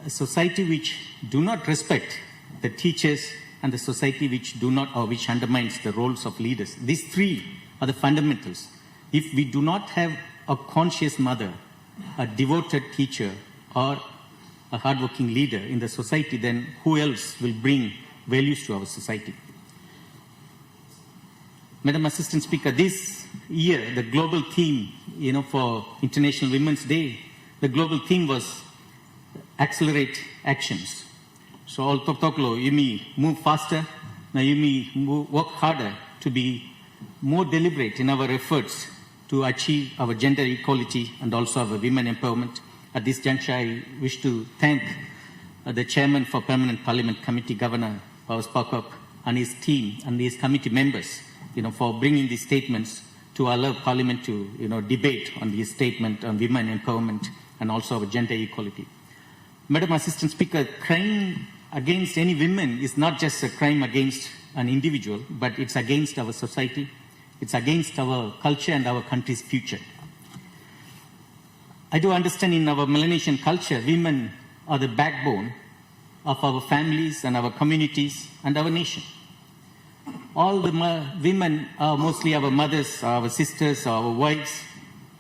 A society which do not respect the teachers and the society which do not or which undermines the roles of leaders. These three are the fundamentals. If we do not have a conscious mother, a devoted teacher, or a hardworking leader in the society, then who else will bring values to our society? Madam Assistant Speaker, this year, the global theme, for International Women's Day, the global theme was accelerate actions. So all toklo, you move faster, now you work harder to be more deliberate in our efforts to achieve our gender equality and also our women empowerment. At this juncture, I wish to thank the Chairman for Permanent Parliament Committee, Governor Paus Pakop, and his team and his committee members, for bringing these statements to allow Parliament to, debate on this statement on women empowerment and also our gender equality. Madam Assistant Speaker, crime against any women is not just a crime against an individual, but it's against our society, it's against our culture and our country's future. I do understand in our Melanesian culture, women are the backbone of our families and our communities and our nation. All the women are mostly our mothers, our sisters, our wives,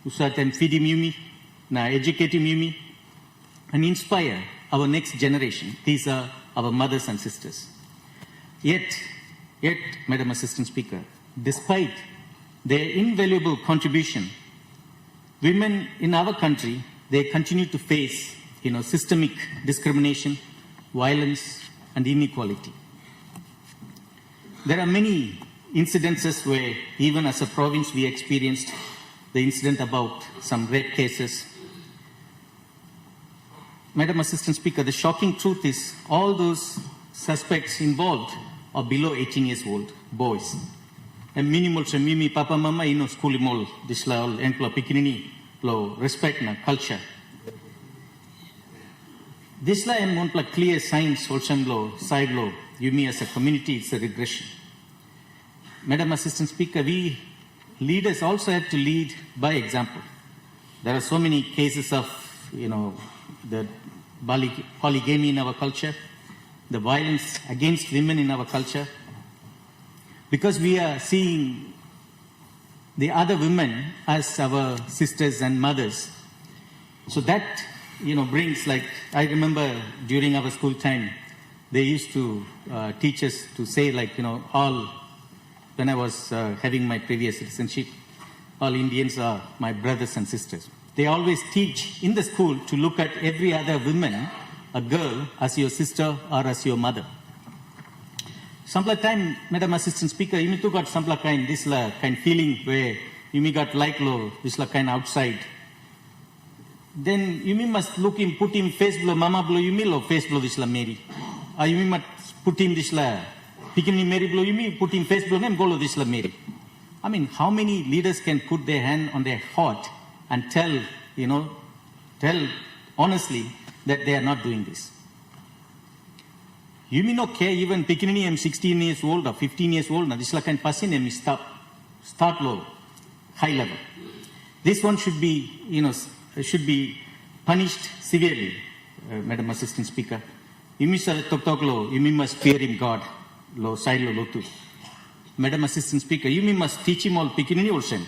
who certain feed Mimi, now educate Mimi, and inspire our next generation. These are our mothers and sisters. Yet, Madam Assistant Speaker, despite their invaluable contribution, women in our country, they continue to face, systemic discrimination, violence, and inequality. There are many incidences where, even as a province, we experienced the incident about some rape cases. Madam Assistant Speaker, the shocking truth is all those suspects involved are below 18 years old boys. And minimal se mimi papa mama school mol disla enkla pikinini lo respect na culture. Disla em montla clear signs also lo side lo yumi as a community it's a regression. Madam Assistant Speaker, we leaders also have to lead by example. There are so many cases of the polygamy in our culture, the violence against women in our culture, because we are seeing the other women as our sisters and mothers. So that, brings I remember during our school time, they used to teach us to say when I was having my previous citizenship, all Indians are my brothers and sisters. They always teach in the school to look at every other woman, a girl, as your sister or as your mother. Some time, Madam Assistant Speaker, you too got some kind this kind feeling where you may got this kind outside. Then you must look him, put him face below, mama below, you may face below this Mary. Or you must put him this picking Mary below, you may put him face below him, go this Mary. I mean, how many leaders can put their hand on their heart and tell honestly that they are not doing this? You may not care even Pikinini, I'm 16 years old or 15 years old, now this kind of person start low, high level. This one should be punished severely, Madam Assistant Speaker. You must fear in God, low side low too. Madam Assistant Speaker, you must teach him all Pikinini also.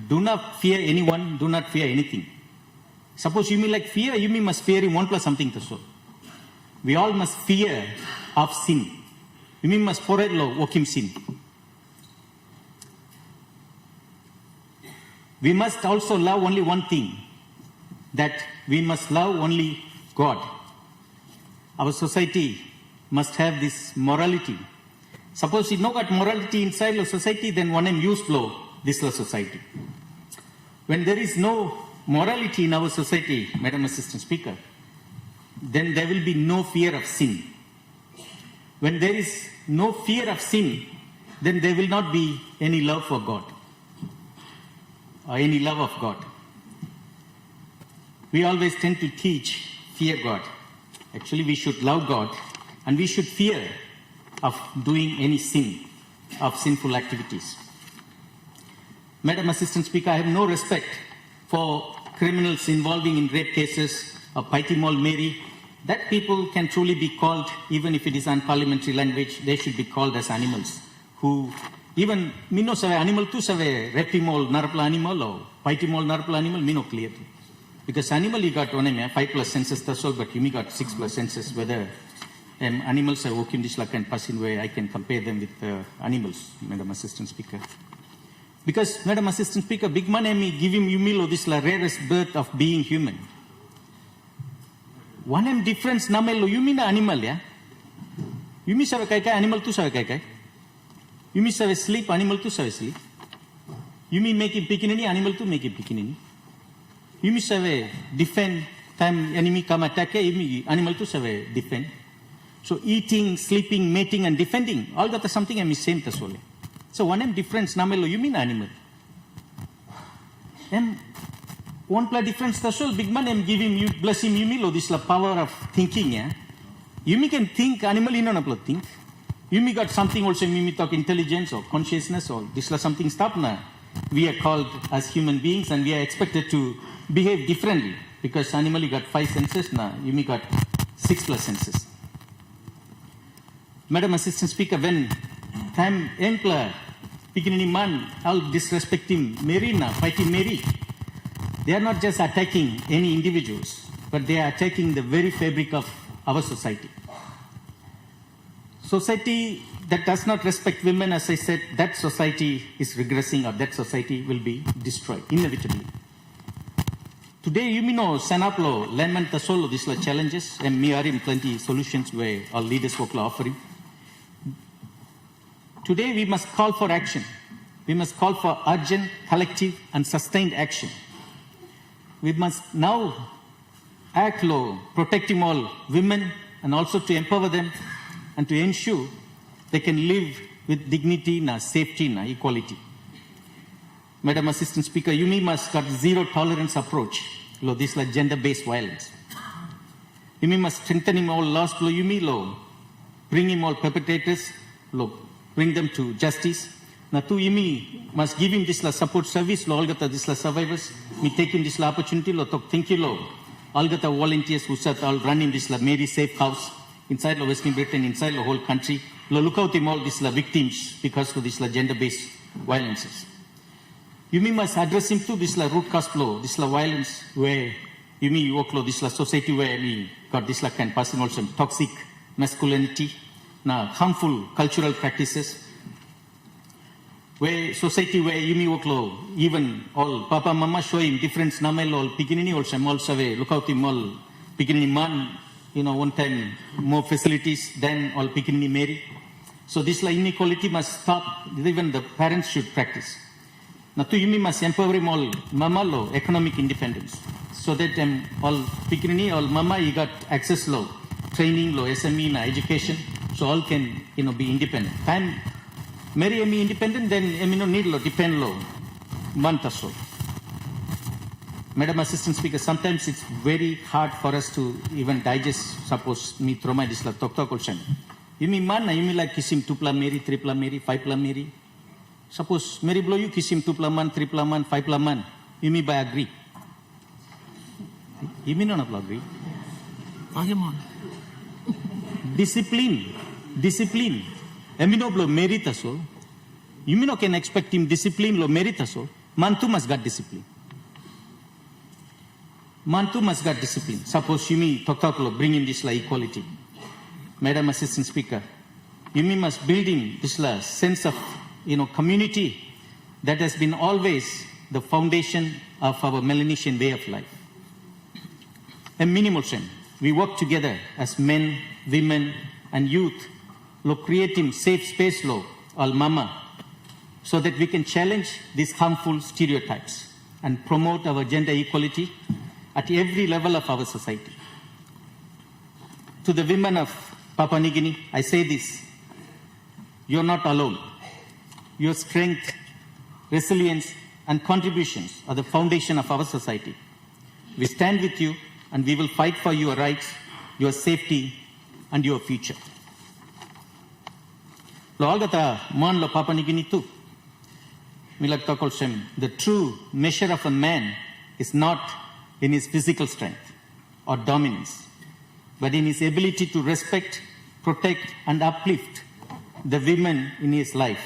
Do not fear anyone, do not fear anything. Suppose you may fear, you must fear him 1 plus something to so. We all must fear of sin. You must forehead law, walk him sin. We must also love only one thing, that we must love only God. Our society must have this morality. Suppose you know got morality inside the society, then one am used law, this society. When there is no morality in our society, Madam Assistant Speaker, then there will be no fear of sin. When there is no fear of sin, then there will not be any love for God or any love of God. we always tend to teach fear God. Actually, we should love God and we should fear of doing any sin, of sinful activities. Madam Assistant Speaker, I have no respect for criminals involving in rape cases of Paitimol Mary. That people can truly be called, even if it is unparliamentary language, they should be called as animals. Who even mino save animal tu save repimol narpla animal or Paitimol narpla animal mino clearly. Because animal you got 5+ senses threshold, but you got 6+ senses. Whether animals are working this like and passing way, I can compare them with animals, Madam Assistant Speaker. Because, Madam Assistant Speaker, big man me give him humilo this la rarest birth of being human. One difference namelo you mean animal, yeah? You mean save kai animal tu save kai. You mean save sleep, animal tu save sleep. You mean make him pikinini, animal tu make him pikinini. You mean save defend time enemy come attack, you mean animal tu save defend. So eating, sleeping, mating and defending, all that is something I am same tasole. So one difference namelo you mean animal. One play difference tasole big man am give him you bless him you mean this la power of thinking, yeah. You me can think animal in on think. You me got something also me talk intelligence or consciousness or this la something stop na. We are called as human beings and we are expected to behave differently because animal you got 5 senses na you me got 6+ senses. Madam Assistant Speaker, when time employer beginning man all disrespecting Mary na fighting Mary, they are not just attacking any individuals, but they are attacking the very fabric of our society. Society that does not respect women, as I said, that society is regressing or that society will be destroyed, inevitably. Today, you know, Sanaplo, Landman Tasolo, these are challenges, and me are in plenty solutions where our leaders work offering. Today, we must call for action. We must call for urgent, collective, and sustained action. We must now act low, protecting all women and also to empower them and to ensure they can live with dignity, safety, equality. Madam Assistant Speaker, you must got zero tolerance approach. This is gender-based violence. You must strengthen all laws. You bring all perpetrators. Bring them to justice. Natu imi must give him this support service. All gata this survivors. Me take him this opportunity. Thank you. All gata volunteers who sat all running this Mary Safe House inside Western Britain, inside the whole country. Look out him all this victims because of this gender-based violences. You must address him to this root cause flow, this violence where you work this society where we got this can passing also toxic masculinity. Harmful cultural practices, where society where you work low, even all papa mama show him difference namel all pikinini also all save look out him all pikinini man, one time more facilities than all pikinini Mary. So this inequality must stop. Even the parents should practice. Now to you must empower him all mama law economic independence, so that all pikinini all mama you got access law, training law, SME education. So all can, be independent. Time Mary me independent, then need law, depend law, month or so. Madam Assistant Speaker, sometimes it's very hard for us to even digest. Suppose me throw my this talk question. You mean man, you mean like kiss him 2 Mary, 3 Mary, 5 Mary. Suppose Mary blow you kiss him 2 man, 3 man, 5 man. You mean by agree? You mean not agree? Discipline. Emino blow merit aso. You mean can expect him discipline lo merit aso. Mantu must got discipline. Suppose you mean talk lo bring in this equality. Madam Assistant Speaker, you mean must build in this sense of community that has been always the foundation of our Melanesian way of life. A minimal shame. We work together as men, women, and youth, creating safe space all mama, so that we can challenge these harmful stereotypes and promote our gender equality at every level of our society. To the women of Papua New Guinea, I say this: you're not alone. Your strength, resilience, and contributions are the foundation of our society. We stand with you and we will fight for your rights, your safety, and your future. Lo algata mon lo Papua New Guinea too. Milak Tokolshem, the true measure of a man is not in his physical strength or dominance, but in his ability to respect, protect, and uplift the women in his life.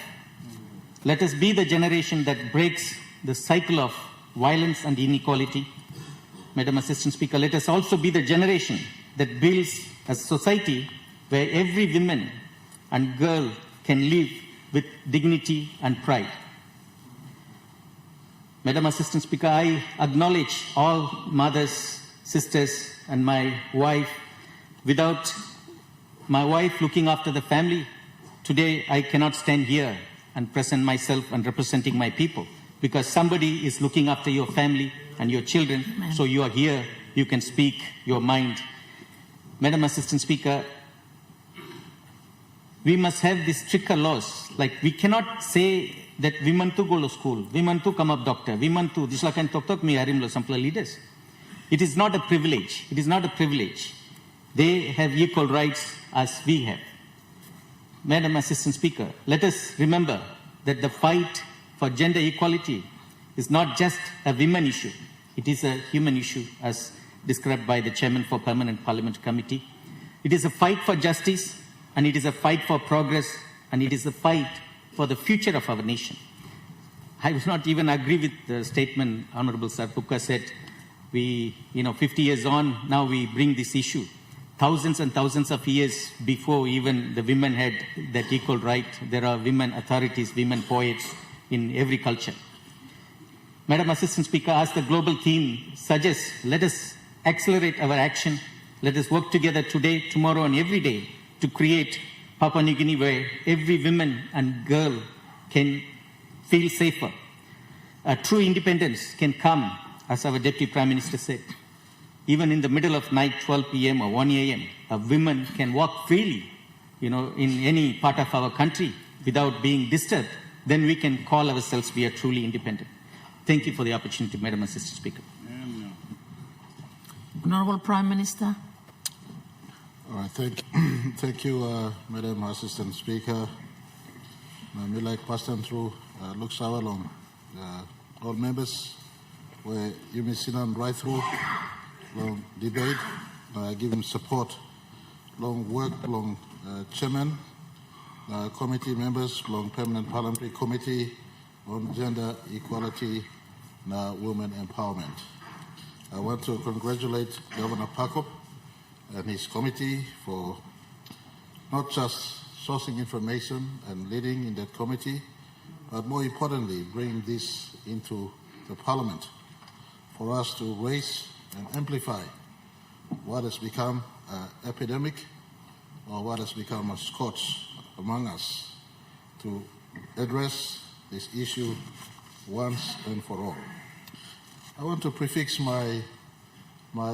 Let us be the generation that breaks the cycle of violence and inequality. Madam Assistant Speaker, let us also be the generation that builds a society where every woman and girl can live with dignity and pride. Madam Assistant Speaker, I acknowledge all mothers, sisters, and my wife. Without my wife looking after the family, today I cannot stand here and present myself and representing my people, because somebody is looking after your family and your children. Amen. So you are here, you can speak your mind. Madam Assistant Speaker, we must have these stricter laws. Like, we cannot say that women to go to school, women to come up doctor, women to this like and talk me harim lo sampla leaders. It is not a privilege. It is not a privilege. They have equal rights as we have. Madam Assistant Speaker, let us remember that the fight for gender equality is not just a women issue. It is a human issue, as described by the Chairman for Permanent Parliament Committee. It is a fight for justice, and it is a fight for progress, and it is a fight for the future of our nation. I will not even agree with the statement Honorable Sarpuka said. 50 years on, now we bring this issue. Thousands and thousands of years before even the women had that equal right, there are women authorities, women poets in every culture. Madam Assistant Speaker, as the global theme suggests, let us accelerate our action. Let us work together today, tomorrow, and every day to create Papua New Guinea where every woman and girl can feel safer. A true independence can come, as our Deputy Prime Minister said. Even in the middle of night, 12 p.m. or 1 a.m., a woman can walk freely, in any part of our country without being disturbed. Then we can call ourselves we are truly independent. Thank you for the opportunity, Madam Assistant Speaker. Honorable Prime Minister. All right, thank you, Madam Assistant Speaker. Me like passing through look sour long all members where you may sit down right through long debate, give him support, long work, long chairman, committee members, long permanent parliamentary committee on gender equality, women empowerment. I want to congratulate Governor Pakop and his committee for not just sourcing information and leading in that committee, but more importantly, bring this into the Parliament for us to raise and amplify what has become an epidemic or what has become a scourge among us, to address this issue once and for all. I want to prefix my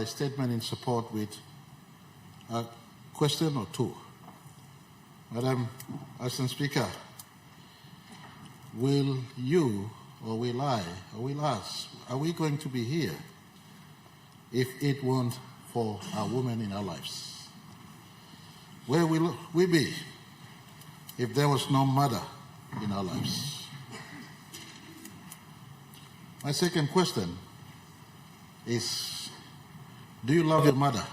statement in support with a question or two. Madam Assistant Speaker, will you or will I or will us, are we going to be here if it weren't for our women in our lives? Where will we be if there was no mother in our lives? My second question is, do you love your mother?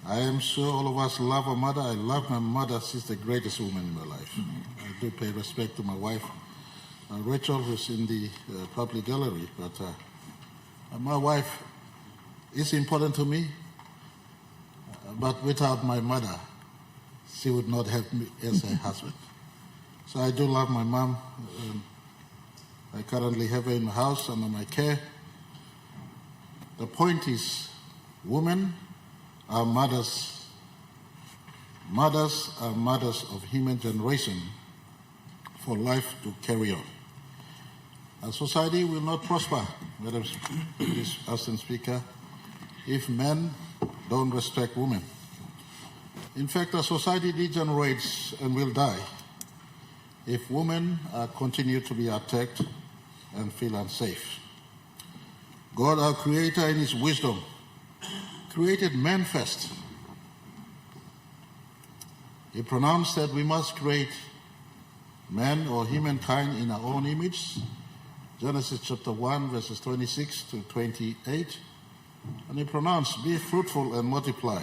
I am sure all of us love our mother. I love my mother. She's the greatest woman in my life. I do pay respect to my wife, Rachel, who's in the public gallery. But my wife is important to me. But without my mother, she would not have me as a husband. So I do love my mom. I currently have her in my house under my care. The point is, women are mothers. Mothers are mothers of human generation for life to carry on. A society will not prosper, Madam Assistant Speaker, if men don't respect women. In fact, a society degenerates and will die if women continue to be attacked and feel unsafe. God, our Creator, in His wisdom, created man first. He pronounced that we must create man or humankind in our own image. Genesis chapter 1, verses 26 to 28. And He pronounced, be fruitful and multiply.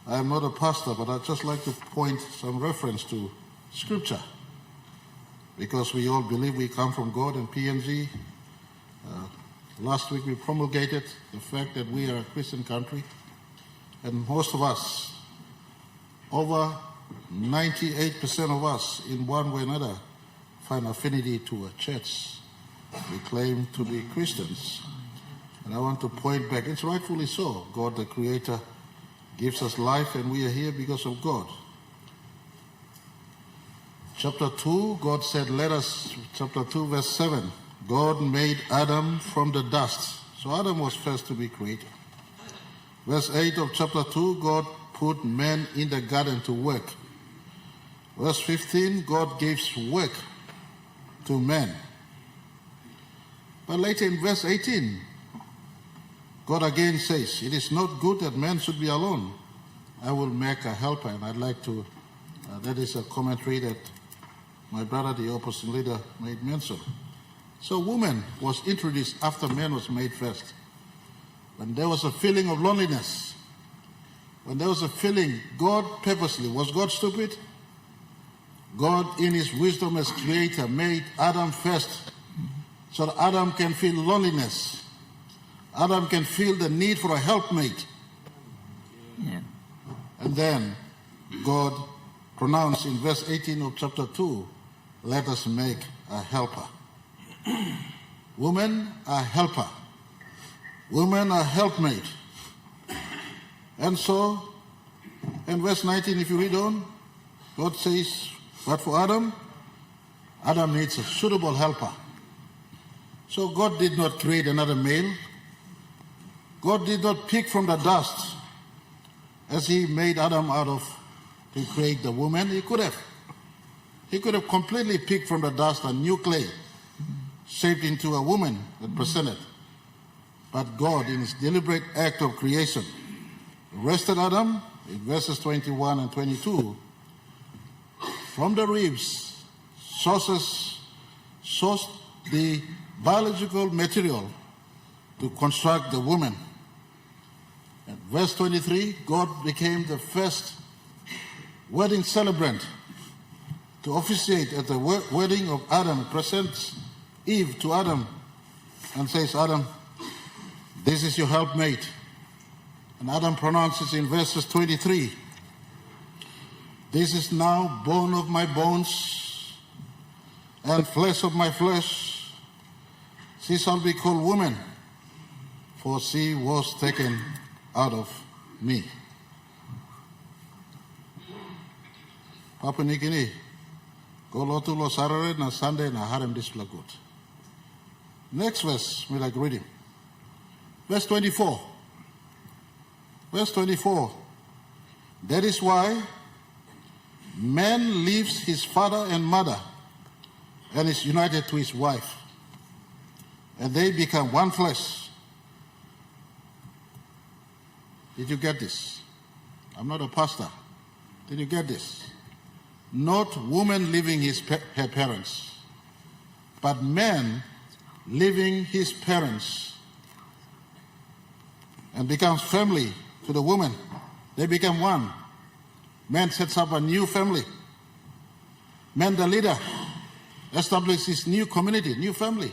I am not a pastor, but I'd just like to point some reference to Scripture, because we all believe we come from God and PNG. Last week we promulgated the fact that we are a Christian country, and most of us, over 98% of us, in one way or another, find affinity to a church. We claim to be Christians. And I want to point back, it's rightfully so. God, the Creator, gives us life, and we are here because of God. Chapter 2, God said, chapter 2, verse 7, God made Adam from the dust. So Adam was first to be created. Verse 8 of chapter 2, God put man in the garden to work. Verse 15, God gives work to man. But later in verse 18, God again says, it is not good that man should be alone. I will make a helper. And I'd like to, that is a commentary that my brother, the opposition leader, made mention. So woman was introduced after man was made first. When there was a feeling of loneliness, when there was a feeling, God purposely, was God stupid? God in His wisdom as Creator made Adam first, so that Adam can feel loneliness. Adam can feel the need for a helpmate. Yeah. And then God pronounced in verse 18 of chapter 2, let us make a helper. Woman, a helper. Woman, a helpmate. And so, in verse 19, if you read on, God says, but for Adam, Adam needs a suitable helper. So God did not create another male. God did not pick from the dust as He made Adam out of to create the woman. He could have. He could have completely picked from the dust a new clay, shaped into a woman that presented. But God, in His deliberate act of creation, rested Adam in verses 21 and 22 from the ribs, sourced the biological material to construct the woman. And verse 23, God became the first wedding celebrant to officiate at the wedding of Adam, presents Eve to Adam and says, Adam, this is your helpmate. And Adam pronounces in verses 23, this is now bone of my bones and flesh of my flesh. She shall be called woman, for she was taken out of me. Papa Nikini, go lotu lo sarare na Sunday na harem displagut. Next verse, we like reading. Verse 24. Verse 24. That is why man leaves his father and mother and is united to his wife, and they become one flesh. Did you get this? I'm not a pastor. Did you get this? Not woman leaving her parents, but man leaving his parents and becomes family to the woman. They become one. Man sets up a new family. Man, the leader, establishes his new community, new family.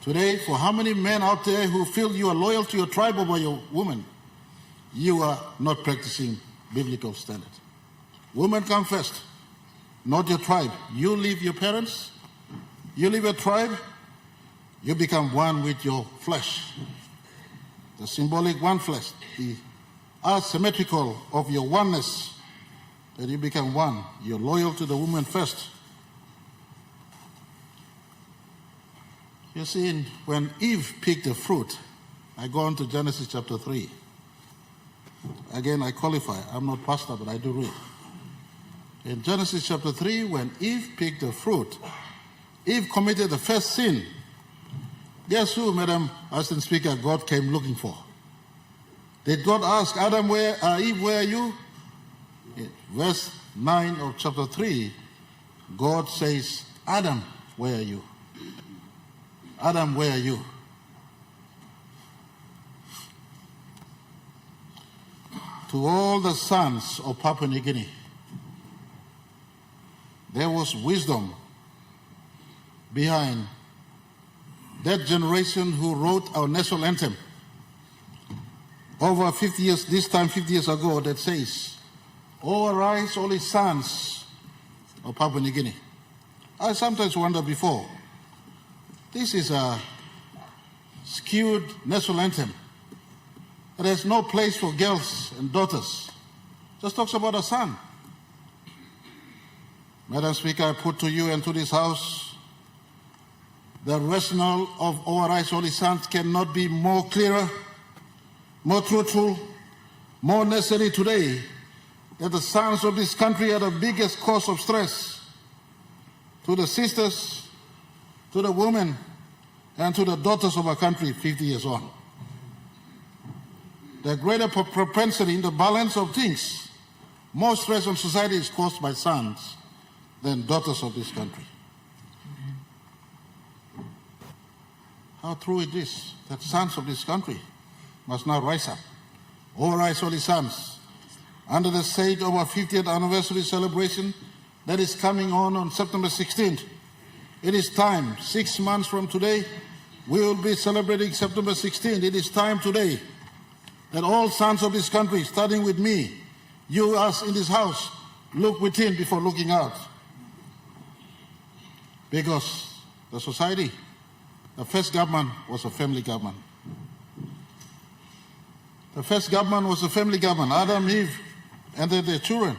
Today, for how many men out there who feel you are loyal to your tribe over your woman, you are not practicing biblical standard. Women come first, not your tribe. You leave your parents, you leave your tribe, you become one with your flesh. The symbolic one flesh, the asymmetrical of your oneness, that you become one. You're loyal to the woman first. You see, when Eve picked the fruit, I go on to Genesis chapter 3. Again, I qualify. I'm not pastor, but I do read. In Genesis chapter 3, when Eve picked the fruit, Eve committed the first sin Guess who, Madam Assistant Speaker, God came looking for? Did God ask Adam, Eve, where are you? In verse 9 of chapter 3, God says, Adam, where are you? Adam, where are you? To all the sons of Papua New Guinea, there was wisdom behind that generation who wrote our national anthem over 50 years, this time 50 years ago, that says, "All arise, all his sons of Papua New Guinea." I sometimes wonder before, this is a skewed national anthem. It has no place for girls and daughters. Just talks about a son. Madam Speaker, I put to you and to this House, the rationale of All Arise, All His Sons cannot be more clearer, more truthful, more necessary today, that the sons of this country are the biggest cause of stress to the sisters, to the women, and to the daughters of our country 50 years on. The greater propensity in the balance of things, more stress on society is caused by sons than daughters of this country. How true it is that sons of this country must now rise up. All rise, all his sons. Under the shade of our 50th anniversary celebration that is coming on September 16th, it is time, 6 months from today, we will be celebrating September 16th. It is time today that all sons of this country, starting with me, you, us in this House, look within before looking out. Because the society, the first government was a family government. The first government was a family government, Adam, Eve, and then their children.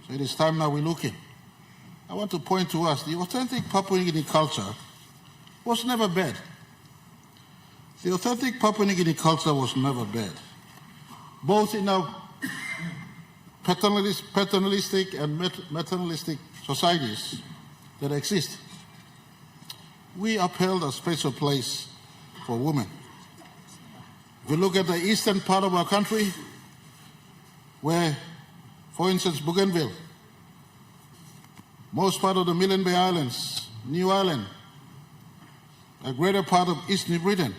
So it is time now we're looking. I want to point to us, the authentic Papua New Guinea culture was never bad. The authentic Papua New Guinea culture was never bad, both in our paternalistic and maternalistic societies that exist. We upheld a special place for women. If you look at the eastern part of our country, where, for instance, Bougainville, most part of the Milne Bay Islands, New Ireland, a greater part of East New Britain,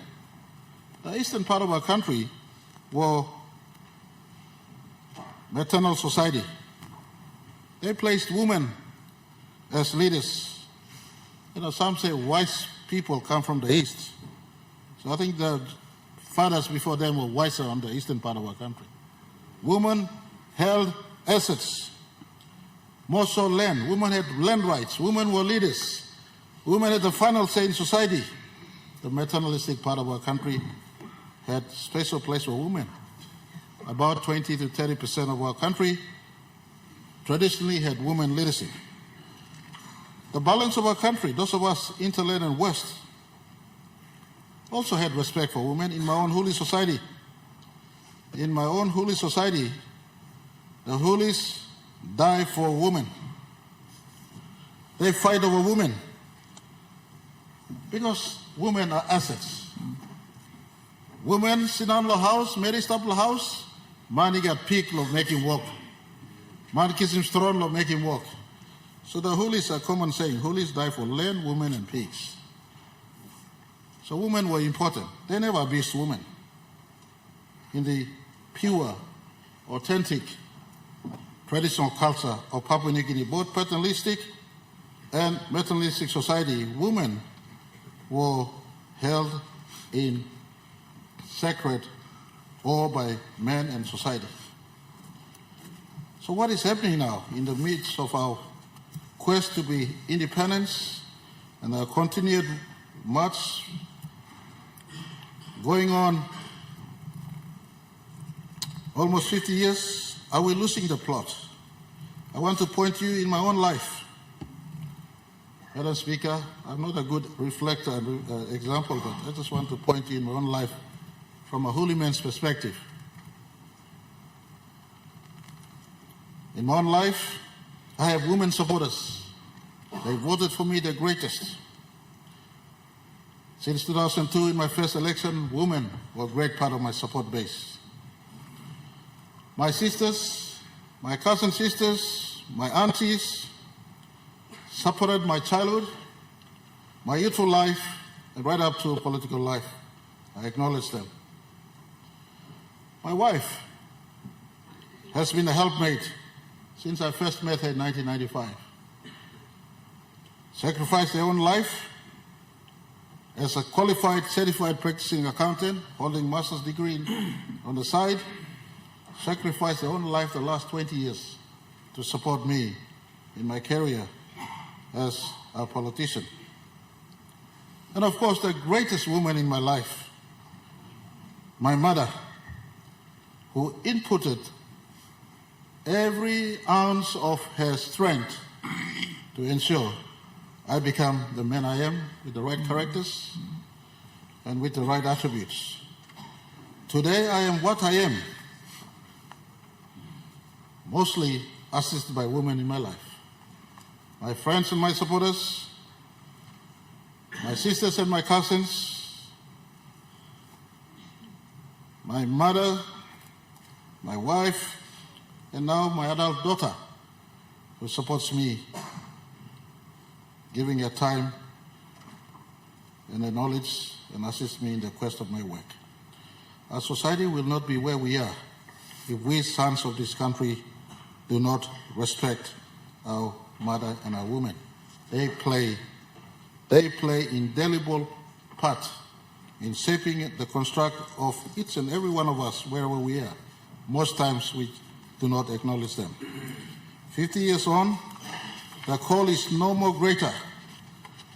the eastern part of our country were maternal society. They placed women as leaders. You know, some say wise people come from the east. So I think the fathers before them were wiser on the eastern part of our country. Women held assets, more so land. Women had land rights. Women were leaders. Women had the final say in society. The maternalistic part of our country had special place for women. About 20 to 30% of our country traditionally had women leadership. The balance of our country, those of us interland and west, also had respect for women. In my own Huli society, the Hulis die for women. They fight over women because women are assets. Women sit on the house, married up the house, money got peak of making work. Man kiss him strong of making work. So the Hulis are common saying, Hulis die for land, women, and pigs. So women were important. They never abused women. In the pure, authentic, traditional culture of Papua New Guinea, both paternalistic and maternalistic society, women were held in sacred awe by men and society. So what is happening now in the midst of our quest to be independent and our continued march going on almost 50 years, are we losing the plot? I want to point to you in my own life. Madam Speaker, I'm not a good reflector and example, but I just want to point to you in my own life from a Huli man's perspective. In my own life, I have women supporters. They voted for me the greatest. Since 2002, in my first election, women were a great part of my support base. My sisters, my cousin sisters, my aunties supported my childhood, my youthful life, and right up to political life. I acknowledge them. My wife has been a helpmate since I first met her in 1995. Sacrificed their own life as a qualified, certified practicing accountant, holding master's degree on the side, sacrificed their own life the last 20 years to support me in my career as a politician. And of course, the greatest woman in my life, my mother, who inputted every ounce of her strength to ensure I become the man I am with the right characters and with the right attributes. Today I am what I am, mostly assisted by women in my life. My friends and my supporters, my sisters and my cousins, my mother, my wife, and now my adult daughter, who supports me, giving her time and her knowledge and assists me in the quest of my work. Our society will not be where we are if we sons of this country do not respect our mother and our women. They play indelible part in shaping the construct of each and every one of us wherever we are. Most times we do not acknowledge them. 50 years on, the call is no more greater,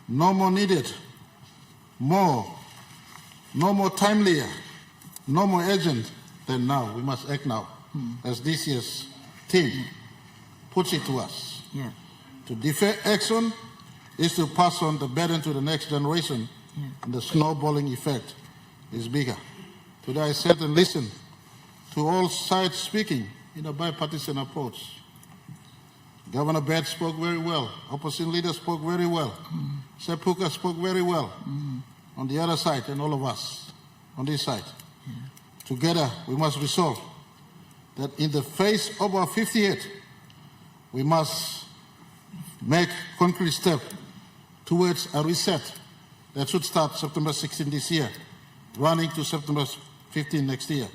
no more needed, no more timelier, no more urgent than now. We must act now, as this year's theme puts it to us. Yeah. To defer action is to pass on the burden to the next generation, and the snowballing effect is bigger. Today I sat and listened to all sides speaking in a bipartisan approach. Governor Baird spoke very well. Opposition leaders spoke very well. Sepp Hooker spoke very well on the other side, and all of us on this side. Together, we must resolve that in the face of our 58th, we must make concrete step towards a reset that should start September 16 this year, running to September 15 next year.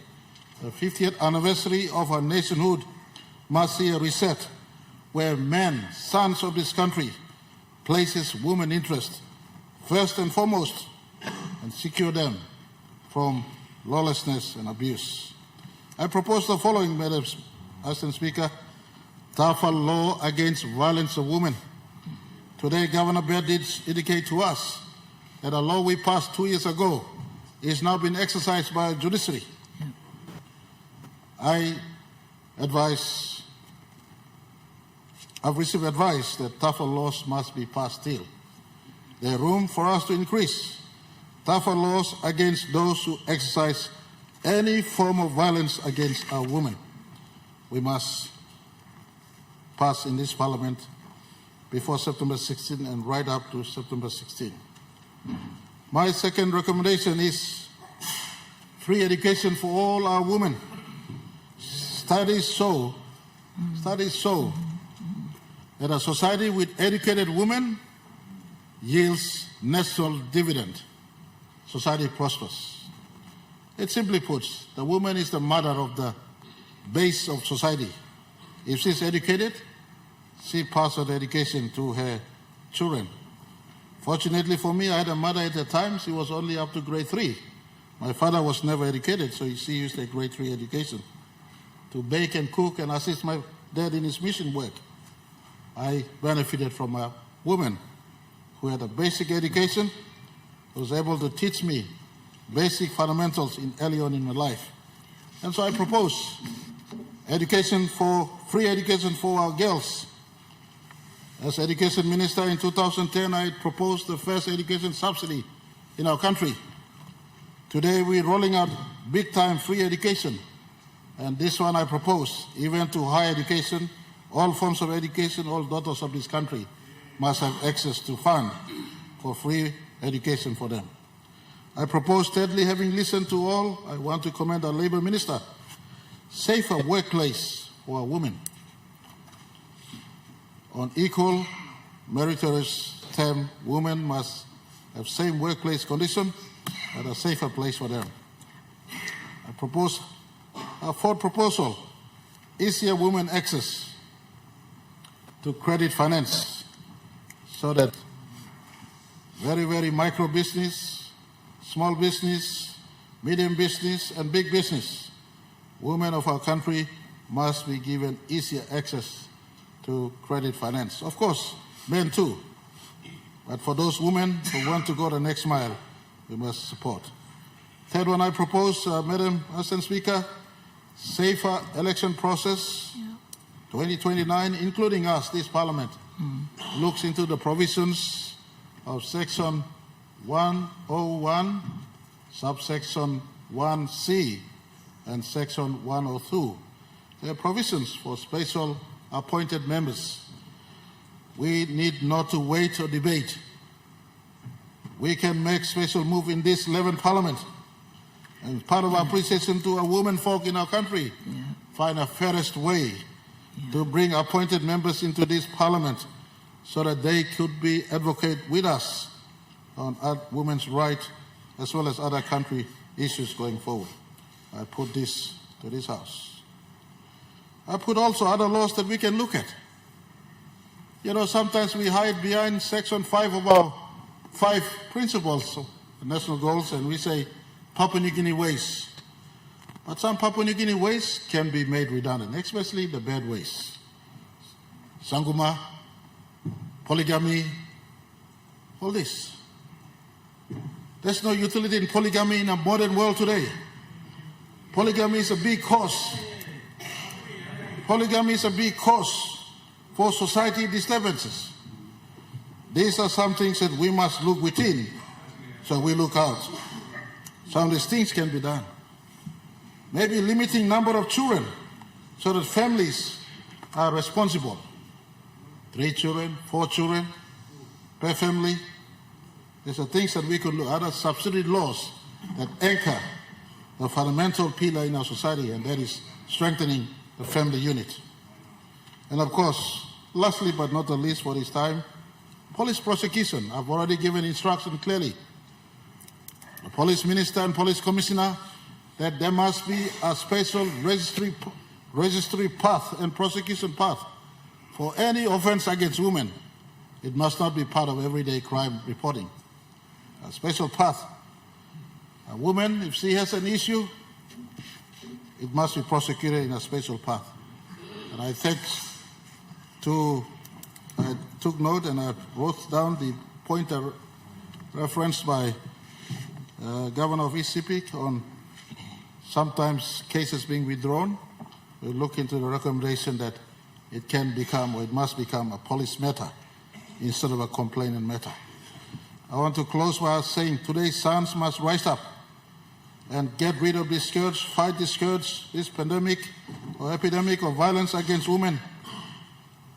The 50th anniversary of our nationhood must see a reset where men, sons of this country, places women interest first and foremost and secure them from lawlessness and abuse. I propose the following, Madam Assistant Speaker: tougher law against violence of women. Today, Governor Baird did indicate to us that a law we passed 2 years ago is now being exercised by our judiciary. I've received advice that tougher laws must be passed still. There's room for us to increase tougher laws against those who exercise any form of violence against our women. We must pass in this Parliament before September 16 and right up to September 16. My second recommendation is free education for all our women. Studies show that a society with educated women yields national dividend. Society prospers. It simply puts, the woman is the mother of the base of society. If she's educated, she passes the education to her children. Fortunately for me, I had a mother at the time, she was only up to grade 3. My father was never educated, so she used a grade 3 education to bake and cook and assist my dad in his mission work. I benefited from a woman who had a basic education, was able to teach me basic fundamentals early on in my life. And so I propose free education for our girls. As Education Minister in 2010, I proposed the first education subsidy in our country. Today we're rolling out big-time free education. And this one I propose, even to higher education, all forms of education, all daughters of this country must have access to fund for free education for them. I propose, thirdly, having listened to all, I want to commend our Labour Minister. Safer workplace for our women. On equal, meritorious term, women must have same workplace condition and a safer place for them. I propose our fourth proposal, easier women access to credit finance so that very micro business, small business, medium business, and big business, women of our country must be given easier access to credit finance. Of course, men too. But for those women who want to go the next mile, we must support. Third one I propose, Madam Assistant Speaker, safer election process, 2029, including us, this Parliament, looks into the provisions of Section 101, subsection 1C, and Section 102. There are provisions for special appointed members. We need not to wait or debate. We can make special move in this 11th Parliament. And part of our appreciation to our women folk in our country, find a fairest way to bring appointed members into this Parliament so that they could be advocate with us on women's rights as well as other country issues going forward. I put this to this House. I put also other laws that we can look at. You know, sometimes we hide behind Section 5 of our 5 principles of national goals and we say Papua New Guinea ways. But some Papua New Guinea ways can be made redundant, especially the bad ways. Sanguma, polygamy, all this. There's no utility in polygamy in a modern world today. Polygamy is a big cause. Polygamy is a big cause for society disturbances. These are some things that we must look within, so we look out. Some of these things can be done. Maybe limiting number of children so that families are responsible. 3 children, 4 children per family. These are things that we could look at, other subsidy laws that anchor the fundamental pillar in our society, and that is strengthening the family unit. And of course, lastly but not the least for this time, police prosecution. I've already given instruction clearly. The police minister and police commissioner that there must be a special registry path and prosecution path for any offense against women. It must not be part of everyday crime reporting. A special path. A woman, if she has an issue, it must be prosecuted in a special path. And I took note and I wrote down the pointer referenced by Governor of East Sepik on sometimes cases being withdrawn. We'll look into the recommendation that it can become, or it must become, a police matter instead of a complainant matter. I want to close by saying today's sons must rise up and get rid of this scourge, fight this scourge, this pandemic or epidemic of violence against women.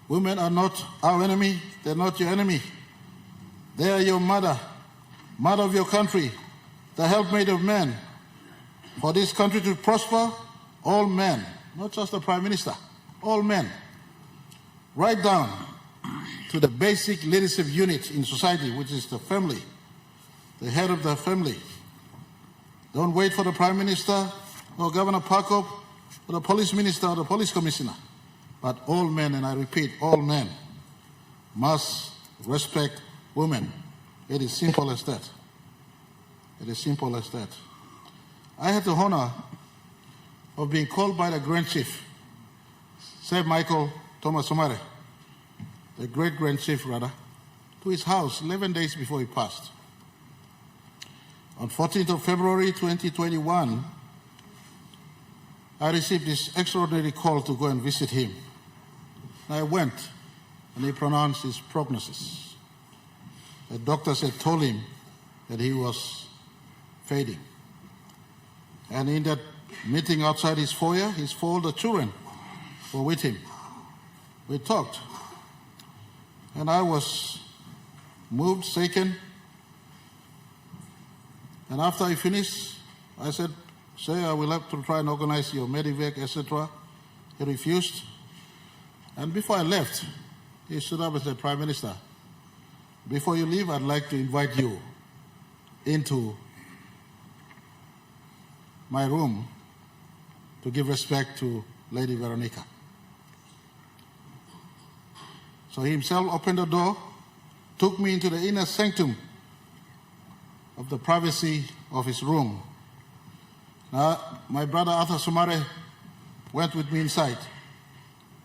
Women are not our enemy, they're not your enemy. They are your mother, mother of your country, the helpmate of men. For this country to prosper, all men, not just the Prime Minister, all men, right down to the basic leadership unit in society, which is the family, the head of the family. Don't wait for the Prime Minister or Governor Pakop or the police minister or the police commissioner. But all men, and I repeat, all men must respect women. It is simple as that. It is simple as that. I had the honor of being called by the Grand Chief, Sir Michael Thomas Somare, the great Grand Chief rather, to his house 11 days before he passed. On 14th of February 2021, I received this extraordinary call to go and visit him. I went, and he pronounced his prognosis. The doctors had told him that he was fading. And in that meeting outside his foyer, his 4 older children were with him. We talked. And I was moved, shaken, And after I finished, I said, "Sir, I will have to try and organize your Medivac, etc." He refused. And before I left, he stood up and said, "Prime Minister, before you leave, I'd like to invite you into my room to give respect to Lady Veronica." So he himself opened the door, took me into the inner sanctum of the privacy of his room. Now, my brother Arthur Sumare went with me inside,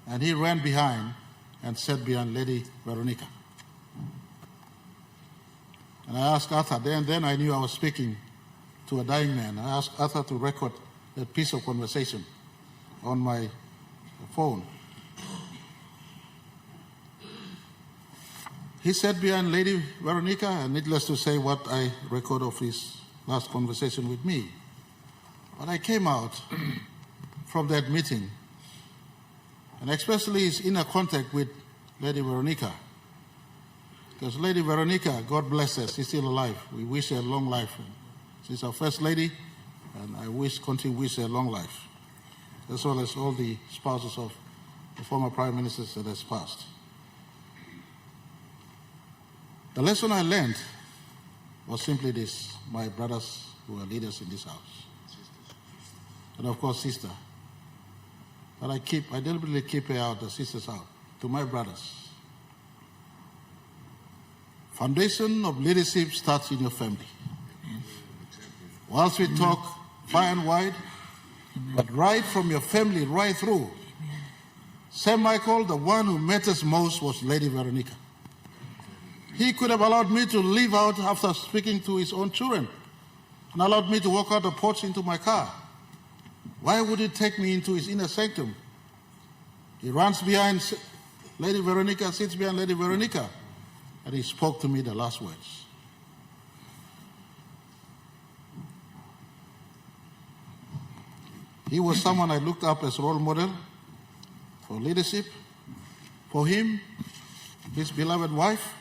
and he ran behind and sat behind Lady Veronica. And I asked Arthur, then I knew I was speaking to a dying man. I asked Arthur to record that piece of conversation on my phone. He sat behind Lady Veronica, and needless to say what I record of his last conversation with me. But I came out from that meeting, and especially his inner contact with Lady Veronica, because Lady Veronica, God bless her, she's still alive. We wish her a long life. She's our first lady, and I continue to wish her a long life, as well as all the spouses of the former prime ministers that has passed. The lesson I learned was simply this: my brothers who are leaders in this house, and of course sister. But I deliberately keep her out, the sisters out, to my brothers. Foundation of leadership starts in your family. Whilst we talk far and wide, but right from your family, right through. St. Michael, the one who matters most was Lady Veronica. He could have allowed me to leave out after speaking to his own children and allowed me to walk out the porch into my car. Why would he take me into his inner sanctum? He runs behind Lady Veronica, sits behind Lady Veronica, and he spoke to me the last words. He was someone I looked up as a role model for leadership. For him, his beloved wife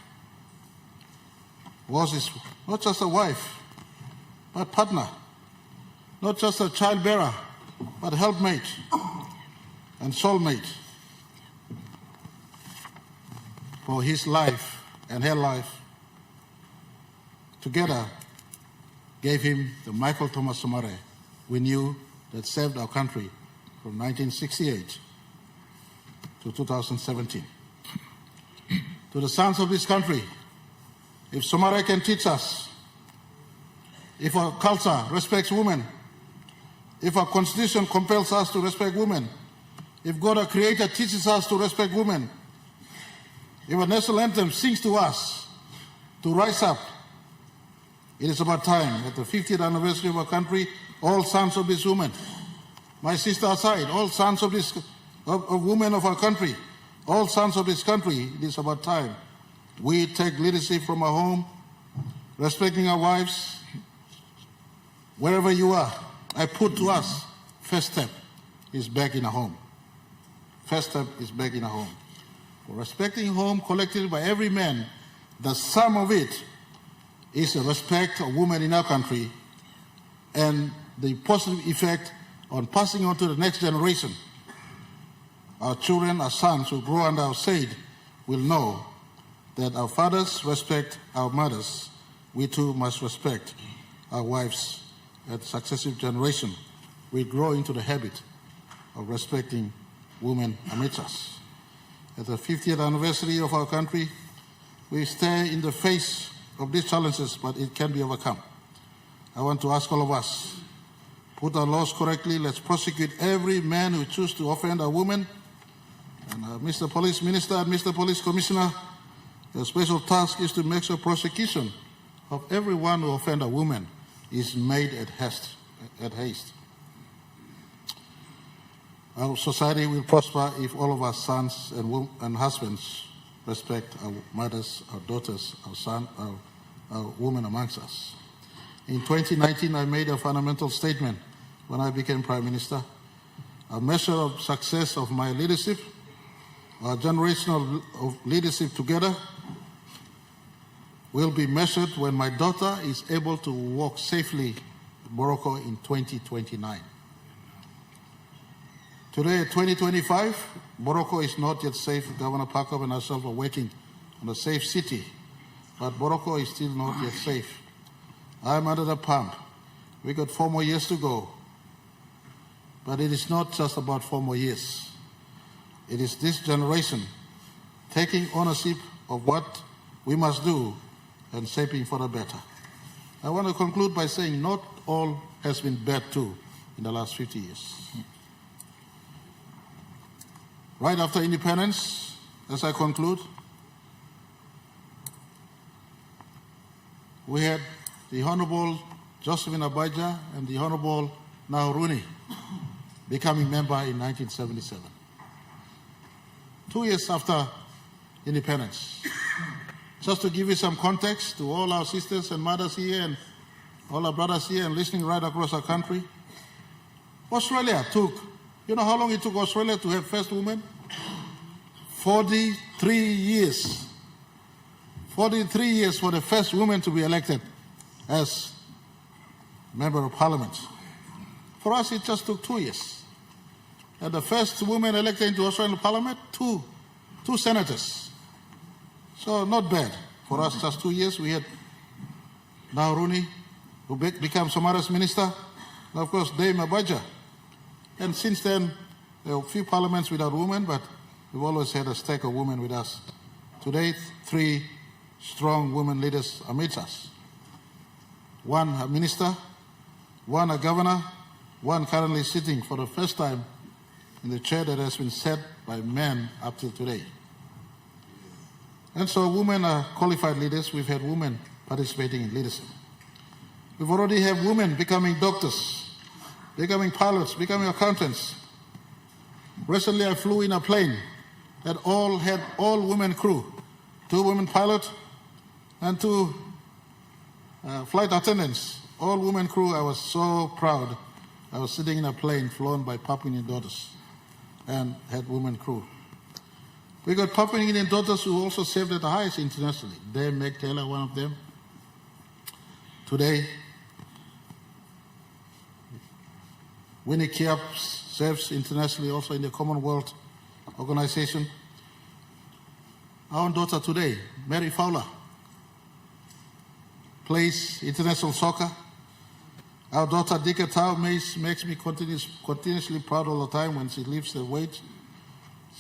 was not just a wife, but partner. Not just a childbearer, but helpmate and soulmate for his life and her life. Together gave him the Michael Thomas Sumare we knew that saved our country from 1968 to 2017. To the sons of this country, if Sumare can teach us, if our culture respects women, if our constitution compels us to respect women, if God our Creator teaches us to respect women, if our national anthem sings to us to rise up, it is about time at the 50th anniversary of our country, all sons of this woman, my sister aside, all sons of women of our country, all sons of this country, it is about time we take leadership from our home, respecting our wives, wherever you are. I put to us, first step is back in a home. First step is back in a home. For respecting home collected by every man, the sum of it is the respect of women in our country and the positive effect on passing on to the next generation. Our children, our sons who grow under our shade will know that our fathers respect our mothers. We too must respect our wives. At successive generation, we grow into the habit of respecting women amidst us. At the 50th anniversary of our country, we stare in the face of these challenges, but it can be overcome. I want to ask all of us, put our laws correctly, let's prosecute every man who chooses to offend a woman. And Mr. Police Minister and Mr. Police Commissioner, your special task is to make sure prosecution of everyone who offends a woman is made at haste. Our society will prosper if all of our sons and husbands respect our mothers, our daughters, our sons, our women amongst us. In 2019, I made a fundamental statement when I became Prime Minister. A measure of success of my leadership, our generation of leadership together, will be measured when my daughter is able to walk safely to Morocco in 2029. Today, 2025, Morocco is not yet safe. Governor Pakov and ourselves are working on a safe city, but Morocco is still not yet safe. I'm under the pump. We got 4 more years to go. But it is not just about 4 more years. It is this generation taking ownership of what we must do and shaping for the better. I want to conclude by saying not all has been bad too in the last 50 years. Right after independence, as I conclude, we had the Honorable Josephine Abaja and the Honorable Nahuruni becoming member in 1977. 2 years after independence. Just to give you some context to all our sisters and mothers here and all our brothers here and listening right across our country, Australia took, you know how long it took Australia to have first woman? 43 years. 43 years for the first woman to be elected as member of parliament. For us, it just took 2 years. And the first woman elected into Australian parliament, two senators. So not bad. For us, just 2 years. We had Nahuruni, who became Somalia's minister, and of course, Dame Abaja. And since then, there are a few parliaments without women, but we've always had a stack of women with us. Today, 3 strong women leaders amidst us. 1 a minister, 1 a governor, 1 currently sitting for the first time in the chair that has been set by men up till today. And so women are qualified leaders. We've had women participating in leadership. We've already had women becoming doctors, becoming pilots, becoming accountants. Recently I flew in a plane that had all women crew, 2 women pilots and 2 flight attendants, all women crew. I was so proud. I was sitting in a plane flown by Papua New Guinea daughters and had women crew. We got Papua New Guinea daughters who also served at the highest internationally. Dame Meg Taylor, one of them. Today, Winnie Kiap serves internationally also in the Commonwealth Organization. Our own daughter today, Mary Fowler, plays international soccer. Our daughter Dika Tau makes me continuously proud all the time when she lifts the weight.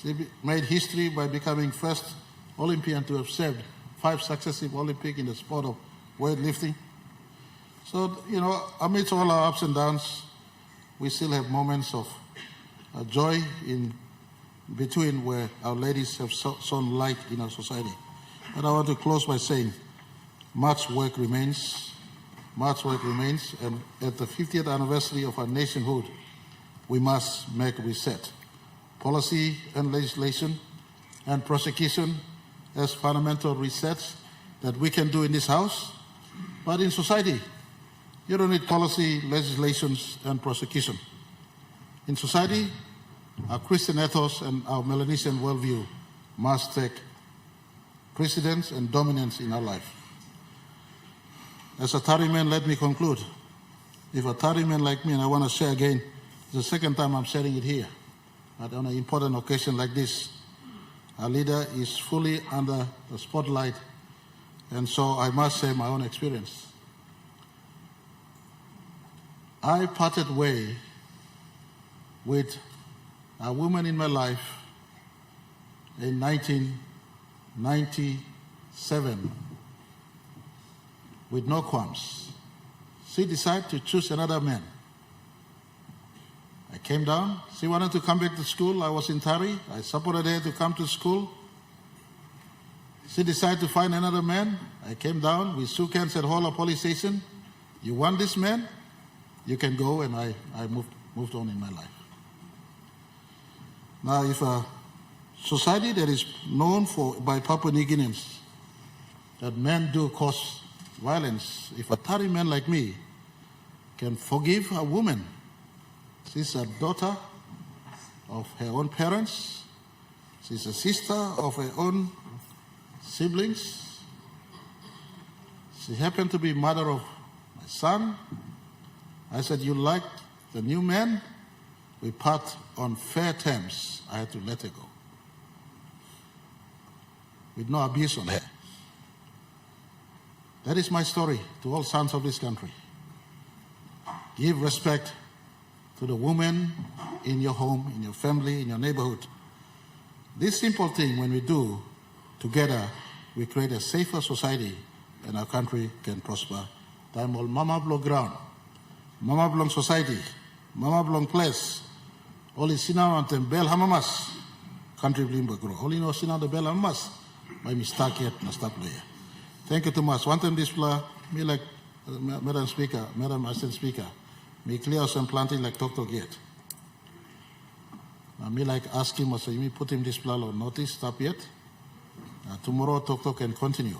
She made history by becoming first Olympian to have served 5 successive Olympics in the sport of weightlifting. So, you know, amidst all our ups and downs, we still have moments of joy in between where our ladies have shone light in our society. But I want to close by saying much work remains, and at the 50th anniversary of our nationhood, we must make reset. Policy and legislation and prosecution as fundamental resets that we can do in this house, but in society, you don't need policy, legislations, and prosecution. In society, our Christian ethos and our Melanesian worldview must take precedence and dominance in our life. As a Tari man, let me conclude. If a Tari man like me, and I want to share again, it's the second time I'm sharing it here, but on an important occasion like this, our leader is fully under the spotlight, and so I must say my own experience. I parted way with a woman in my life in 1997 with no qualms. She decided to choose another man. I came down. She wanted to come back to school. I was in Tari. I supported her to come to school. She decided to find another man. I came down. We shook hands at Hola Police Station. You want this man? You can go, and I moved on in my life. Now, if a society that is known by Papua New Guineans that men do cause violence, if a Tari man like me can forgive a woman, she's a daughter of her own parents, she's a sister of her own siblings, She happened to be mother of my son. I said, you like the new man? We part on fair terms. I had to let her go. With no abuse on her. That is my story to all sons of this country. Give respect to the women in your home, in your family, in your neighborhood. This simple thing, when we do together, we create a safer society and our country can prosper. Time all mama belong ground, mama belong society, mama belong place. Only sinau and bel hamamas, country blimba grow. Only no sinau the bel hamamas, by mistake yet na stop layer. Thank you too much. One time this me like Madam Speaker, Madam Assistant Speaker, me clear some planting like Dr. Gate. Me like ask him, so you put him this plan or notice, stop yet. Tomorrow Tok can continue.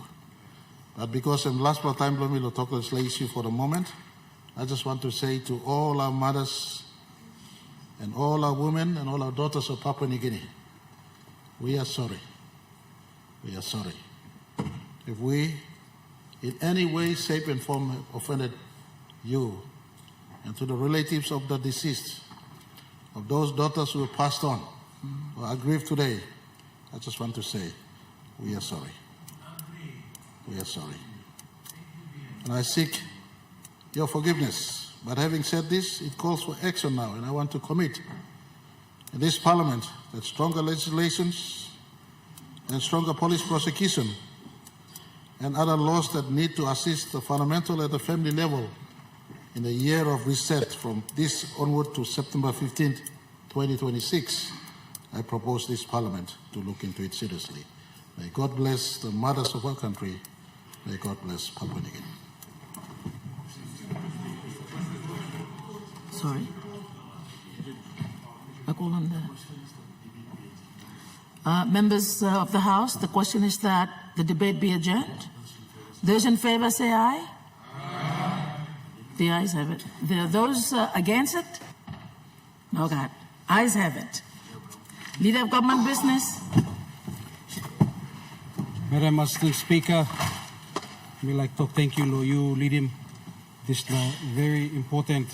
But because last time me talk this issue for the moment, I just want to say to all our mothers and all our women and all our daughters of Papua New Guinea, we are sorry. We are sorry. If we in any way, shape and form offended you and to the relatives of the deceased, of those daughters who passed on, who are grieved today, I just want to say, we are sorry. We are sorry. And I seek your forgiveness. But having said this, it calls for action now, and I want to commit in this Parliament that stronger legislations and stronger police prosecution and other laws that need to assist the fundamental at the family level in the year of reset from this onward to September 15th, 2026, I propose this Parliament to look into it seriously. May God bless the mothers of our country. May God bless Papua New Guinea. Sorry. I call on the members of the House. The question is that the debate be adjourned. Those in favor say aye. Aye. The ayes have it. There are those against it? No, God. Ayes have it. Leader of Government Business. Madam Assistant Speaker, we like to thank you, Lord, you leading this very important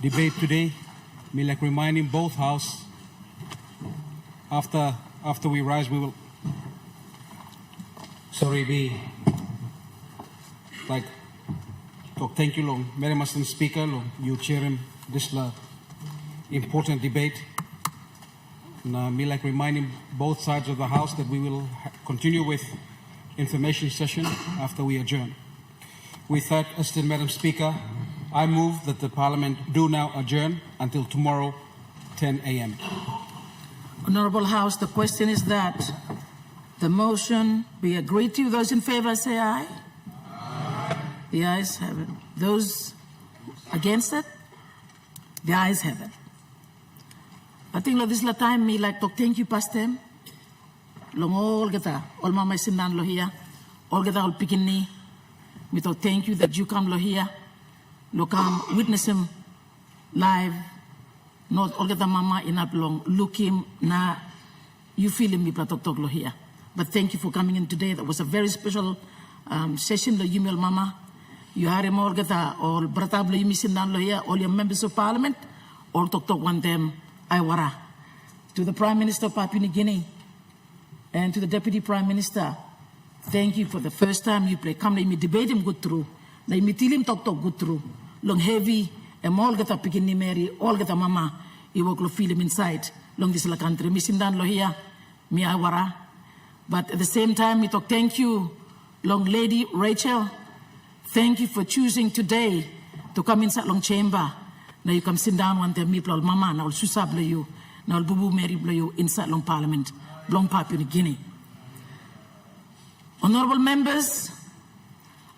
debate today. We like reminding both House after we rise, we will be like to thank you, Lord, Madam Assistant Speaker, Lord, you chairing this important debate. And me like reminding both sides of the House that we will continue with information session after we adjourn. With that, Assistant Madam Speaker, I move that the Parliament do now adjourn until tomorrow, 10 a.m. Honourable House, the question is that the motion be agreed to. Those in favour say aye. Aye. The ayes have it. Those against it? The ayes have it. I think this is the time me like to thank you past them. Long all geta, all mama sindan lo here, all geta all pikini. Me to thank you that you come lo here, lo come witness him live. Not all geta mama in up long look him na you feel him me talk lo here. But thank you for coming in today. That was a very special session lo email mama. You had him all geta all bratab lo yumi sindan lo here, all your members of Parliament, all talk one them. Aiwara. To the Prime Minister of Papua New Guinea and to the Deputy Prime Minister, thank you for the first time you play. Come, let me debate him good through. Let me tell him talk good through. Long heavy, and all get a picking ni Mary, all get a mama, you will feel him inside. Long this la country, missing down lo here, me Aiwara. But at the same time, we talk thank you, Long Lady Rachel. Thank you for choosing today to come inside Long Chamber. Now you come sit down one day, me play mama, now Susa blow you, now Bubu Mary blow you inside Long Parliament, Long Papua New Guinea. Honourable members,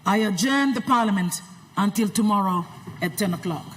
I adjourn the Parliament until tomorrow at 10 o'clock.